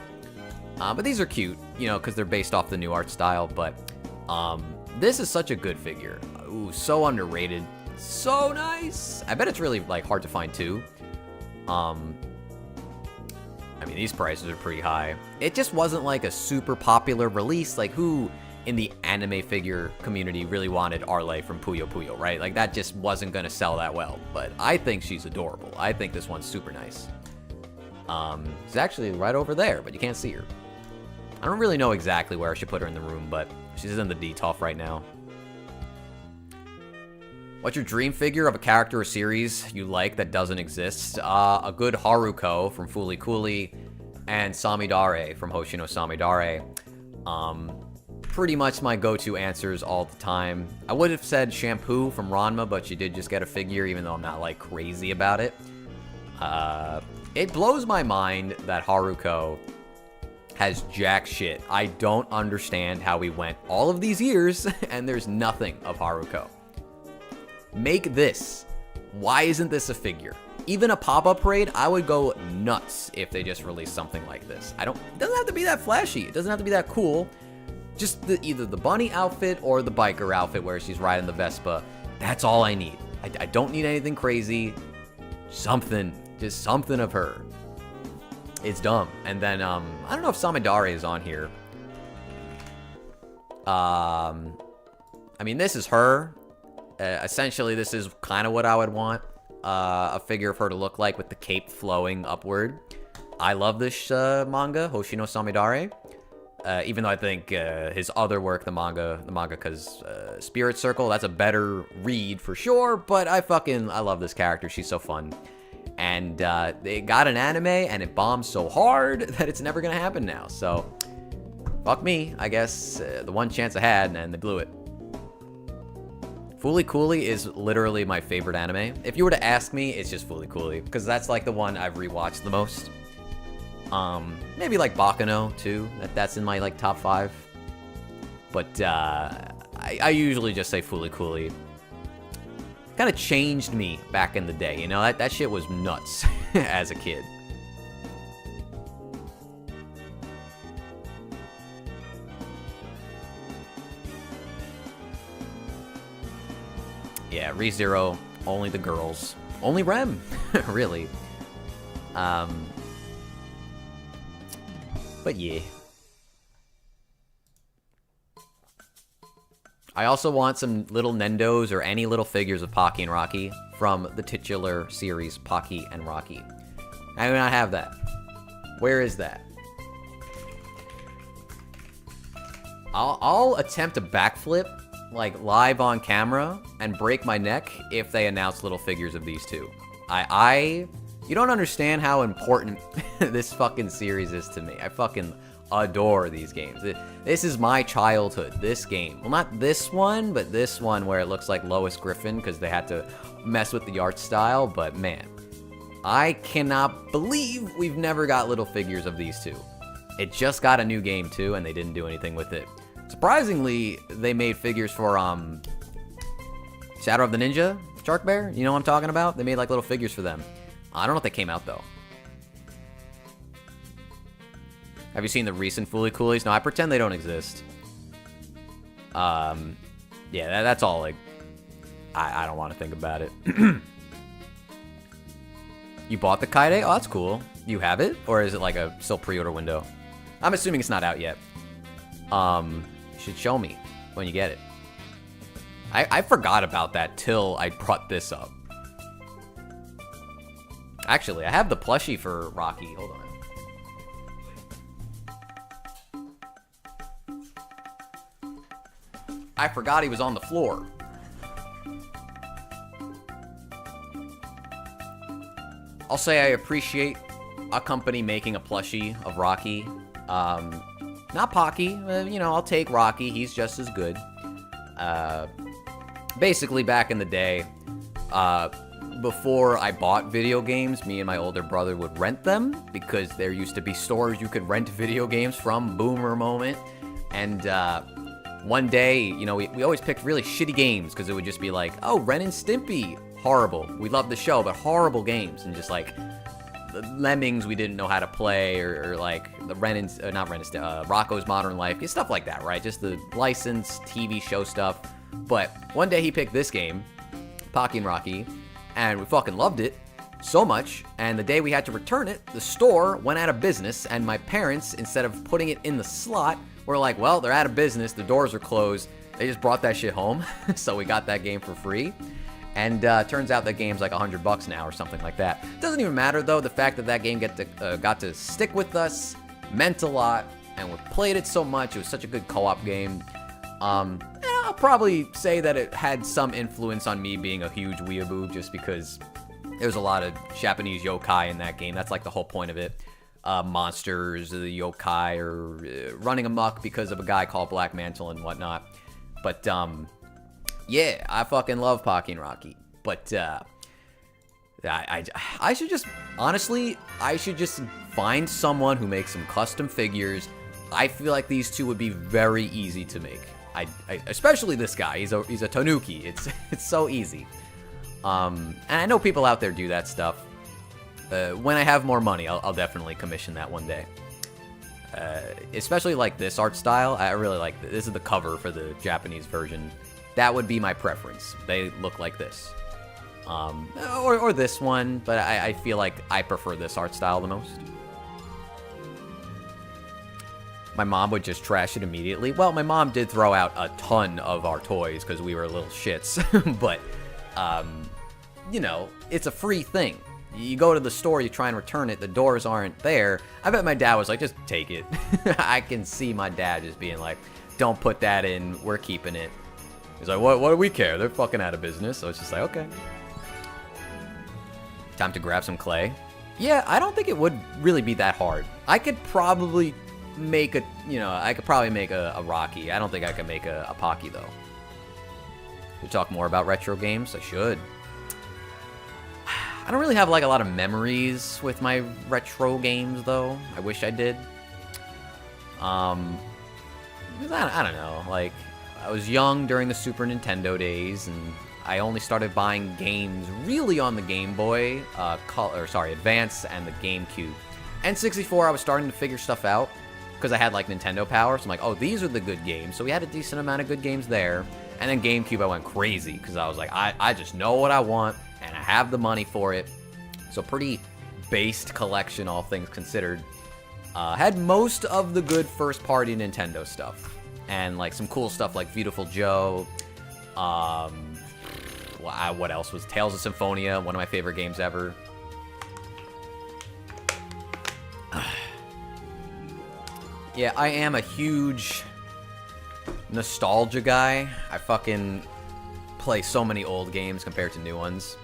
But these are cute, you know, because they're based off the new art style. But this is such a good figure. Ooh, so underrated. So nice. I bet it's really like hard to find too. I mean, these prices are pretty high. It just wasn't like a super popular release. Like, who in the anime figure community really wanted Arle from Puyo Puyo, right? Like, that just wasn't gonna sell that well. But I think she's adorable. I think this one's super nice. She's actually right over there, but you can't see her. I don't really know exactly where I should put her in the room, but she's in the DTOF right now. What's your dream figure of a character or series you like that doesn't exist? A good Haruko from Fooly Cooly and Samidare from Hoshino Samidare. Pretty much my go-to answers all the time. I would have said Shampoo from Ranma, but she did just get a figure, even though I'm not like crazy about it. It blows my mind that Haruko has jack shit. I don't understand how we went all of these years and there's nothing of Haruko. Make this. Why isn't this a figure? Even a pop-up raid, I would go nuts if they just released something like this. It doesn't have to be that flashy. It doesn't have to be that cool. Just either the bunny outfit or the biker outfit where she's riding the Vespa. That's all I need. I don't need anything crazy. Something. Just something of her. It's dumb. And then, I don't know if Samidare is on here. I mean, this is her. Essentially, this is kind of what I would want a figure of her to look like with the cape flowing upward. I love this manga, Hoshino Samidare. Even though I think his other work, the mangaka's Spirit Circle, that's a better read for sure. But I love this character. She's so fun. And they got an anime, and it bombed so hard that it's never going to happen now. So, fuck me, I guess. The one chance I had, and they blew it. Fooly Cooly is literally my favorite anime. If you were to ask me, it's just Fooly Cooly, because that's like the one I've rewatched the most. Maybe like Baccano too. That's in my like top 5. But I usually just say Fooly Cooly. Kind of changed me back in the day, you know? That shit was nuts as a kid. Yeah, ReZero, only the girls. Only Rem, really. But yeah. I also want some little Nendos or any little figures of Pocky and Rocky from the titular series Pocky and Rocky. I do not have that. Where is that? I'll attempt a backflip, like live on camera, and break my neck if they announce little figures of these two. You don't understand how important this fucking series is to me. I fucking adore these games. This is my childhood, this game. Well, not this one, but this one where it looks like Lois Griffin because they had to mess with the art style. But man, I cannot believe we've never got little figures of these two. It just got a new game too, and they didn't do anything with it. Surprisingly, they made figures for Shadow of the Ninja, Shark Bear. You know what I'm talking about? They made like little figures for them. I don't know if they came out though. Have you seen the recent Fooly Coolies? No, I pretend they don't exist. Yeah, that's all. Like, I don't want to think about it. You bought the Kaide? Oh, that's cool. You have it, or is it like a still pre-order window? I'm assuming it's not out yet. You should show me when you get it. I forgot about that till I brought this up. Actually, I have the plushie for Rocky. Hold on. I forgot he was on the floor. I'll say I appreciate a company making a plushie of Rocky. Not Pocky. You know, I'll take Rocky. He's just as good. Basically, back in the day, before I bought video games, me and my older brother would rent them because there used to be stores you could rent video games from. Boomer moment. And one day, you know, we always picked really shitty games because it would just be like, oh, Ren and Stimpy, horrible. We loved the show, but horrible games. And just like the Lemmings we didn't know how to play, or like the Rocko's Modern Life, stuff like that, right? Just the licensed TV show stuff. But one day he picked this game, Pocky and Rocky, and we fucking loved it so much. And the day we had to return it, the store went out of business, and my parents, instead of putting it in the slot, were like, well, they're out of business, the doors are closed. They just brought that shit home, so we got that game for free. And turns out that game's like $100 now or something like that. Doesn't even matter though. The fact that that game got to stick with us meant a lot, and we played it so much. It was such a good co-op game. I'll probably say that it had some influence on me being a huge weeaboo, just because there's a lot of Japanese yokai in that game. That's like the whole point of it. Monsters, the yokai are running amok because of a guy called Black Mantle and whatnot. But yeah, I fucking love Pocky and Rocky. But I should just, honestly, I should just find someone who makes some custom figures. I feel like these two would be very easy to make. Especially this guy. He's a tanuki. It's so easy. And I know people out there do that stuff. When I have more money, I'll definitely commission that one day. Especially like this art style. I really like this. This is the cover for the Japanese version. That would be my preference. They look like this. Or this one, but I feel like I prefer this art style the most. My mom would just trash it immediately. Well, my mom did throw out a ton of our toys because we were little shits. But, you know, it's a free thing. You go to the store, you try and return it, the doors aren't there. I bet my dad was like, just take it. I can see my dad just being like, don't put that in, we're keeping it. He's like, what do we care? They're fucking out of business. So it's just like, okay. Time to grab some clay. Yeah, I don't think it would really be that hard. I could probably make a Rocky. I don't think I could make a Pocky, though. We talk more about retro games? I should. I don't really have like a lot of memories with my retro games, though. I wish I did. I don't know. Like, I was young during the Super Nintendo days, and I only started buying games really on the Game Boy, Advance and the GameCube. N64, I was starting to figure stuff out because I had like Nintendo Power. So I'm like, oh, these are the good games. So we had a decent amount of good games there. And then GameCube, I went crazy because I was like, I just know what I want, and I have the money for it. So pretty based collection, all things considered. Had most of the good first-party Nintendo stuff. And like some cool stuff like Beautiful Joe. What else was Tales of Symphonia, one of my favorite games ever. Yeah, I am a huge nostalgia guy. I fucking play so many old games compared to new ones.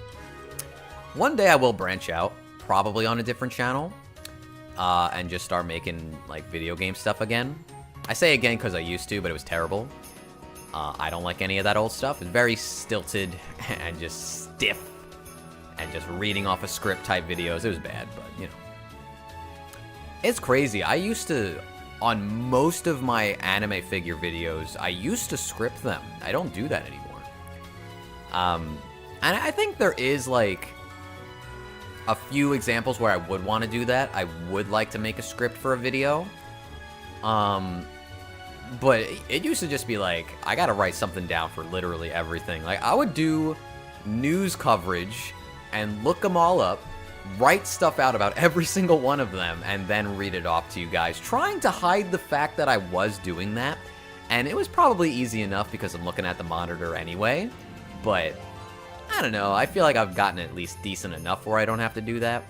One day I will branch out, probably on a different channel, and just start making like video game stuff again. I say again because I used to, but it was terrible. I don't like any of that old stuff. It's very stilted and just stiff and just reading off a script type videos. It was bad, but you know. It's crazy. I used to, on most of my anime figure videos, I used to script them. I don't do that anymore. And I think there is, like, a few examples where I would want to do that. I would like to make a script for a video. But it used to just be like, I gotta write something down for literally everything. Like, I would do news coverage and look them all up, write stuff out about every single one of them, and then read it off to you guys, trying to hide the fact that I was doing that. And it was probably easy enough because I'm looking at the monitor anyway, but I don't know, I feel like I've gotten at least decent enough where I don't have to do that.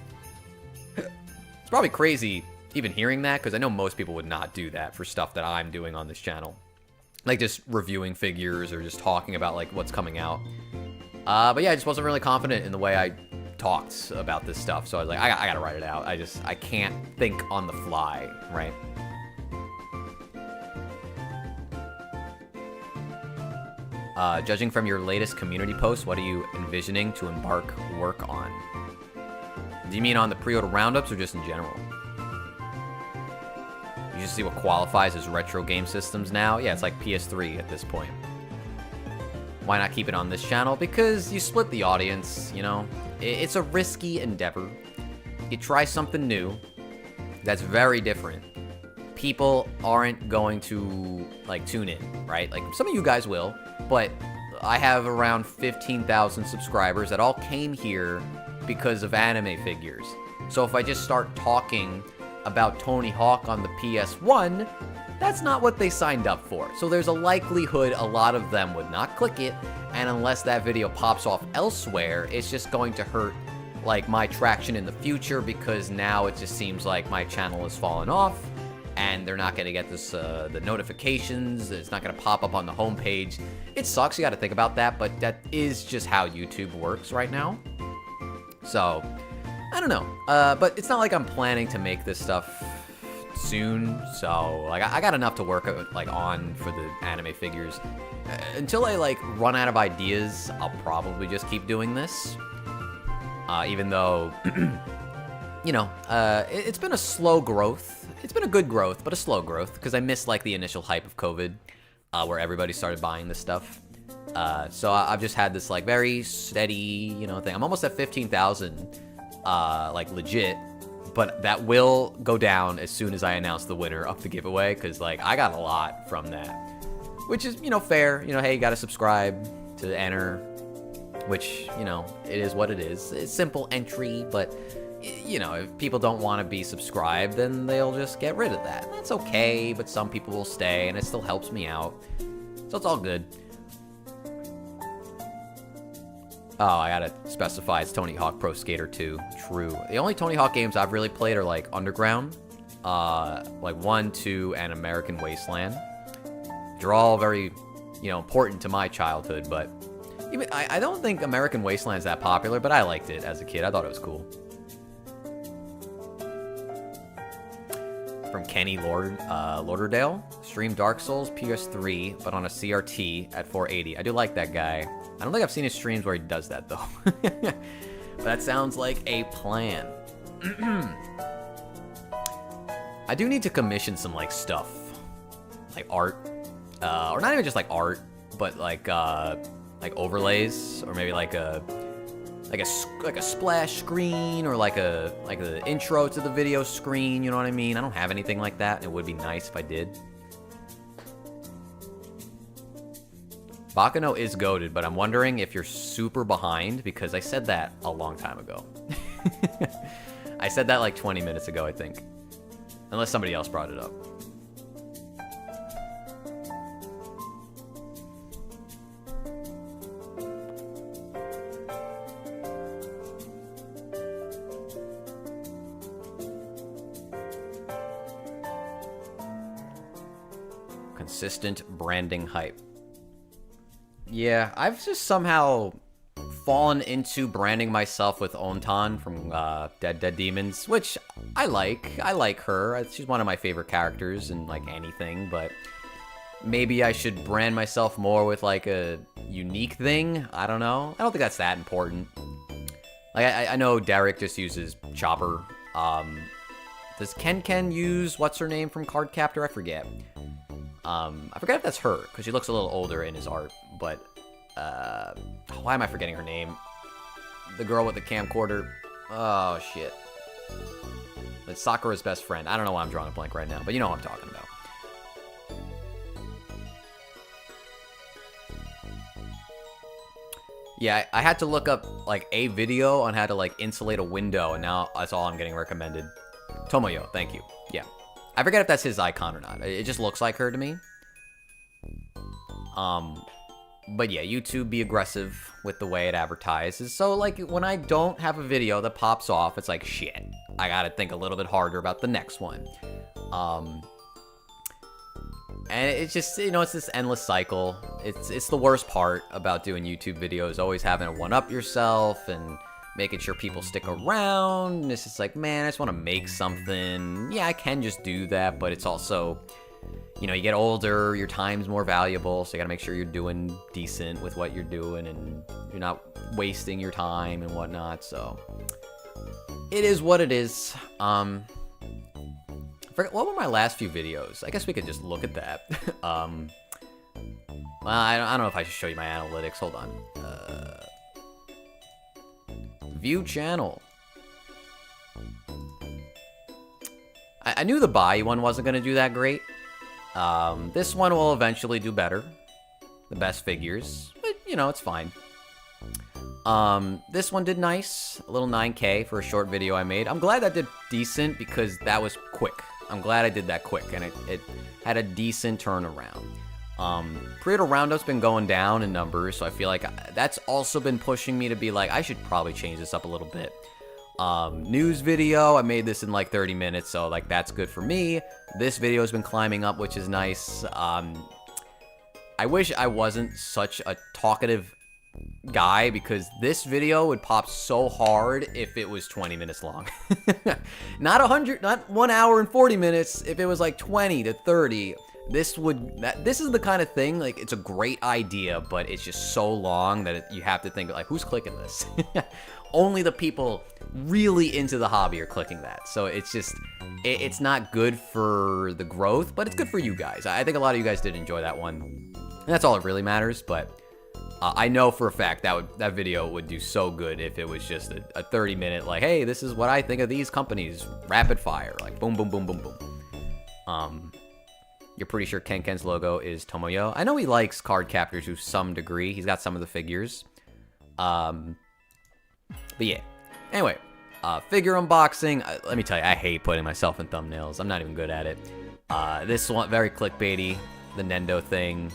It's probably crazy even hearing that, because I know most people would not do that for stuff that I'm doing on this channel. Like just reviewing figures or just talking about like what's coming out. But yeah, I just wasn't really confident in the way I talked about this stuff, so I was like, I gotta write it out. I can't think on the fly, right? Judging from your latest community post, what are you envisioning to embark work on? Do you mean on the pre-order roundups or just in general? You just see what qualifies as retro game systems now? Yeah, it's like PS3 at this point. Why not keep it on this channel? Because you split the audience, you know? It's a risky endeavor. You try something new that's very different. People aren't going to, like, tune in, right? Like, some of you guys will, but I have around 15,000 subscribers that all came here because of anime figures. So if I just start talking about Tony Hawk on the PS1, that's not what they signed up for. So there's a likelihood a lot of them would not click it, and unless that video pops off elsewhere, it's just going to hurt like my traction in the future, because now it just seems like my channel has fallen off and they're not going to get this the notifications. It's not going to pop up on the homepage. It sucks, you got to think about that, but that is just how YouTube works right now. So I don't know, but it's not like I'm planning to make this stuff soon, so like I got enough to work like on for the anime figures. Until I like run out of ideas, I'll probably just keep doing this. Even though, you know, it's been a slow growth. It's been a good growth, but a slow growth, because I missed like the initial hype of COVID, where everybody started buying this stuff. So I've just had this like very steady, you know, thing. I'm almost at 15,000. Like legit, but that will go down as soon as I announce the winner of the giveaway, because like I got a lot from that, which is, you know, fair. You know, hey, you gotta subscribe to enter, which, you know, it is what it is. It's simple entry, but you know, if people don't want to be subscribed, then they'll just get rid of that. That's okay, but some people will stay, and it still helps me out, so it's all good. Oh, I gotta specify it's Tony Hawk Pro Skater 2. True. The only Tony Hawk games I've really played are like Underground, like 1, 2, and American Wasteland. They're all very, you know, important to my childhood, but even I don't think American Wasteland is that popular, but I liked it as a kid. I thought it was cool. From Kenny Lauderdale, stream Dark Souls PS3, but on a CRT at 480. I do like that guy. I don't think I've seen his streams where he does that, though. But that sounds like a plan. I do need to commission some, like, stuff. Like art. Or not even just, like, art, but, like overlays. Or maybe, like a splash screen, or like the intro to the video screen, you know what I mean? I don't have anything like that, and it would be nice if I did. Bakano is goated, but I'm wondering if you're super behind, because I said that a long time ago. I said that like 20 minutes ago, I think. Unless somebody else brought it up. Consistent branding hype. Yeah, I've just somehow fallen into branding myself with Ontan from Dead Demons, which I like. I like her. She's one of my favorite characters in like anything, but maybe I should brand myself more with like a unique thing. I don't know. I don't think that's that important. Like I know Derek just uses Chopper Does Ken use what's her name from Card Captor? I forget. I forget if that's her, because she looks a little older in his art, but, why am I forgetting her name? The girl with the camcorder. Oh, shit. It's Sakura's best friend. I don't know why I'm drawing a blank right now, but you know what I'm talking about. Yeah, I had to look up, like, a video on how to, like, insulate a window, and now that's all I'm getting recommended. Tomoyo, thank you. Yeah. I forget if that's his icon or not. It just looks like her to me. But yeah, YouTube be aggressive with the way it advertises. So, like, when I don't have a video that pops off, it's like, shit. I gotta think a little bit harder about the next one. And it's just, you know, it's this endless cycle. It's the worst part about doing YouTube videos, always having to one-up yourself and making sure people stick around. And it's just like, man, I just want to make something. Yeah, I can just do that, but it's also, you know, you get older, your time's more valuable, so you gotta make sure you're doing decent with what you're doing and you're not wasting your time and whatnot, so it is what it is. What were my last few videos? I guess we could just look at that. Well, I don't know if I should show you my analytics. Hold on. View channel. I knew the buy one wasn't going to do that great. This one will eventually do better. The best figures. But, you know, it's fine. This one did nice. A little 9K for a short video I made. I'm glad that did decent because that was quick. I'm glad I did that quick, and it had a decent turnaround. Pre-order roundup's been going down in numbers, so I feel like that's also been pushing me to be like, I should probably change this up a little bit. News video, I made this in like 30 minutes, so like that's good for me. This video has been climbing up, which is nice. I wish I wasn't such a talkative guy because this video would pop so hard if it was 20 minutes long. Not 1 hour and 40 minutes. If it was like 20 to 30, this is the kind of thing, like, it's a great idea, but it's just so long that you have to think, like, who's clicking this? Only the people really into the hobby are clicking that. So it's just, it's not good for the growth, but it's good for you guys. I think a lot of you guys did enjoy that one. And that's all that really matters, but I know for a fact that video would do so good if it was just a 30-minute, like, hey, this is what I think of these companies, rapid fire, like, boom, boom, boom, boom, boom. You're pretty sure Ken's logo is Tomoyo. I know he likes card captors to some degree. He's got some of the figures. But yeah. Anyway, figure unboxing. Let me tell you, I hate putting myself in thumbnails. I'm not even good at it. This one, very clickbaity, the Nendo thing.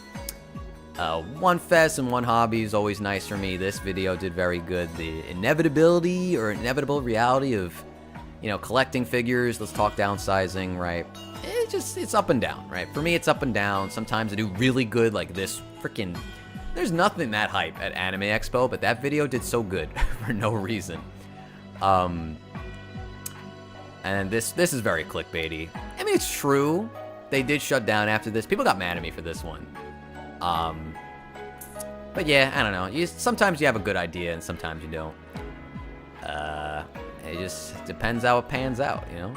One fest and one hobby is always nice for me. This video did very good. The inevitability or inevitable reality of, you know, collecting figures. Let's talk downsizing, right? It's up and down, right? For me, it's up and down. Sometimes I do really good, like this freaking... There's nothing that hype at Anime Expo, but that video did so good for no reason. And this is very clickbaity. I mean, it's true. They did shut down after this. People got mad at me for this one. But yeah, I don't know. Sometimes you have a good idea and sometimes you don't. It just depends how it pans out, you know?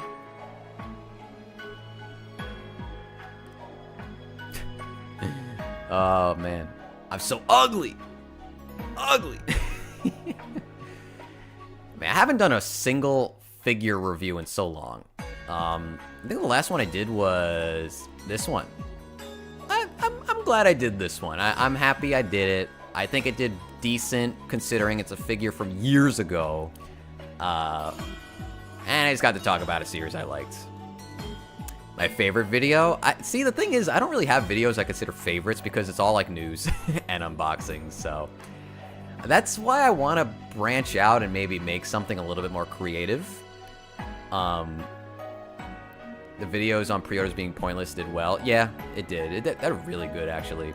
Oh, man. I'm so ugly. Ugly. Man, I haven't done a single figure review in so long. I think the last one I did was this one. I'm glad I did this one. I'm happy I did it. I think it did decent considering it's a figure from years ago. And I just got to talk about a series I liked. My favorite video? See, the thing is, I don't really have videos I consider favorites because it's all like news and unboxings, so... That's why I want to branch out and maybe make something a little bit more creative. The videos on pre-orders being pointless did well. Yeah, it did. It did really good, actually.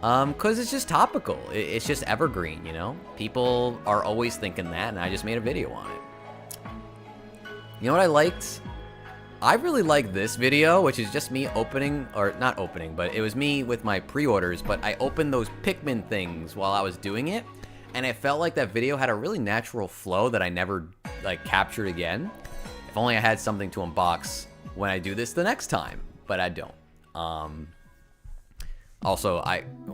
Because it's just topical. It's just evergreen, you know? People are always thinking that, and I just made a video on it. You know what I liked? I really like this video, which is just me opening, or not opening, but it was me with my pre-orders, but I opened those Pikmin things while I was doing it, and it felt like that video had a really natural flow that I never, like, captured again. It If only I had something to unbox when I do this the next time, but I don't. Also,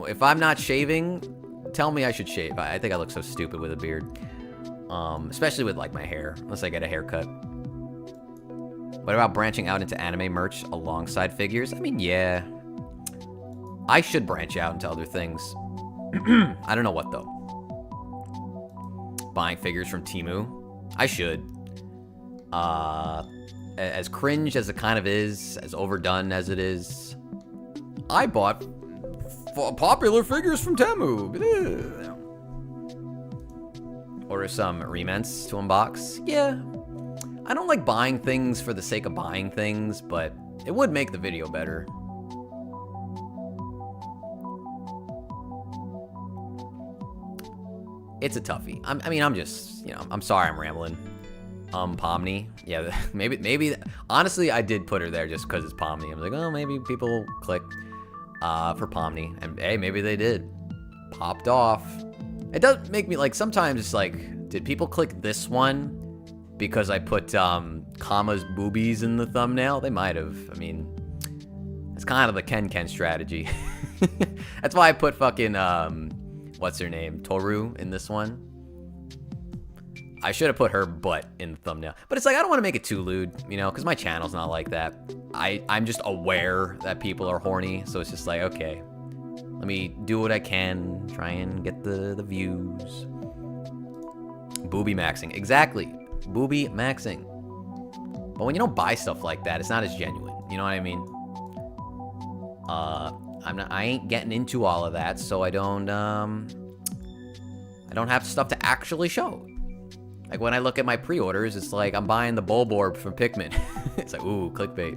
if I'm not shaving, tell me I should shave. I think I look so stupid with a beard. Especially with like my hair, unless I get a haircut. What about branching out into anime merch alongside figures? I mean, yeah. I should branch out into other things. I don't know what though. Buying figures from Temu? I should. As cringe as it kind of is, as overdone as it is, I bought popular figures from Temu. Order some rements to unbox. Yeah. I don't like buying things for the sake of buying things, but it would make the video better. It's a toughie. I'm just, I'm sorry I'm rambling. Pomni. Yeah, maybe, honestly, I did put her there just because it's Pomni. I'm like, oh, maybe people will click for Pomni. And hey, maybe they did. Popped off. It does make me, like, sometimes it's like, did people click this one because I put commas boobies in the thumbnail? They might have. I mean, it's kind of the Ken strategy. That's why I put fucking, what's her name? Toru in this one. I should have put her butt in the thumbnail. But it's like, I don't want to make it too lewd, because my channel's not like that. I'm just aware that people are horny, so it's just like, okay, let me do what I can, try and get the views. Booby maxing. Exactly. Booby maxing. But when you don't buy stuff like that, it's not as genuine. You know what I mean? I ain't getting into all of that, so I don't have stuff to actually show. Like, when I look at my pre-orders, it's like I'm buying the Bulborb from Pikmin. It's like, ooh, clickbait.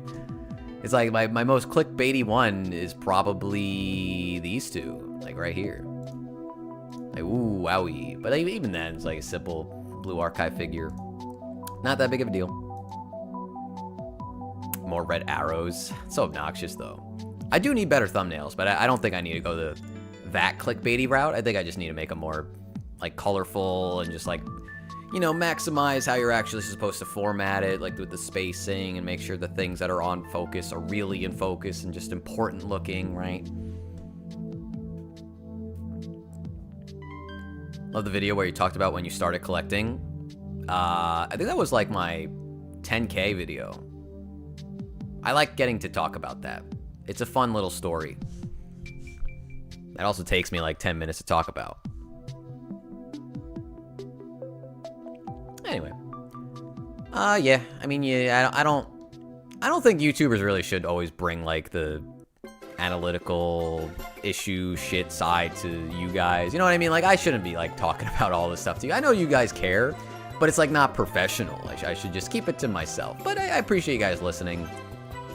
It's like my most clickbaity one is probably these two, like right here. Like, ooh, wowie. But even then, it's like a simple blue archive figure. Not that big of a deal. More red arrows. It's so obnoxious, though. I do need better thumbnails, but I don't think I need to go that clickbaity route. I think I just need to make them more, like, colorful and just, like, maximize how you're actually supposed to format it, like with the spacing, and make sure the things that are on focus are really in focus and just important looking, right? Love the video where you talked about when you started collecting. I think that was like my 10K video. I like getting to talk about that. It's a fun little story. That also takes me like 10 minutes to talk about. Anyway, yeah. I mean, yeah. I don't think YouTubers really should always bring like the analytical issue shit side to you guys. You know what I mean? Like, I shouldn't be like talking about all this stuff to you. I know you guys care, but it's like not professional. I should just keep it to myself. But I appreciate you guys listening.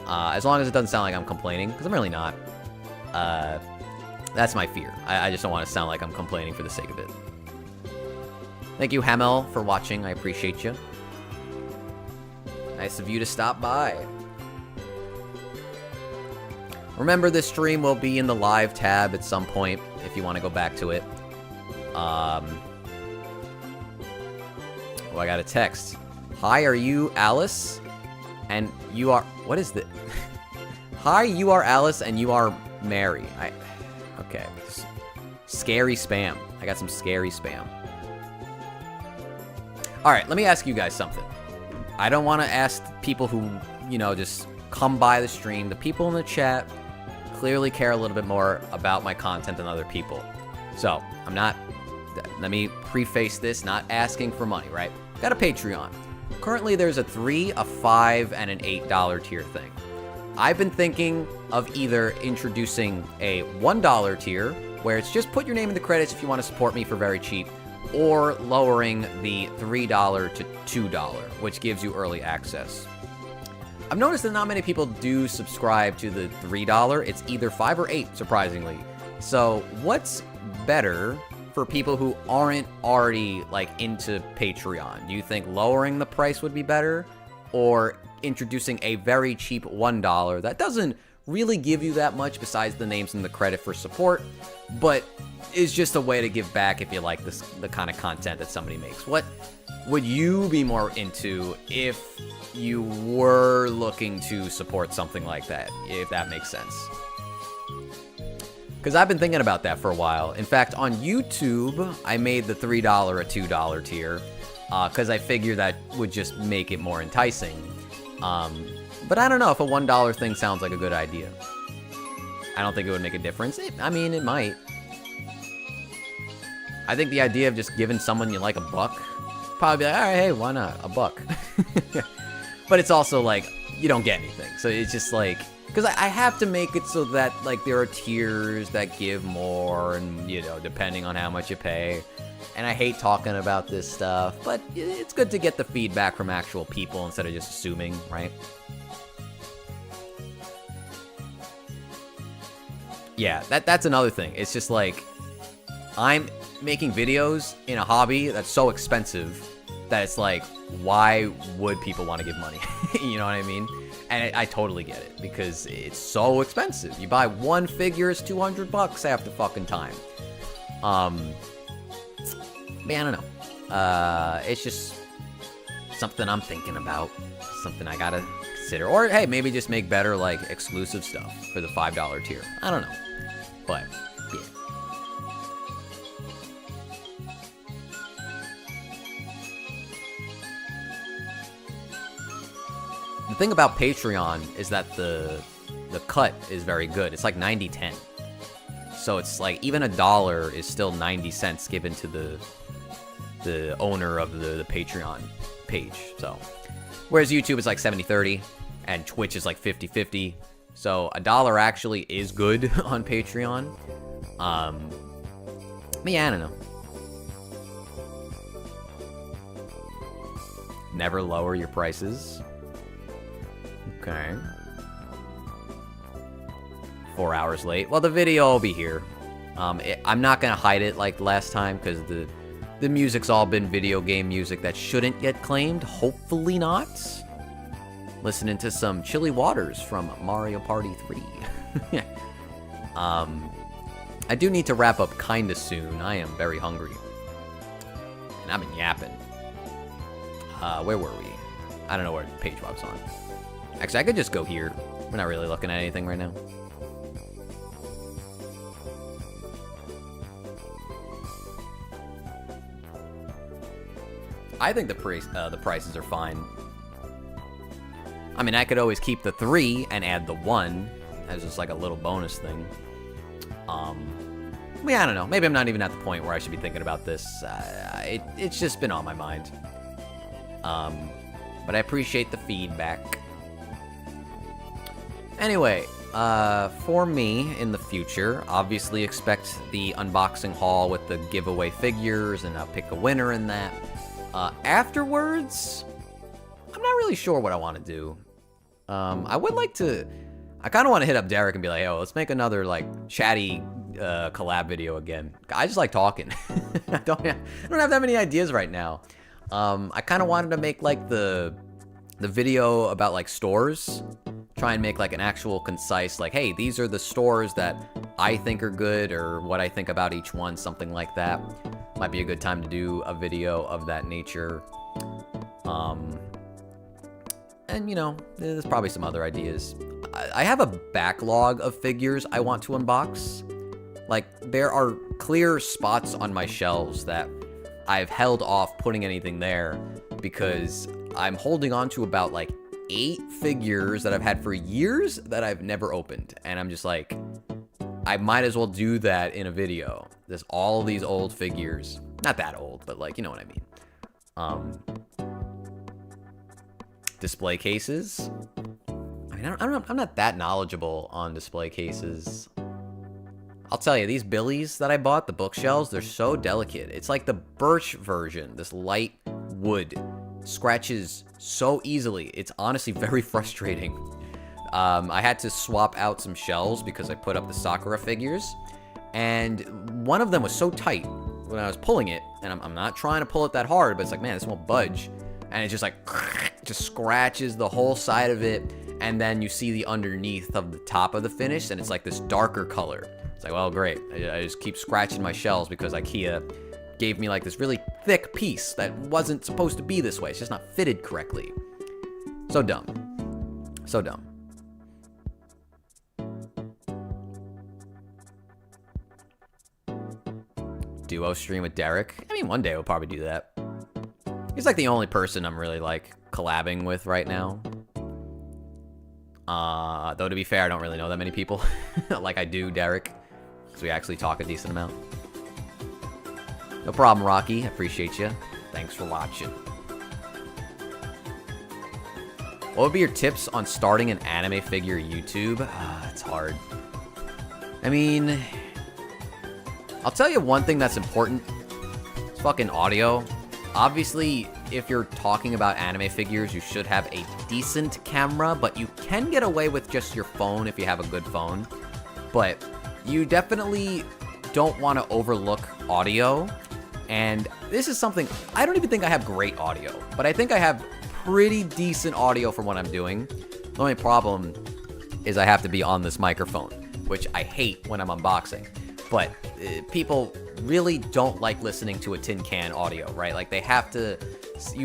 As long as it doesn't sound like I'm complaining, because I'm really not. That's my fear. I just don't want to sound like I'm complaining for the sake of it. Thank you, Hamel, for watching. I appreciate you. Nice of you to stop by. Remember, this stream will be in the live tab at some point if you want to go back to it. Oh, I got a text. Hi, are you Alice? And you are... What is this? Hi, you are Alice and you are Mary. Okay. Scary spam. I got some scary spam. Alright, let me ask you guys something. I don't want to ask people who, just come by the stream. The people in the chat clearly care a little bit more about my content than other people. So, I'm not... Let me preface this, not asking for money, right? Got a Patreon. Currently, there's a $3, a $5, and an $8 tier thing. I've been thinking of either introducing a $1 tier, where it's just put your name in the credits if you want to support me for very cheap, or lowering the $3 to $2, which gives you early access. I've noticed that not many people do subscribe to the $3. It's either $5 or $8, surprisingly. So what's better for people who aren't already like into Patreon? Do you think lowering the price would be better, or introducing a very cheap $1 that doesn't really give you that much besides the names and the credit for support, but is just a way to give back if you like the kind of content that somebody makes. What would you be more into if you were looking to support something like that, if that makes sense? Because I've been thinking about that for a while. In fact, on YouTube, I made the $3 or $2 tier because I figure that would just make it more enticing. But I don't know if a $1 thing sounds like a good idea. I don't think it would make a difference. I mean, it might. I think the idea of just giving someone you like a buck, probably be like, all right, hey, why not? A buck. But it's also like, you don't get anything. So it's just like, because I have to make it so that, like, there are tiers that give more and, you know, depending on how much you pay. And I hate talking about this stuff, but it's good to get the feedback from actual people instead of just assuming, right? Yeah, that's another thing. It's just like, I'm making videos in a hobby that's so expensive that it's like, why would people want to give money? You know what I mean? And I totally get it because it's so expensive. You buy one figure, it's $200 half the fucking time. Man, I don't know. It's just something I'm thinking about, something I gotta consider. Or hey, maybe just make better like exclusive stuff for the $5 tier. I don't know, but yeah. The thing about Patreon is that the cut is very good. It's like 90-10. So it's like even $1 is still 90 cents given to the owner of the Patreon page. So whereas YouTube is like 70-30 and Twitch is like 50-50. So $1 actually is good on Patreon. But yeah, I don't know. Never lower your prices. Okay. 4 hours late. Well, the video will be here. I'm not gonna hide it like last time because the music's all been video game music that shouldn't get claimed. Hopefully not. Listening to some Chilly Waters from Mario Party 3. I do need to wrap up kinda soon. I am very hungry. And I've been yapping. Where were we? I don't know where page Bob's on. Actually, I could just go here. We're not really looking at anything right now. I think the prices are fine. I mean, I could always keep the 3 and add the 1 as just like a little bonus thing. Yeah, I don't know. Maybe I'm not even at the point where I should be thinking about this. It's just been on my mind. But I appreciate the feedback. Anyway, for me in the future, obviously expect the unboxing haul with the giveaway figures, and I'll pick a winner in that. Afterwards, I'm not really sure what I want to do. I would like to... I kind of want to hit up Derek and be like, oh, let's make another, like, chatty collab video again. I just like talking. I don't have that many ideas right now. I kind of wanted to make, like, the video about, like, stores. Try and make, like, an actual concise, like, hey, these are the stores that I think are good, or what I think about each one, something like that. Might be a good time to do a video of that nature. And, you know, there's probably some other ideas. I have a backlog of figures I want to unbox. Like, there are clear spots on my shelves that I've held off putting anything there because I'm holding on to about, like, 8 figures that I've had for years that I've never opened. And I'm just like, I might as well do that in a video. There's all these old figures. Not that old, but, like, you know what I mean. Display cases. I mean, I'm not that knowledgeable on display cases. I'll tell you, these Billies that I bought, the bookshelves, they're so delicate. It's like the birch version, this light wood. Scratches so easily. It's honestly very frustrating. I had to swap out some shelves because I put up the Sakura figures, and one of them was so tight when I was pulling it, and I'm not trying to pull it that hard, but it's like, man, this won't budge. And it just like, just scratches the whole side of it, and then you see the underneath of the top of the finish, and it's like this darker color. It's like, well, great. I just keep scratching my shells because IKEA gave me like this really thick piece that wasn't supposed to be this way. It's just not fitted correctly. So dumb. So dumb. Duo stream with Derek. I mean, one day we'll probably do that. He's like the only person I'm really like collabing with right now. Though to be fair, I don't really know that many people. Like I do Derek, because we actually talk a decent amount. No problem, Rocky. I appreciate you. Thanks for watching. What would be your tips on starting an anime figure YouTube? It's hard. I mean, I'll tell you one thing that's important. It's fucking audio. Obviously, if you're talking about anime figures, you should have a decent camera, but you can get away with just your phone if you have a good phone. But you definitely don't want to overlook audio. And this is something, I don't even think I have great audio, but I think I have pretty decent audio for what I'm doing. The only problem is I have to be on this microphone, which I hate when I'm unboxing. But people really don't like listening to a tin can audio, right? Like you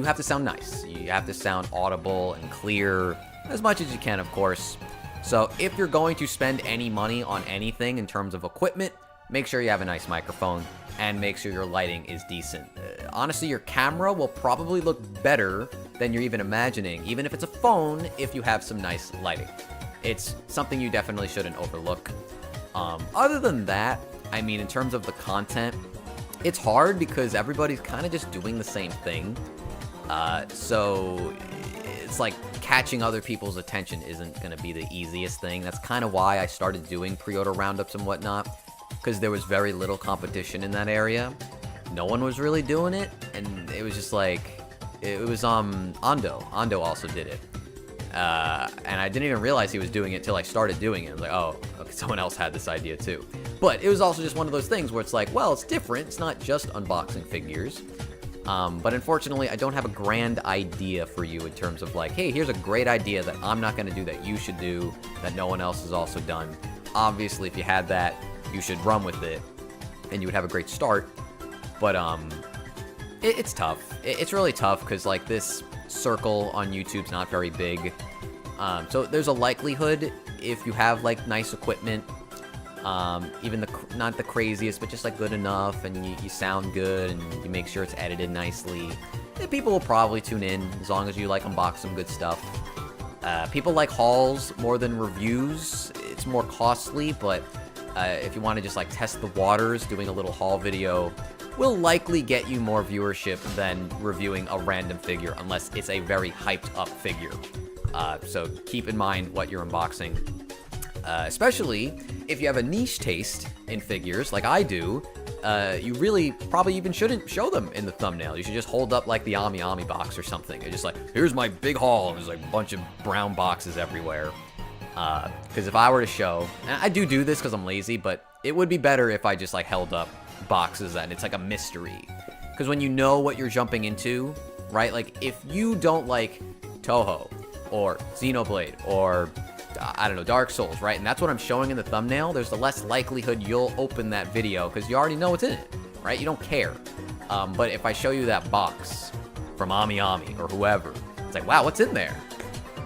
have to sound nice. You have to sound audible and clear as much as you can, of course. So if you're going to spend any money on anything in terms of equipment, make sure you have a nice microphone and make sure your lighting is decent. Honestly, your camera will probably look better than you're even imagining, even if it's a phone, if you have some nice lighting. It's something you definitely shouldn't overlook. Other than that, I mean, in terms of the content, it's hard because everybody's kind of just doing the same thing. So it's like catching other people's attention isn't going to be the easiest thing. That's kind of why I started doing pre-order roundups and whatnot, because there was very little competition in that area. No one was really doing it, and it was just like, it was Ando. Ando also did it. And I didn't even realize he was doing it till I started doing it. I was like, oh, okay, someone else had this idea too. But it was also just one of those things where it's like, well, it's different. It's not just unboxing figures. But unfortunately, I don't have a grand idea for you in terms of like, hey, here's a great idea that I'm not going to do that you should do, that no one else has also done. Obviously, if you had that, you should run with it, and you would have a great start. But it's tough. It's really tough because like this circle on YouTube's not very big. So there's a likelihood if you have like nice equipment, even not the craziest, but just like good enough, and you sound good, and you make sure it's edited nicely, then people will probably tune in as long as you like unbox some good stuff. People like hauls more than reviews. It's more costly, but if you want to just like test the waters, doing a little haul video will likely get you more viewership than reviewing a random figure, unless it's a very hyped up figure. So keep in mind what you're unboxing, especially if you have a niche taste in figures like I do. You really probably even shouldn't show them in the thumbnail. You should just hold up like the Ami Ami box or something. It's just like, here's my big haul, and there's like a bunch of brown boxes everywhere. Because if I were to show, and I do this because I'm lazy, but it would be better if I just like held up boxes and it's like a mystery. Because when you know what you're jumping into, right? Like if you don't like Toho or Xenoblade or I don't know, Dark Souls, right? And that's what I'm showing in the thumbnail, there's the less likelihood you'll open that video because you already know what's in it, right? You don't care. But if I show you that box from Ami Ami or whoever, it's like, wow, what's in there?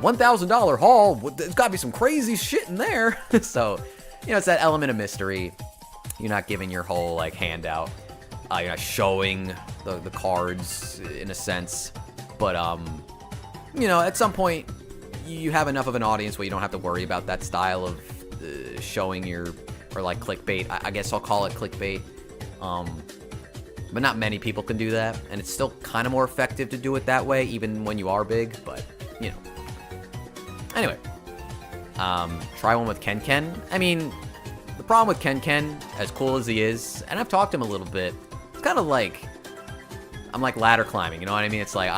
$1,000 haul, there's gotta be some crazy shit in there. So, you know, it's that element of mystery. You're not giving your whole like handout. You're not showing the cards in a sense. But you know, at some point you have enough of an audience where you don't have to worry about that style of showing your, or like clickbait. I guess I'll call it clickbait. But not many people can do that, and it's still kind of more effective to do it that way, even when you are big. But you know. Anyway, try one with Ken Ken. I mean, the problem with Ken Ken, as cool as he is, and I've talked to him a little bit, it's kind of like, I'm like ladder climbing, you know what I mean? It's like,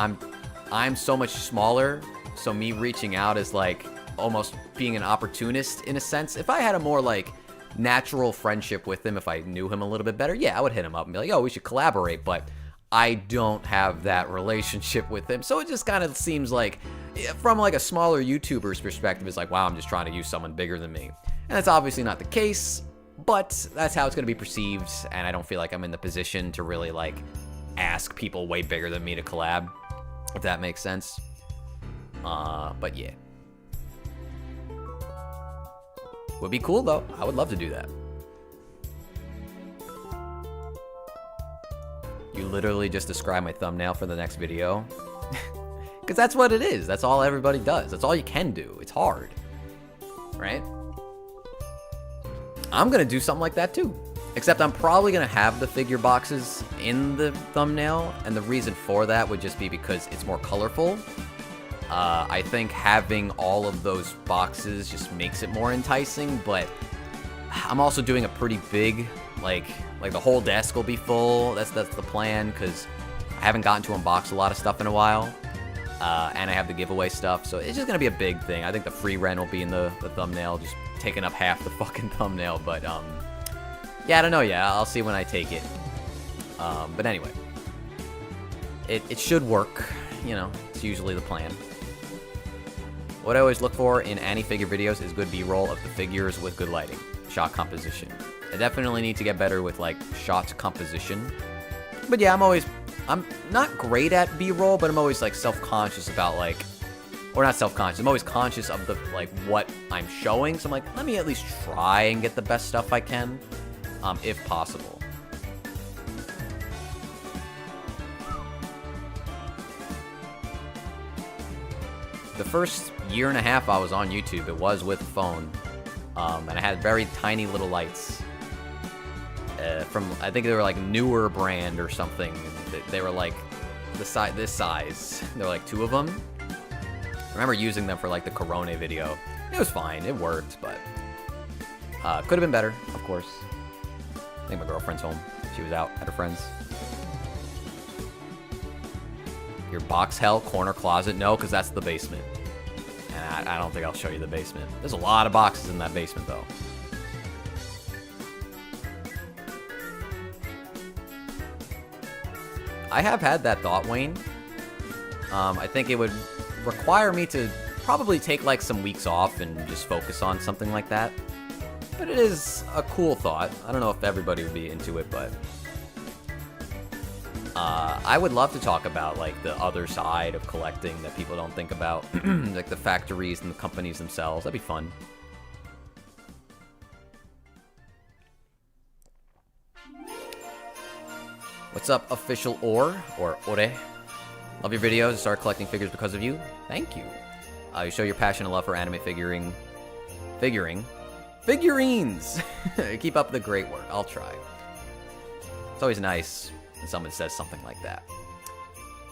I'm so much smaller, so me reaching out is like almost being an opportunist in a sense. If I had a more like natural friendship with him, if I knew him a little bit better, yeah, I would hit him up and be like, oh, we should collaborate, but I don't have that relationship with him. So it just kind of seems like, from like a smaller YouTuber's perspective, it's like, wow, I'm just trying to use someone bigger than me. And that's obviously not the case, But that's how it's going to be perceived, and I don't feel like I'm in the position to really, like, ask people way bigger than me to collab, if that makes sense. But yeah. Would be cool, though. I would love to do that. You literally just described my thumbnail for the next video. Because that's what it is. That's all everybody does. That's all you can do. It's hard. Right? I'm going to do something like that too. Except I'm probably going to have the figure boxes in the thumbnail. And the reason for that would just be because it's more colorful. I think having all of those boxes just makes it more enticing. But I'm also doing a pretty big, like the whole desk will be full. That's the plan, because I haven't gotten to unbox a lot of stuff in a while. And I have the giveaway stuff, so it's just going to be a big thing. I think the free rent will be in the thumbnail, just taking up half the fucking thumbnail. But, yeah, I don't know. Yeah, I'll see when I take it. But anyway, it should work. You know, it's usually the plan. What I always look for in any figure videos is good B-roll of the figures with good lighting, shot composition. I definitely need to get better with, like, shot composition. But yeah, I'm not great at B-roll, but I'm always, like, self-conscious about, like, or not self-conscious, I'm always conscious of the, like, what I'm showing. So I'm like, let me at least try and get the best stuff I can, if possible. The first year and a half I was on YouTube, it was with a phone, and I had very tiny little lights. From, I think they were like newer brand or something. They were like this size. There were like 2 of them. I remember using them for like the Corona video. It was fine. It worked, but could have been better, of course. I think my girlfriend's home. She was out at her friend's. Your box hell corner closet? No, because that's the basement. And I don't think I'll show you the basement. There's a lot of boxes in that basement, though. I have had that thought, Wayne. I think it would require me to probably take like some weeks off and just focus on something like that. But it is a cool thought. I don't know if everybody would be into it, but I would love to talk about like the other side of collecting that people don't think about, like the factories and the companies themselves. That'd be fun. What's up, official Ore? Love your videos. Start collecting figures because of you. Thank you. You show your passion and love for anime figurines. Keep up the great work. I'll try. It's always nice when someone says something like that.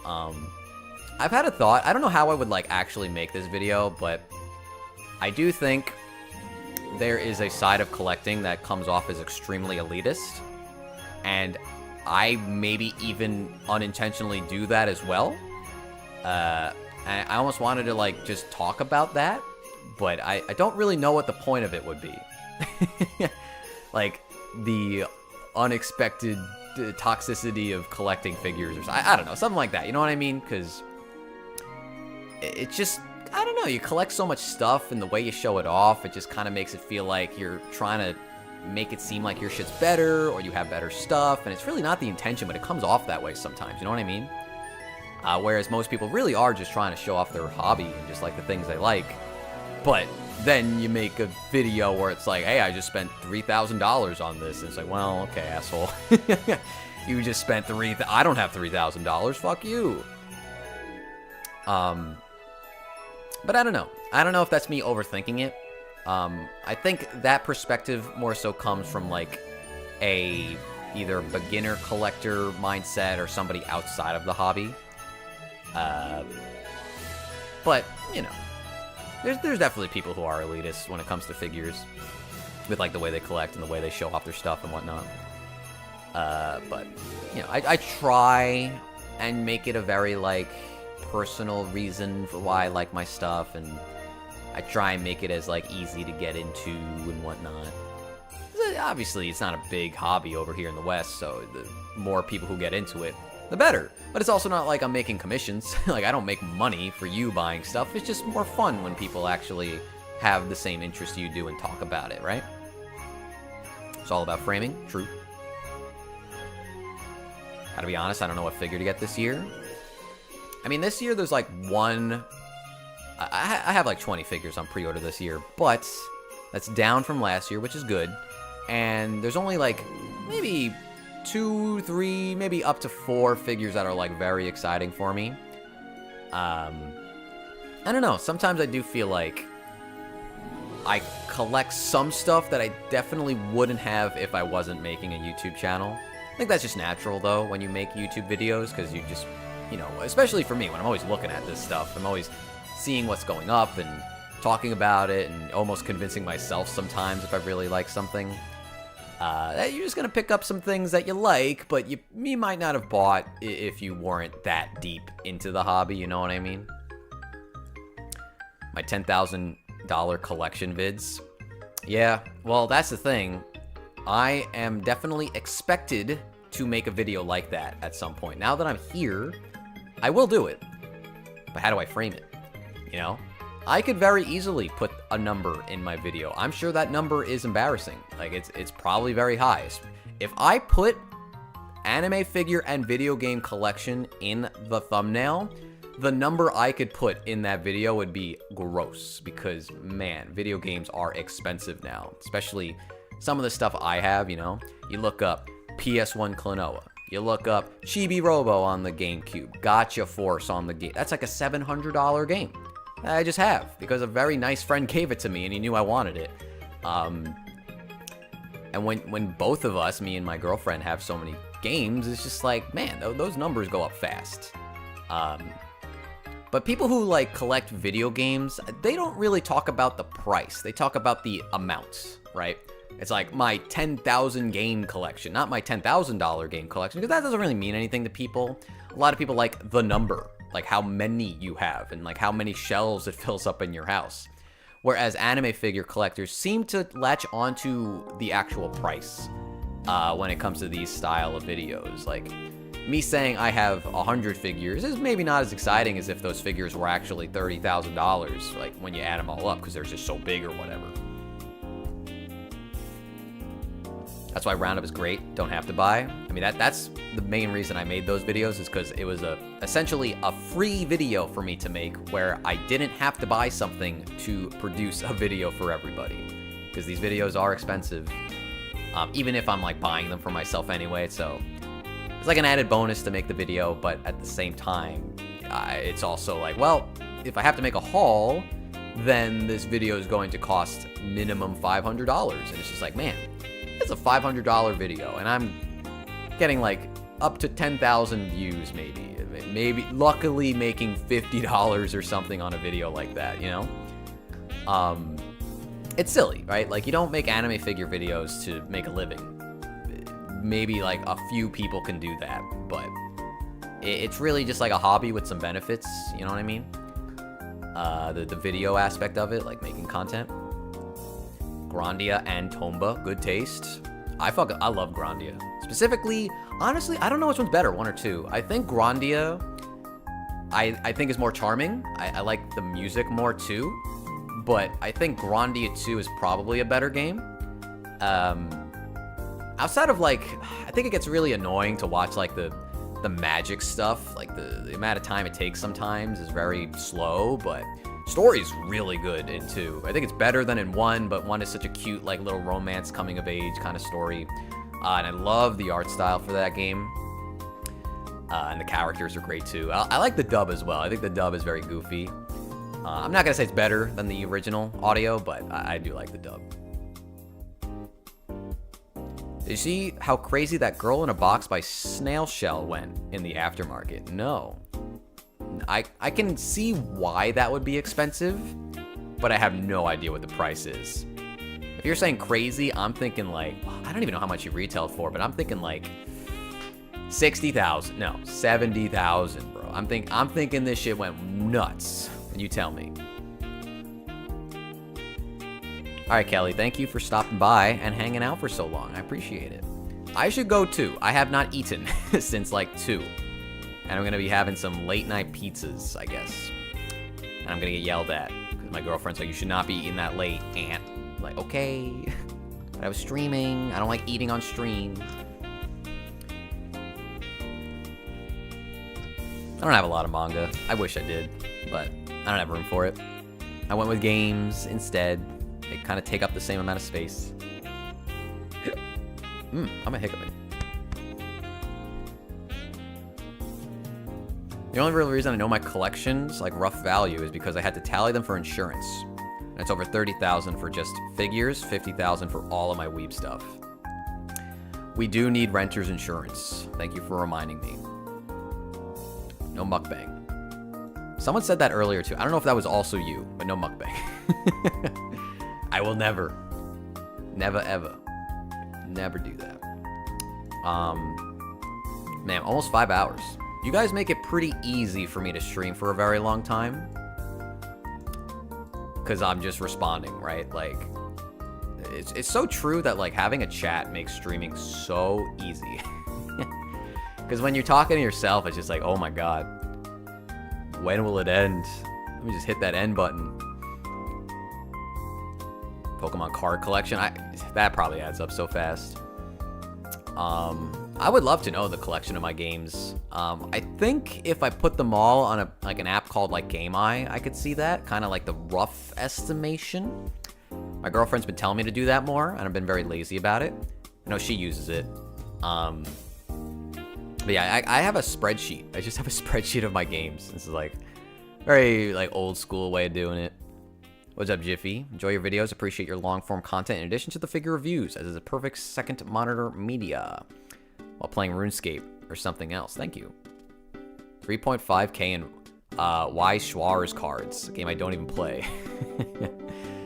I've had a thought. I don't know how I would like actually make this video, but I do think there is a side of collecting that comes off as extremely elitist, and I maybe even unintentionally do that as well. I almost wanted to like just talk about that, but I don't really know what the point of it would be. Like the unexpected toxicity of collecting figures, or I don't know, something like that. You know what I mean? Because it just, I don't know, you collect so much stuff, and the way you show it off, it just kind of makes it feel like you're trying to make it seem like your shit's better, or you have better stuff, and it's really not the intention, but it comes off that way sometimes, you know what I mean? Whereas most people really are just trying to show off their hobby and just like the things they like. But then you make a video where it's like, hey, I just spent $3,000 on this, and it's like, well, okay, asshole. You just spent I don't have $3,000, fuck you. But I don't know. I don't know if that's me overthinking it. I think that perspective more so comes from like a either beginner collector mindset or somebody outside of the hobby. But you know, there's definitely people who are elitists when it comes to figures, with like the way they collect and the way they show off their stuff and whatnot. But you know, I try and make it a very like personal reason for why I like my stuff, and I try and make it as like easy to get into and whatnot. Obviously, it's not a big hobby over here in the West, so the more people who get into it, the better. But it's also not like I'm making commissions. Like, I don't make money for you buying stuff. It's just more fun when people actually have the same interest you do and talk about it, right? It's all about framing. True. Gotta be honest, I don't know what figure to get this year. I mean, this year there's like one... I have like 20 figures on pre-order this year, but that's down from last year, which is good. And there's only like maybe 2, 3, maybe up to 4 figures that are like very exciting for me. I don't know. Sometimes I do feel like I collect some stuff that I definitely wouldn't have if I wasn't making a YouTube channel. I think that's just natural though when you make YouTube videos, because you just, you know, especially for me when I'm always looking at this stuff, I'm always seeing what's going up and talking about it and almost convincing myself sometimes if I really like something. You're just going to pick up some things that you like, but you might not have bought if you weren't that deep into the hobby, you know what I mean? My $10,000 collection vids. Yeah, well, that's the thing. I am definitely expected to make a video like that at some point. Now that I'm here, I will do it. But how do I frame it? You know? I could very easily put a number in my video. I'm sure that number is embarrassing. Like, it's probably very high. If I put anime figure and video game collection in the thumbnail, the number I could put in that video would be gross. Because, man, video games are expensive now. Especially some of the stuff I have, you know? You look up PS1 Klonoa. You look up Chibi Robo on the GameCube. Gotcha Force on the game. That's like a $700 game. I just have, because a very nice friend gave it to me and he knew I wanted it. And when both of us, me and my girlfriend, have so many games, it's just like, man, those numbers go up fast. But people who like collect video games, they don't really talk about the price. They talk about the amounts, right? It's like my 10,000 game collection, not my $10,000 game collection, because that doesn't really mean anything to people. A lot of people like the number. Like how many you have and like how many shelves it fills up in your house. Whereas anime figure collectors seem to latch onto the actual price when it comes to these style of videos. Like me saying I have 100 figures is maybe not as exciting as if those figures were actually $30,000, like when you add them all up, because they're just so big or whatever. That's why Roundup is great. Don't have to buy. I mean, that's the main reason I made those videos, is because it was essentially a free video for me to make where I didn't have to buy something to produce a video for everybody. Because these videos are expensive, even if I'm like buying them for myself anyway. So it's like an added bonus to make the video, but at the same time, it's also like, well, if I have to make a haul, then this video is going to cost minimum $500. And it's just like, man, it's a $500 video, and I'm getting like up to 10,000 views, maybe luckily making $50 or something on a video like that, you know? It's silly, right? Like, you don't make anime figure videos to make a living. Maybe like a few people can do that, but it's really just like a hobby with some benefits, you know what I mean? The video aspect of it, like making content. Grandia and Tomba, good taste. I love Grandia. Specifically, honestly, I don't know which one's better, 1 or 2. I think Grandia, I think is more charming. I like the music more too, but I think Grandia 2 is probably a better game. Outside of like, I think it gets really annoying to watch like the magic stuff. Like the amount of time it takes sometimes is very slow, but story's really good in 2. I think it's better than in 1, but 1 is such a cute, like, little romance coming of age kind of story. And I love the art style for that game. And the characters are great too. I like the dub as well. I think the dub is very goofy. I'm not gonna say it's better than the original audio, but I do like the dub. Did you see how crazy that Girl in a Box by Snail Shell went in the aftermarket? No. I can see why that would be expensive, but I have no idea what the price is. If you're saying crazy, I'm thinking like, I don't even know how much you retailed for, but I'm thinking like 60,000. No, 70,000, bro. I'm thinking this shit went nuts. You tell me. All right, Kelly, thank you for stopping by and hanging out for so long. I appreciate it. I should go too. I have not eaten since like 2. And I'm going to be having some late night pizzas, I guess. And I'm going to get yelled at because my girlfriend's like, you should not be eating that late, aunt. I'm like, okay. But I was streaming. I don't like eating on stream. I don't have a lot of manga. I wish I did, but I don't have room for it. I went with games instead. They kind of take up the same amount of space. I'm a hiccuping. The only real reason I know my collections, like rough value, is because I had to tally them for insurance. And it's over 30,000 for just figures, 50,000 for all of my weeb stuff. We do need renter's insurance. Thank you for reminding me. No mukbang. Someone said that earlier too. I don't know if that was also you, but no mukbang. I will never ever do that. Man, almost 5 hours. You guys make it pretty easy for me to stream for a very long time. Because I'm just responding, right? Like, it's so true that, like, having a chat makes streaming so easy. Because when you're talking to yourself, it's just like, oh my god. When will it end? Let me just hit that end button. Pokemon card collection. That probably adds up so fast. I would love to know the collection of my games. I think if I put them all on an app called like Game Eye, I could see that. Kind of like the rough estimation. My girlfriend's been telling me to do that more, and I've been very lazy about it. I know she uses it. But yeah, I have a spreadsheet. I just have a spreadsheet of my games. This is like very like old school way of doing it. What's up, Jiffy? Enjoy your videos. Appreciate your long form content in addition to the figure reviews, as is a perfect second monitor media while playing RuneScape or something else. Thank you. 3.5k in Y Schwarz cards, a game I don't even play.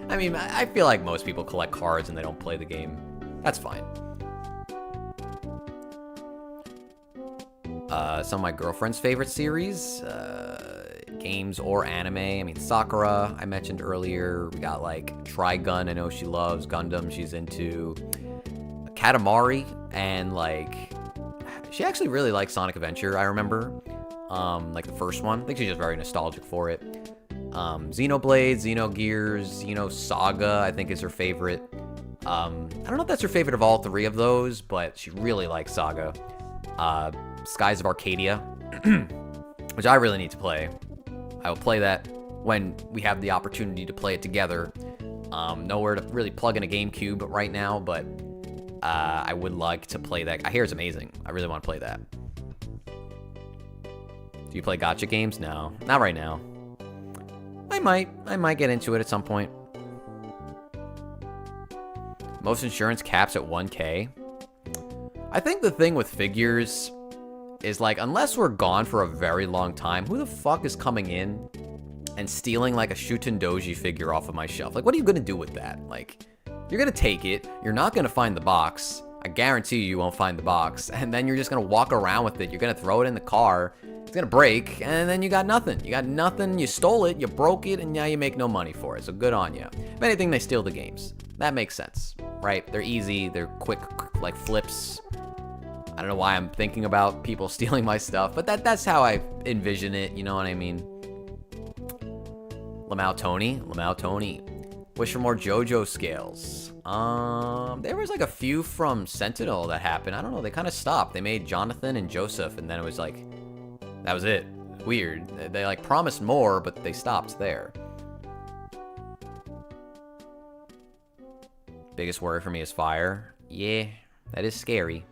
I mean, I feel like most people collect cards and they don't play the game. That's fine. Some of my girlfriend's favorite series, games or anime. I mean, Sakura, I mentioned earlier. We got like Trigun, I know she loves. Gundam, she's into. Katamari, and like, she actually really likes Sonic Adventure, I remember. Like the first one. I think she's just very nostalgic for it. Xenoblade, Xenogears, Xenosaga, I think is her favorite. I don't know if that's her favorite of all three of those, but she really likes Saga. Skies of Arcadia, which I really need to play. I will play that when we have the opportunity to play it together. Nowhere to really plug in a GameCube right now, but I would like to play that. I hear it's amazing. I really want to play that. Do you play gacha games? No, not right now. I might get into it at some point. Most insurance caps at 1K. I think the thing with figures is, like, unless we're gone for a very long time, who the fuck is coming in and stealing, like, a Shuten Doji figure off of my shelf? Like, what are you gonna do with that? Like, you're gonna take it, you're not gonna find the box, I guarantee you won't find the box, and then you're just gonna walk around with it, you're gonna throw it in the car, it's gonna break, and then you got nothing. You got nothing, you stole it, you broke it, and now you make no money for it, so good on you. If anything, they steal the games. That makes sense, right? They're easy, they're quick, like, flips. I don't know why I'm thinking about people stealing my stuff, but that's how I envision it, you know what I mean? Lamau Tony. Wish for more JoJo scales. There was like a few from Sentinel that happened. I don't know, they kind of stopped. They made Jonathan and Joseph, and then it was like, that was it. Weird. They like promised more, but they stopped there. Biggest worry for me is fire. Yeah, that is scary.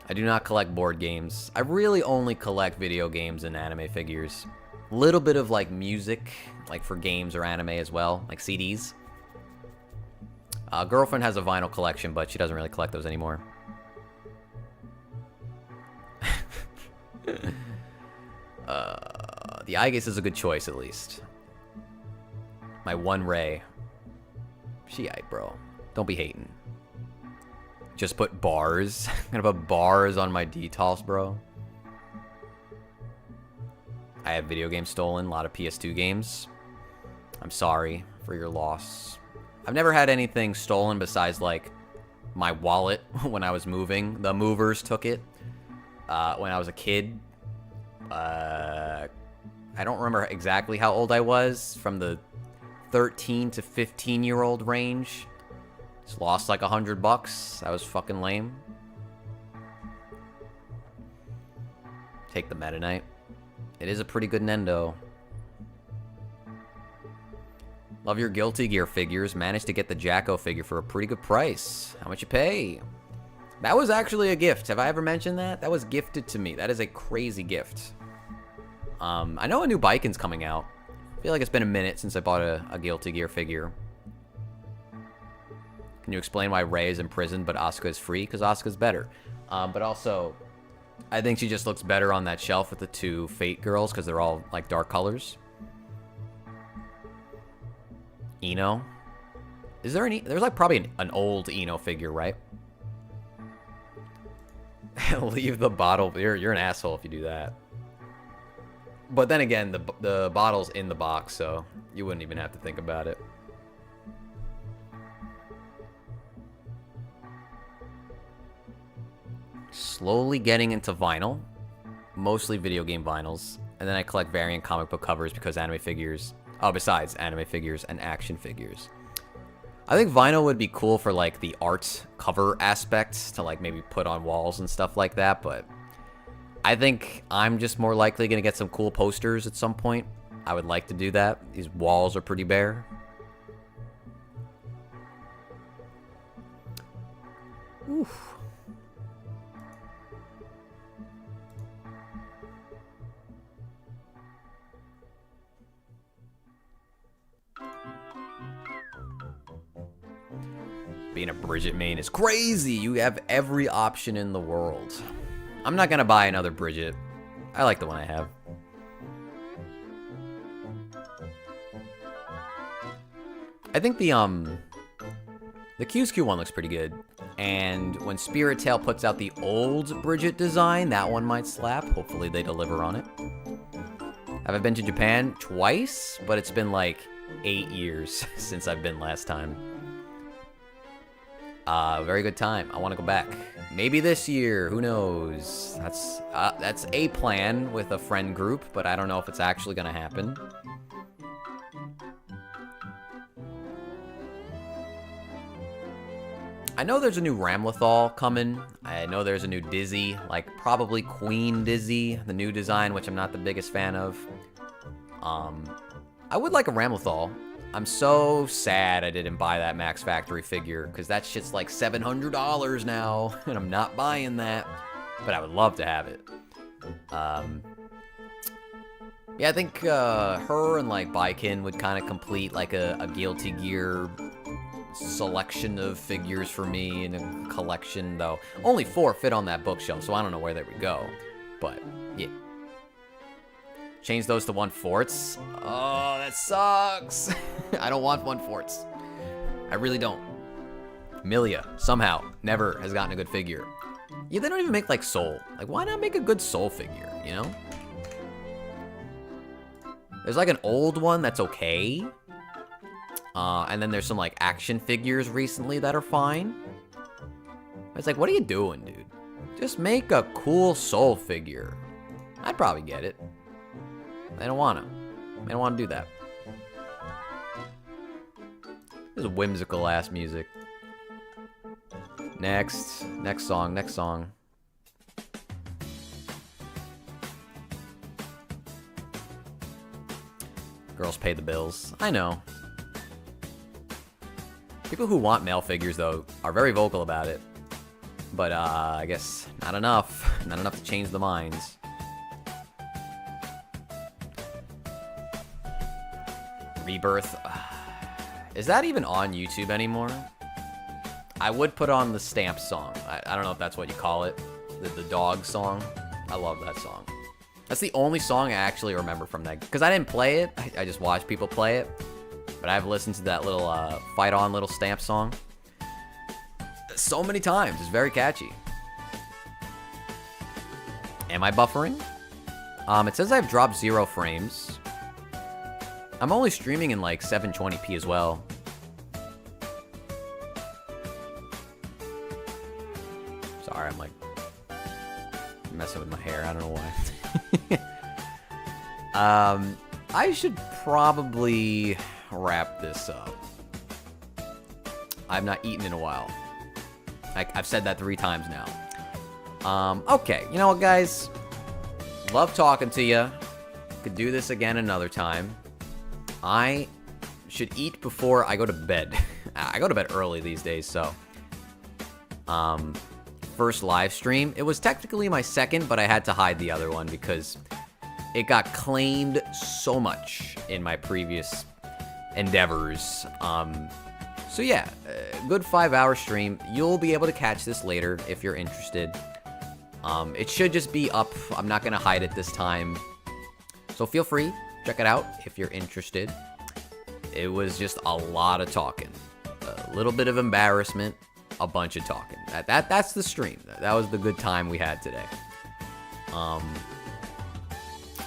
I do not collect board games. I really only collect video games and anime figures. A little bit of like music, like for games or anime as well, like CDs. Girlfriend has a vinyl collection, but she doesn't really collect those anymore. The Aegis is a good choice, at least. My one Ray. Shiite, bro. Don't be hating. Just put bars. I'm gonna put bars on my details, bro. I have video games stolen, a lot of PS2 games. I'm sorry for your loss. I've never had anything stolen besides, like, my wallet when I was moving. The movers took it when I was a kid. I don't remember exactly how old I was, from the 13 to 15-year-old range. Just lost like $100. That was fucking lame. Take the Meta Knight. It is a pretty good Nendo. Love your Guilty Gear figures. Managed to get the Jacko figure for a pretty good price. How much you pay? That was actually a gift. Have I ever mentioned that? That was gifted to me. That is a crazy gift. I know a new Biken's coming out. I feel like it's been a minute since I bought a Guilty Gear figure. Can you explain why Rey is in prison but Asuka is free? Because Asuka's better. But also, I think she just looks better on that shelf with the two Fate girls because they're all like dark colors. Eno. Is there any? There's like probably an old Eno figure, right? Leave the bottle. You're an asshole if you do that. But then again, the bottle's in the box, so you wouldn't even have to think about it. Slowly getting into vinyl. Mostly video game vinyls. And then I collect variant comic book covers because anime figures... Oh, besides anime figures and action figures. I think vinyl would be cool for, like, the art cover aspect to, like, maybe put on walls and stuff like that, but I think I'm just more likely going to get some cool posters at some point. I would like to do that. These walls are pretty bare. Oof. Being a Bridget main is crazy. You have every option in the world. I'm not gonna buy another Bridget. I like the one I have. I think the QSQ one looks pretty good. And when Spirit Tail puts out the old Bridget design, that one might slap. Hopefully they deliver on it. Have I been to Japan? Twice, but it's been like 8 years since I've been last time. Very good time. I want to go back. Maybe this year. Who knows? That's a plan with a friend group, but I don't know if it's actually going to happen. I know there's a new Ramlethal coming. I know there's a new Dizzy, like probably Queen Dizzy, the new design, which I'm not the biggest fan of. I would like a Ramlethal. I'm so sad I didn't buy that Max Factory figure, because that shit's like $700 now, and I'm not buying that, but I would love to have it. Yeah, I think her and like Baiken would kind of complete like a Guilty Gear selection of figures for me in a collection, though. Only 4 fit on that bookshelf, so I don't know where they would go, but yeah. Change those to 1/4. Oh, that sucks. I don't want 1/4. I really don't. Milia, somehow, never has gotten a good figure. Yeah, they don't even make, like, Soul. Like, why not make a good Soul figure, you know? There's, like, an old one that's okay. And then there's some, like, action figures recently that are fine. It's like, what are you doing, dude? Just make a cool Soul figure. I'd probably get it. They don't want to. They don't want to do that. This is whimsical ass music. Next song, next song. Girls pay the bills. I know. People who want male figures, though, are very vocal about it. But, I guess not enough. Not enough to change the minds. Rebirth. Is that even on YouTube anymore? I would put on the Stamp song. I don't know if that's what you call it. The dog song. I love that song. That's the only song I actually remember from that. Because I didn't play it. I just watched people play it. But I've listened to that little Fight On little Stamp song so many times. It's very catchy. Am I buffering? It says I've dropped 0 frames. I'm only streaming in like 720p as well. Sorry, I'm like messing with my hair. I don't know why. I should probably wrap this up. I've not eaten in a while. I've said that 3 times now. Okay, you know what, guys? Love talking to you. Could do this again another time. I should eat before I go to bed. I go to bed early these days, so. First live stream. It was technically my second, but I had to hide the other one because it got claimed so much in my previous endeavors. So yeah, good 5-hour stream. You'll be able to catch this later if you're interested. It should just be up. I'm not gonna hide it this time. So feel free, check it out if you're interested. It was just a lot of talking. A little bit of embarrassment, a bunch of talking. That's the stream. That was the good time we had today. And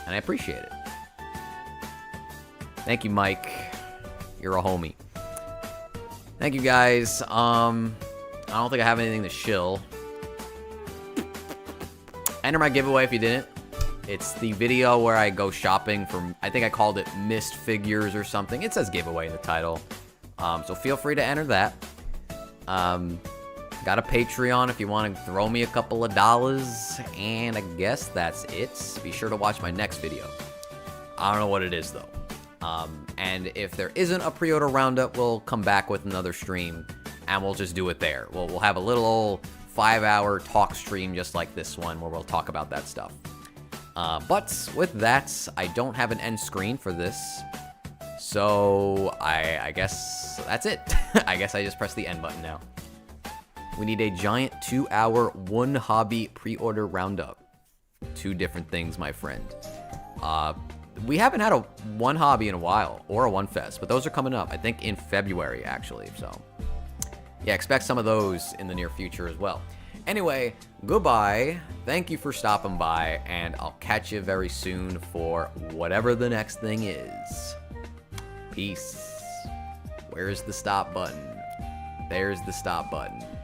I appreciate it. Thank you, Mike. You're a homie. Thank you, guys. I don't think I have anything to shill. Enter my giveaway if you didn't. It's the video where I go shopping for, I think I called it Mist Figures or something. It says giveaway in the title. So feel free to enter that. Got a Patreon if you want to throw me a couple of dollars. And I guess that's it. Be sure to watch my next video. I don't know what it is, though. And if there isn't a pre-order roundup, we'll come back with another stream. And we'll just do it there. We'll have a little old 5-hour talk stream just like this one where we'll talk about that stuff. But with that, I don't have an end screen for this. So I guess that's it. I guess I just press the end button now. We need a giant 2-hour one hobby pre-order roundup. 2 different things, my friend. We haven't had a one hobby in a while, or a one fest, but those are coming up, I think in February actually, so. Yeah, expect some of those in the near future as well. Anyway, goodbye. Thank you for stopping by, and I'll catch you very soon for whatever the next thing is. Peace. Where's the stop button? There's the stop button.